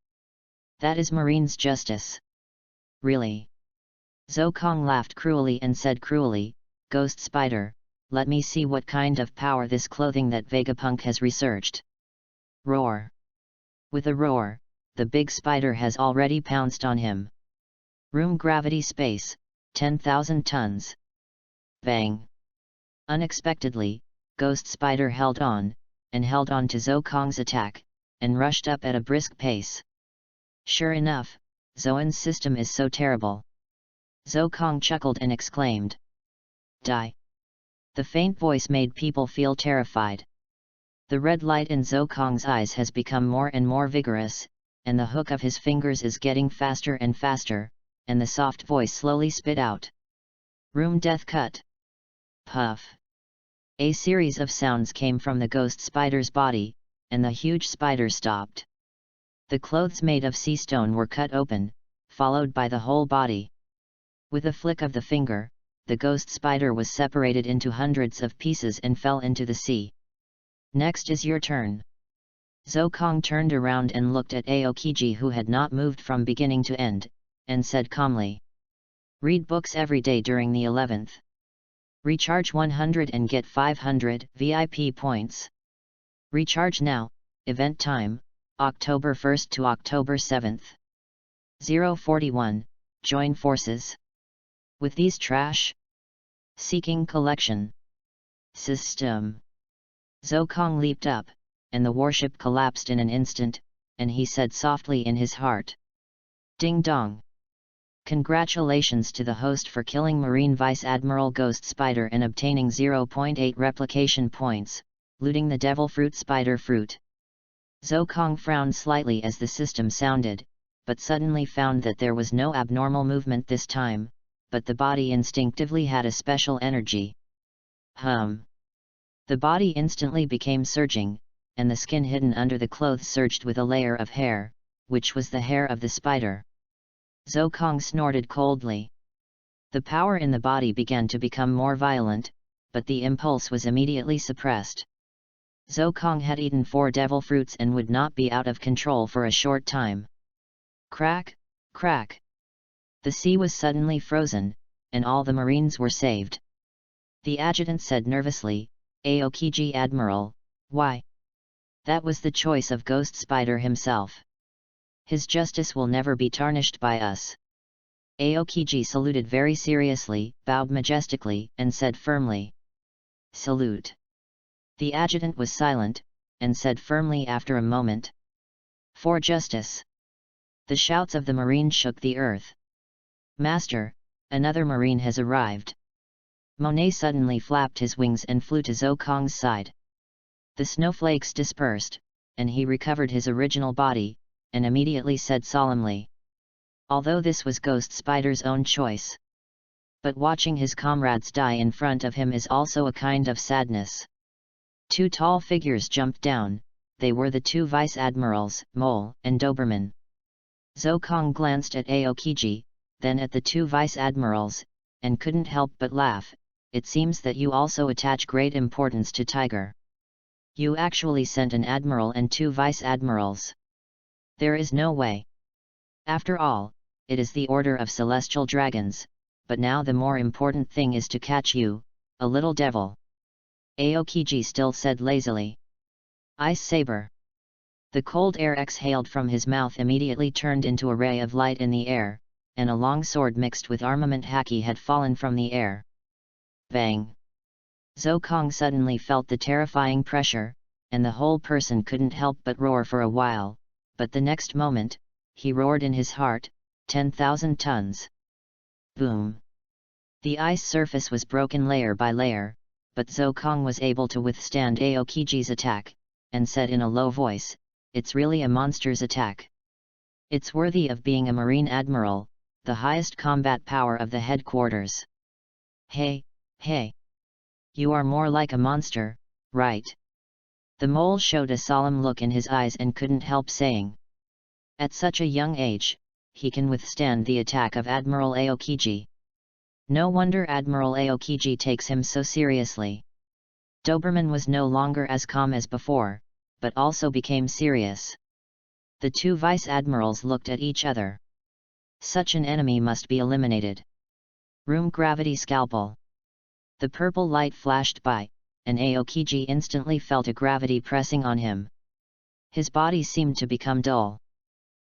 That is Marine's justice. Really? Zhou Kong laughed cruelly and said cruelly, Ghost Spider, let me see what kind of power this clothing that Vegapunk has researched. Roar. With a roar, the big spider has already pounced on him. Room gravity space, 10,000 tons. Bang. Unexpectedly, Ghost Spider held on to Zhou Kong's attack, and rushed up at a brisk pace. Sure enough, Zhou's system is so terrible. Zhou Kong chuckled and exclaimed. Die. The faint voice made people feel terrified. The red light in Zhou Kong's eyes has become more and more vigorous, and the hook of his fingers is getting faster and faster, and the soft voice slowly spit out. Room death cut. Puff. A series of sounds came from the ghost spider's body, and the huge spider stopped. The clothes made of sea stone were cut open, followed by the whole body. With a flick of the finger, the ghost spider was separated into hundreds of pieces and fell into the sea. Next is your turn. Zhou Kong turned around and looked at Aokiji, who had not moved from beginning to end, and said calmly. Read books every day during the 11th. Recharge 100 and get 500 VIP points. Recharge now, event time, October 1st to October 7th. 041, join forces. With these trash? Seeking collection. System. Zhou Kong leaped up, and the warship collapsed in an instant, and he said softly in his heart. Ding dong. Congratulations to the host for killing Marine Vice Admiral Ghost Spider and obtaining 0.8 replication points, looting the Devil Fruit Spider Fruit. Zhou Kong frowned slightly as the system sounded, but suddenly found that there was no abnormal movement this time, but the body instinctively had a special energy. The body instantly became surging, and the skin hidden under the clothes surged with a layer of hair, which was the hair of the spider. Zhou Kong snorted coldly. The power in the body began to become more violent, but the impulse was immediately suppressed. Zhou Kong had eaten 4 devil fruits and would not be out of control for a short time. Crack, crack. The sea was suddenly frozen, and all the marines were saved. The adjutant said nervously, "Aokiji Admiral, why? That was the choice of Ghost Spider himself. His justice will never be tarnished by us." Aokiji saluted very seriously, bowed majestically, and said firmly, "Salute." The adjutant was silent, and said firmly after a moment, "For justice." The shouts of the marine shook the earth. "Master, another marine has arrived." Monet suddenly flapped his wings and flew to Zhou Kong's side. The snowflakes dispersed, and he recovered his original body, and immediately said solemnly, although this was Ghost Spider's own choice. But watching his comrades die in front of him is also a kind of sadness. 2 tall figures jumped down, they were the 2 vice admirals, Mole and Doberman. Zhou Kong glanced at Aokiji, then at the 2 vice admirals, and couldn't help but laugh. "It seems that you also attach great importance to Tiger. You actually sent an admiral and 2 vice admirals. There is no way. After all, it is the order of celestial dragons, but now the more important thing is to catch you, a little devil." Aokiji still said lazily, "Ice saber." The cold air exhaled from his mouth immediately turned into a ray of light in the air, and a long sword mixed with armament haki had fallen from the air. Bang! Zhou Kong suddenly felt the terrifying pressure, and the whole person couldn't help but roar for a while, but the next moment, he roared in his heart, 10,000 tons. Boom! The ice surface was broken layer by layer, but Zhou Kong was able to withstand Aokiji's attack, and said in a low voice, "It's really a monster's attack. It's worthy of being a Marine Admiral, the highest combat power of the headquarters. Hey, hey! You are more like a monster, right?" The mole showed a solemn look in his eyes and couldn't help saying, "At such a young age, he can withstand the attack of Admiral Aokiji. No wonder Admiral Aokiji takes him so seriously." Doberman was no longer as calm as before, but also became serious. The 2 vice admirals looked at each other. Such an enemy must be eliminated. Room gravity scalpel. The purple light flashed by, and Aokiji instantly felt a gravity pressing on him. His body seemed to become dull.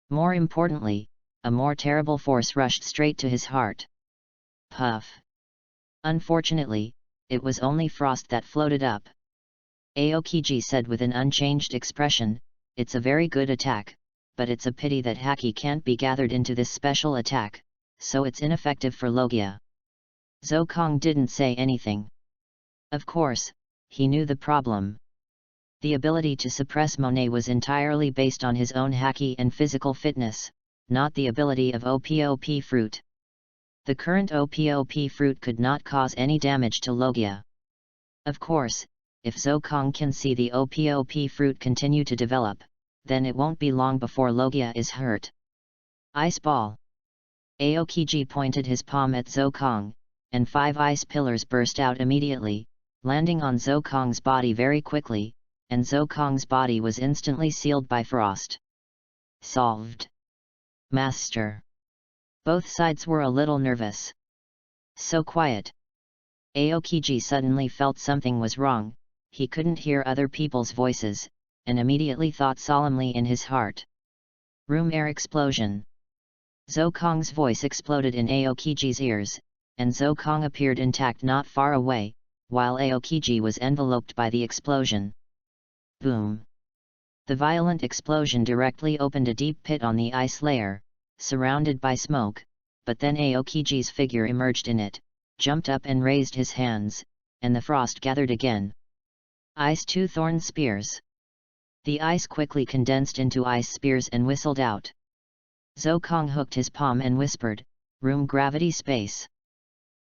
More importantly, a more terrible force rushed straight to his heart. Puff! Unfortunately, it was only frost that floated up. Aokiji said with an unchanged expression, "It's a very good attack, but it's a pity that haki can't be gathered into this special attack, so it's ineffective for Logia." Zhou Kong didn't say anything. Of course, he knew the problem. The ability to suppress Monet was entirely based on his own haki and physical fitness, not the ability of OPOP fruit. The current OPOP fruit could not cause any damage to Logia. Of course, if Zhou Kong can see the OPOP fruit continue to develop, then it won't be long before Logia is hurt. Ice ball. Aokiji pointed his palm at Zhou Kong, and 5 ice pillars burst out immediately, landing on Zhou Kong's body very quickly, and Zhou Kong's body was instantly sealed by frost. Solved. Master. Both sides were a little nervous. So quiet. Aokiji suddenly felt something was wrong, he couldn't hear other people's voices, and immediately thought solemnly in his heart. Room air explosion. Zhou Kong's voice exploded in Aokiji's ears, and Zhou Kong appeared intact not far away, while Aokiji was enveloped by the explosion. Boom! The violent explosion directly opened a deep pit on the ice layer, surrounded by smoke, but then Aokiji's figure emerged in it, jumped up and raised his hands, and the frost gathered again. Ice two thorn spears. The ice quickly condensed into ice spears and whistled out. Zokong hooked his palm and whispered, "Room gravity space."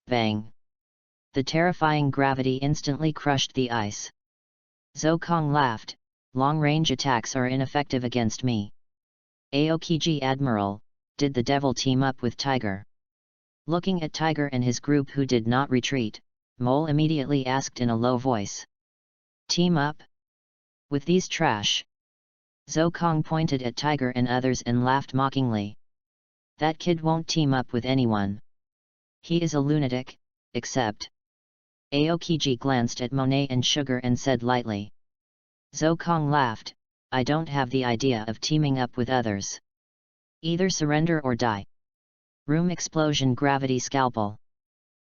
Bang! The terrifying gravity instantly crushed the ice. Zokong laughed, "Long-range attacks are ineffective against me." Aokiji Admiral, did the devil team up with Tiger? Looking at Tiger and his group who did not retreat, Mole immediately asked in a low voice. Team up? With these trash? Zokong pointed at Tiger and others and laughed mockingly. That kid won't team up with anyone. He is a lunatic, except... Aokiji glanced at Monet and Sugar and said lightly. Zokong laughed, I don't have the idea of teaming up with others. Either surrender or die. Room explosion gravity scalpel.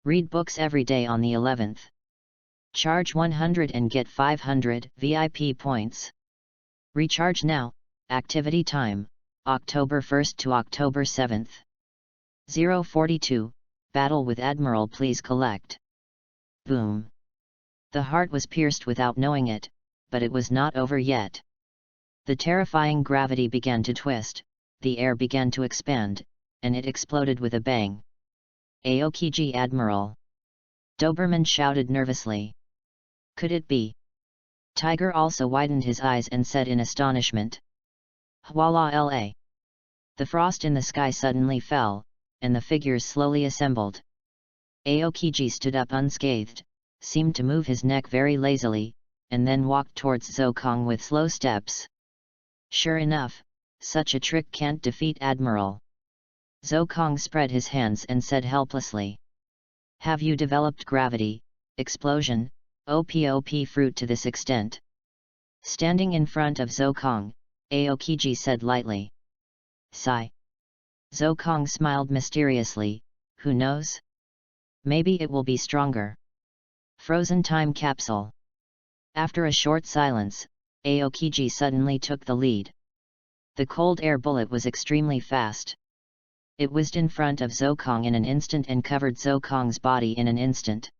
Read books every day on the 11th. Charge 100 and get 500 VIP points. Recharge now, activity time, October 1st to October 7th. 042, Battle with Admiral please collect. Boom. The heart was pierced without knowing it, but it was not over yet. The terrifying gravity began to twist, the air began to expand, and it exploded with a bang. Aokiji Admiral. Doberman shouted nervously. Could it be? Tiger also widened his eyes and said in astonishment. Hwala la. The frost in the sky suddenly fell, and the figures slowly assembled. Aokiji stood up unscathed, seemed to move his neck very lazily, and then walked towards Zokong with slow steps. Sure enough, such a trick can't defeat Admiral. Zokong spread his hands and said helplessly. Have you developed gravity, explosion, OPOP fruit to this extent? Standing in front of Zokong, Aokiji said lightly. Sigh. Zokong smiled mysteriously, who knows? Maybe it will be stronger. Frozen time capsule. After a short silence, Aokiji suddenly took the lead. The cold air bullet was extremely fast. It whizzed in front of Zokong in an instant and covered Zokong's body in an instant.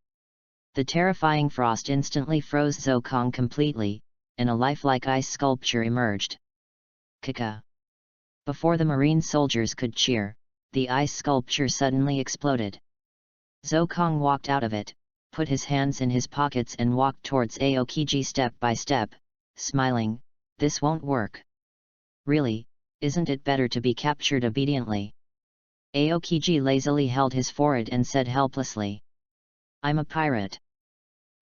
The terrifying frost instantly froze Zokong completely, and a lifelike ice sculpture emerged. Kaka! Before the marine soldiers could cheer, the ice sculpture suddenly exploded. Zokong walked out of it, put his hands in his pockets and walked towards Aokiji step by step, smiling, this won't work. Really, isn't it better to be captured obediently? Aokiji lazily held his forehead and said helplessly. I'm a pirate.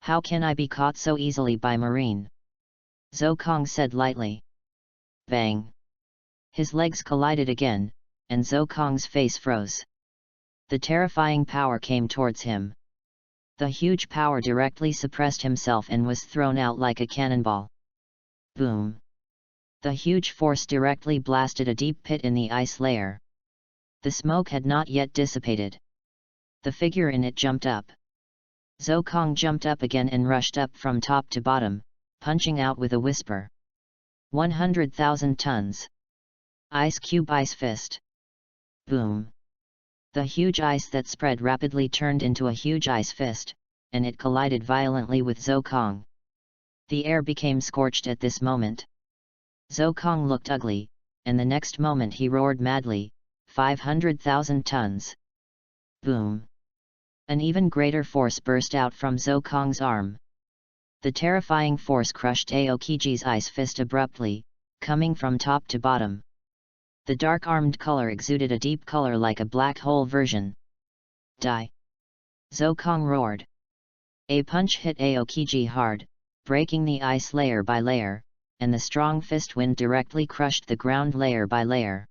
How can I be caught so easily by marine? Zokong said lightly. Bang! His legs collided again, and Zokong's face froze. The terrifying power came towards him. The huge power directly suppressed himself and was thrown out like a cannonball. Boom! The huge force directly blasted a deep pit in the ice layer. The smoke had not yet dissipated. The figure in it jumped up. Zokong jumped up again and rushed up from top to bottom, punching out with a whisper. 100,000 tons. Ice cube ice fist. Boom! The huge ice that spread rapidly turned into a huge ice fist, and it collided violently with Zokong. The air became scorched at this moment. Zokong looked ugly, and the next moment he roared madly, 500,000 tons. Boom! An even greater force burst out from Zokong's arm. The terrifying force crushed Aokiji's ice fist abruptly, coming from top to bottom. The dark-armed color exuded a deep color like a black hole version. Die! Zokong roared. A punch hit Aokiji hard, breaking the ice layer by layer, and the strong fist wind directly crushed the ground layer by layer.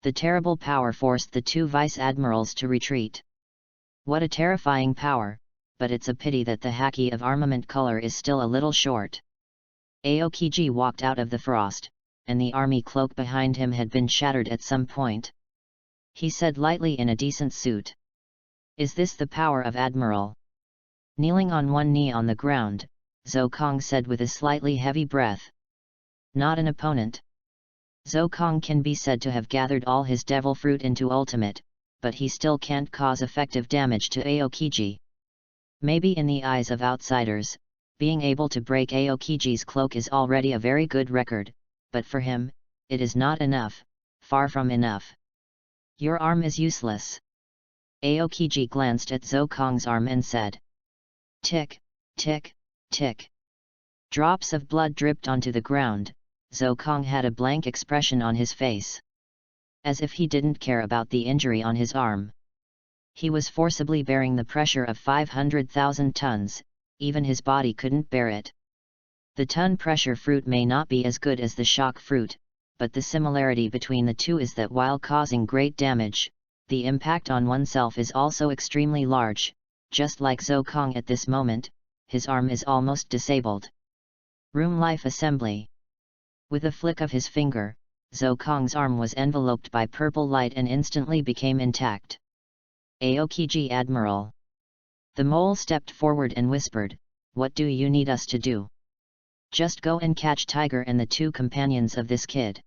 The terrible power forced the two vice-admirals to retreat. What a terrifying power, but it's a pity that the haki of armament color is still a little short. Aokiji walked out of the frost, and the army cloak behind him had been shattered at some point. He said lightly in a decent suit. Is this the power of Admiral? Kneeling on one knee on the ground, Zokong said with a slightly heavy breath. Not an opponent. Zokong can be said to have gathered all his devil fruit into ultimate, but he still can't cause effective damage to Aokiji. Maybe in the eyes of outsiders, being able to break Aokiji's cloak is already a very good record, but for him, it is not enough, far from enough. Your arm is useless. Aokiji glanced at Zhou Kong's arm and said. Tick, tick, tick. Drops of blood dripped onto the ground. Zhou Kong had a blank expression on his face. As if he didn't care about the injury on his arm. He was forcibly bearing the pressure of 500,000 tons, even his body couldn't bear it. The ton pressure fruit may not be as good as the shock fruit, but the similarity between the two is that while causing great damage, the impact on oneself is also extremely large. Just like Zhou Kong at this moment, his arm is almost disabled. Room life assembly. With a flick of his finger, Zhou Kong's arm was enveloped by purple light and instantly became intact. Aokiji Admiral. The mole stepped forward and whispered, "What do you need us to do?" "Just go and catch Tiger and the two companions of this kid."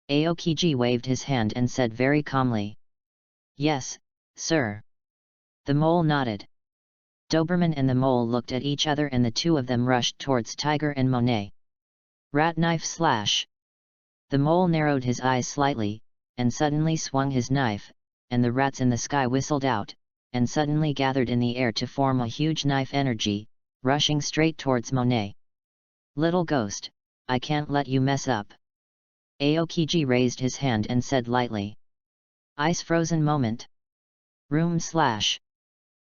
Aokiji waved his hand and said very calmly. "Yes, sir." The mole nodded. Doberman and the mole looked at each other and the two of them rushed towards Tiger and Monet. Rat knife slash. The mole narrowed his eyes slightly, and suddenly swung his knife, and the rats in the sky whistled out, and suddenly gathered in the air to form a huge knife energy, rushing straight towards Monet. "Little ghost, I can't let you mess up." Aokiji raised his hand and said lightly. Ice frozen moment. Room slash.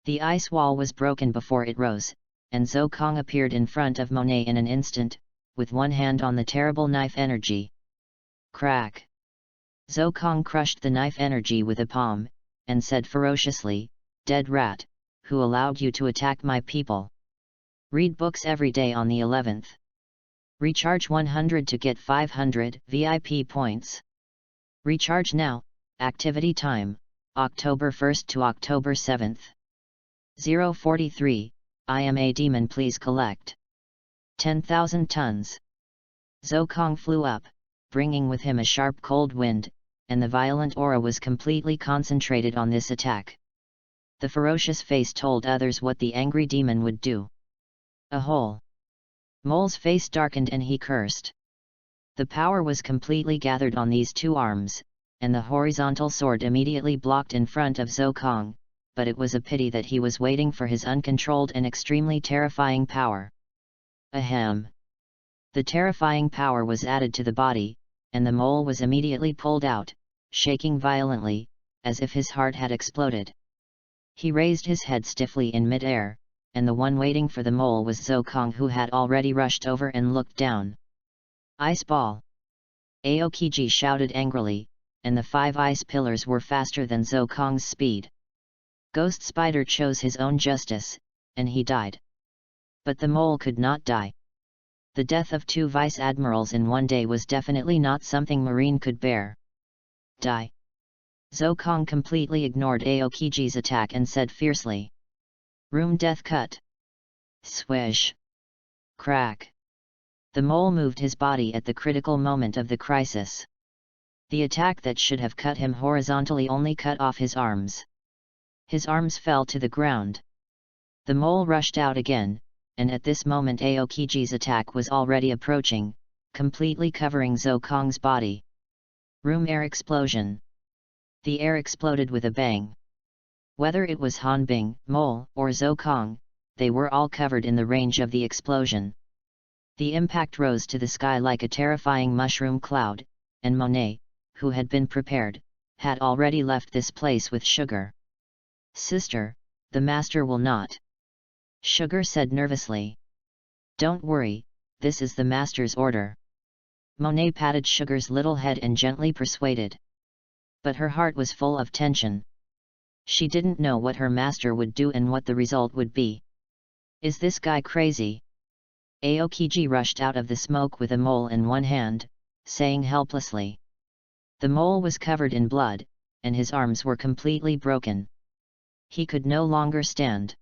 The ice wall was broken before it rose, and Zhou Kong appeared in front of Monet in an instant, with one hand on the terrible knife energy. Crack! Zhou Kong crushed the knife energy with a palm, and said ferociously, "Dead rat, who allowed you to attack my people?" Read books every day on the 11th. Recharge 100 to get 500 VIP points. Recharge now. Activity time, October 1st to October 7th. 043, I am a demon, please collect 10,000 tons. Zhou Kong flew up, bringing with him a sharp cold wind, and the violent aura was completely concentrated on this attack. The ferocious face told others what the angry demon would do. A hole. Mole's face darkened and he cursed. The power was completely gathered on these two arms, and the horizontal sword immediately blocked in front of Zhou Kong, but it was a pity that he was waiting for his uncontrolled and extremely terrifying power. Ahem! The terrifying power was added to the body, and the mole was immediately pulled out, shaking violently, as if his heart had exploded. He raised his head stiffly in mid-air, and the one waiting for the mole was Zhou Kong, who had already rushed over and looked down. Ice ball! Aokiji shouted angrily, and the 5 ice pillars were faster than Zhou Kong's speed. Ghost Spider chose his own justice, and he died. But the mole could not die. The death of 2 vice admirals in one day was definitely not something Marine could bear. Die! Zhou Kong completely ignored Aokiji's attack and said fiercely. Room death cut. Swish! Crack! The mole moved his body at the critical moment of the crisis. The attack that should have cut him horizontally only cut off his arms. His arms fell to the ground. The mole rushed out again, and at this moment Aokiji's attack was already approaching, completely covering Zhou Kong's body. Room air explosion. The air exploded with a bang. Whether it was Han Bing, Mole, or Zhou Kong, they were all covered in the range of the explosion. The impact rose to the sky like a terrifying mushroom cloud, and Monet, who had been prepared, had already left this place with Sugar. Sister, the master will not. Sugar said nervously. Don't worry, this is the master's order. Monet patted Sugar's little head and gently persuaded. But her heart was full of tension. She didn't know what her master would do and what the result would be. Is this guy crazy? Aokiji rushed out of the smoke with a mole in one hand, saying helplessly. The mole was covered in blood, and his arms were completely broken. He could no longer stand.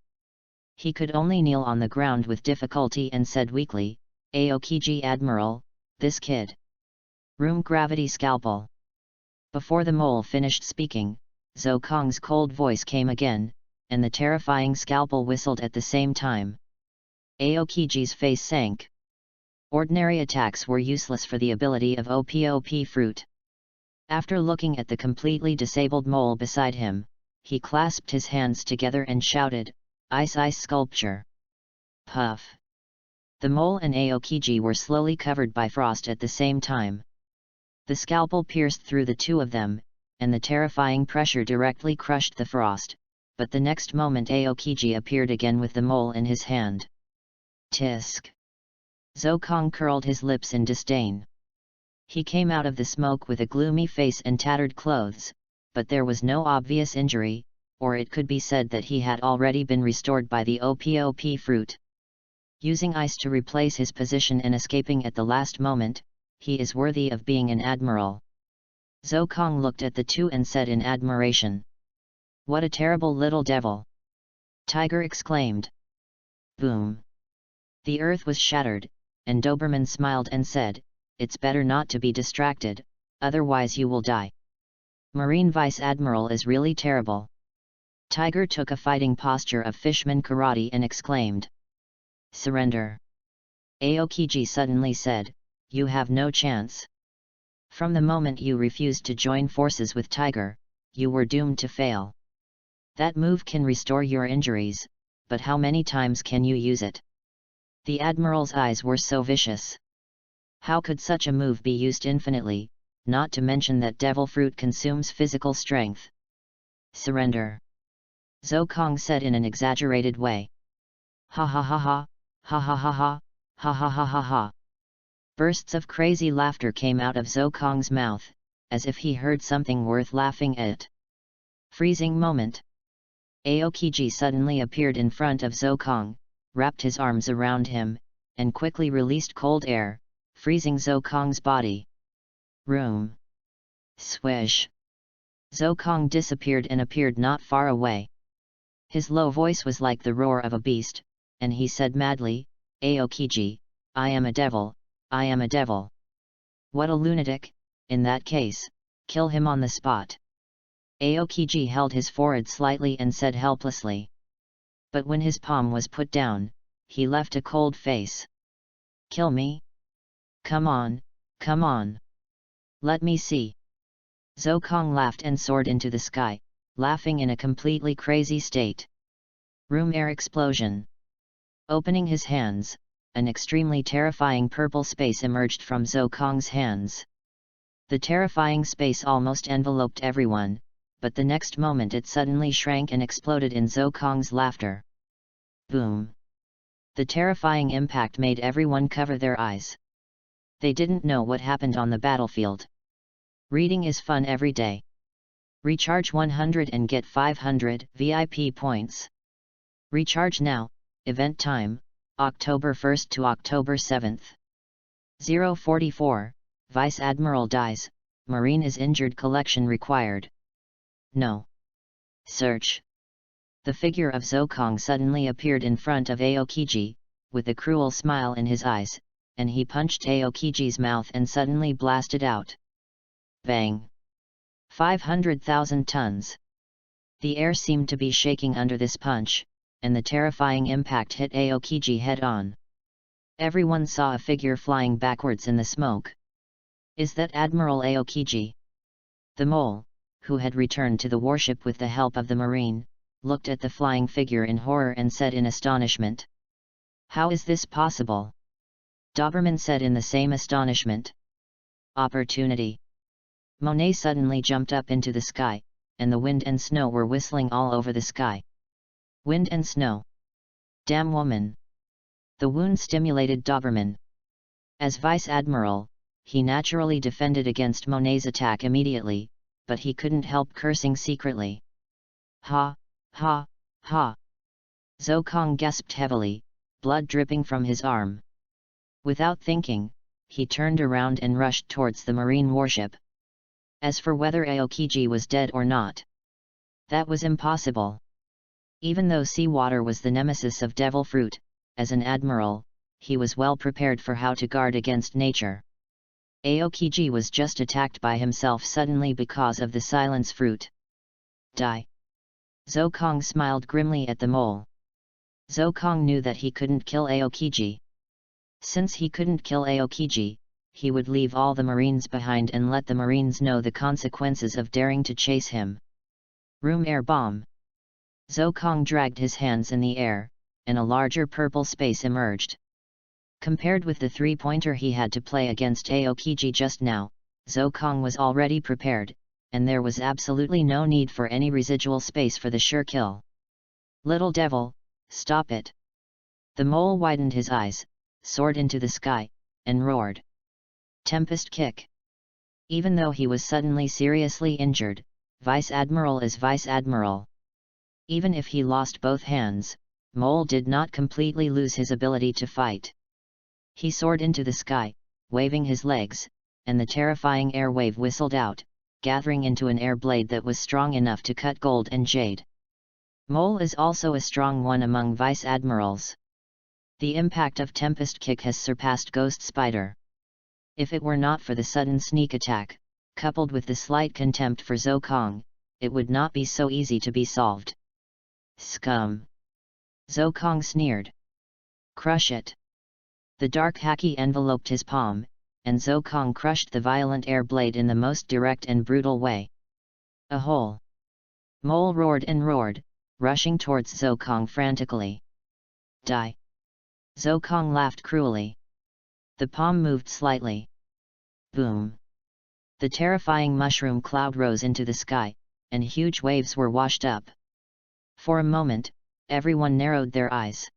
He could only kneel on the ground with difficulty and said weakly, Aokiji Admiral, this kid. Room gravity scalpel. Before the mole finished speaking, Zhou Kong's cold voice came again, and the terrifying scalpel whistled at the same time. Aokiji's face sank. Ordinary attacks were useless for the ability of OPOP fruit. After looking at the completely disabled mole beside him, he clasped his hands together and shouted, "Ice ice sculpture!" Puff! The mole and Aokiji were slowly covered by frost at the same time. The scalpel pierced through the two of them, and the terrifying pressure directly crushed the frost, but the next moment Aokiji appeared again with the mole in his hand. Tisk! Zhou Kong curled his lips in disdain. He came out of the smoke with a gloomy face and tattered clothes, but there was no obvious injury, or it could be said that he had already been restored by the OPOP fruit. Using ice to replace his position and escaping at the last moment, he is worthy of being an admiral. Zhou Kong looked at the two and said in admiration, "What a terrible little devil!" Tiger exclaimed. Boom! The earth was shattered, and Doberman smiled and said, "It's better not to be distracted, otherwise you will die. Marine Vice Admiral is really terrible." Tiger took a fighting posture of fishman karate and exclaimed, "Surrender!" Aokiji suddenly said, "You have no chance. From the moment you refused to join forces with Tiger, you were doomed to fail. That move can restore your injuries, but how many times can you use it?" The Admiral's eyes were so vicious. How could such a move be used infinitely, not to mention that devil fruit consumes physical strength? "Surrender!" Zhou Kong said in an exaggerated way. "Ha ha ha ha, ha ha ha ha, ha ha ha ha ha." Bursts of crazy laughter came out of Zhou Kong's mouth, as if he heard something worth laughing at. Freezing moment. Aokiji suddenly appeared in front of Zhou Kong, wrapped his arms around him, and quickly released cold air, freezing Zhou Kong's body. Room. Swish. Zhou Kong disappeared and appeared not far away. His low voice was like the roar of a beast, and he said madly, "Aokiji, I am a devil, I am a devil." What a lunatic! In that case, kill him on the spot. Aokiji held his forehead slightly and said helplessly. But when his palm was put down, he left a cold face. "Kill me? Come on, come on. Let me see." Zhou Kong laughed and soared into the sky, laughing in a completely crazy state. Room air explosion. Opening his hands, an extremely terrifying purple space emerged from Zhou Kong's hands. The terrifying space almost enveloped everyone, but the next moment it suddenly shrank and exploded in Zhou Kong's laughter. Boom! The terrifying impact made everyone cover their eyes. They didn't know what happened on the battlefield. Reading is fun every day. Recharge 100 and get 500 VIP points. Recharge now. Event time, October 1st to October 7th. 044, Vice Admiral dies, Marine is injured, collection required. No. Search. The figure of Zhou Kong suddenly appeared in front of Aokiji, with a cruel smile in his eyes, and he punched Aokiji's mouth and suddenly blasted out. Bang! 500,000 tons. The air seemed to be shaking under this punch, and the terrifying impact hit Aokiji head-on. Everyone saw a figure flying backwards in the smoke. Is that Admiral Aokiji? The mole, who had returned to the warship with the help of the marine, looked at the flying figure in horror and said in astonishment. "How is this possible?" Doberman said in the same astonishment. Opportunity. Monet suddenly jumped up into the sky, and the wind and snow were whistling all over the sky. Wind and snow. Damn woman! The wound stimulated Doberman. As Vice Admiral, he naturally defended against Monet's attack immediately, but he couldn't help cursing secretly. Ha, ha, ha! Zhou Kong gasped heavily, blood dripping from his arm. Without thinking, he turned around and rushed towards the marine warship. As for whether Aokiji was dead or not, that was impossible. Even though seawater was the nemesis of devil fruit, as an admiral, he was well prepared for how to guard against nature. Aokiji was just attacked by himself suddenly because of the silence fruit. Die. Zhou Kong smiled grimly at the mole. Zhou Kong knew that he couldn't kill Aokiji. Since he couldn't kill Aokiji, he would leave all the Marines behind and let the Marines know the consequences of daring to chase him. Room air bomb. Zhou Kong dragged his hands in the air, and a larger purple space emerged. Compared with the three-pointer he had to play against Aokiji just now, Zhou Kong was already prepared, and there was absolutely no need for any residual space for the sure kill. Little devil, stop it! The mole widened his eyes, soared into the sky, and roared. Tempest kick. Even though he was suddenly seriously injured, Vice Admiral is Vice Admiral. Even if he lost both hands, Mole did not completely lose his ability to fight. He soared into the sky, waving his legs, and the terrifying air wave whistled out, gathering into an air blade that was strong enough to cut gold and jade. Mole is also a strong one among Vice Admirals. The impact of Tempest Kick has surpassed Ghost Spider. If it were not for the sudden sneak attack, coupled with the slight contempt for Zhou Kong, it would not be so easy to be solved. Scum! Zhou Kong sneered. Crush it! The dark haki enveloped his palm, and Zhou Kong crushed the violent air blade in the most direct and brutal way. A hole! Mole roared and roared, rushing towards Zhou Kong frantically. Die! Zhou Kong laughed cruelly. The palm moved slightly. Boom! The terrifying mushroom cloud rose into the sky, and huge waves were washed up. For a moment, everyone narrowed their eyes.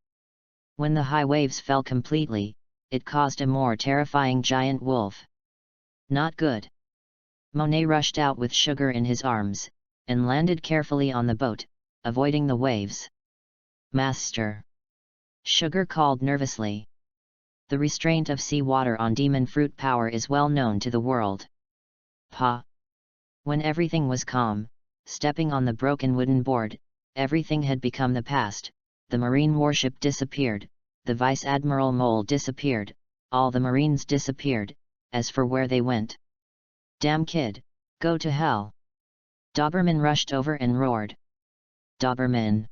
When the high waves fell completely, it caused a more terrifying giant wolf. Not good. Monet rushed out with Sugar in his arms, and landed carefully on the boat, avoiding the waves. Master! Sugar called nervously. The restraint of sea water on demon fruit power is well known to the world. Pa! When everything was calm, stepping on the broken wooden board, everything had become the past. The marine warship disappeared, the Vice Admiral Mole disappeared, all the Marines disappeared. As for where they went. Damn kid, go to hell! Doberman rushed over and roared. Doberman!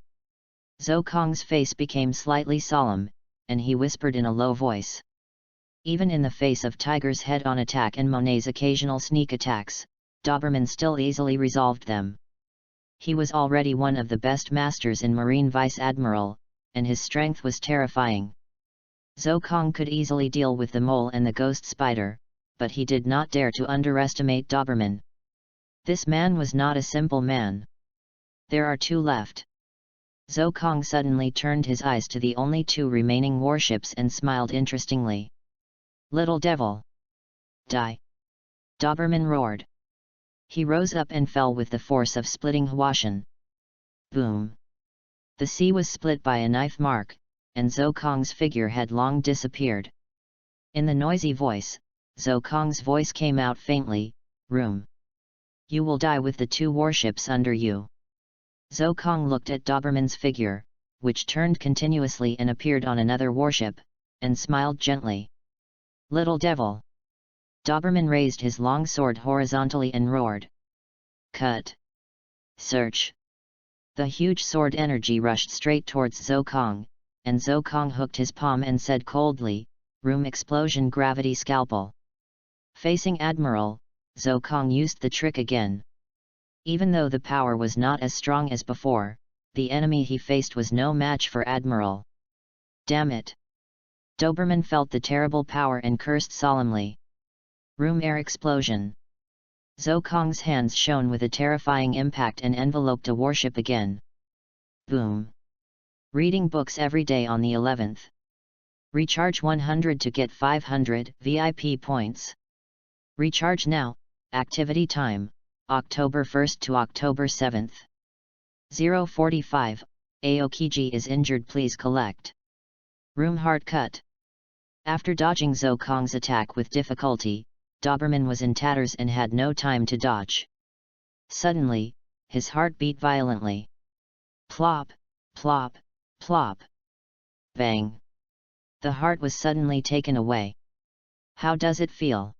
Zhou Kong's face became slightly solemn, and he whispered in a low voice. Even in the face of Tiger's head-on attack and Monet's occasional sneak attacks, Doberman still easily resolved them. He was already one of the best masters in Marine Vice Admiral, and his strength was terrifying. Zhou Kong could easily deal with the mole and the ghost spider, but he did not dare to underestimate Doberman. This man was not a simple man. There are two left. Zhou Kong suddenly turned his eyes to the only two remaining warships and smiled interestingly. Little devil! Die! Doberman roared. He rose up and fell with the force of splitting Hwashan. Boom! The sea was split by a knife mark, and Zhou Kong's figure had long disappeared. In the noisy voice, Zhou Kong's voice came out faintly, Room! You will die with the two warships under you. Zhou Kong looked at Doberman's figure, which turned continuously and appeared on another warship, and smiled gently. Little devil! Doberman raised his long sword horizontally and roared. Cut! Search! The huge sword energy rushed straight towards Zhou Kong, and Zhou Kong hooked his palm and said coldly, Room explosion gravity scalpel. Facing Admiral, Zhou Kong used the trick again. Even though the power was not as strong as before, the enemy he faced was no match for Admiral. Damn it! Doberman felt the terrible power and cursed solemnly. Room air explosion. Zhou Kong's hands shone with a terrifying impact and enveloped a warship again. Boom! Reading books every day on the 11th. Recharge 100 to get 500 VIP points. Recharge now. Activity time, October 1st to October 7th. 0:45, Aokiji is injured, please collect. Room hard cut. After dodging Zhou Kong's attack with difficulty, Doberman was in tatters and had no time to dodge. Suddenly, his heart beat violently. Plop, plop, plop. Bang! The heart was suddenly taken away. How does it feel?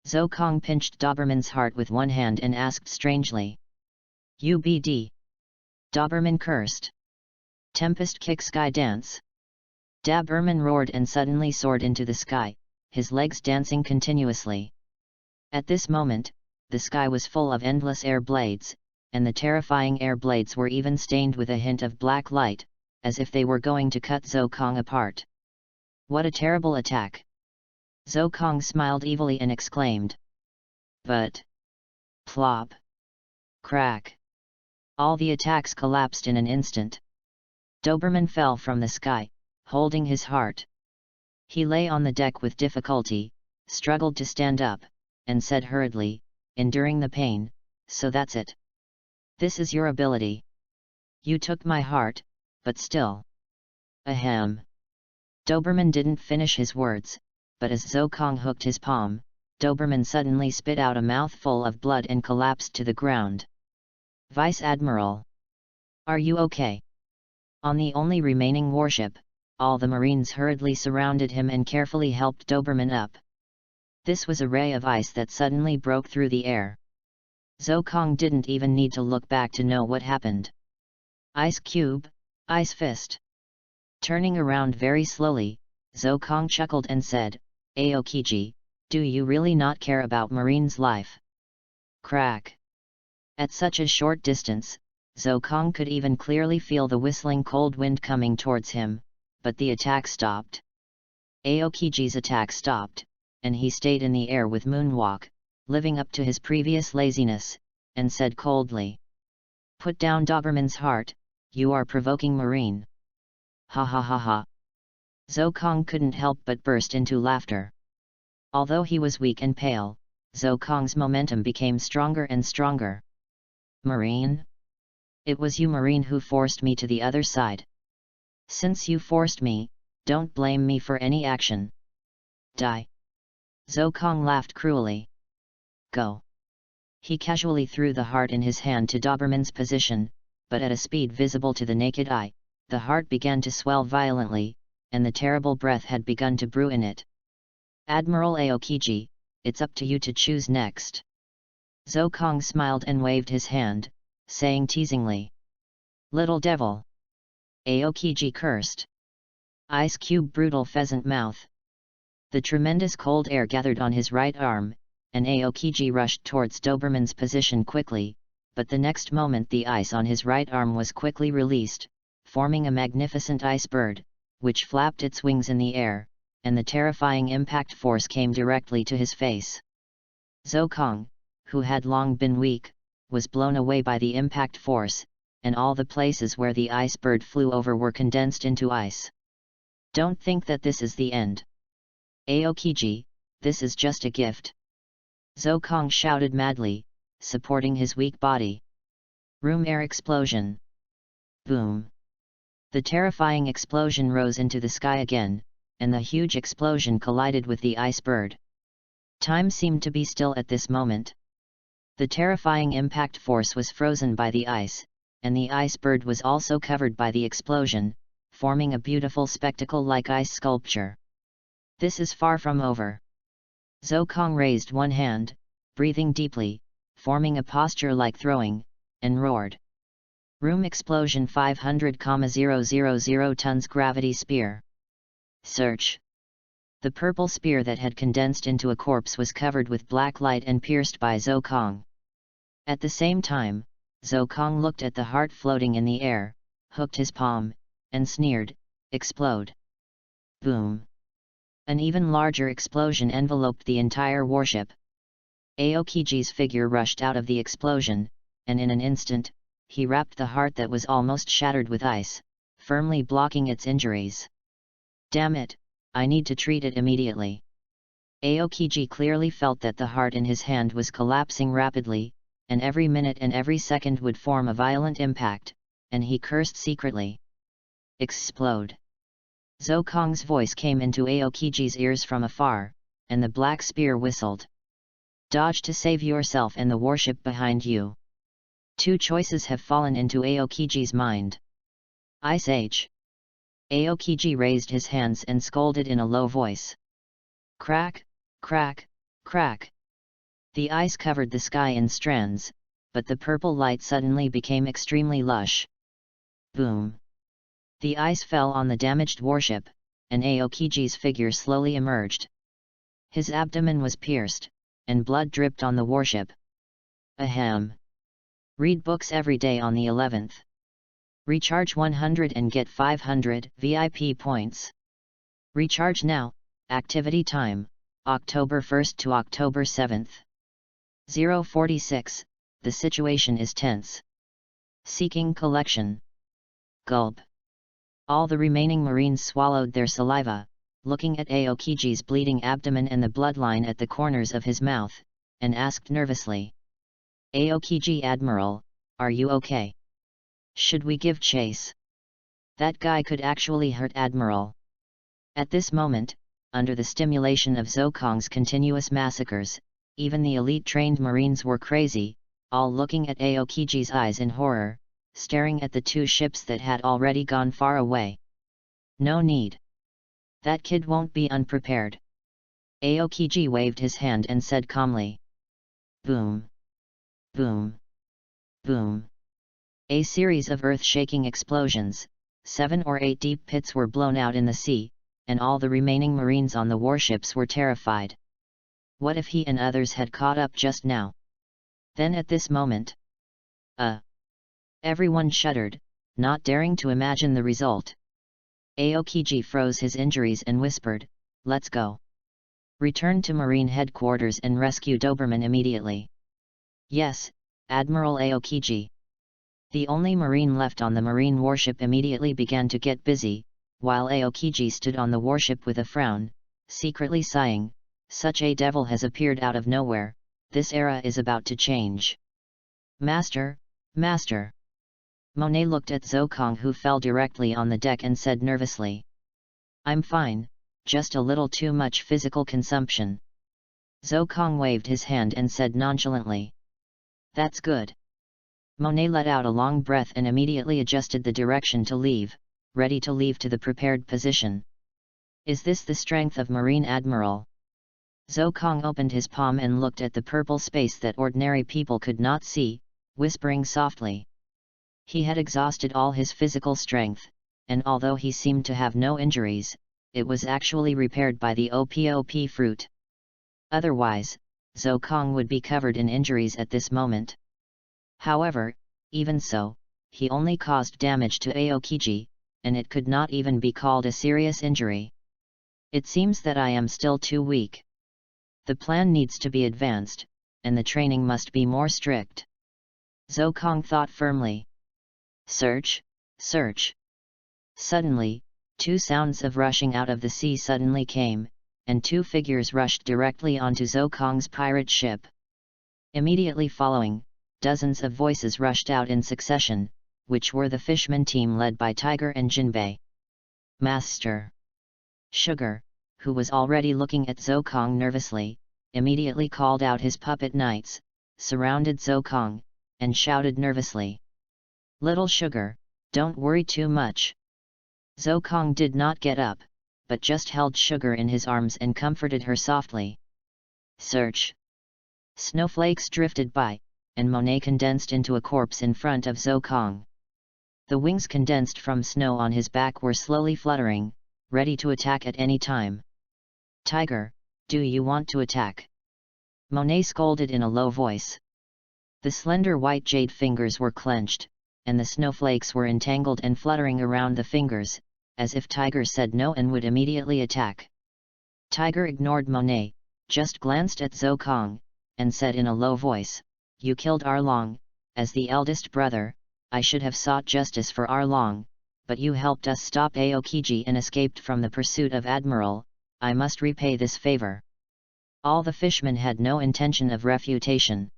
Zhou Kong pinched Doberman's heart with one hand and asked strangely. UBD. Doberman cursed. Tempest kick sky dance. Doberman roared and suddenly soared into the sky, his legs dancing continuously. At this moment, the sky was full of endless air blades, and the terrifying air blades were even stained with a hint of black light, as if they were going to cut Zhou Kong apart. What a terrible attack! Zhou Kong smiled evilly and exclaimed. But... plop! Crack! All the attacks collapsed in an instant. Doberman fell from the sky, holding his heart. He lay on the deck with difficulty, struggled to stand up, and said hurriedly, enduring the pain, "So that's it. This is your ability. You took my heart, but still." Ahem. Doberman didn't finish his words, but as Zhou Kong hooked his palm, Doberman suddenly spit out a mouthful of blood and collapsed to the ground. Vice Admiral. Are you okay? On the only remaining warship, all the Marines hurriedly surrounded him and carefully helped Doberman up. This was a ray of ice that suddenly broke through the air. Zhou Kong didn't even need to look back to know what happened. Ice cube, ice fist. Turning around very slowly, Zhou Kong chuckled and said, "Aokiji, do you really not care about Marine's life?" Crack. At such a short distance, Zhou Kong could even clearly feel the whistling cold wind coming towards him, but the attack stopped. Aokiji's attack stopped, and he stayed in the air with moonwalk, living up to his previous laziness, and said coldly, "Put down Doberman's heart, you are provoking Marine." Ha ha ha ha. Zhou Kong couldn't help but burst into laughter. Although he was weak and pale, Zhou Kong's momentum became stronger and stronger. "Marine? It was you, Marine, who forced me to the other side. Since you forced me, don't blame me for any action. Die." Zhou Kong laughed cruelly. "Go." He casually threw the heart in his hand to Doberman's position, but at a speed visible to the naked eye, the heart began to swell violently, and the terrible breath had begun to brew in it. "Admiral Aokiji, it's up to you to choose next." Zhou Kong smiled and waved his hand, saying teasingly, "Little devil." Aokiji cursed. Ice cube brutal pheasant mouth. The tremendous cold air gathered on his right arm, and Aokiji rushed towards Doberman's position quickly, but the next moment the ice on his right arm was quickly released, forming a magnificent ice bird, which flapped its wings in the air, and the terrifying impact force came directly to his face. Zhou Kong, who had long been weak, was blown away by the impact force, and all the places where the ice bird flew over were condensed into ice. "Don't think that this is the end. Aokiji, this is just a gift." Zhou Kong shouted madly, supporting his weak body. Room air explosion. Boom. The terrifying explosion rose into the sky again, and the huge explosion collided with the ice bird. Time seemed to be still at this moment. The terrifying impact force was frozen by the ice, and the ice bird was also covered by the explosion, forming a beautiful spectacle like ice sculpture. "This is far from over." Zhou Kong raised one hand, breathing deeply, forming a posture like throwing, and roared. Room explosion 500,000 tons gravity spear. Search. The purple spear that had condensed into a corpse was covered with black light and pierced by Zhou Kong. At the same time, Zhou Kong looked at the heart floating in the air, hooked his palm, and sneered, "Explode." Boom. An even larger explosion enveloped the entire warship. Aokiji's figure rushed out of the explosion, and in an instant, he wrapped the heart that was almost shattered with ice, firmly blocking its injuries. "Damn it, I need to treat it immediately." Aokiji clearly felt that the heart in his hand was collapsing rapidly, and every minute and every second would form a violent impact, and he cursed secretly. "Explode." Zhou Kong's voice came into Aokiji's ears from afar, and the black spear whistled. "Dodge to save yourself and the warship behind you." Two choices have fallen into Aokiji's mind. Ice Age. Aokiji raised his hands and scolded in a low voice. Crack, crack, crack. The ice covered the sky in strands, but the purple light suddenly became extremely lush. Boom! The ice fell on the damaged warship, and Aokiji's figure slowly emerged. His abdomen was pierced, and blood dripped on the warship. Ahem! Read books every day on the 11th. Recharge 100 and get 500 VIP points. Recharge now. Activity time, October 1st to October 7th. 046, the situation is tense. Seeking collection. Gulp. All the remaining Marines swallowed their saliva, looking at Aokiji's bleeding abdomen and the bloodline at the corners of his mouth, and asked nervously. Aokiji Admiral, are you okay? Should we give chase? That guy could actually hurt Admiral. At this moment, under the stimulation of Zokong's continuous massacres, even the elite trained Marines were crazy, all looking at Aokiji's eyes in horror, staring at the two ships that had already gone far away. No need. That kid won't be unprepared. Aokiji waved his hand and said calmly. Boom. Boom. Boom. A series of earth-shaking explosions, 7 or 8 deep pits were blown out in the sea, and all the remaining Marines on the warships were terrified. What if he and others had caught up just now? Then at this moment... Everyone shuddered, not daring to imagine the result. Aokiji froze his injuries and whispered, let's go. Return to Marine headquarters and rescue Doberman immediately. Yes, Admiral Aokiji. The only Marine left on the Marine warship immediately began to get busy, while Aokiji stood on the warship with a frown, secretly sighing, such a devil has appeared out of nowhere, this era is about to change. Master, Master. Monet looked at Zokong, who fell directly on the deck, and said nervously. I'm fine, just a little too much physical consumption. Zokong waved his hand and said nonchalantly. That's good. Monet let out a long breath and immediately adjusted the direction to leave, ready to leave to the prepared position. Is this the strength of Marine Admiral? Zokong opened his palm and looked at the purple space that ordinary people could not see, whispering softly. He had exhausted all his physical strength, and although he seemed to have no injuries, it was actually repaired by the EPUB fruit. Otherwise, Zokong would be covered in injuries at this moment. However, even so, he only caused damage to Aokiji, and it could not even be called a serious injury. It seems that I am still too weak. The plan needs to be advanced, and the training must be more strict. Zokong thought firmly. Search, search. Suddenly, 2 sounds of rushing out of the sea suddenly came, and 2 figures rushed directly onto Zokong's pirate ship. Immediately following, dozens of voices rushed out in succession, which were the fishman team led by Tiger and Jinbei. Master. Sugar, who was already looking at Zokong nervously, immediately called out his puppet knights, surrounded Zokong, and shouted nervously. Little Sugar, don't worry too much. Zokong did not get up, but just held Sugar in his arms and comforted her softly. Search. Snowflakes drifted by, and Monet condensed into a corpse in front of Zokong. The wings condensed from snow on his back were slowly fluttering, ready to attack at any time. Tiger, do you want to attack? Monet scolded in a low voice. The slender white jade fingers were clenched, and the snowflakes were entangled and fluttering around the fingers, as if Tiger said no and would immediately attack. Tiger ignored Monet, just glanced at Zokong, and said in a low voice, You killed Arlong, as the eldest brother, I should have sought justice for Arlong, but you helped us stop Aokiji and escaped from the pursuit of Admiral, I must repay this favor. All the fishmen had no intention of refutation.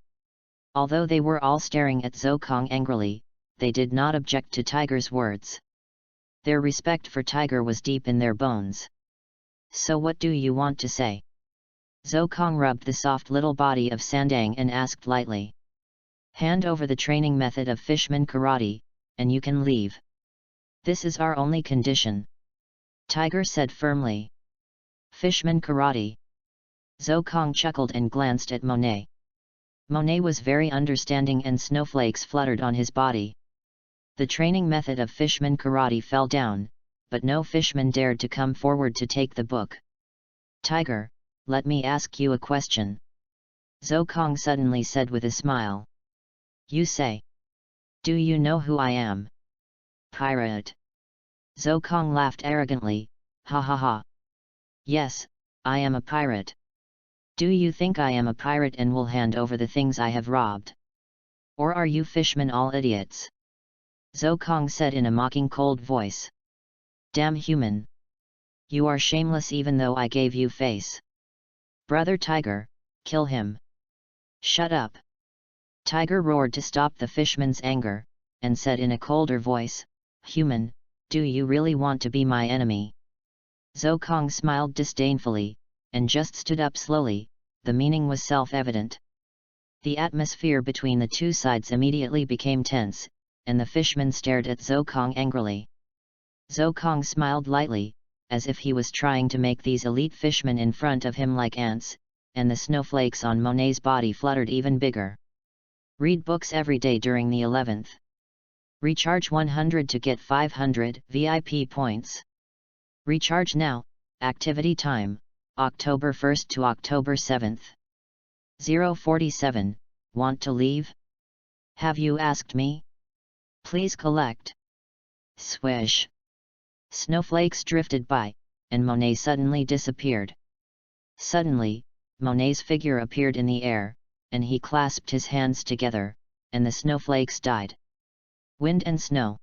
Although they were all staring at Zokong angrily, they did not object to Tiger's words. Their respect for Tiger was deep in their bones. So what do you want to say? Zokong rubbed the soft little body of Sandang and asked lightly. Hand over the training method of fishman karate, and you can leave. This is our only condition. Tiger said firmly. Fishman karate. Zokong chuckled and glanced at Monet. Monet was very understanding and snowflakes fluttered on his body. The training method of fishman karate fell down, but no fishman dared to come forward to take the book. "Tiger, let me ask you a question," Zhou Kong suddenly said with a smile. "You say? Do you know who I am?" "Pirate." Zhou Kong laughed arrogantly, "Ha ha ha. Yes, I am a pirate. Do you think I am a pirate and will hand over the things I have robbed? Or are you fishmen all idiots?" Zhou Kong said in a mocking cold voice. "Damn human! You are shameless even though I gave you face. Brother Tiger, kill him." "Shut up!" Tiger roared to stop the fishman's anger, and said in a colder voice, "Human, do you really want to be my enemy?" Zhou Kong smiled disdainfully, and just stood up slowly. The meaning was self-evident. The atmosphere between the two sides immediately became tense, and the fishman stared at Zhou Kong angrily. Zhou Kong smiled lightly, as if he was trying to make these elite fishmen in front of him like ants, and the snowflakes on Monet's body fluttered even bigger. Read books every day during the 11th. Recharge 100 to get 500 VIP points. Recharge now. Activity time, October 1st to October 7th. 047, want to leave? Have you asked me? Please collect. Swish. Snowflakes drifted by, and Monet suddenly disappeared. Suddenly, Monet's figure appeared in the air, and he clasped his hands together, and the snowflakes died. Wind and snow.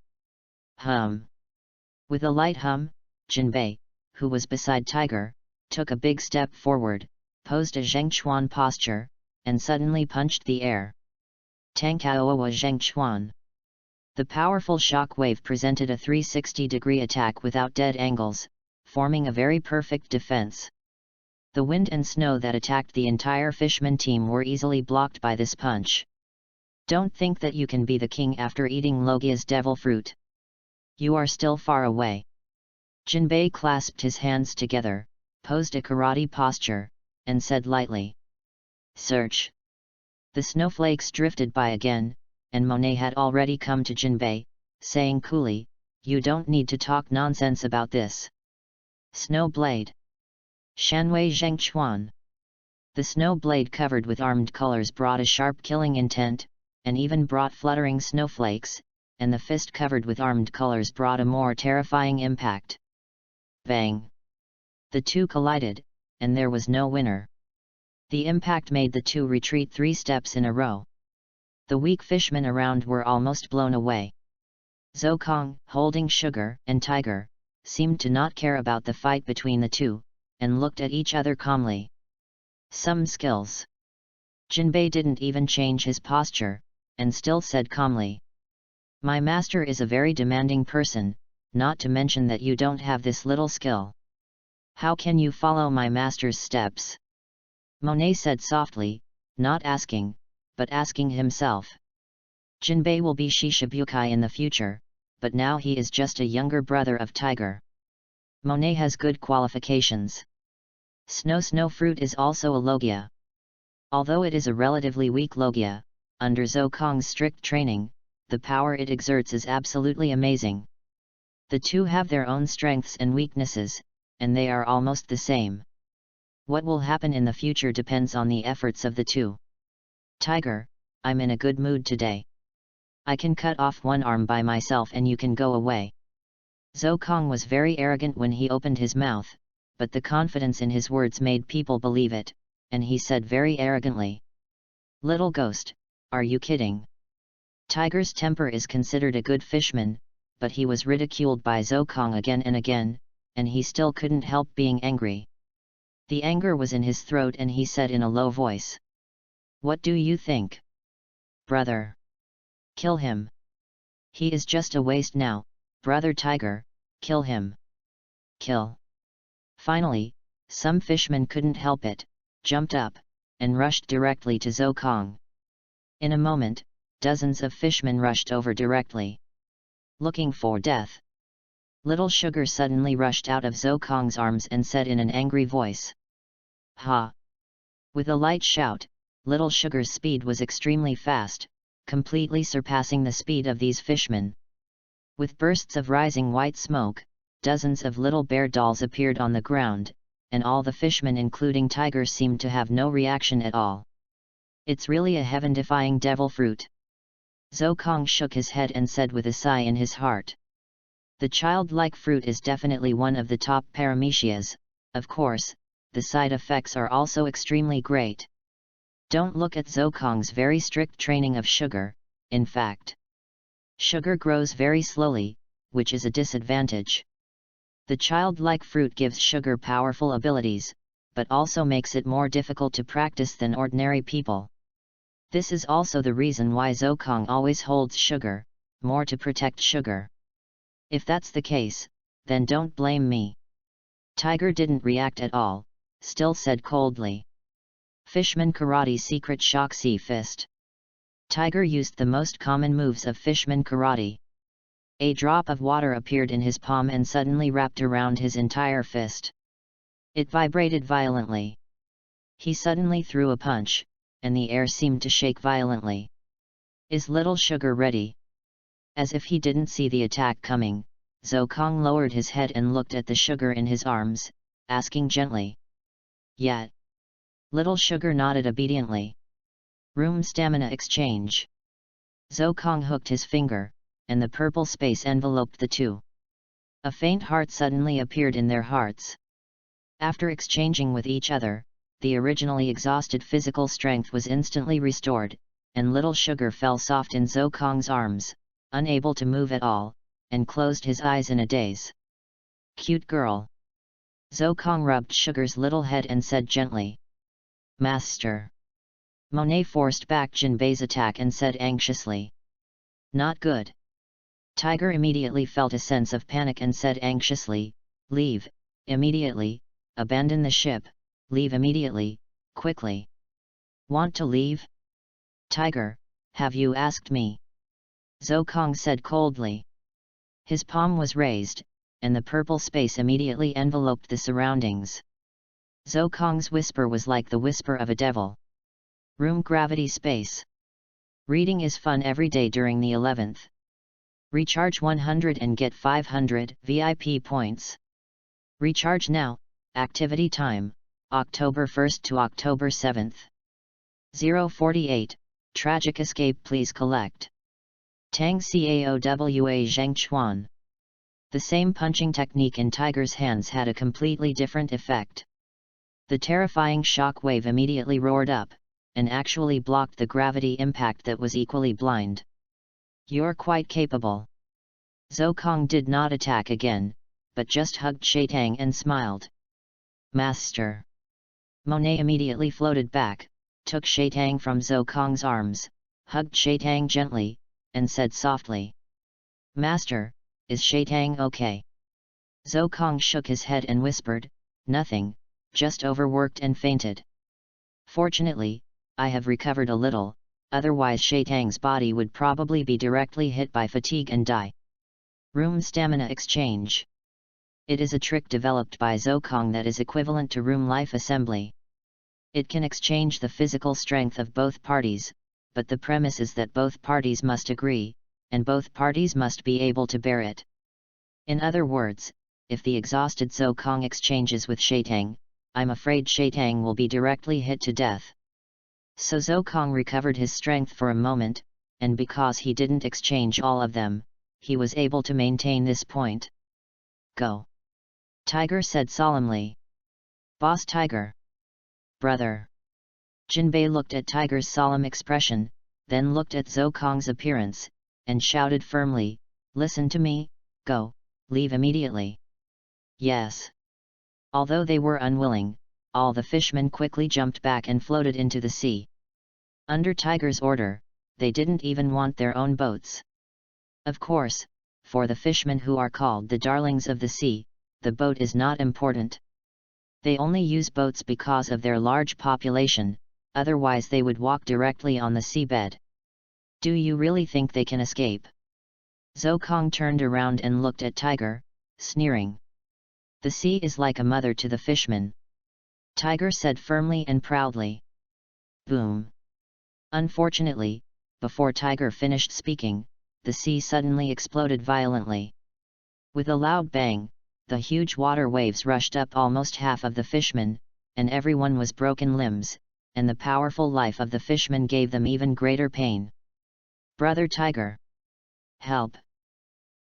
Hum. With a light hum, Jinbei, who was beside Tiger, took a big step forward, posed a Zhengchuan posture, and suddenly punched the air. Tangkaowa Zhengchuan. The powerful shock wave presented a 360-degree attack without dead angles, forming a very perfect defense. The wind and snow that attacked the entire fishman team were easily blocked by this punch. Don't think that you can be the king after eating Logia's devil fruit. You are still far away. Jinbei clasped his hands together, posed a karate posture, and said lightly, "Search." The snowflakes drifted by again, and Monet had already come to Jinbei, saying coolly, "You don't need to talk nonsense about this." Snow blade. Shanwei Zhengchuan. The snow blade covered with armed colors brought a sharp killing intent, and even brought fluttering snowflakes, and the fist covered with armed colors brought a more terrifying impact. Bang! The two collided, and there was no winner. The impact made the two retreat 3 steps in a row. The weak fishmen around were almost blown away. Zhou Kong, holding Sugar and Tiger, seemed to not care about the fight between the two, and looked at each other calmly. Some skills. Jinbei didn't even change his posture, and still said calmly, "My master is a very demanding person, not to mention that you don't have this little skill. How can you follow my master's steps?" Monet said softly, not asking, but asking himself. Jinbei will be Shishibukai in the future, but now he is just a younger brother of Tiger. Monet has good qualifications. Snow fruit is also a Logia. Although it is a relatively weak Logia, under Zhou Kong's strict training, the power it exerts is absolutely amazing. The two have their own strengths and weaknesses, and they are almost the same. What will happen in the future depends on the efforts of the two. Tiger, I'm in a good mood today. I can cut off one arm by myself and you can go away. Zhou Kong was very arrogant when he opened his mouth, but the confidence in his words made people believe it, and he said very arrogantly, "Little ghost, are you kidding?" Tiger's temper is considered a good fishman, but he was ridiculed by Zhou Kong again and again, and he still couldn't help being angry. The anger was in his throat and he said in a low voice, "What do you think? Brother? Kill him. He is just a waste now, brother Tiger, kill him. Kill." Finally, some fishmen couldn't help it, jumped up, and rushed directly to Zhou Kong. In a moment, dozens of fishmen rushed over directly, looking for death. Little Sugar suddenly rushed out of Zhou Kong's arms and said in an angry voice, "Ha!" With a light shout, Little Sugar's speed was extremely fast, completely surpassing the speed of these fishmen. With bursts of rising white smoke, dozens of little bear dolls appeared on the ground, and all the fishmen including Tiger seemed to have no reaction at all. It's really a heaven-defying devil fruit. Zhou Kong shook his head and said with a sigh in his heart. The childlike fruit is definitely one of the top paramecias. Of course, the side effects are also extremely great. Don't look at Zhou Kong's very strict training of sugar. In fact, sugar grows very slowly, which is a disadvantage. The childlike fruit gives sugar powerful abilities, but also makes it more difficult to practice than ordinary people. This is also the reason why Zhou Kong always holds sugar, more to protect sugar. If that's the case, then don't blame me. Tiger didn't react at all, still said coldly. Fishman Karate Secret Shock Sea Fist. Tiger used the most common moves of Fishman Karate. A drop of water appeared in his palm and suddenly wrapped around his entire fist. It vibrated violently. He suddenly threw a punch, and the air seemed to shake violently. Is Little Sugar ready? As if he didn't see the attack coming, Zhou Kong lowered his head and looked at the sugar in his arms, asking gently. Yet. Little Sugar nodded obediently. Room stamina exchange. Zhou Kong hooked his finger, and the purple space enveloped the two. A faint heart suddenly appeared in their hearts. After exchanging with each other, the originally exhausted physical strength was instantly restored, and Little Sugar fell soft in Zhou Kong's arms, unable to move at all, and closed his eyes in a daze. Cute girl. Zhou Kong rubbed Sugar's little head and said gently. Master. Monet forced back Jinbei's attack and said anxiously. Not good. Tiger immediately felt a sense of panic and said anxiously, leave, immediately, abandon the ship, leave immediately, quickly. Want to leave? Tiger, have you asked me? Zhou Kong said coldly. His palm was raised, and the purple space immediately enveloped the surroundings. Zhou Kong's whisper was like the whisper of a devil. Room gravity space. Reading is fun every day during the 11th. Recharge 100 and get 500 VIP points. Recharge now. Activity time, October 1st to October 7th. 048, Tragic Escape please collect. Tang Caowa Zheng Chuan. The same punching technique in Tiger's hands had a completely different effect. The terrifying shock wave immediately roared up, and actually blocked the gravity impact that was equally blind. You're quite capable. Zhou Kong did not attack again, but just hugged Shaitang and smiled. Master. Monet immediately floated back, took Shaitang from Zhou Kong's arms, hugged Shaitang gently, and said softly. Master, is Shaitang okay? Zhou Kong shook his head and whispered, nothing, just overworked and fainted. Fortunately, I have recovered a little, otherwise Shaitang's body would probably be directly hit by fatigue and die. Room stamina exchange. It is a trick developed by Zhou Kong that is equivalent to room life assembly. It can exchange the physical strength of both parties, but the premise is that both parties must agree, and both parties must be able to bear it. In other words, if the exhausted Zhou Kong exchanges with Shaitang, I'm afraid Shaitang will be directly hit to death. So Zhou Kong recovered his strength for a moment, and because he didn't exchange all of them, he was able to maintain this point. Go. Tiger said solemnly. Boss Tiger. Brother. Jinbei looked at Tiger's solemn expression, then looked at Zhou Kong's appearance, and shouted firmly, listen to me, go, leave immediately. Yes. Although they were unwilling, all the fishmen quickly jumped back and floated into the sea. Under Tiger's order, they didn't even want their own boats. Of course, for the fishmen who are called the darlings of the sea, the boat is not important. They only use boats because of their large population, otherwise they would walk directly on the seabed. Do you really think they can escape? Zhou Kong turned around and looked at Tiger, sneering. The sea is like a mother to the fishmen. Tiger said firmly and proudly. Boom. Unfortunately, before Tiger finished speaking, the sea suddenly exploded violently. With a loud bang, the huge water waves rushed up almost half of the fishmen, and everyone was broken limbs, and the powerful life of the fishmen gave them even greater pain. "Brother Tiger! Help!"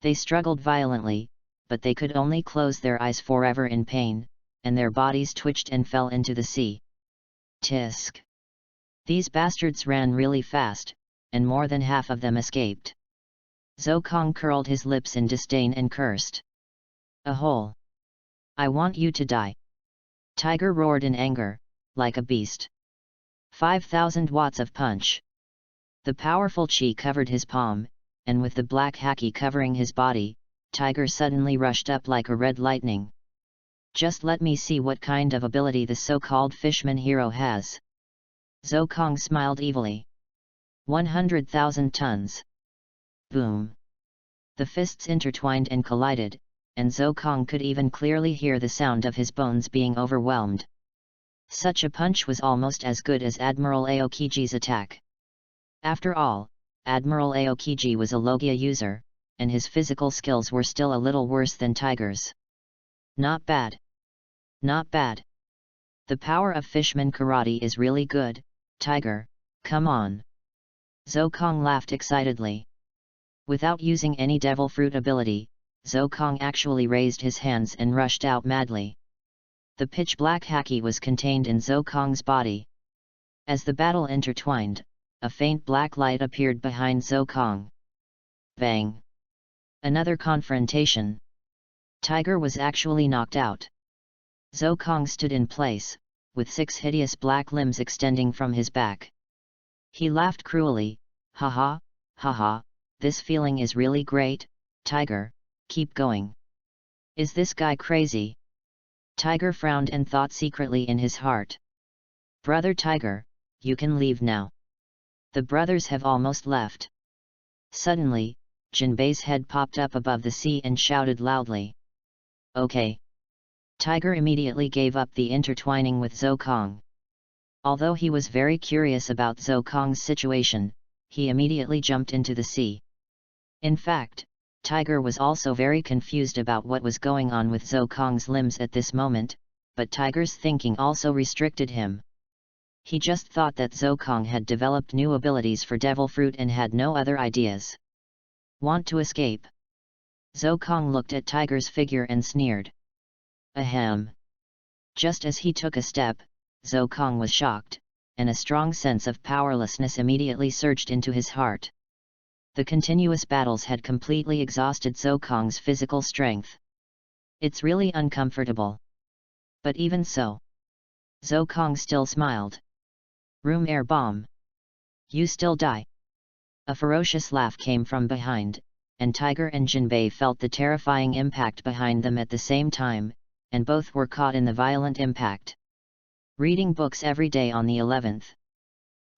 They struggled violently, but they could only close their eyes forever in pain, and their bodies twitched and fell into the sea. Tisk! These bastards ran really fast, and more than half of them escaped. Zokong curled his lips in disdain and cursed. "A hole! I want you to die!" Tiger roared in anger, like a beast. 5,000 watts of punch. The powerful chi covered his palm, and with the black haki covering his body, Tiger suddenly rushed up like a red lightning. "Just let me see what kind of ability the so-called fishman hero has." Zokong smiled evilly. 100,000 tons. Boom! The fists intertwined and collided, and Zokong could even clearly hear the sound of his bones being overwhelmed. Such a punch was almost as good as Admiral Aokiji's attack. After all, Admiral Aokiji was a Logia user, and his physical skills were still a little worse than Tiger's. Not bad. Not bad. The power of fishman karate is really good, Tiger, come on. Zokong laughed excitedly. Without using any devil fruit ability, Zokong actually raised his hands and rushed out madly. The pitch-black haki was contained in Zokong's body. As the battle intertwined, a faint black light appeared behind Zokong. Bang! Another confrontation. Tiger was actually knocked out. Zokong stood in place, with 6 hideous black limbs extending from his back. He laughed cruelly. "Haha, haha, this feeling is really great, Tiger, keep going." "Is this guy crazy?" Tiger frowned and thought secretly in his heart. "Brother Tiger, you can leave now." The brothers have almost left. Suddenly, Jinbei's head popped up above the sea and shouted loudly. "Okay." Tiger immediately gave up the intertwining with Zokong. Although he was very curious about Zokong's situation, he immediately jumped into the sea. In fact, Tiger was also very confused about what was going on with Zokong's limbs at this moment, but Tiger's thinking also restricted him. He just thought that Zokong had developed new abilities for devil fruit and had no other ideas. "Want to escape?" Zokong looked at Tiger's figure and sneered. Ahem. Just as he took a step, Zokong was shocked, and a strong sense of powerlessness immediately surged into his heart. The continuous battles had completely exhausted Zokong's physical strength. It's really uncomfortable. But even so, Zokong still smiled. "Room air bomb. You still die." A ferocious laugh came from behind, and Tiger and Jinbei felt the terrifying impact behind them at the same time, and both were caught in the violent impact. Reading books every day on the 11th.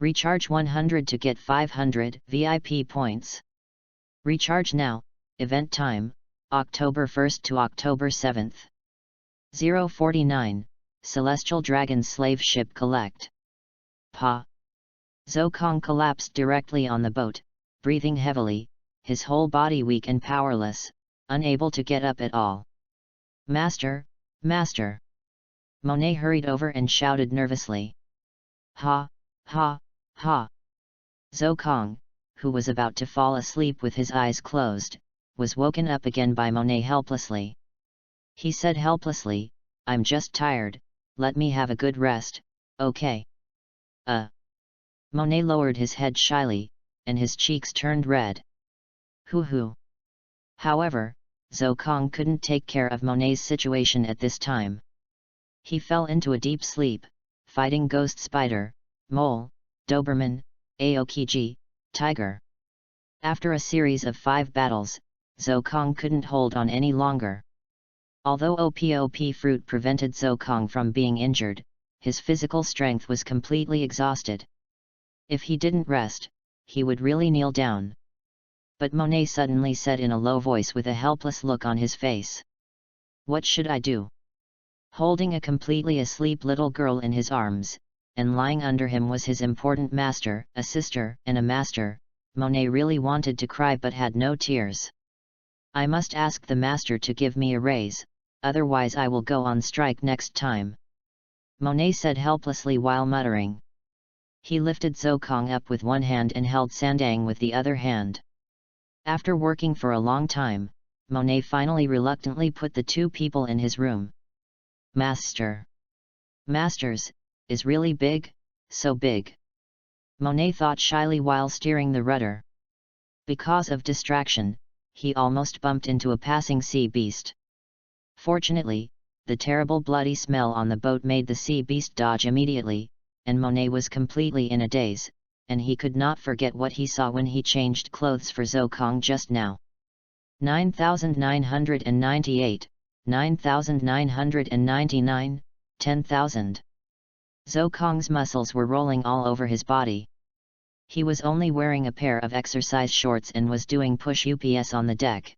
Recharge 100 to get 500 VIP points. Recharge now. Event time, October 1st to October 7th. 049, Celestial Dragon Slave Ship Collect. Pa. Zokong collapsed directly on the boat, breathing heavily, his whole body weak and powerless, unable to get up at all. "Master, Master!" Monet hurried over and shouted nervously. "Ha, ha, ha!" Zokong, who was about to fall asleep with his eyes closed, was woken up again by Monet helplessly. He said helplessly, "I'm just tired, let me have a good rest, okay?" Monet lowered his head shyly, and his cheeks turned red. Hoo-hoo. However, Zokong couldn't take care of Monet's situation at this time. He fell into a deep sleep, fighting Ghost Spider, Mole, Doberman, Aokiji, Tiger. After a series of 5 battles, Zokong couldn't hold on any longer. Although OPOP fruit prevented Zokong from being injured, his physical strength was completely exhausted. If he didn't rest, he would really kneel down. But Monet suddenly said in a low voice with a helpless look on his face. "What should I do?" Holding a completely asleep little girl in his arms, and lying under him was his important master, a sister, and a master. Monet really wanted to cry but had no tears. "I must ask the master to give me a raise, otherwise I will go on strike next time," Monet said helplessly while muttering. He lifted Zokong up with one hand and held Sandang with the other hand. After working for a long time, Monet finally reluctantly put the two people in his room. "Master. Masters, is really big, so big," Monet thought shyly while steering the rudder. Because of distraction, he almost bumped into a passing sea beast. Fortunately, the terrible bloody smell on the boat made the sea beast dodge immediately, and Monet was completely in a daze, and he could not forget what he saw when he changed clothes for Zokong just now. 9,998, 9,999, 10,000. Zokong's muscles were rolling all over his body. He was only wearing a pair of exercise shorts and was doing push-ups on the deck.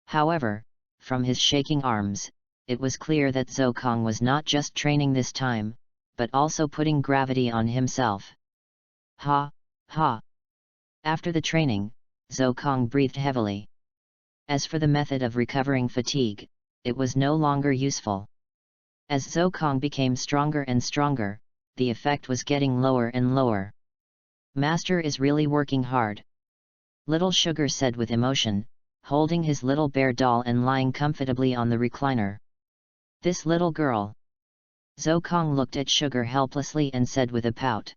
However, from his shaking arms, it was clear that Zokong was not just training this time, but also putting gravity on himself. Ha, ha. After the training, Zokong breathed heavily. As for the method of recovering fatigue, it was no longer useful. As Zokong became stronger and stronger, the effect was getting lower and lower. "Master is really working hard," Little Sugar said with emotion, holding his little bear doll and lying comfortably on the recliner. "This little girl." Zokong looked at Sugar helplessly and said with a pout.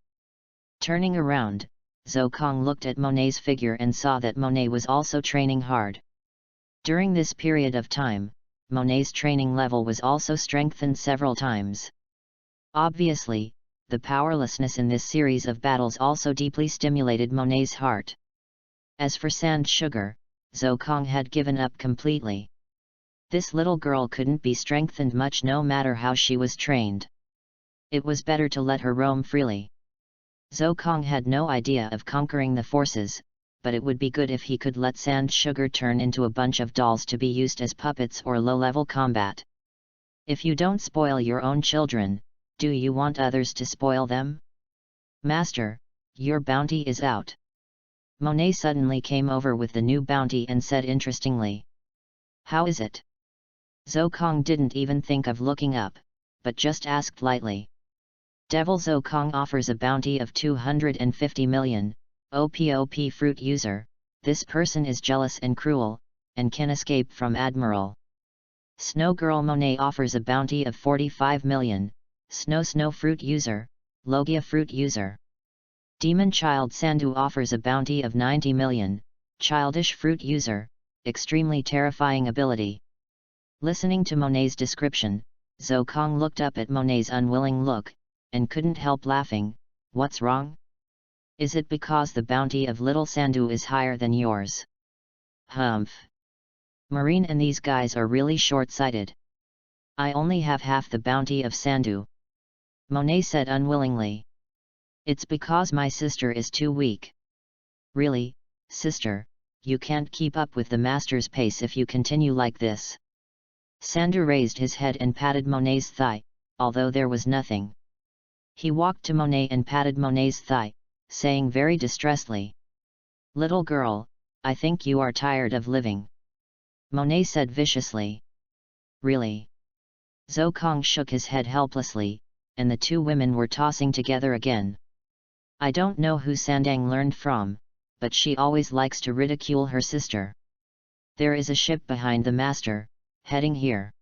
Turning around, Zokong looked at Monet's figure and saw that Monet was also training hard. During this period of time, Monet's training level was also strengthened several times. Obviously, the powerlessness in this series of battles also deeply stimulated Monet's heart. As for Sand Sugar, Zokong had given up completely. This little girl couldn't be strengthened much no matter how she was trained. It was better to let her roam freely. Zokong had no idea of conquering the forces, but it would be good if he could let Sand Sugar turn into a bunch of dolls to be used as puppets or low-level combat. If you don't spoil your own children, do you want others to spoil them? "Master, your bounty is out." Monet suddenly came over with the new bounty and said interestingly. "How is it?" Zokong didn't even think of looking up, but just asked lightly. "Devil Zokong offers a bounty of 250 million, OPOP fruit user, this person is jealous and cruel, and can escape from Admiral." Snow Girl Monet offers a bounty of 45 million, Snow fruit user, Logia fruit user. Demon Child Sandu offers a bounty of 90 million, childish fruit user, extremely terrifying ability. Listening to Monet's description, Zokong looked up at Monet's unwilling look, and couldn't help laughing. "What's wrong? Is it because the bounty of little Sandu is higher than yours?" "Humph. Marine and these guys are really short-sighted. I only have half the bounty of Sandu," Monet said unwillingly. "It's because my sister is too weak." "Really, sister, you can't keep up with the master's pace if you continue like this." Sandu raised his head and patted Monet's thigh, although there was nothing. He walked to Monet and patted Monet's thigh, saying very distressedly, "Little girl, I think you are tired of living." Monet said viciously. "Really?" Zokong shook his head helplessly, and the two women were tossing together again. "I don't know who Sandang learned from, but she always likes to ridicule her sister. There is a ship behind the master, heading here."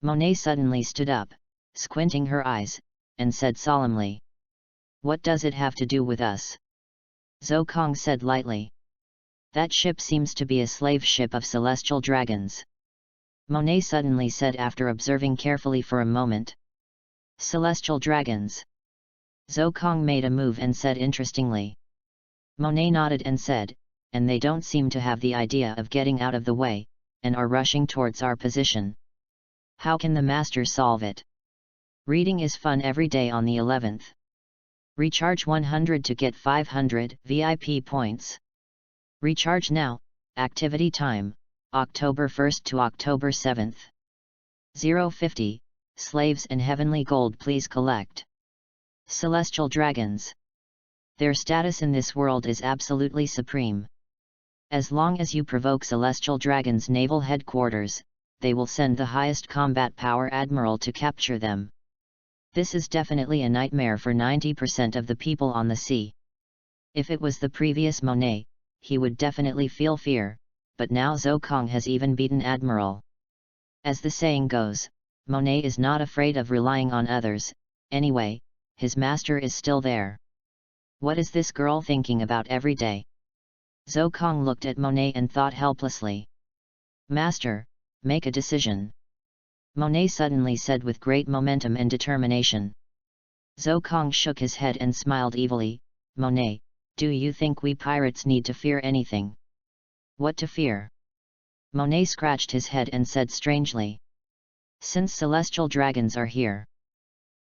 Monet suddenly stood up, squinting her eyes, and said solemnly. "What does it have to do with us?" Zokong said lightly. "That ship seems to be a slave ship of celestial dragons," Monet suddenly said after observing carefully for a moment. "Celestial dragons?" Zokong made a move and said interestingly. Monet nodded and said, "And they don't seem to have the idea of getting out of the way, and are rushing towards our position. How can the master solve it?" Reading is fun every day on the 11th. Recharge 100 to get 500 VIP points. Recharge now. Activity time, October 1st to October 7th. 050, slaves and heavenly gold please collect. Celestial dragons. Their status in this world is absolutely supreme. As long as you provoke Celestial Dragon's naval headquarters, they will send the highest combat power admiral to capture them. This is definitely a nightmare for 90% of the people on the sea. If it was the previous Monet, he would definitely feel fear, but now Zhou Kong has even beaten Admiral. As the saying goes, Monet is not afraid of relying on others. Anyway, his master is still there. What is this girl thinking about every day? Zhou Kong looked at Monet and thought helplessly. Master, make a decision. Monet suddenly said with great momentum and determination. Zhou Kong shook his head and smiled evilly. Monet, do you think we pirates need to fear anything? What to fear? Monet scratched his head and said strangely. Since celestial dragons are here,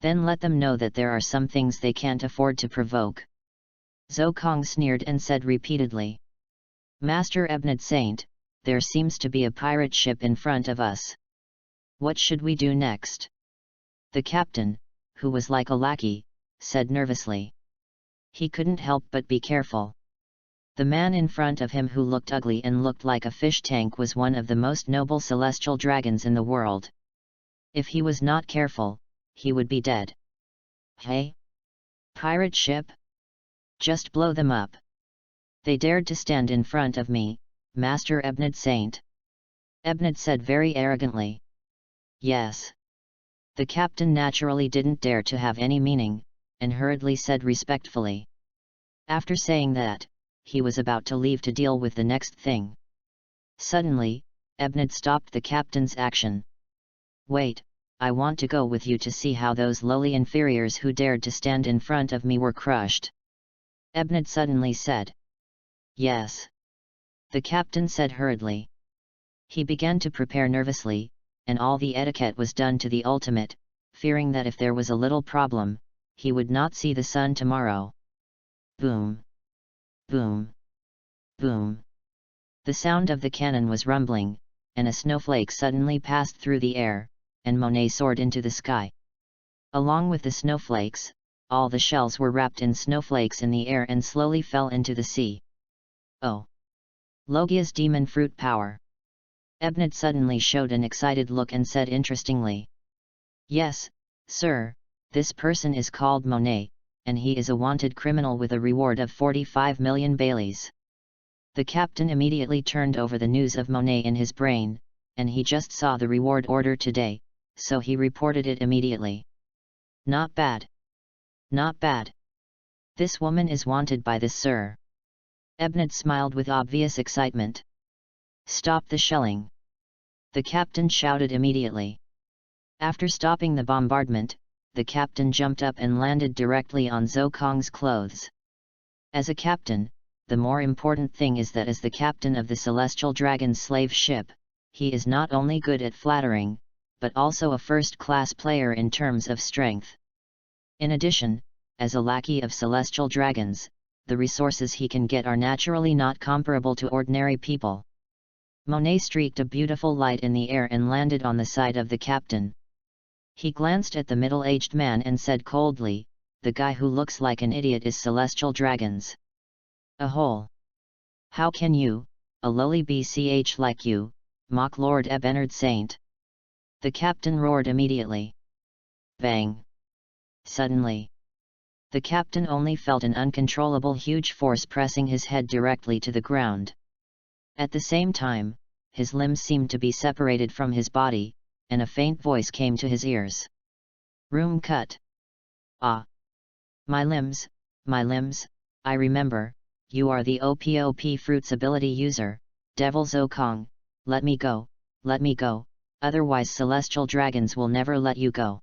then let them know that there are some things they can't afford to provoke. Zhou Kong sneered and said repeatedly. Master Ebned Saint, there seems to be a pirate ship in front of us. What should we do next? The captain, who was like a lackey, said nervously. He couldn't help but be careful. The man in front of him who looked ugly and looked like a fish tank was one of the most noble celestial dragons in the world. If he was not careful, he would be dead. Hey? Pirate ship? Just blow them up. They dared to stand in front of me, Master Ebned Saint. Ebned said very arrogantly. Yes. The captain naturally didn't dare to have any meaning, and hurriedly said respectfully. After saying that, he was about to leave to deal with the next thing. Suddenly, Ebned stopped the captain's action. Wait, I want to go with you to see how those lowly inferiors who dared to stand in front of me were crushed. Ebned suddenly said. Yes. The captain said hurriedly. He began to prepare nervously, and all the etiquette was done to the ultimate, fearing that if there was a little problem, he would not see the sun tomorrow. Boom! Boom! Boom! The sound of the cannon was rumbling, and a snowflake suddenly passed through the air, and Monet soared into the sky. Along with the snowflakes, all the shells were wrapped in snowflakes in the air and slowly fell into the sea. Oh! Logia's demon fruit power! Ebned suddenly showed an excited look and said interestingly. Yes, sir, this person is called Monet, and he is a wanted criminal with a reward of 45 million baileys. The captain immediately turned over the news of Monet in his brain, and he just saw the reward order today, so he reported it immediately. Not bad. Not bad. This woman is wanted by this sir. Ebned smiled with obvious excitement. Stop the shelling! The captain shouted immediately. After stopping the bombardment, the captain jumped up and landed directly on Zhou Kong's clothes. As a captain, the more important thing is that as the captain of the Celestial Dragon's slave ship, he is not only good at flattering, but also a first-class player in terms of strength. In addition, as a lackey of Celestial Dragons, the resources he can get are naturally not comparable to ordinary people. Monet streaked a beautiful light in the air and landed on the side of the captain. He glanced at the middle-aged man and said coldly, the guy who looks like an idiot is Celestial Dragons. A hole. How can you, a lowly BCH like you, mock Lord Ebned Saint? The captain roared immediately. Bang! Suddenly, the captain only felt an uncontrollable huge force pressing his head directly to the ground. At the same time, his limbs seemed to be separated from his body, and a faint voice came to his ears. Room cut. Ah! My limbs, I remember, you are the EPUB fruits ability user, Devil Zhou Kong, let me go, otherwise Celestial Dragons will never let you go.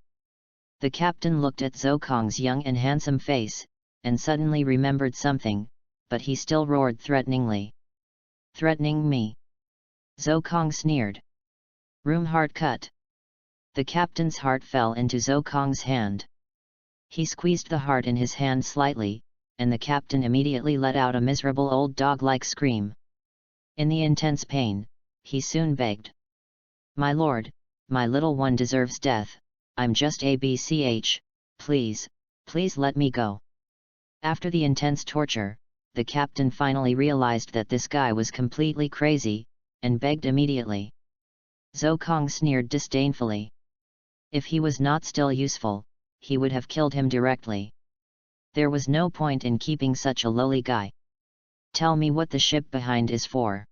The captain looked at Zhou Kong's young and handsome face, and suddenly remembered something, but he still roared threateningly. Threatening me? Zhou Kong sneered. Room heart cut. The captain's heart fell into Zhou Kong's hand. He squeezed the heart in his hand slightly, and the captain immediately let out a miserable old dog-like scream. In the intense pain, he soon begged. My lord, my little one deserves death, I'm just a BCH, please, Please let me go. After the intense torture, the captain finally realized that this guy was completely crazy, and begged immediately. Zhou Kong sneered disdainfully. If he was not still useful, he would have killed him directly. There was no point in keeping such a lowly guy. Tell me what the ship behind is for.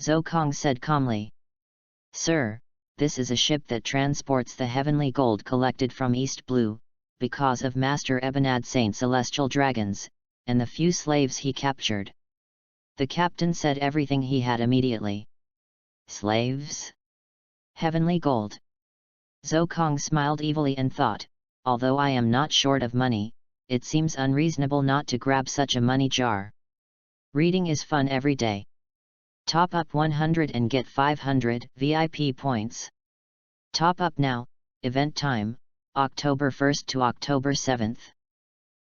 Zhou Kong said calmly. Sir, this is a ship that transports the heavenly gold collected from East Blue, because of Master Ebenad Saint Celestial Dragons, and the few slaves he captured. The captain said everything he had immediately. Slaves? Heavenly gold. Zhou Kong smiled evilly and thought, although I am not short of money, it seems unreasonable not to grab such a money jar. Reading is fun every day. Top up 100 and get 500 VIP points. Top up now, event time, October 1st to October 7th.